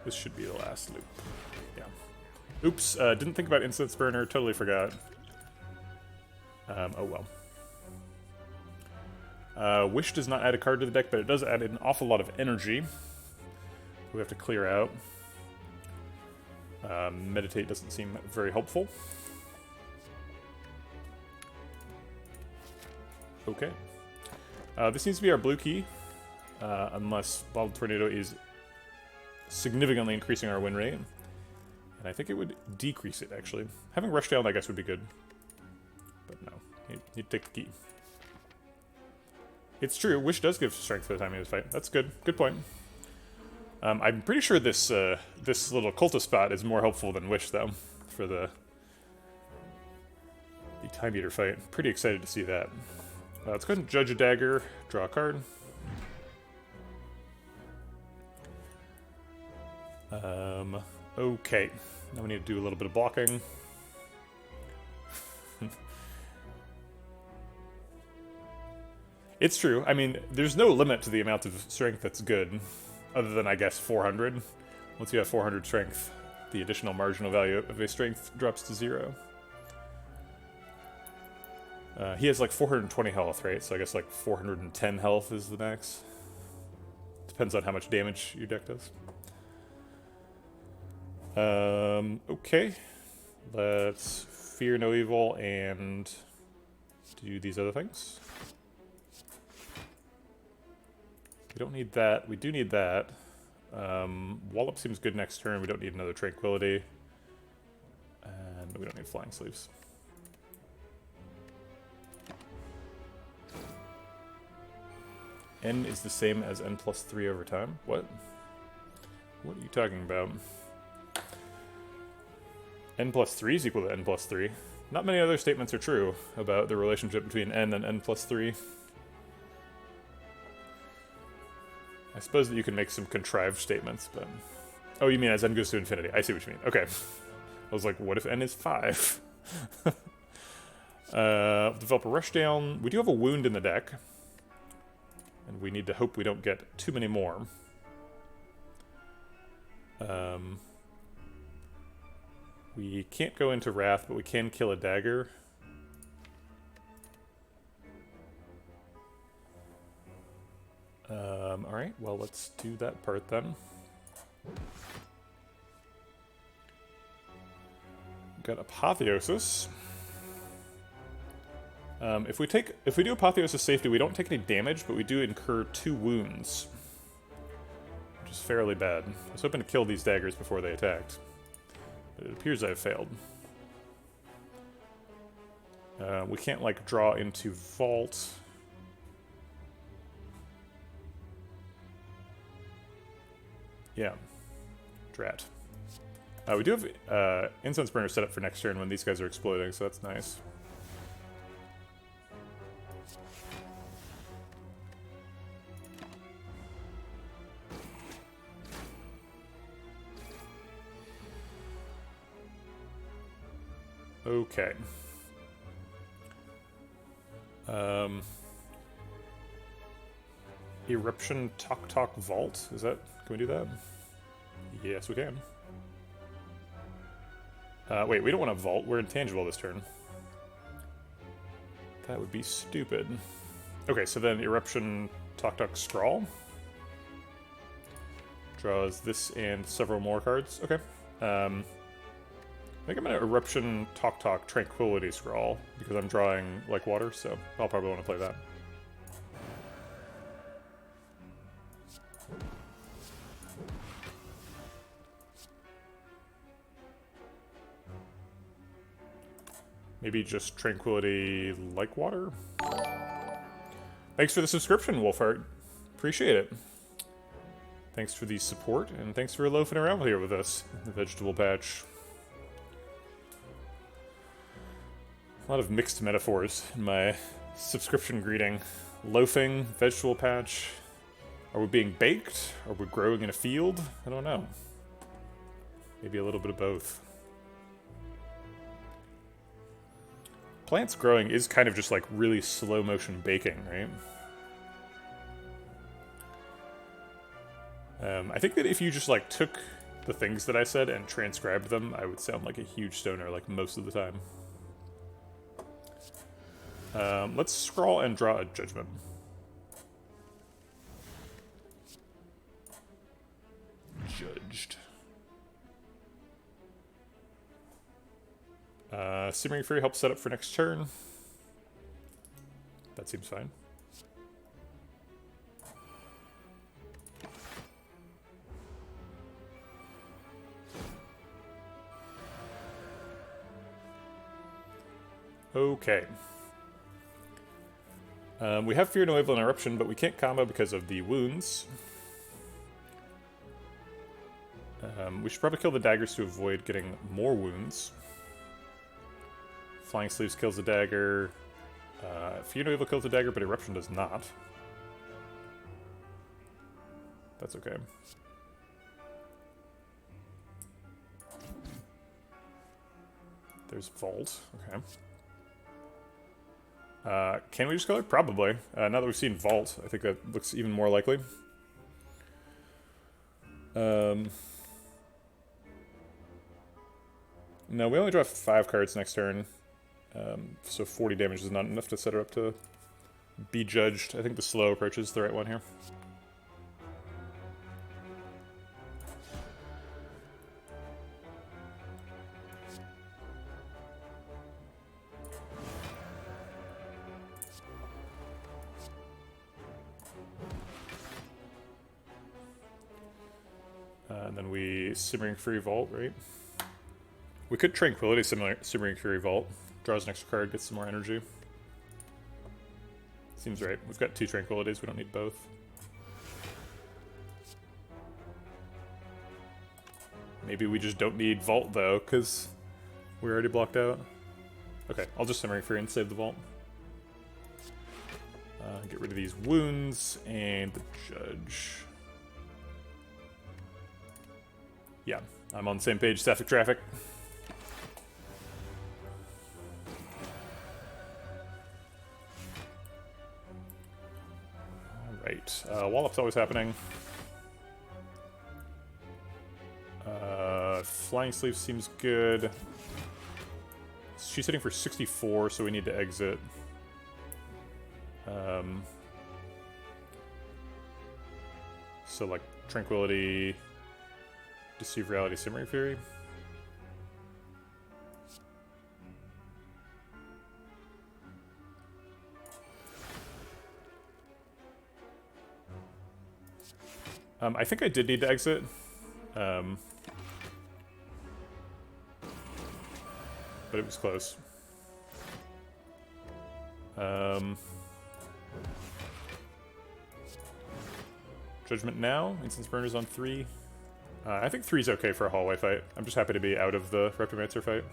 This should be the last loop. Yeah. Oops, didn't think about Incense Burner, totally forgot. Oh well. Wish does not add a card to the deck, but it does add an awful lot of energy. We have to clear out. Meditate doesn't seem very helpful. Okay. This needs to be our blue key, unless Bottled Tornado is significantly increasing our win rate. And I think it would decrease it, actually. Having rushdown, I guess, would be good. But no, you'd take the key. It's true, Wish does give strength for the time of this fight. That's good. Good point. I'm pretty sure this this little cultist spot is more helpful than Wish, though, for the Time Eater fight. Pretty excited to see that. Let's go ahead and Judge a Dagger, draw a card. Okay. Now we need to do a little bit of blocking. It's true. I mean, there's no limit to the amount of strength that's good, other than, I guess, 400. Once you have 400 strength, the additional marginal value of a strength drops to 0. He has like 420 health, right? So I guess like 410 health is the max. Depends on how much damage your deck does. Okay. Let's Fear No Evil and do these other things. We don't need that. We do need that. Wallop seems good next turn. We don't need another Tranquility. And we don't need Flying Sleeves. N is the same as N plus 3 over time? What? What are you talking about? N plus 3 is equal to N plus 3. Not many other statements are true about the relationship between N and N plus 3. I suppose that you can make some contrived statements, but... Oh, you mean as N goes to infinity. I see what you mean. Okay. I was like, what if N is 5? Develop a rushdown. We do have a wound in the deck. And we need to hope we don't get too many more. We can't go into Wrath, but we can kill a dagger. Alright, well, let's do that part then. Got Apotheosis. If we do Apotheosis Safety, we don't take any damage, but we do incur 2 wounds. Which is fairly bad. I was hoping to kill these daggers before they attacked. But it appears I've failed. We can't, like, draw into Vault. Yeah. Drat. We do have Incense Burner set up for next turn when these guys are exploding, so that's nice. Okay. Eruption Tok Vault? Is that... Can we do that? Yes, we can. Wait, we don't want to vault. We're intangible this turn. That would be stupid. Okay, so then Eruption Tok Scrawl. Draws this and several more cards. Okay. I think I'm going to Eruption Tok Tranquility Scrawl, because I'm drawing like water, so I'll probably want to play that. Maybe just Tranquility like water? Thanks for the subscription, Wolfheart. Appreciate it. Thanks for the support, and thanks for loafing around here with us in the vegetable patch. A lot of mixed metaphors in my subscription greeting. loafing, vegetable patch? Are we being baked? Are we growing in a field? I don't know. Maybe a little bit of both. Plants growing is kind of just like really slow motion baking, right? I think that if you just like took the things that I said and transcribed them, I would sound like a huge stoner like most of the time. Let's scroll and draw a judgment. Judged. Simmering Fury helps set up for next turn. That seems fine. Okay. We have Fear No Evil and Eruption, but we can't combo because of the wounds. We should probably kill the daggers to avoid getting more wounds. Flying Sleeves kills the dagger. Fear No Evil kills the dagger, but Eruption does not. That's okay. There's Vault. Okay. Can we just go there? Probably. Now that we've seen Vault, I think that looks even more likely. No, we only draw 5 cards next turn. So 40 damage is not enough to set her up to be judged. I think the slow approach is the right one here. And then we Simmering Fury Vault, right? We could Tranquility Simmering Fury Vault. Draws an extra card, gets some more energy. Seems right. We've got 2 Tranquilities, we don't need both. Maybe we just don't need Vault, though, because we're already blocked out. Okay, I'll just Simmering Fury and save the Vault. Get rid of these wounds, and the Judge. Yeah, I'm on the same page, Sapphic Traffic. Alright, Wallop's always happening. Flying Sleeve seems good. She's hitting for 64, so we need to exit. So, like, Tranquility, Deceive Reality, Simmering Fury. I think I did need to exit. But it was close. Judgment now. Instance Burner's on 3. I think 3's okay for a hallway fight. I'm just happy to be out of the Reptimancer fight.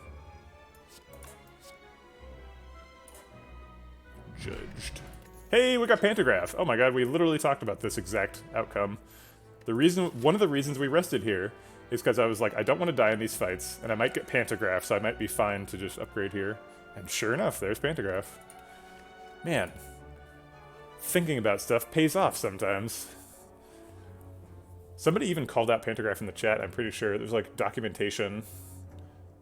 Judged. Hey, we got Pantograph! Oh my god, we literally talked about this exact outcome. One of the reasons we rested here is because I was like, I don't want to die in these fights, and I might get Pantograph, so I might be fine to just upgrade here. And sure enough, there's Pantograph. Man, thinking about stuff pays off sometimes. Somebody even called out Pantograph in the chat, I'm pretty sure. There's like documentation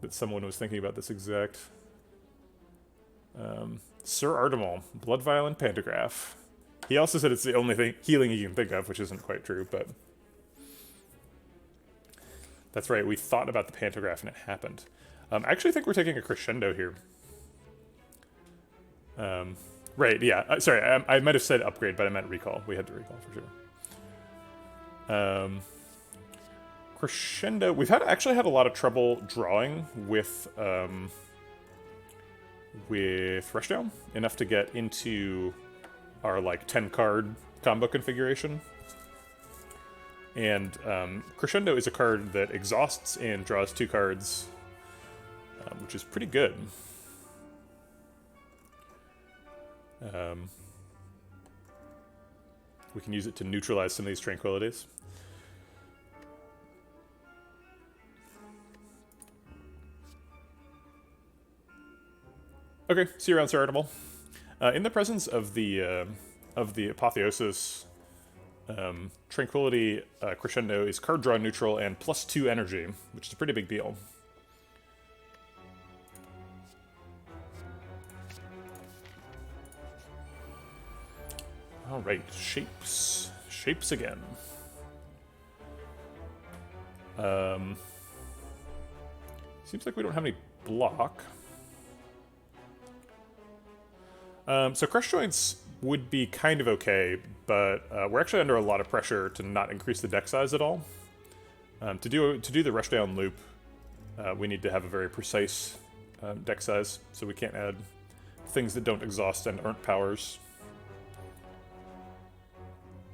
that someone was thinking about this exact. Sir Artemal, Blood Vial and Pantograph. He also said it's the only healing he can think of, which isn't quite true, but... That's right, we thought about the Pantograph and it happened. I actually think we're taking a crescendo here. Right, yeah. Sorry, I might have said upgrade, but I meant recall. We had to recall for sure. Crescendo. We've actually had a lot of trouble drawing with Rushdown. Enough to get into our, like, 10-card combo configuration. And Crescendo is a card that exhausts and draws 2 cards, which is pretty good. We can use it to neutralize some of these tranquilities. Okay, see you around, Sir Artemal. In the presence of the Apotheosis, Tranquility Crescendo is card draw neutral and +2 energy, which is a pretty big deal. Alright, shapes. Shapes again. Seems like we don't have any block. So crush joints would be kind of okay, but we're actually under a lot of pressure to not increase the deck size at all. To do the rushdown loop, we need to have a very precise deck size, so we can't add things that don't exhaust and aren't powers.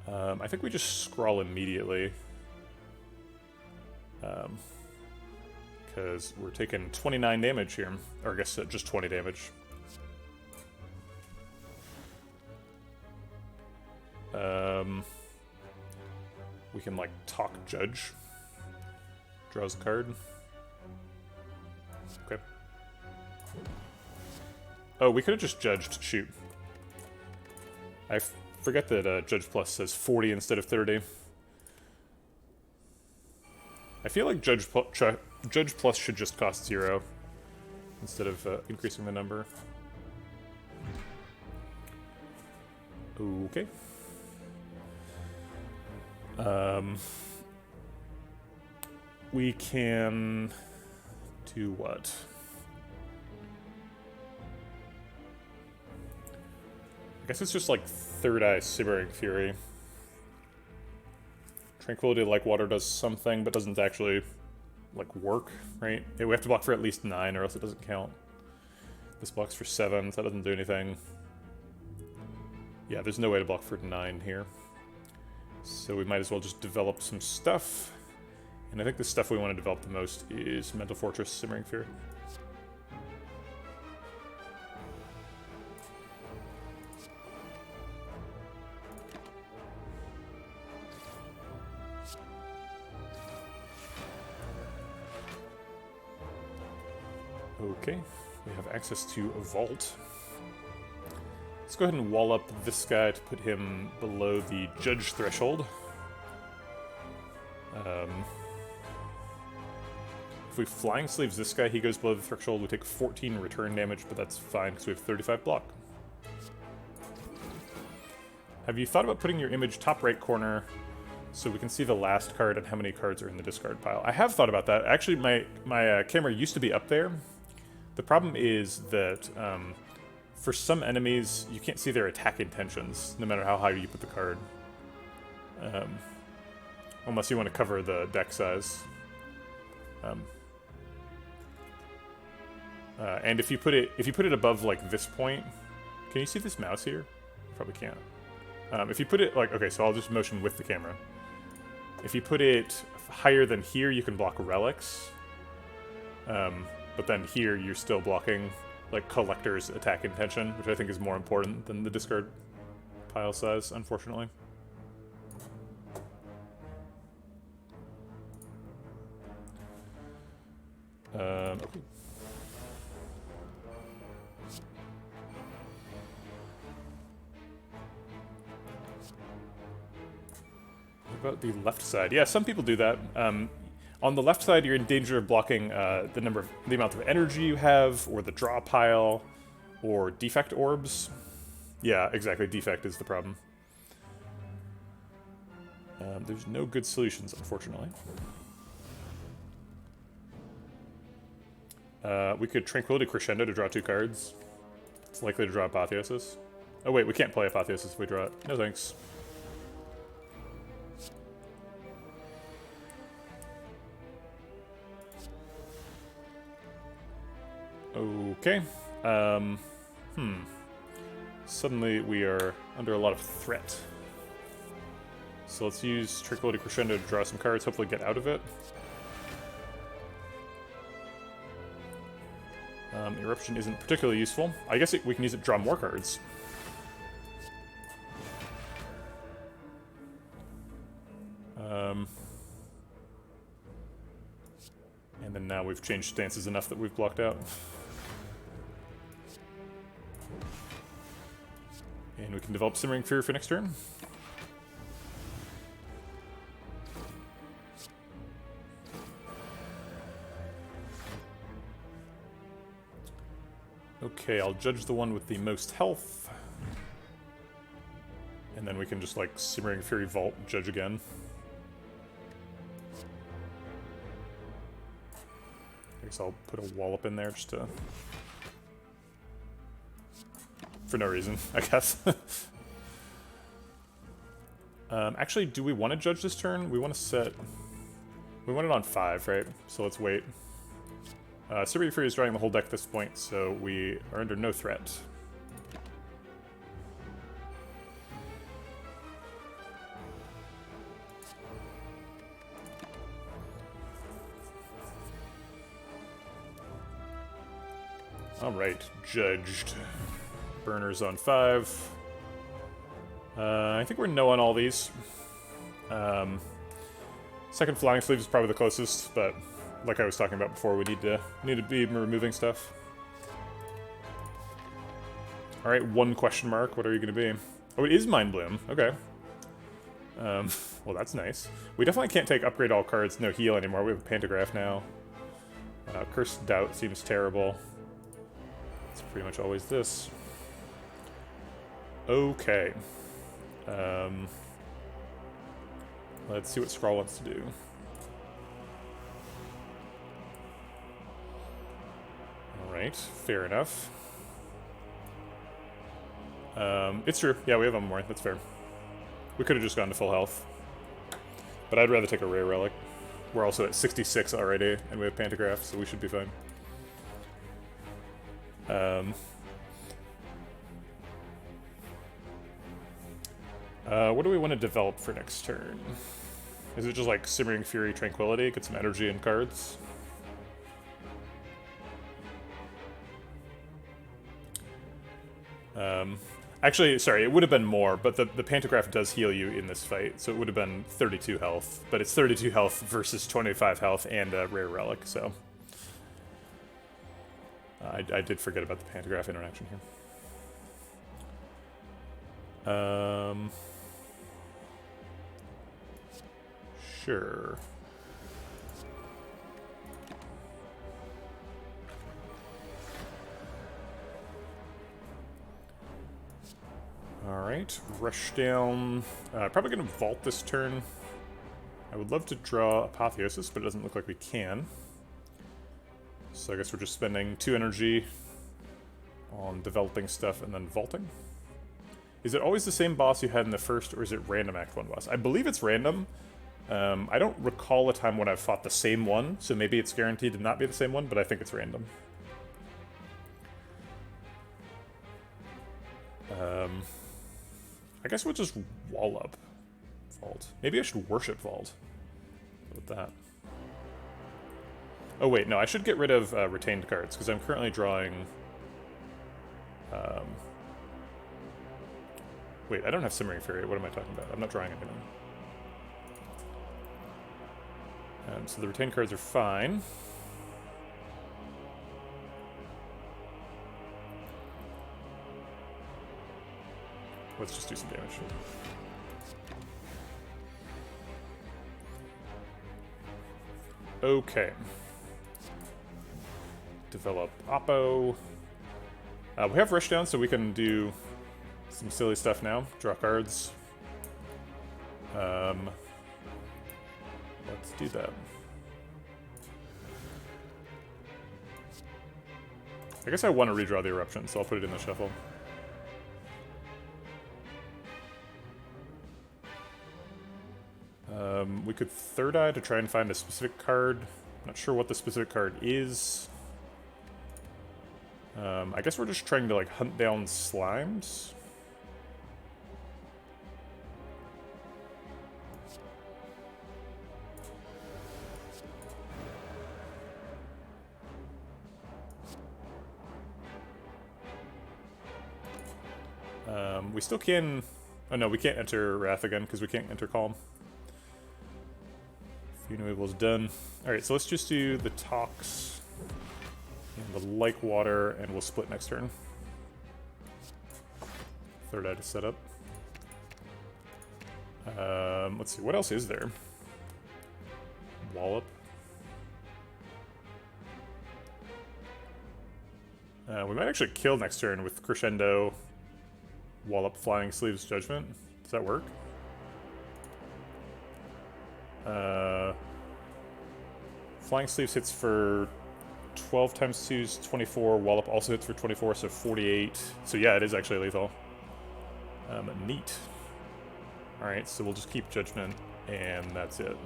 I think we just scroll immediately, because we're taking 29 damage here, or I guess just 20 damage. We can, like, talk Judge. Draws a card. Okay. Oh, we could have just judged. Shoot. I forget that Judge Plus says 40 instead of 30. I feel like Judge Plus should just cost 0 instead of increasing the number. Okay. We can do what? I guess it's just like Third Eye Simmering Fury. Tranquility Like Water does something, but doesn't actually, like, work, right? We have to block for at least 9 or else it doesn't count. This blocks for 7, so that doesn't do anything. Yeah, there's no way to block for 9 here. So we might as well just develop some stuff. And I think the stuff we want to develop the most is Mental Fortress, Simmering Fury. Okay, we have access to a vault. Let's go ahead and wall up this guy to put him below the Judge threshold. If we Flying Sleeves this guy, he goes below the threshold. We take 14 return damage, but that's fine because we have 35 block. Have you thought about putting your image top right corner so we can see the last card and how many cards are in the discard pile? I have thought about that. Actually, my camera used to be up there. The problem is that for some enemies, you can't see their attack intentions, no matter how high you put the card. Unless you want to cover the deck size. And if you put it above, like, this point, can you see this mouse here? Probably can't. If you put it, like, okay, so I'll just motion with the camera. If you put it higher than here, you can block relics. But then here, you're still blocking, like, Collector's attack intention, which I think is more important than the discard pile size, unfortunately. Okay. What about the left side? Yeah, some people do that. On the left side, you're in danger of blocking the amount of energy you have, or the draw pile, or defect orbs. Yeah, exactly. Defect is the problem. There's no good solutions, unfortunately. We could Tranquility Crescendo to draw 2 cards. It's likely to draw Apotheosis. Oh wait, we can't play Apotheosis if we draw it. No thanks. Okay. Suddenly we are under a lot of threat. So let's use Tranquility Crescendo to draw some cards, hopefully get out of it. Eruption isn't particularly useful. I guess we can use it to draw more cards. And then now we've changed stances enough that we've blocked out. And we can develop Simmering Fury for next turn. Okay, I'll judge the one with the most health. And then we can just, like, Simmering Fury Vault, judge again. I guess I'll put a wallop in there just to... for no reason, I guess. Actually, do we want to judge this turn? We want to set... we want it on 5, right? So let's wait. Simmering Fury is drawing the whole deck at this point, so we are under no threat. Alright, judged. Burners on 5. I think we're no on all these. Second Flying Sleeve is probably the closest, but like I was talking about before, we need to be removing stuff. Alright, 1 question mark. What are you going to be? Oh, it is Mind Bloom. Okay. Well, that's nice. We definitely can't take Upgrade All cards, no heal anymore. We have a Pantograph now. Cursed Doubt seems terrible. It's pretty much always this. Okay. Let's see what Skrull wants to do. Alright, fair enough. It's true. Yeah, we have one more. That's fair. We could have just gone to full health. But I'd rather take a Rare Relic. We're also at 66 already, and we have Pantograph, so we should be fine. What do we want to develop for next turn? Is it just like Simmering Fury Tranquility? Get some energy and cards? Actually, sorry, it would have been more, but the Pantograph does heal you in this fight, so it would have been 32 health. But it's 32 health versus 25 health and a Rare Relic, so... I did forget about the Pantograph interaction here. Sure. Alright, rushdown. Probably going to vault this turn. I would love to draw Apotheosis, but it doesn't look like we can. So I guess we're just spending 2 energy on developing stuff and then vaulting. Is it always the same boss you had in the first, or is it random Act 1 boss? I believe it's random. I don't recall a time when I've fought the same one, so maybe it's guaranteed to not be the same one, but I think it's random. I guess we'll just wall up Vault. Maybe I should Worship Vault. With that. Oh wait, no, I should get rid of retained cards, because I'm currently drawing... Wait, I don't have Simmering Fury. What am I talking about? I'm not drawing anything. So the retained cards are fine. Let's just do some damage. Okay. Develop Oppo. We have Rushdown, so we can do some silly stuff now. Draw cards. Let's do that. I guess I want to redraw the Eruption, so I'll put it in the shuffle. We could Third Eye to try and find a specific card. Not sure what the specific card is. I guess we're just trying to, like, hunt down slimes. We still can... Oh no, we can't enter Wrath again, because we can't enter Calm. Fear no evil's done. Alright, so let's just do the Tox and the Like Water, and we'll split next turn. Third eye to set up. Let's see, what else is there? Wallop. We might actually kill next turn with Crescendo, Wallop, Flying Sleeves, Judgment. Does that work? Flying Sleeves hits for 12 times 2 is 24. Wallop also hits for 24, so 48. So yeah, it is actually lethal. Neat. Alright, so we'll just keep Judgment, and that's it.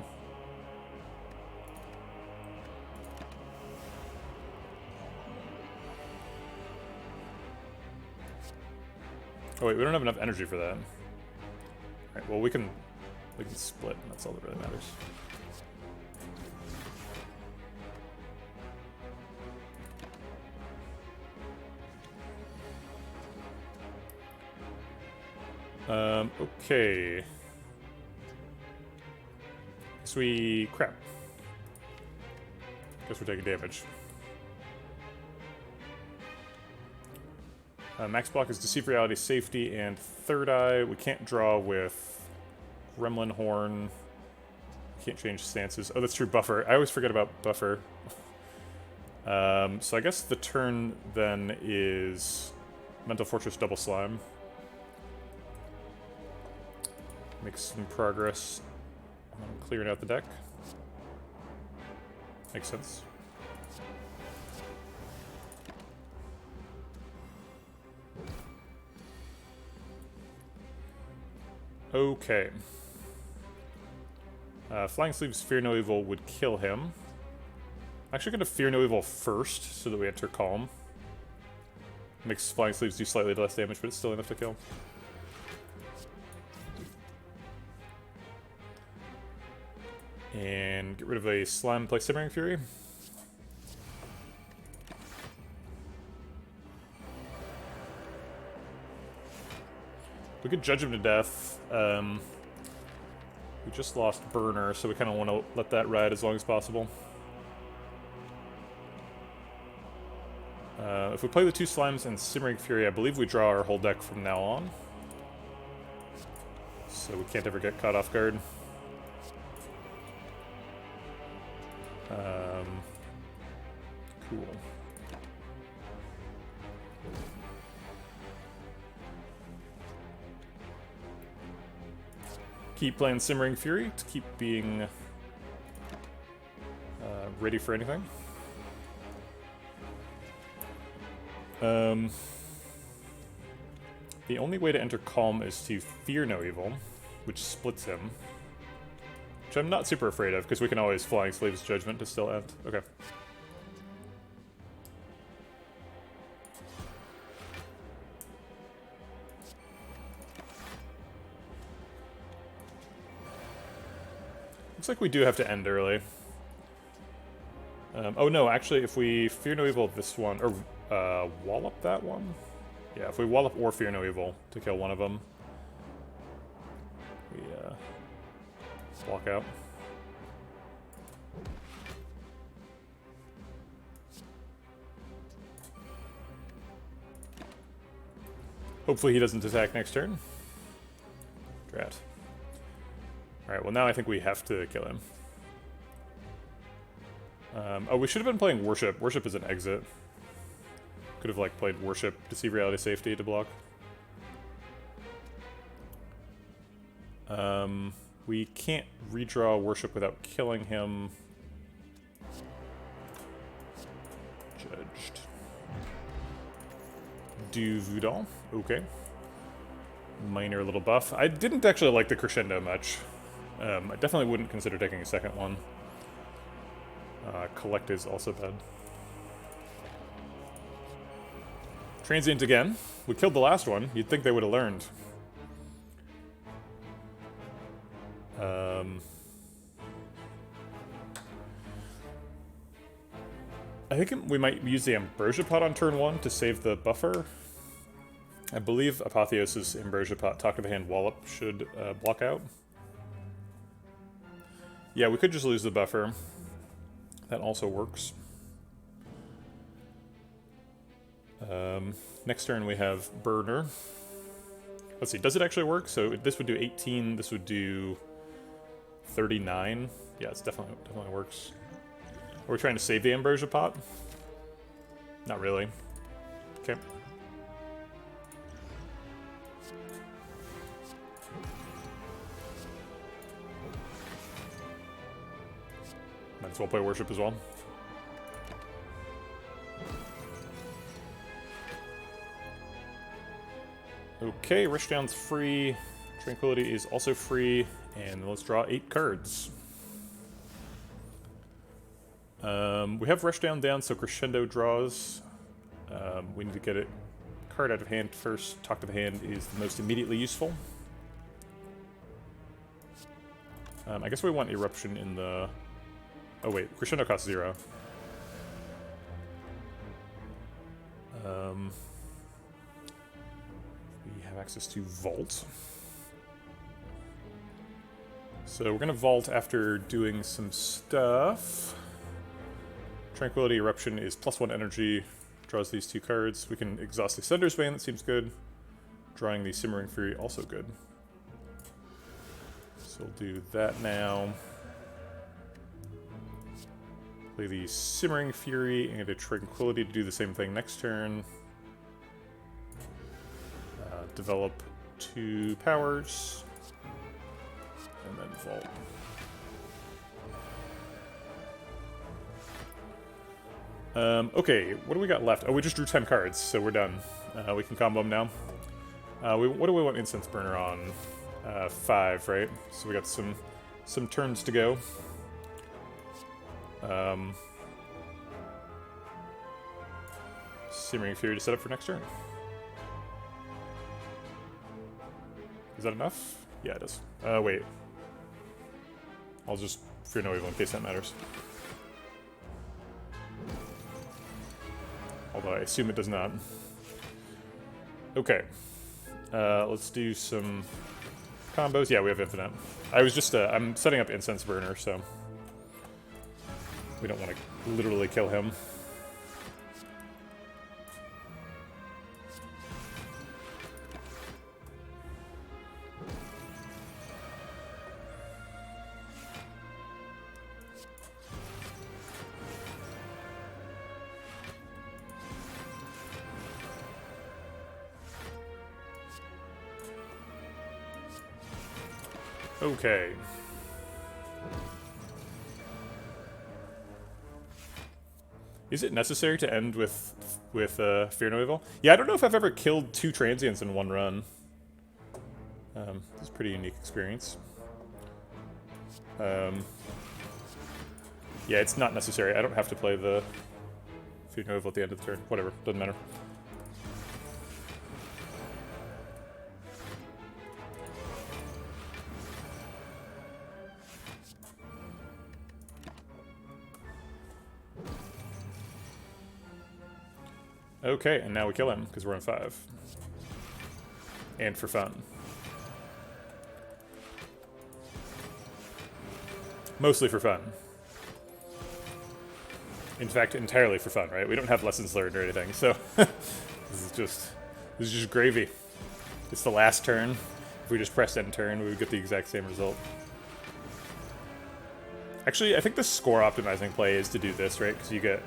Oh wait, we don't have enough energy for that. Alright, well we can split, and that's all that really matters. Okay. Crap. Guess we're taking damage. Max block is Deceive Reality, Safety, and Third Eye. We can't draw with Gremlin Horn. Can't change stances. Oh, that's true, Buffer. I always forget about Buffer. So I guess the turn then is Mental Fortress Double Slime. Make some progress on clearing out the deck. Makes sense. Okay. Flying Sleeves Fear No Evil would kill him. I'm actually going to Fear No Evil first, so that we enter Calm. Makes Flying Sleeves do slightly less damage, but it's still enough to kill. And get rid of a Slime, play Simmering Fury. We could judge him to death. We just lost Burner, so we kind of want to let that ride as long as possible. If we play the two Slimes and Simmering Fury, I believe we draw our whole deck from now on. So we can't ever get caught off guard. Cool. Keep playing Simmering Fury to keep being ready for anything. The only way to enter Calm is to Fear No Evil, which splits him. Which I'm not super afraid of, because we can always Flying Sleeves Judgment to still end. Okay. Looks like we do have to end early. Oh no, actually, if we Fear No Evil this one, or Wallop that one? Yeah, if we Wallop or Fear No Evil to kill one of them, we block out. Hopefully he doesn't attack next turn. Drat. Alright, well now I think we have to kill him. Oh, we should have been playing Worship. Worship is an exit. Could have, like, played Worship, Deceive Reality, Safety to block. We can't redraw Worship without killing him. Judged. Du Voodoo. Okay. Minor little buff. I didn't actually like the Crescendo much. I definitely wouldn't consider taking a second one. Collect is also bad. Transient again. We killed the last one. You'd think they would have learned. I think we might use the Ambrosia Pot on turn 1 to save the buffer. I believe Apotheosis, Ambrosia Pot, Talk of the Hand, Wallop should block out. Yeah, we could just lose the buffer. That also works. Next turn we have Burner. Let's see, does it actually work? So this would do 18, this would do 39. Yeah, it's definitely works. Are we trying to save the Ambrosia pot? Not really. Okay. Might as well play Worship as well. Okay, Rushdown's free. Tranquility is also free. And let's draw 8 cards. We have Rushdown down, so Crescendo draws. We need to get it card out of hand first. Talk to the hand is the most immediately useful. I guess we want Eruption in the... Oh wait, Crescendo costs 0. We have access to Vault. So we're going to Vault after doing some stuff. Tranquility Eruption is +1 energy. Draws these 2 cards. We can exhaust the Sunder's Bane, that seems good. Drawing the Simmering Fury, also good. So we'll do that now. Play the Simmering Fury and a Tranquility to do the same thing next turn. Develop 2 powers. And then Vault. Okay, what do we got left? Oh, we just drew 10 cards, so we're done. We can combo them now. What do we want Incense Burner on? 5, right? So we got some turns to go. Simmering Fury to set up for next turn. Is that enough? Yeah, it is. Wait. I'll just Fear No Evil in case that matters. Although I assume it does not. Okay. Let's do some combos. Yeah, we have infinite. I was just, I'm setting up Incense Burner, so we don't want to literally kill him. Okay. Is it necessary to end with Fear No Evil? Yeah, I don't know if I've ever killed 2 transients in one run. It's a pretty unique experience. Yeah, it's not necessary. I don't have to play the Fear No Evil at the end of the turn. Whatever, doesn't matter. Okay, and now we kill him, because we're on 5. And for fun. Mostly for fun. In fact, entirely for fun, right? We don't have lessons learned or anything, so... this is just gravy. It's the last turn. If we just pressed end turn, we would get the exact same result. Actually, I think the score optimizing play is to do this, right? Because you get...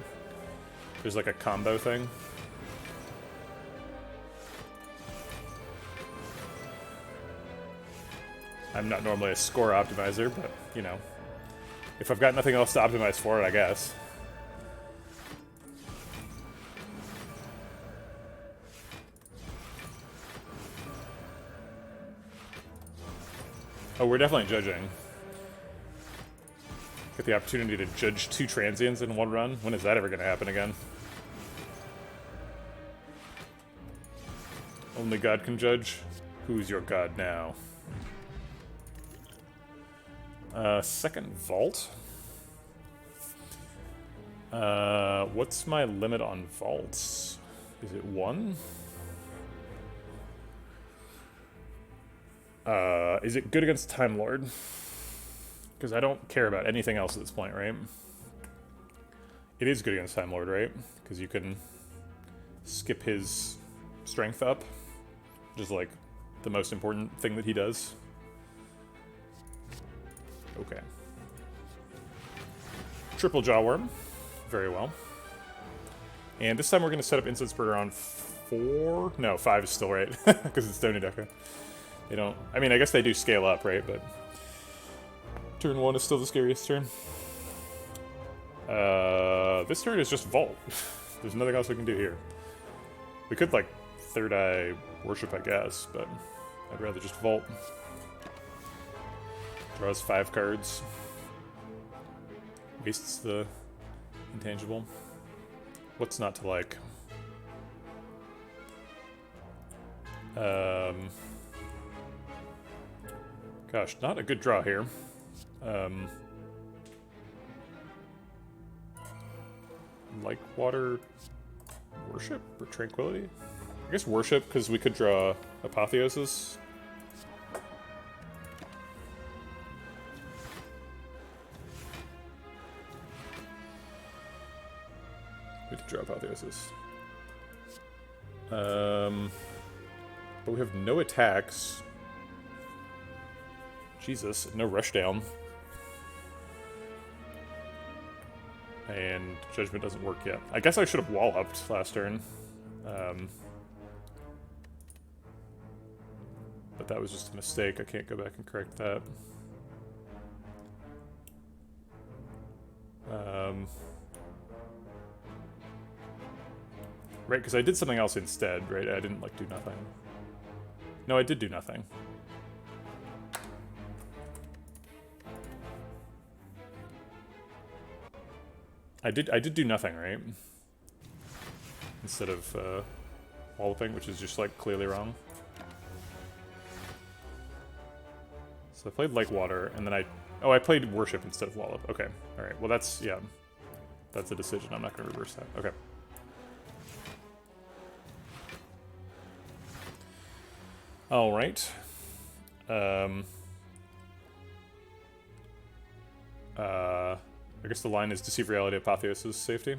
There's like a combo thing. I'm not normally a score optimizer, but, you know, if I've got nothing else to optimize for it, I guess. Oh, we're definitely judging. Get the opportunity to judge 2 transients in one run? When is that ever going to happen again? Only God can judge? Who's your God now? Second Vault. What's my limit on vaults? Is it 1? Is it good against Time Lord? Because I don't care about anything else at this point, right? It is good against Time Lord, right? Because you can skip his strength up, which is like the most important thing that he does. Okay. Triple Jawworm. Very well. And this time we're going to set up Incense Burger on 4? No, 5 is still right, because it's Stony Deca. They don't... I mean, I guess they do scale up, right? But turn 1 is still the scariest turn. This turn is just Vault. There's nothing else we can do here. We could, like, Third Eye Worship, I guess, but I'd rather just Vault. Draws 5 cards. Wastes the intangible. What's not to like? Gosh, not a good draw here. Like Water Worship or Tranquility? I guess Worship, because we could draw Apotheosis. We could draw Apotheosis. But we have no attacks. Jesus, no rushdown. And Judgment doesn't work yet. I guess I should have wall-upped last turn. But that was just a mistake. I can't go back and correct that. Right, because I did something else instead, right? I didn't, like, do nothing. No, I did do nothing. I did do nothing, right? Instead of walloping, which is just, like, clearly wrong. So I played Like Water, and then I played Worship instead of Wallop. Okay, alright. Well, that's, yeah. That's a decision. I'm not going to reverse that. Okay. Alright. I guess the line is Deceive Reality, Apotheosis, Safety.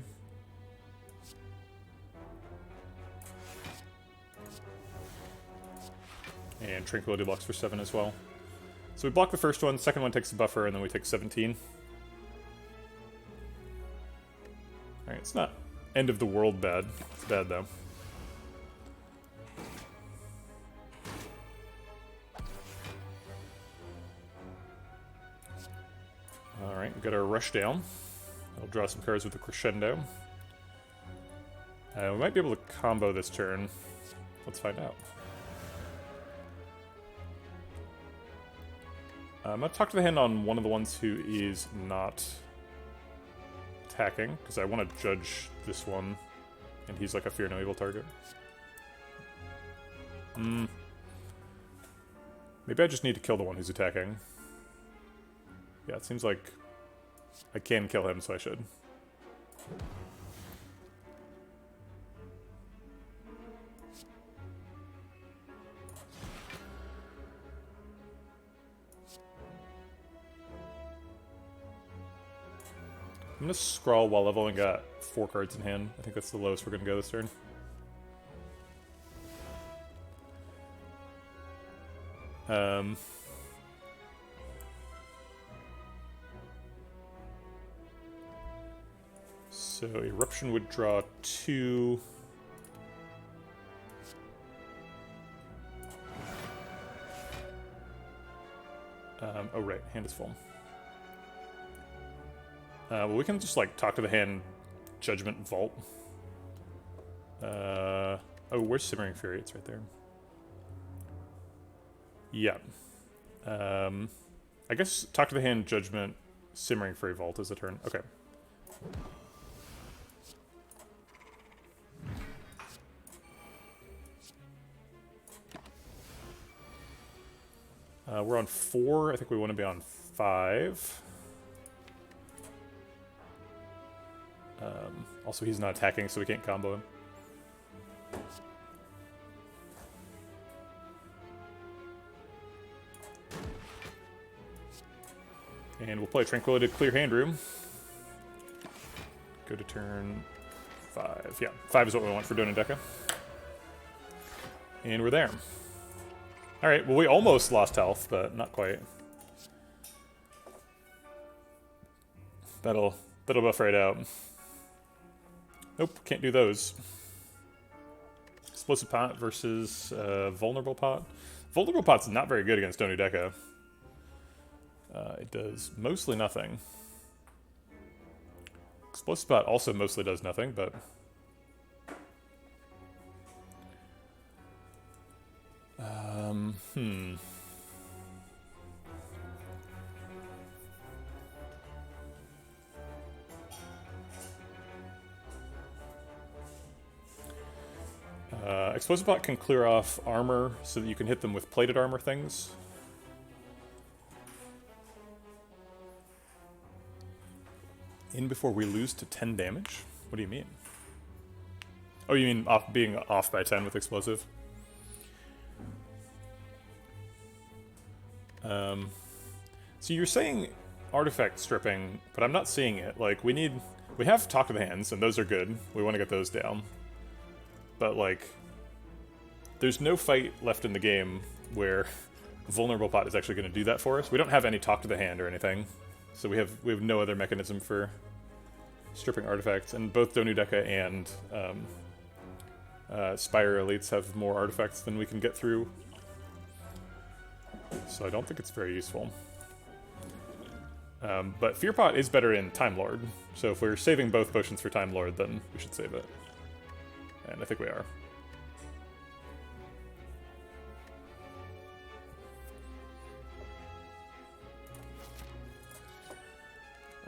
And Tranquility blocks for 7 as well. So we block the first one, second one takes a buffer, and then we take 17. Alright, it's not end of the world bad. It's bad, though. Alright, we got our rushdown. I'll draw some cards with a crescendo. We might be able to combo this turn. Let's find out. I'm going to talk to the hand on one of the ones who is not attacking, because I want to judge this one, and he's like a Fear No Evil target. Maybe I just need to kill the one who's attacking. Yeah, it seems like I can kill him, so I should. I'm gonna scroll while I've only got 4 cards in hand. I think that's the lowest we're gonna go this turn. So Eruption would draw 2. Oh right, hand is full. Well, we can just, like, talk to the hand, Judgment, Vault. Oh, where's Simmering Fury? It's right there. Yeah. I guess talk to the hand, Judgment, Simmering Fury, Vault is the turn. Okay. We're on 4. I think we want to be on 5. Also, he's not attacking, so we can't combo him. And we'll play Tranquility to clear hand room. Go to turn 5. Yeah, 5 is what we want for Donodeka. And we're there. Alright, well we almost lost health, but not quite. That'll buff right out. Nope, can't do those. Explosive Pot versus Vulnerable Pot. Vulnerable Pot's not very good against Donodeka. It does mostly nothing. Explosive Pot also mostly does nothing, but... Explosive Pot can clear off armor so that you can hit them with plated armor things. In before we lose to 10 damage? What do you mean? Oh, you mean being off by 10 with explosive? So you're saying artifact stripping, but I'm not seeing it. Like, we have Talk to the Hands, and those are good. We want to get those down. But, like, there's no fight left in the game where Vulnerable Pot is actually going to do that for us. We don't have any Talk to the Hand or anything. So we have no other mechanism for stripping artifacts, and both Donodeka and Spire elites have more artifacts than we can get through. So I don't think it's very useful. But Fear Pot is better in Time Lord, so if we're saving both potions for Time Lord, then we should save it. And I think we are.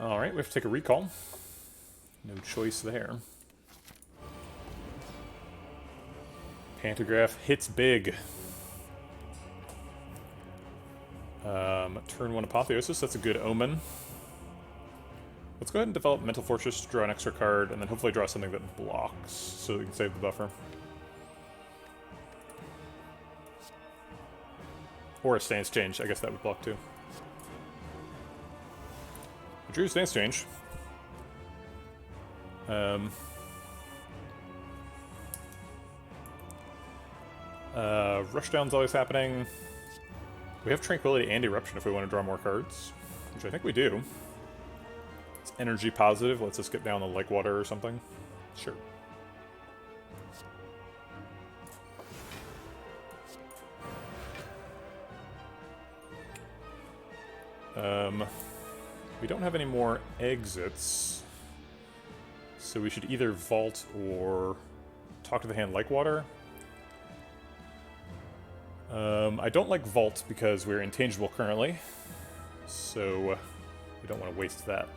Alright, we have to take a recall. No choice there. Pantograph hits big. Turn 1 Apotheosis, that's a good omen. Let's go ahead and develop Mental Fortress to draw an extra card, and then hopefully draw something that blocks, so we can save the buffer. Or a stance change, I guess that would block too. We drew a stance change. Rushdown's always happening. We have Tranquility and Eruption if we want to draw more cards, which I think we do. It's energy positive, lets us get down to like water or something. Sure. We don't have any more exits, so we should either vault or Talk to the Hand like water. I don't like Vault because we're intangible currently, so we don't want to waste that.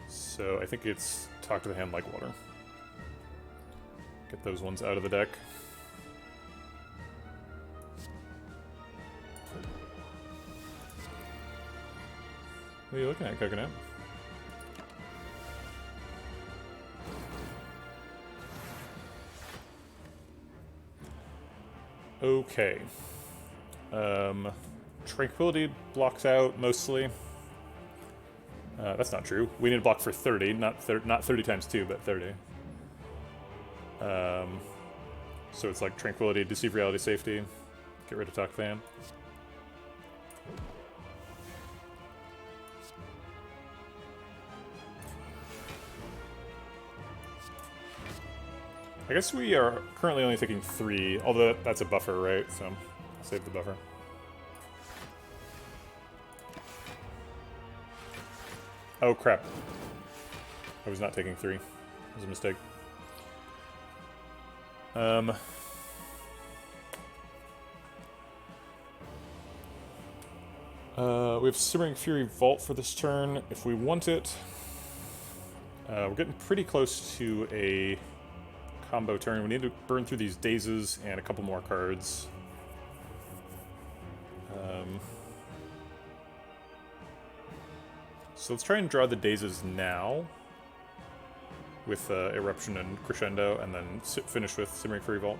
So I think it's Talk to the Hand like water. Get those ones out of the deck. What are you looking at, Coconut? Okay. Tranquility blocks out mostly. That's not true. We need a block for 30, not 30 times 2, but 30. So it's like Tranquility, Deceive Reality, Safety. Get rid of Talk to the Hand. I guess we are currently only taking 3, although that's a buffer, right? So I'll save the buffer. Oh crap. I was not taking 3. It was a mistake. We have Simmering Fury Vault for this turn, if we want it. We're getting pretty close to a combo turn. We need to burn through these dazes and a couple more cards. So let's try and draw the dazes now with Eruption and Crescendo, and then finish with Simmering Fury Vault.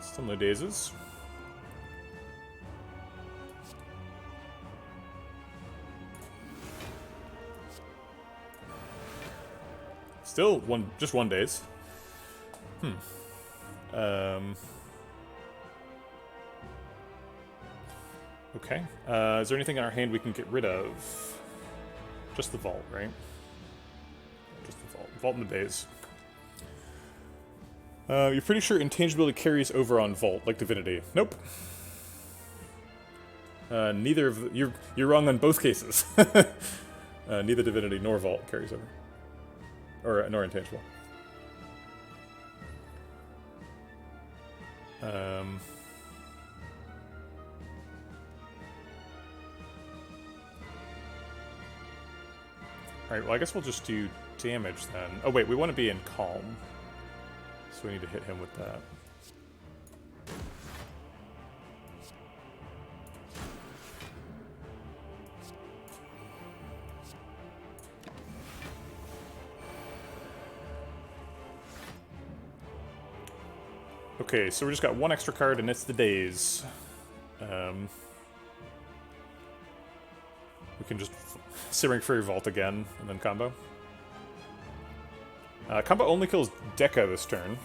Still no dazes. Still just one daze. Okay. Is there anything in our hand we can get rid of? Just the vault, right? Just the vault. Vault and the daze. You're pretty sure intangibility carries over on vault, like divinity. Nope. Neither of the, you're wrong on both cases. Neither divinity nor vault carries over. Or nor intangible. Alright, well I guess we'll just do damage then. Oh wait, we want to be in calm. So we need to hit him with that. Okay, so we just got one extra card, and it's the daze. We can just Simmering Fury Vault again, and then combo. Combo only kills Deca this turn.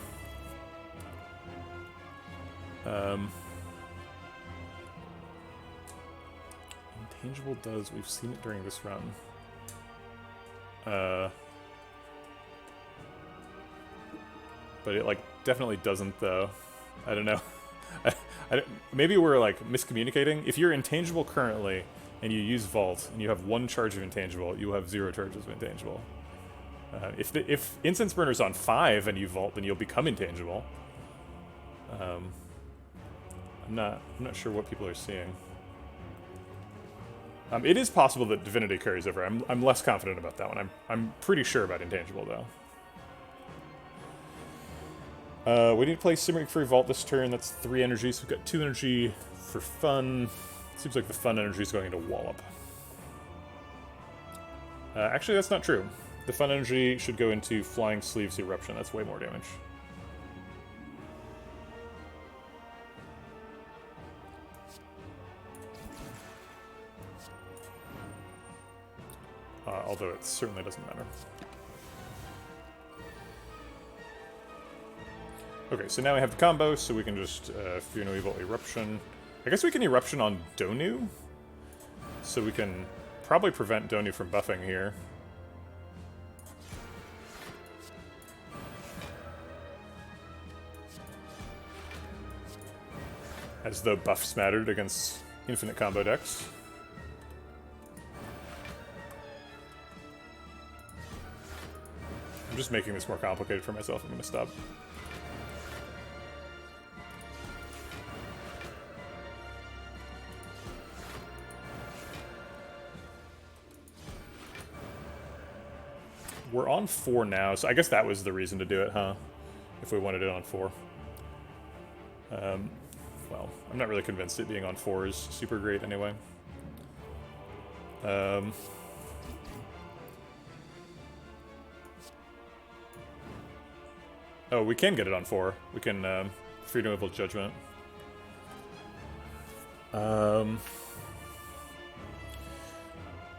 Intangible does, we've seen it during this run. But it, like, definitely doesn't, though. I don't know. Maybe we're, like, miscommunicating. If you're intangible currently, and you use Vault, and you have one charge of intangible, you will have 0 charges of intangible. If Incense Burner's on 5 and you Vault, then you'll become intangible. I'm not sure what people are seeing. It is possible that Divinity carries over. I'm less confident about that one. I'm pretty sure about intangible, though. We need to play Simmering Fury Vault this turn. That's 3 energy, so we've got 2 energy for fun. Seems like the fun energy is going into Wallop. Actually, that's not true. The fun energy should go into Flying Sleeves Eruption. That's way more damage. Although it certainly doesn't matter. Okay, so now we have the combo, so we can just Fear No Evil Eruption. I guess we can Eruption on Donu, so we can probably prevent Donu from buffing here. As though buffs mattered against infinite combo decks. I'm just making this more complicated for myself. I'm gonna stop. We're on 4 now, so I guess that was the reason to do it, huh? If we wanted it on 4. Well, I'm not really convinced it being on 4 is super great anyway. Oh, we can get it on 4. We can, Fear No Evil Judgment. Do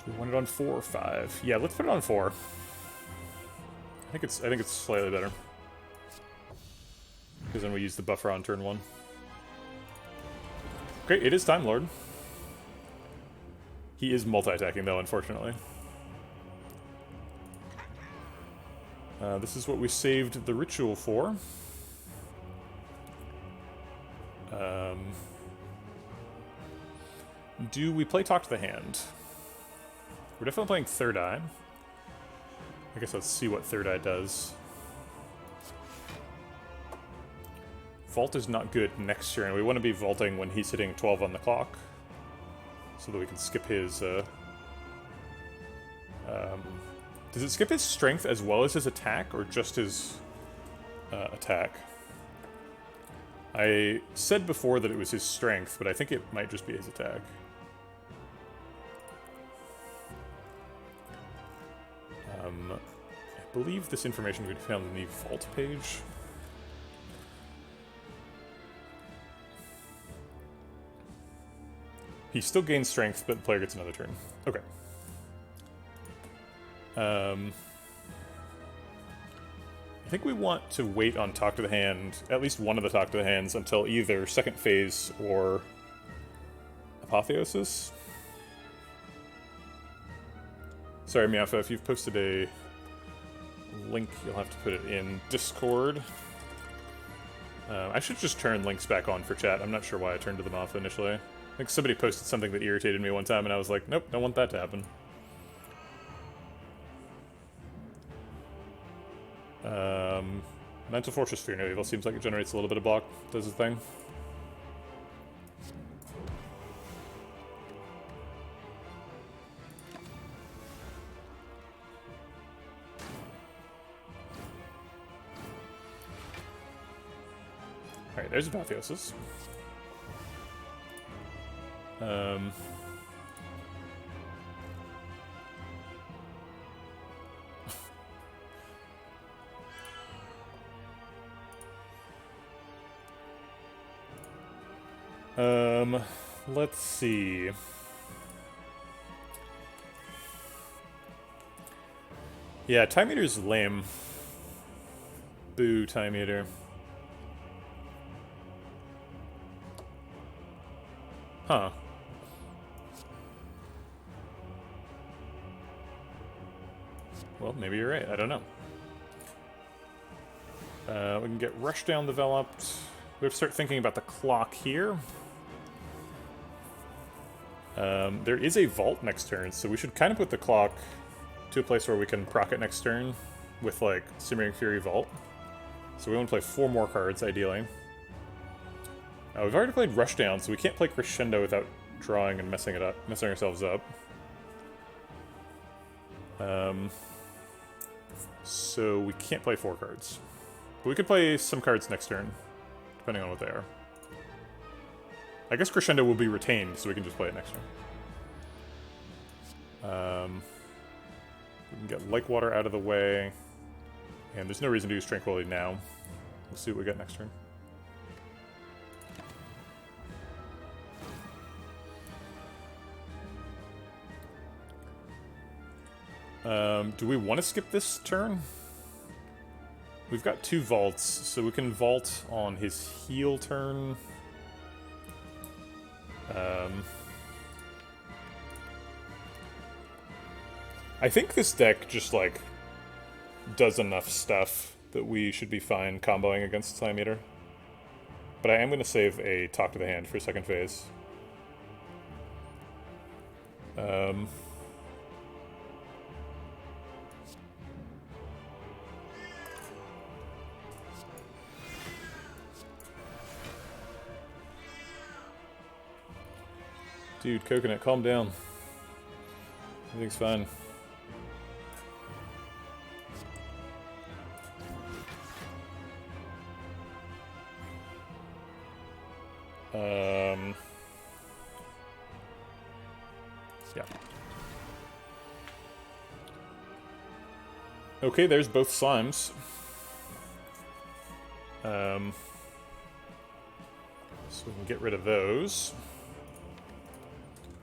we want it on 4 or 5? Yeah, let's put it on 4. I think it's slightly better. Because then we use the buffer on turn 1. Okay, it is Time Lord. He is multi-attacking though, unfortunately. This is what we saved the ritual for. Do we play Talk to the Hand? We're definitely playing Third Eye. I guess let's see what Third Eye does. Vault is not good next turn. We want to be vaulting when he's hitting 12 on the clock. So that we can skip his, does it skip his strength as well as his attack, or just his attack? I said before that it was his strength, but I think it might just be his attack. I believe this information can be found in the Vault page. He still gains strength, but the player gets another turn. Okay. I think we want to wait on Talk to the Hand, at least one of the Talk to the Hands, until either second phase or Apotheosis. Sorry, Miafa, if you've posted a link, you'll have to put it in Discord. I should just turn links back on for chat. I'm not sure why I turned them off initially. I think somebody posted something that irritated me one time, and I was like, nope, don't want that to happen. Mental Fortress Fear No Evil seems like it generates a little bit of block, does the thing. Alright, there's Apotheosis. Let's see. Yeah, Time Eater's lame. Boo, Time Eater. Huh. Well, maybe you're right. I don't know. We can get Rushdown developed. We have to start thinking about the clock here. There is a vault next turn, so we should kind of put the clock to a place where we can proc it next turn with, like, Simmering Fury Vault. So we want to play 4 more cards, ideally. We've already played Rushdown, so we can't play Crescendo without drawing and messing ourselves up. So we can't play 4 cards. But we could play some cards next turn, depending on what they are. I guess Crescendo will be retained, so we can just play it next turn. We can get Like Water out of the way, and there's no reason to use Tranquility now. We'll see what we get next turn. Do we want to skip this turn? We've got 2 vaults, so we can vault on his heal turn. I think this deck just, like, does enough stuff that we should be fine comboing against Time Eater. But I am going to save a Talk to the Hand for second phase. Dude, Coconut, calm down. Everything's fine. Yeah. Okay, there's both slimes. So we can get rid of those.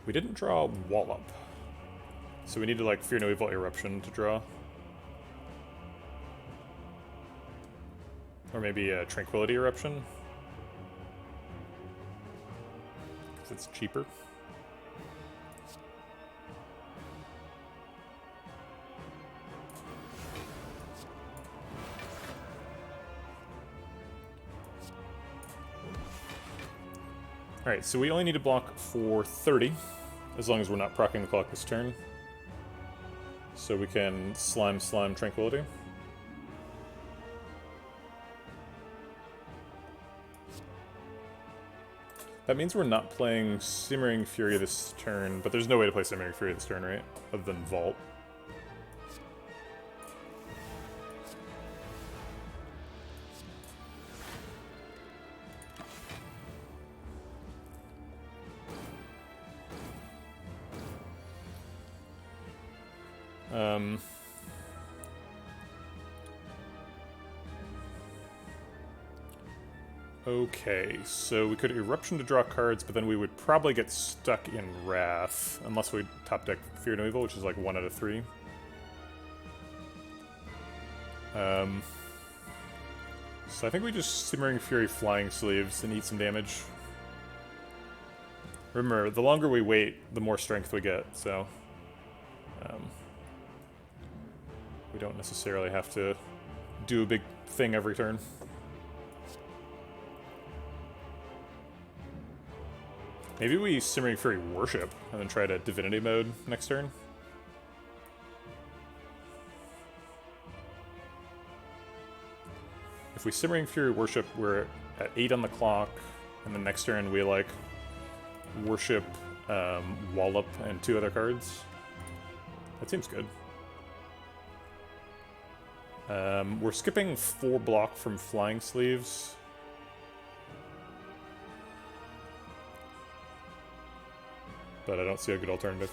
We didn't draw Wallop. So we need to, like, Fear No Evil Eruption to draw. Or maybe a Tranquility Eruption. Because it's cheaper. Alright, so we only need to block for 30, as long as we're not proccing the clock this turn. So we can Slime Tranquility. That means we're not playing Simmering Fury this turn, but there's no way to play Simmering Fury this turn, right? Other than Vault. Okay, so we could Eruption to draw cards, but then we would probably get stuck in Wrath, unless we top deck Fear No Evil, which is like 1 out of 3. So I think we just Simmering Fury Flying Sleeves and eat some damage. Remember, the longer we wait, the more strength we get, so... we don't necessarily have to do a big thing every turn. Maybe we Simmering Fury Worship, and then try to Divinity mode next turn. If we Simmering Fury Worship, we're at 8 on the clock, and then next turn we, like, Worship, Wallop, and 2 other cards. That seems good. We're skipping 4 block from Flying Sleeves. But I don't see a good alternative.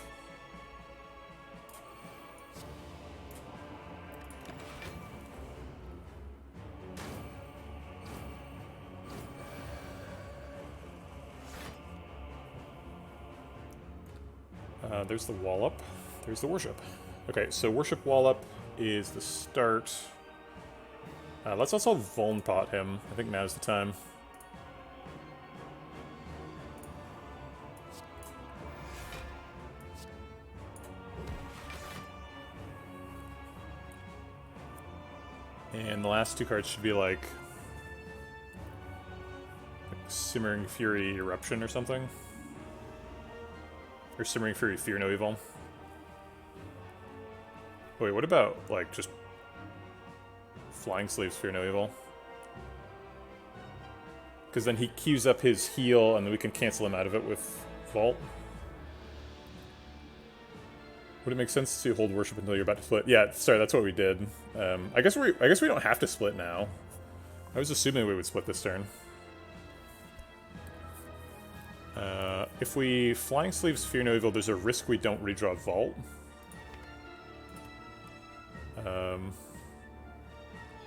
There's the Wallop. There's the Worship. Okay, so Worship Wallop is the start. Let's also Vuln Pot him. I think now's the time. And the last 2 cards should be like Simmering Fury Eruption or something. Or Simmering Fury Fear No Evil. Wait, what about, like, just Flying Sleeves Fear No Evil? Because then he queues up his heal, and then we can cancel him out of it with Vault. Would it make sense to hold Worship until you're about to split? Yeah, sorry, that's what we did. I guess we don't have to split now. I was assuming we would split this turn. If we Flying Sleeves Fear No Evil, there's a risk we don't redraw Vault.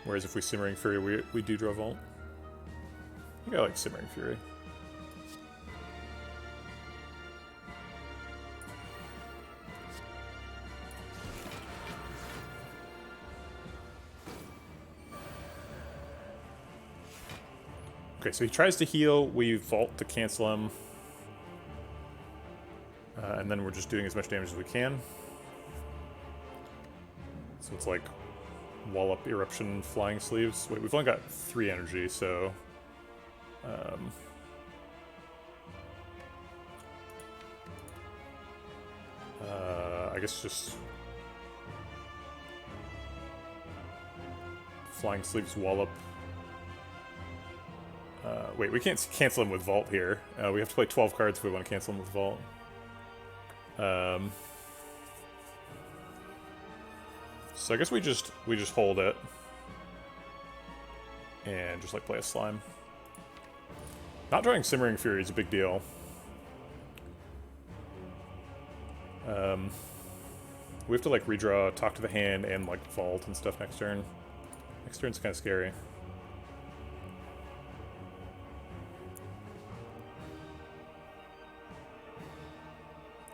Whereas if we Simmering Fury, we do draw Vault. I think I like Simmering Fury. Okay, so he tries to heal, we Vault to cancel him. And then we're just doing as much damage as we can. So it's like Wallop, Eruption, Flying Sleeves. Wait, we've only got 3 energy, so... I guess just... Flying Sleeves, Wallop. Wait, we can't cancel him with Vault here. We have to play 12 cards if we want to cancel him with Vault. So I guess we just hold it and just like play a slime. Not drawing Simmering Fury is a big deal. We have to like redraw, talk to the hand, and like Vault and stuff next turn. Next turn's kind of scary.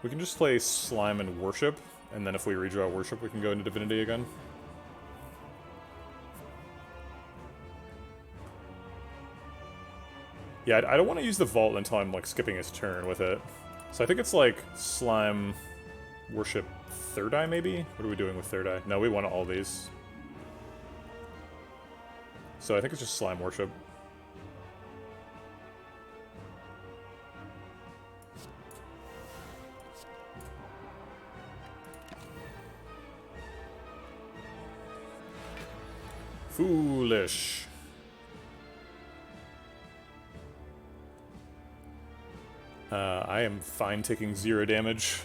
We can just play Slime and Worship, and then if we redraw Worship, we can go into Divinity again. Yeah, I don't want to use the Vault until I'm, like, skipping his turn with it. So I think it's, like, Slime, Worship, Third Eye, maybe? What are we doing with Third Eye? No, we want all these. So I think it's just Slime, Worship. Foolish. I am fine taking 0 damage.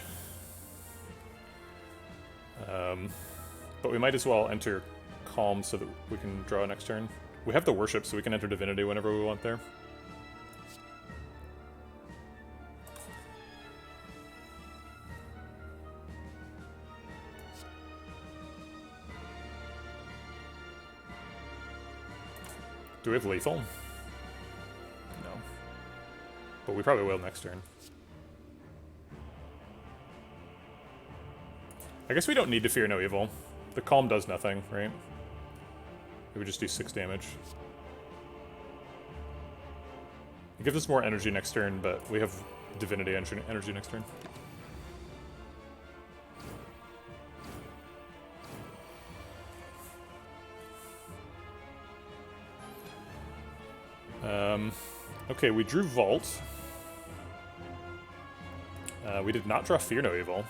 But we might as well enter Calm so that we can draw next turn. We have the Worship, so we can enter Divinity whenever we want there. Do we have Lethal? but we probably will next turn. I guess we don't need to fear no evil. The calm does nothing, right? It would just do 6 damage. It gives us more energy next turn, but we have divinity energy next turn. Okay, we drew Vault. We did not draw Fear No Evil.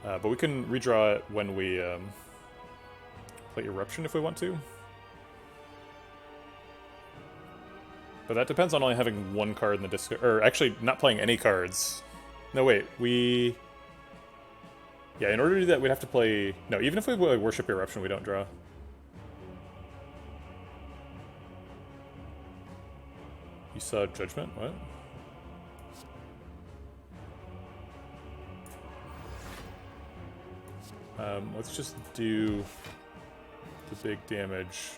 But we can redraw it when we play Eruption if we want to. But that depends on only having 1 card in the discard. Or actually, not playing any cards. No, wait, we... Yeah, in order to do that, we'd have to play... No, even if we worship Eruption, we don't draw. You saw Judgment? What? Let's just do the big damage.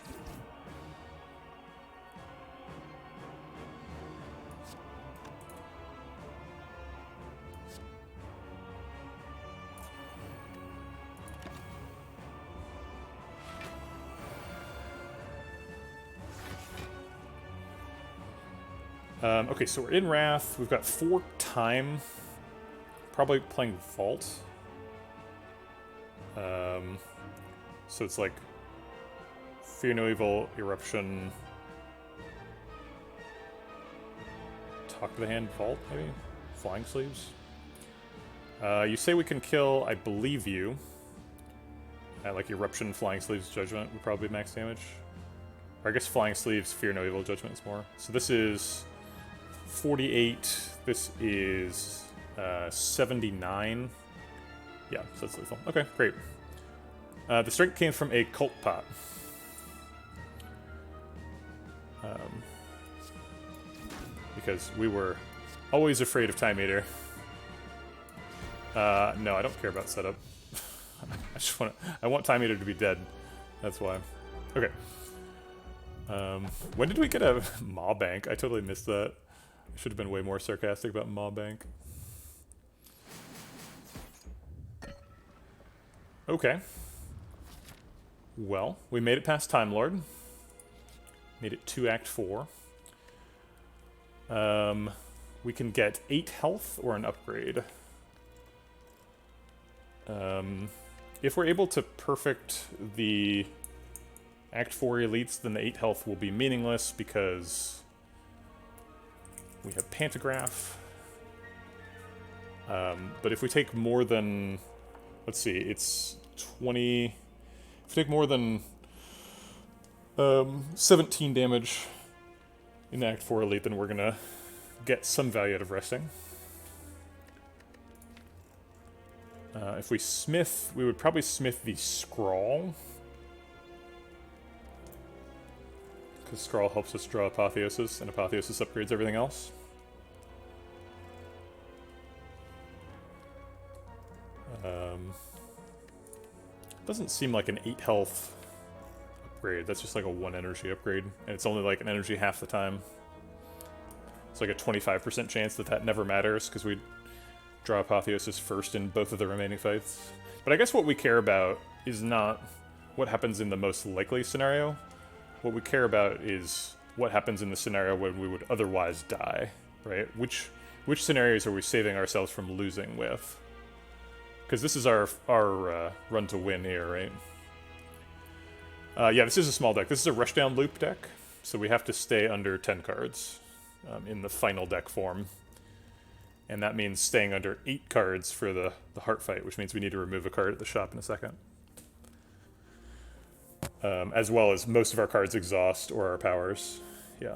Okay, so we're in Wrath. We've got 4 time. Probably playing Vault. So it's like Fear No Evil, Eruption, Talk to the Hand, Vault, maybe? Flying Sleeves? You say we can kill, I believe you. Like Eruption, Flying Sleeves, Judgment would probably be max damage. Or I guess Flying Sleeves, Fear No Evil, Judgment is more. So this is 48, this is 79. Yeah, so that's lethal. Okay, great. The strength came from a cult pot. Because we were always afraid of Time Eater. No, I don't care about setup. I want Time Eater to be dead. That's why. Okay. When did we get a Maw Bank? I totally missed that. I should have been way more sarcastic about Maw Bank. Okay. Well, we made it past Time Lord. Made it to Act 4. We can get 8 health or an upgrade. If we're able to perfect the Act 4 elites, then the 8 health will be meaningless because we have Pantograph. But if we take more than... Let's see, it's 20... If we take more than 17 damage in Act 4 Elite, then we're gonna get some value out of resting. If we smith, we would probably smith the Scrawl. Because Scrawl helps us draw Apotheosis, and Apotheosis upgrades everything else. Doesn't seem like an 8 health upgrade. That's just like a 1 energy upgrade, and it's only like an energy half the time. It's like a 25% chance that never matters because we draw Apotheosis first in both of the remaining fights. But I guess what we care about is not what happens in the most likely scenario. What we care about is what happens in the scenario when we would otherwise die, right? Which scenarios are we saving ourselves from losing with? Because this is our run to win here, right? Yeah, this is a small deck. This is a rushdown loop deck, so we have to stay under 10 cards in the final deck form. And that means staying under 8 cards for the heart fight, which means we need to remove a card at the shop in a second. As well as most of our cards exhaust or our powers. Yeah.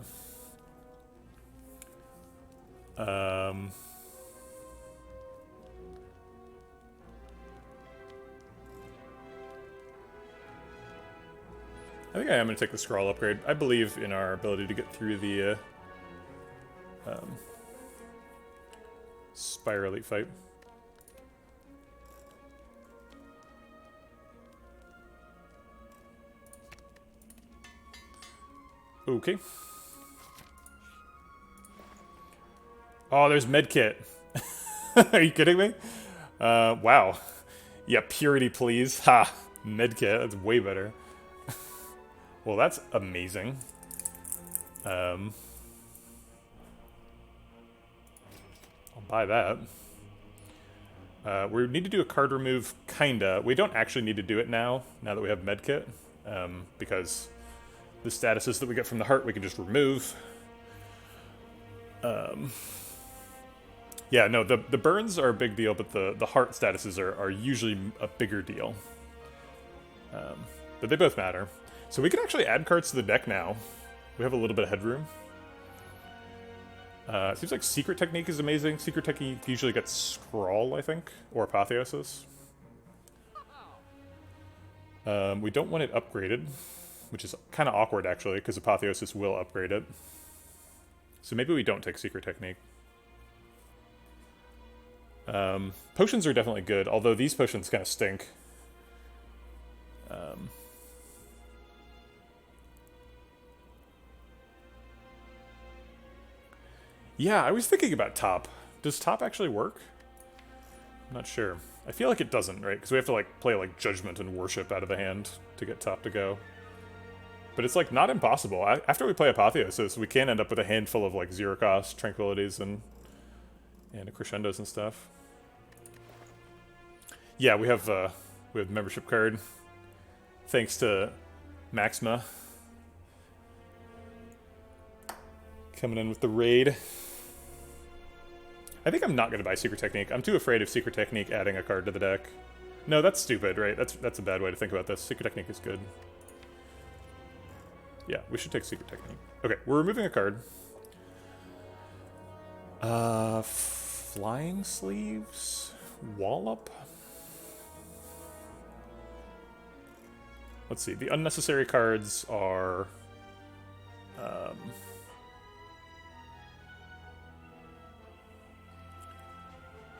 I think I am going to take the Scrawl upgrade. I believe in our ability to get through the Spire Elite fight. Okay. Oh, there's medkit. Are you kidding me? Wow. Yeah, purity, please. Ha! Medkit, that's way better. Well, that's amazing. I'll buy that. We need to do a card remove, kinda. We don't actually need to do it now that we have medkit, because the statuses that we get from the heart we can just remove. Yeah, no, the burns are a big deal, but the heart statuses are usually a bigger deal. But they both matter. So we can actually add cards to the deck now. We have a little bit of headroom. It seems like Secret Technique is amazing. Secret Technique usually gets Scrawl, I think, or Apotheosis. We don't want it upgraded, which is kind of awkward, actually, because Apotheosis will upgrade it. So maybe we don't take Secret Technique. Potions are definitely good, although these potions kind of stink. Yeah, I was thinking about top. Does top actually work? I'm not sure. I feel like it doesn't, right? Because we have to like play like Judgment and Worship out of the hand to get top to go. But it's like not impossible. After we play Apotheosis, we can end up with a handful of like zero cost Tranquilities and Crescendos and stuff. Yeah, we have membership card. Thanks to Maxima coming in with the raid. I think I'm not going to buy Secret Technique. I'm too afraid of Secret Technique adding a card to the deck. No, that's stupid, right? That's a bad way to think about this. Secret Technique is good. Yeah, we should take Secret Technique. Okay, we're removing a card. Flying Sleeves? Wallop? Let's see, the unnecessary cards are...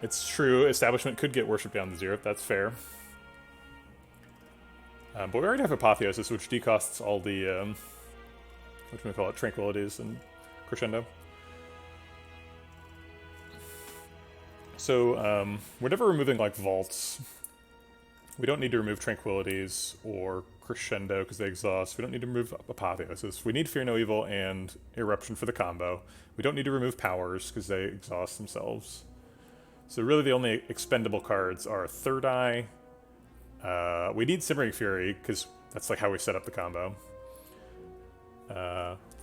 it's true, Establishment could get Worship down to 0, that's fair. But we already have Apotheosis, which decosts all the, what do we call it, Tranquilities and Crescendo. So, we're never removing, like, Vaults. We don't need to remove Tranquilities or Crescendo because they exhaust. We don't need to remove Apotheosis. We need Fear No Evil and Eruption for the combo. We don't need to remove Powers because they exhaust themselves. So really the only expendable cards are Third Eye. We need Simmering Fury because that's like how we set up the combo.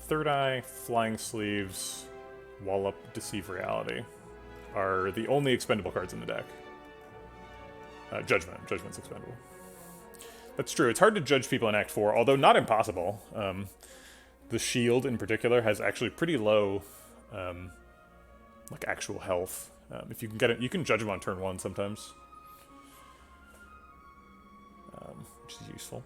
Third Eye, Flying Sleeves, Wallop, Deceive Reality are the only expendable cards in the deck. Judgment. Judgment's expendable. That's true. It's hard to judge people in Act 4, although not impossible. The Shield, in particular, has actually pretty low, like, actual health. If you can get it, you can judge them on turn 1 sometimes. Which is useful.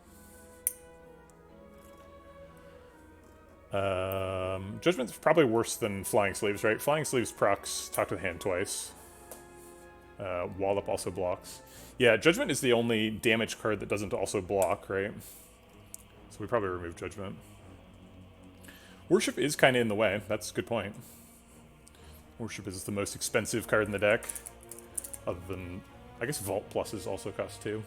Judgment's probably worse than Flying Sleeves, right? Flying Sleeves procs Talk to the Hand twice. Wallop also blocks. Yeah, Judgment is the only damage card that doesn't also block, right? So we probably remove Judgment. Worship is kind of in the way. That's a good point. Worship is the most expensive card in the deck. Other than... I guess Vault Pluses also cost 2.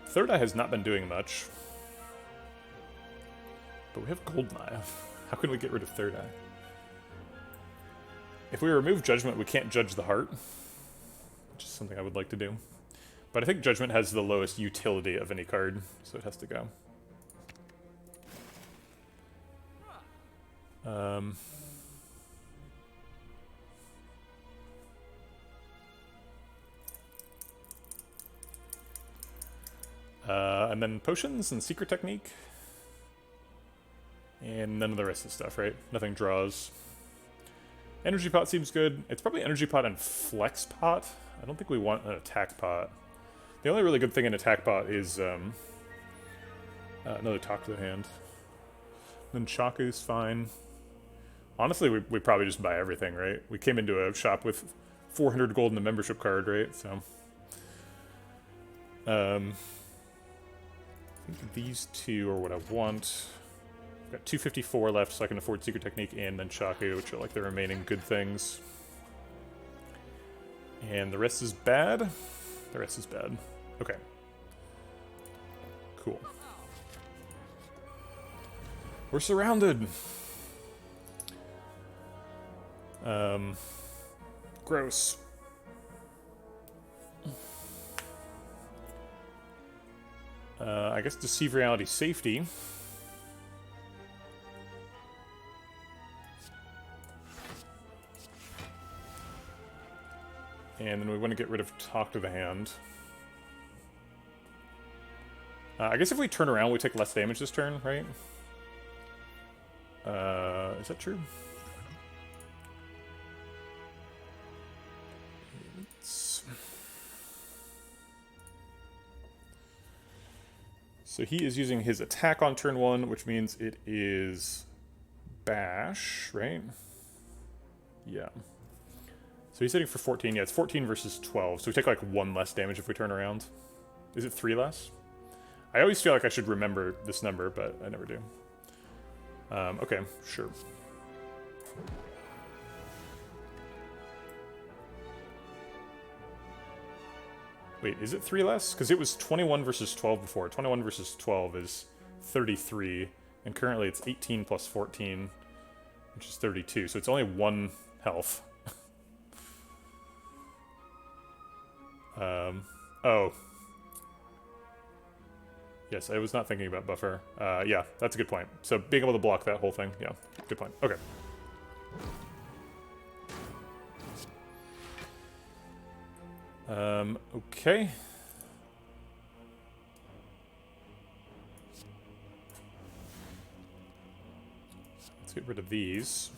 Third Eye has not been doing much. But we have Goldeneye. How can we get rid of Third Eye? If we remove Judgment, we can't judge the heart. Which is something I would like to do. But I think Judgment has the lowest utility of any card, so it has to go. And then Potions and Secret Technique. And none of the rest of the stuff, right? Nothing draws. Energy Pot seems good. It's probably Energy Pot and Flex Pot. I don't think we want an Attack Pot. The only really good thing in Attack Pot is another Talk to the Hand. Then Chaku's fine. Honestly, we probably just buy everything, right? We came into a shop with 400 gold in the membership card, right? So, think these two are what I want. I've got 254 left, so I can afford Secret Technique and then Shaku, which are like the remaining good things. And the rest is bad? The rest is bad. Okay. Cool. We're surrounded! Gross. I guess Deceive Reality Safety. And then we want to get rid of Talk to the Hand. I guess if we turn around, we take less damage this turn, right? Is that true? So he is using his attack on turn 1, which means it is bash, right? Yeah. So he's hitting for 14. Yeah, it's 14 versus 12. So we take like 1 less damage if we turn around. Is it 3 less? I always feel like I should remember this number, but I never do. Okay, sure. Wait, is it 3 less? Because it was 21 versus 12 before. 21 versus 12 is 33, and currently it's 18 plus 14, which is 32, so it's only 1 health. Oh. Yes, I was not thinking about buffer. Yeah, that's a good point. So being able to block that whole thing, yeah, good point. Okay. Okay. Let's get rid of these.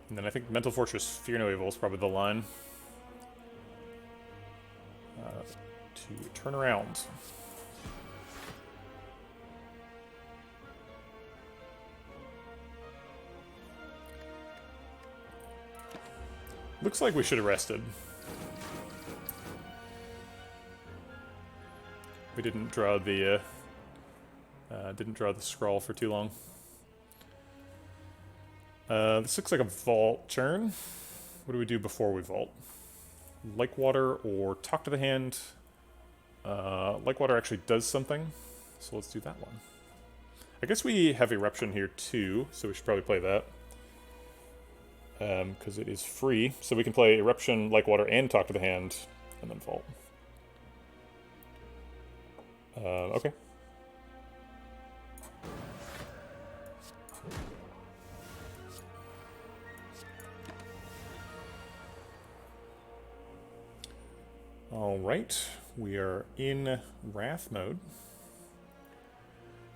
And then I think Mental Fortress Fear No Evil is probably the line. To turn around. Looks like we should have rested. We didn't draw the scroll for too long. This looks like a vault turn. What do we do before we vault? Like Water or Talk to the Hand. Like Water actually does something, so let's do that one. I guess we have Eruption here too, so we should probably play that. Because it is free, so we can play Eruption, Like Water, and Talk to the Hand, and then vault. Okay. Alright, we are in Wrath mode.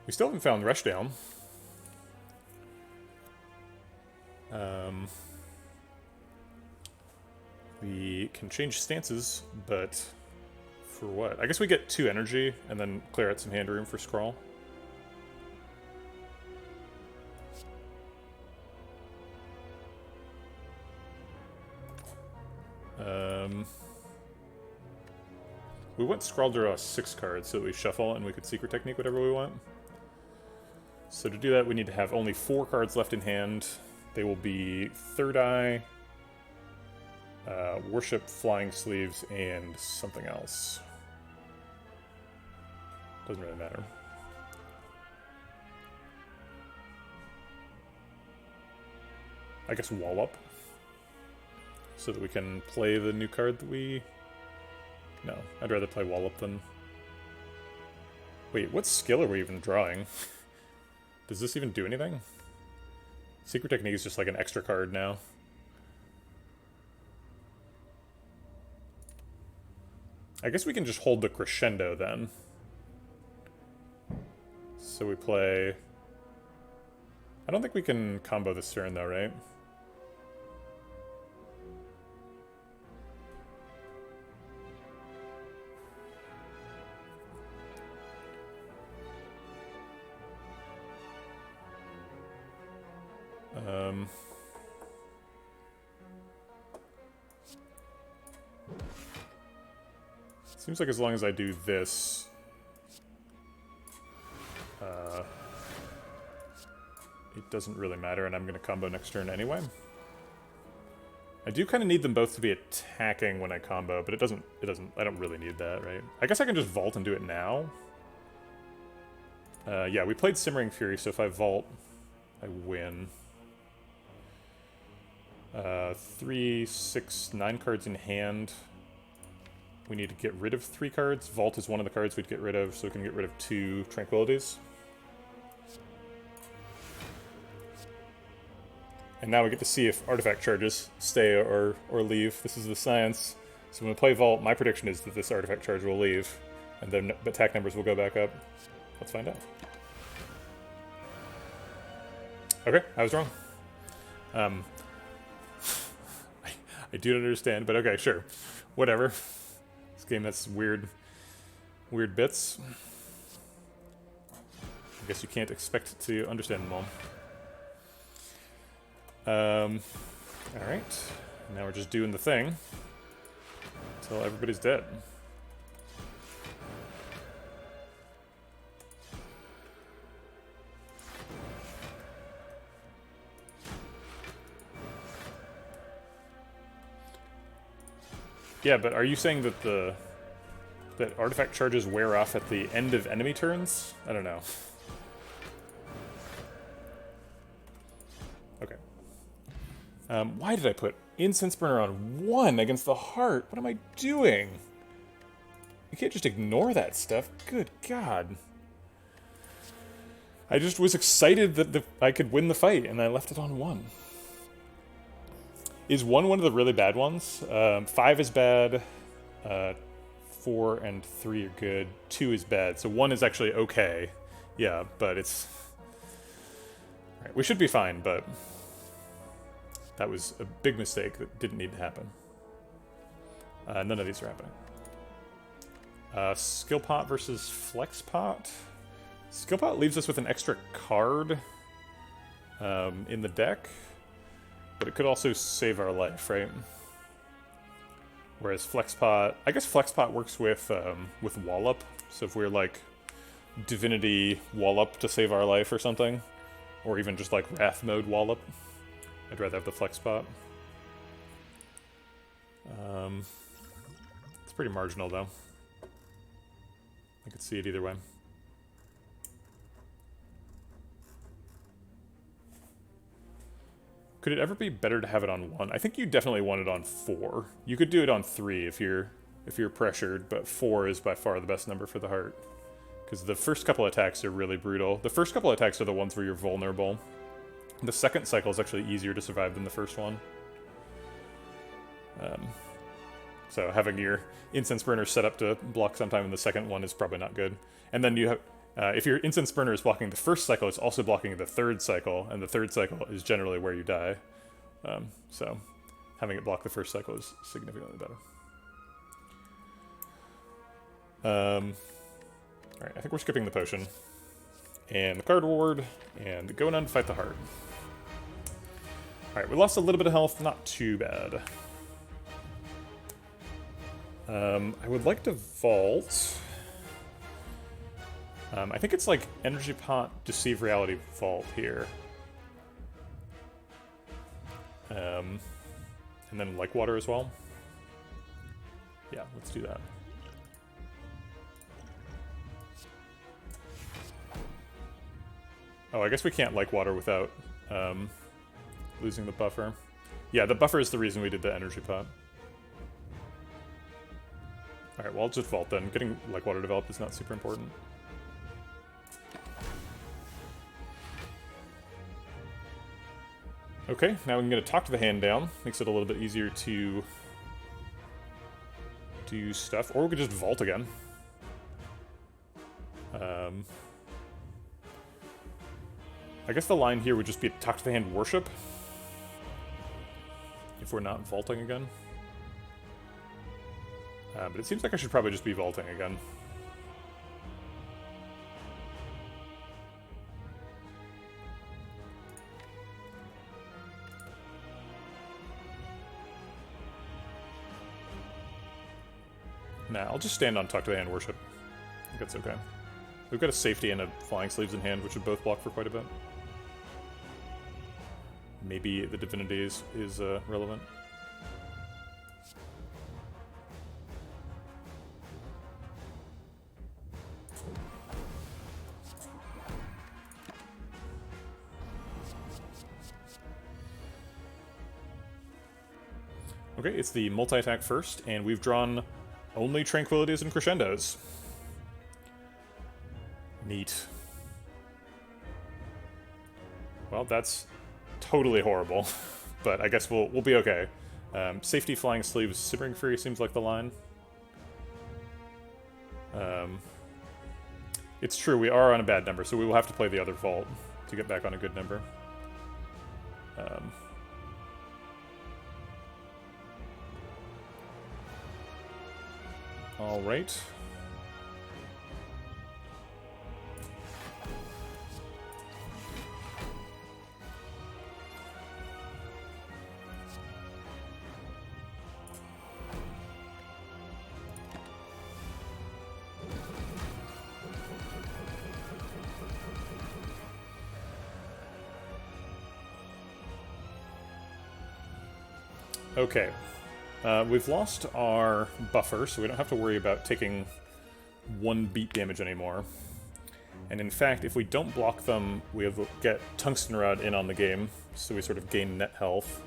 We still haven't found Rushdown. We can change stances, but for what? I guess we get 2 energy and then clear out some hand room for Scrawl. We want Scrawl to draw 6 cards so that we shuffle and we could Secret Technique whatever we want. So to do that, we need to have only 4 cards left in hand. They will be Third Eye, Worship, Flying Sleeves, and something else. Doesn't really matter. I guess Wallop. So that we can play the new card that we... No, I'd rather play Wallop than... Wait, what skill are we even drawing? Does this even do anything? Secret Technique is just like an extra card now. I guess we can just hold the Crescendo then. So we play... I don't think we can combo this turn though, right? Seems like as long as I do this, It doesn't really matter, and I'm going to combo next turn anyway. I do kind of need them both to be attacking when I combo, but I don't really need that, right? I guess I can just vault and do it now. Yeah, we played Simmering Fury, so if I vault, I win. 3, 6, 9 cards in hand. We need to get rid of 3 cards. Vault is one of the cards we'd get rid of, so we can get rid of 2 Tranquilities. And now we get to see if artifact charges stay or leave. This is the science. So when we play Vault, my prediction is that this artifact charge will leave, and then attack numbers will go back up. Let's find out. Okay, I was wrong. I do not understand, but okay, sure. Whatever. This game has weird bits. I guess you can't expect to understand them all. Alright. Now we're just doing the thing until everybody's dead. Yeah, but are you saying that that artifact charges wear off at the end of enemy turns? I don't know. Okay. Why did I put Incense Burner on 1 against the heart? What am I doing? You can't just ignore that stuff. Good God. I just was excited that I could win the fight, and I left it on 1. Is 1 one of the really bad ones? 5 is bad. 4 and 3 are good. 2 is bad. So 1 is actually okay. Yeah, but it's... Right, we should be fine, but... That was a big mistake that didn't need to happen. None of these are happening. Skill Pot versus Flex Pot. Skill Pot leaves us with an extra card in the deck, but it could also save our life, right? Whereas Flex Pot, I guess Flex Pot works with Wallop. So if we're like Divinity Wallop to save our life or something, or even just like Wrath Mode Wallop, I'd rather have the Flex Pot. It's pretty marginal though. I could see it either way. Could it ever be better to have it on 1? I think you definitely want it on 4. You could do it on 3 if you're pressured, but 4 is by far the best number for the heart. Because the first couple attacks are really brutal. The first couple attacks are the ones where you're vulnerable. The second cycle is actually easier to survive than the first one. So having your Incense Burner set up to block sometime in the second one is probably not good. And then you have... if your Incense Burner is blocking the first cycle, it's also blocking the third cycle, and the third cycle is generally where you die. So having it block the first cycle is significantly better. Alright, I think we're skipping the potion. And the card reward, and going on to fight the heart. Alright, we lost a little bit of health, not too bad. I would like to vault... I think it's like Energy Pot, Deceive Reality, Vault here. And then Like Water as well. Yeah, let's do that. Oh, I guess we can't Like Water without losing the buffer. Yeah, the buffer is the reason we did the Energy Pot. Alright, well, I'll just Vault then. Getting Like Water developed is not super important. Okay, now we can get a Talk to the Hand down. Makes it a little bit easier to do stuff. Or we could just Vault again. I guess the line here would just be Talk to the Hand Worship. If we're not Vaulting again. But it seems like I should probably just be Vaulting again. Nah, I'll just stand on Talk to the Hand Worship. I think that's okay. We've got a safety and a Flying Sleeves in hand, which would both block for quite a bit. Maybe the Divinity is relevant. Okay, it's the multi-attack first, and we've drawn only Tranquilities and Crescendos. Neat. Well, that's totally horrible, but I guess we'll be okay. Safety, Flying Sleeves, Simmering Fury seems like the line. It's true, we are on a bad number, so we will have to play the other Vault to get back on a good number. All right. Okay. We've lost our buffer, so we don't have to worry about taking 1 beat damage anymore. And in fact, if we don't block them, we get Tungsten Rod in on the game, so we sort of gain net health.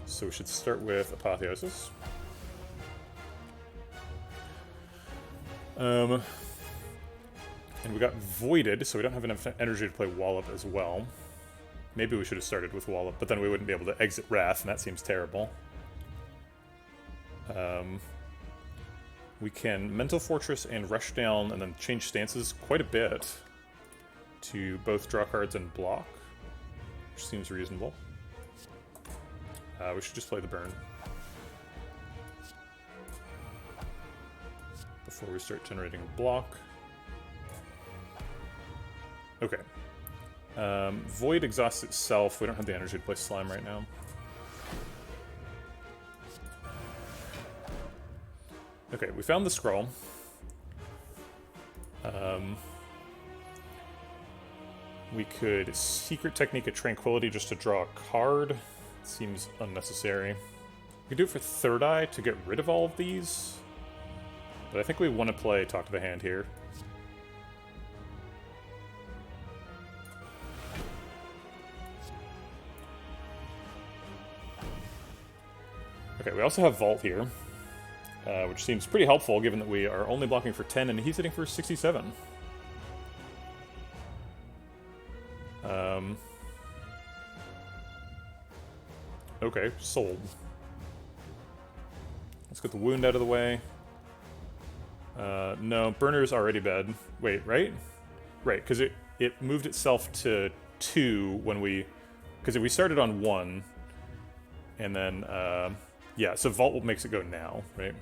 So we should start with Apotheosis. And we got Voided, so we don't have enough energy to play Wallop as well. Maybe we should have started with Wallop, but then we wouldn't be able to exit Wrath, and that seems terrible. We can Mental Fortress and Rushdown, and then change stances quite a bit to both draw cards and block, which seems reasonable. We should just play the Burn before we start generating block. Okay. Void exhausts itself. We don't have the energy to play Slime right now. Okay, we found the scroll. We could Secret Technique at Tranquility just to draw a card. Seems unnecessary. We could do it for Third Eye to get rid of all of these. But I think we want to play Talk to the Hand here. Okay, we also have Vault here, which seems pretty helpful given that we are only blocking for 10 and he's hitting for 67. Okay, sold. Let's get the wound out of the way. No, Burner's already bad. Wait, right? Right, because it moved itself to 2 when we... Because we started on 1, and then... yeah, so Vault makes it go now, right?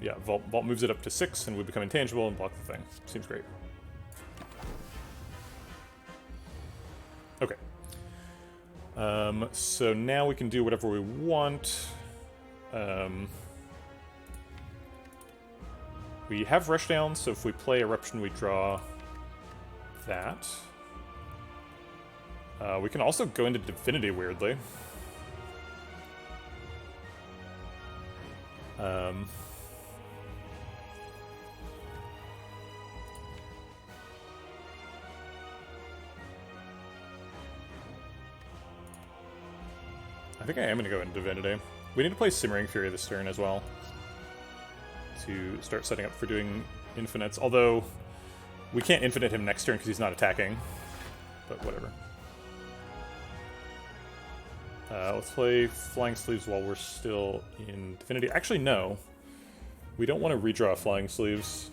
Yeah, Vault moves it up to 6, and we become intangible and block the thing. Seems great. Okay. So now we can do whatever we want. We have Rushdown, so if we play Eruption, we draw that. We can also go into Divinity, weirdly. I think I am going to go into Divinity. We need to play Simmering Fury this turn as well to start setting up for doing infinites, although we can't infinite him next turn because he's not attacking, but whatever. Let's play Flying Sleeves while we're still in Divinity. Actually, no. We don't want to redraw Flying Sleeves.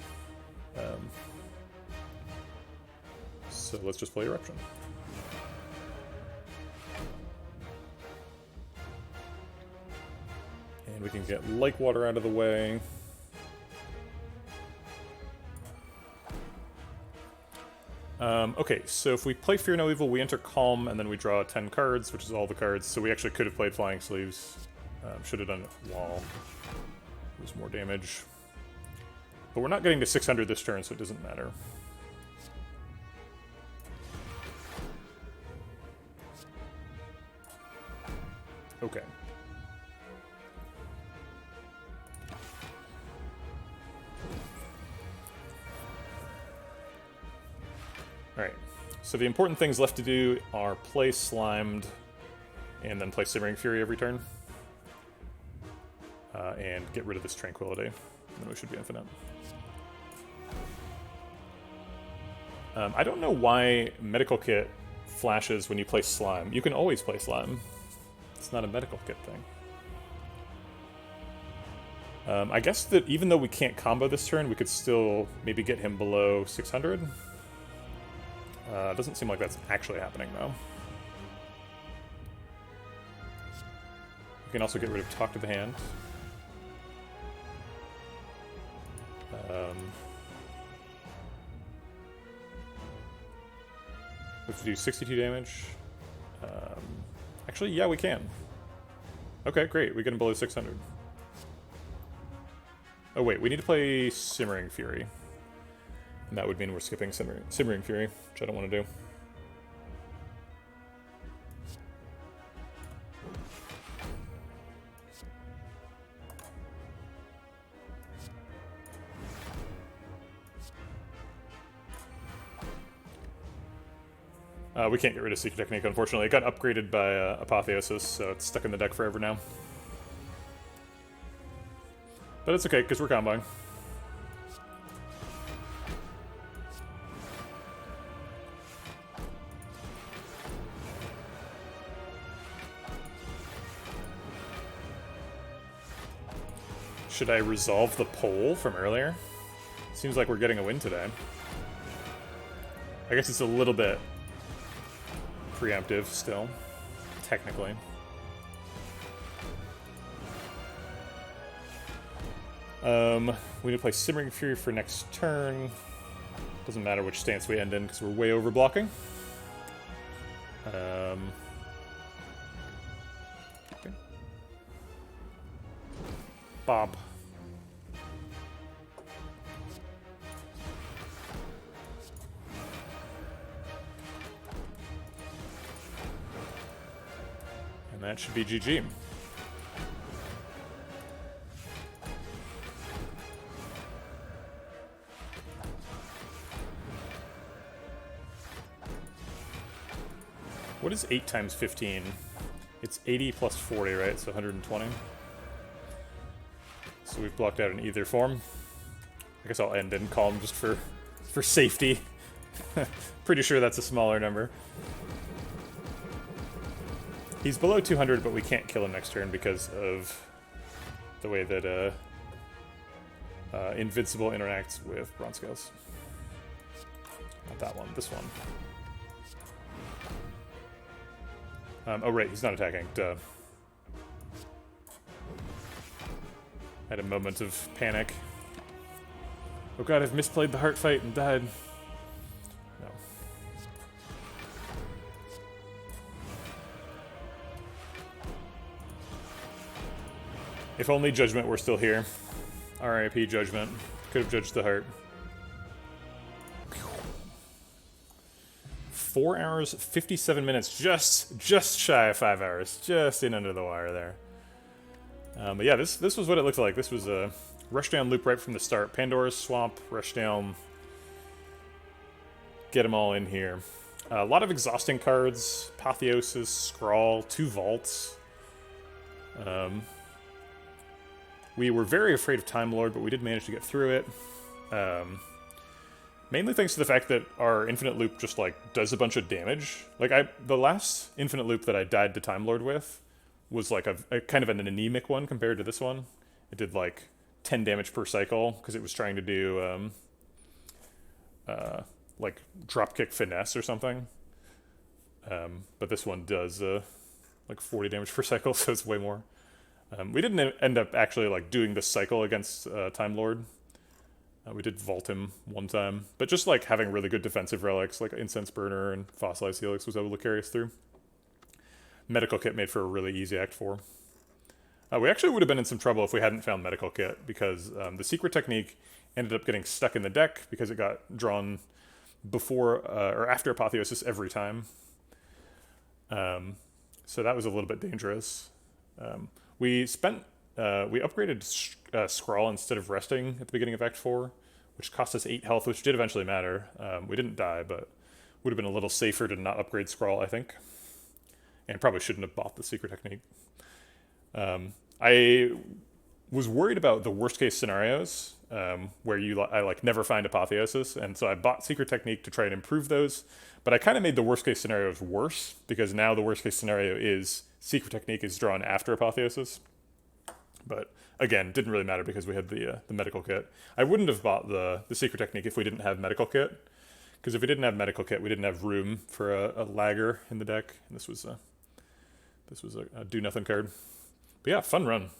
So let's just play Eruption. And we can get Like Water out of the way. Okay, so if we play Fear No Evil, we enter Calm, and then we draw 10 cards, which is all the cards. So we actually could have played Flying Sleeves. Should have done Wall. It was more damage. But we're not getting to 600 this turn, so it doesn't matter. Okay. Alright, so the important things left to do are play Slimed, and then play Simmering Fury every turn. And get rid of this Tranquility, and then we should be infinite. I don't know why Medical Kit flashes when you play Slime. You can always play Slime. It's not a Medical Kit thing. I guess that even though we can't combo this turn, we could still maybe get him below 600. Doesn't seem like that's actually happening, though. We can also get rid of Talk to the Hand. We have to do 62 damage. Actually, yeah, we can. Okay, great. We get him below 600. Oh, wait. We need to play Simmering Fury. And that would mean we're skipping Simmering Fury, which I don't want to do. We can't get rid of Secret Technique, unfortunately. It got upgraded by Apotheosis, so it's stuck in the deck forever now. But it's okay, because we're comboing. Should I resolve the poll from earlier? Seems like we're getting a win today. I guess it's a little bit preemptive still, technically. We need to play Simmering Fury for next turn. Doesn't matter which stance we end in because we're way over blocking. Okay. Bob. And that should be GG. What is 8 times 15? It's 80 plus 40, right? So 120. So we've blocked out in either form. I guess I'll end in calm just for safety. Pretty sure that's a smaller number. He's below 200, but we can't kill him next turn because of the way that Invincible interacts with Bronze Scales. Not that one, this one. Oh right, he's not attacking, duh. Had a moment of panic. Oh god, I've misplayed the heart fight and died. No. If only Judgment were still here. RIP Judgment. Could have judged the heart. 4 hours, 57 minutes, just shy of 5 hours, just in under the wire there. But yeah, this was what it looked like. This was a rushdown loop right from the start. Pandora's Swamp, rushdown, get them all in here. A lot of exhausting cards, Apotheosis, Scrawl, 2 vaults. We were very afraid of Time Lord, but we did manage to get through it. Mainly thanks to the fact that our infinite loop just, like, does a bunch of damage. Like, the last infinite loop that I died to Time Lord with was, like, a kind of an anemic one compared to this one. It did, like, 10 damage per cycle, because it was trying to do, like, dropkick finesse or something. But this one does, like, 40 damage per cycle, so it's way more. We didn't end up actually, like, doing this cycle against Time Lord. We did vault him one time, but just like having really good defensive relics like Incense Burner and Fossilized Helix was able to carry us through. Medical Kit made for a really easy Act 4. We actually would have been in some trouble if we hadn't found medical kit, because the secret technique ended up getting stuck in the deck because it got drawn before or after apotheosis every time. So that was a little bit dangerous. We upgraded Scrawl instead of resting at the beginning of Act 4, which cost us 8 health, which did eventually matter. We didn't die, but would have been a little safer to not upgrade Scrawl, I think. And probably shouldn't have bought the secret technique. I was worried about the worst case scenarios, where I never find apotheosis, and so I bought secret technique to try and improve those. But I kind of made the worst case scenarios worse, because now the worst case scenario is secret technique is drawn after apotheosis. But again, didn't really matter because we had the medical kit. I wouldn't have bought the secret technique if we didn't have medical kit, because if we didn't have medical kit, we didn't have room for a lagger in the deck, and this was a do nothing card. But yeah, fun run.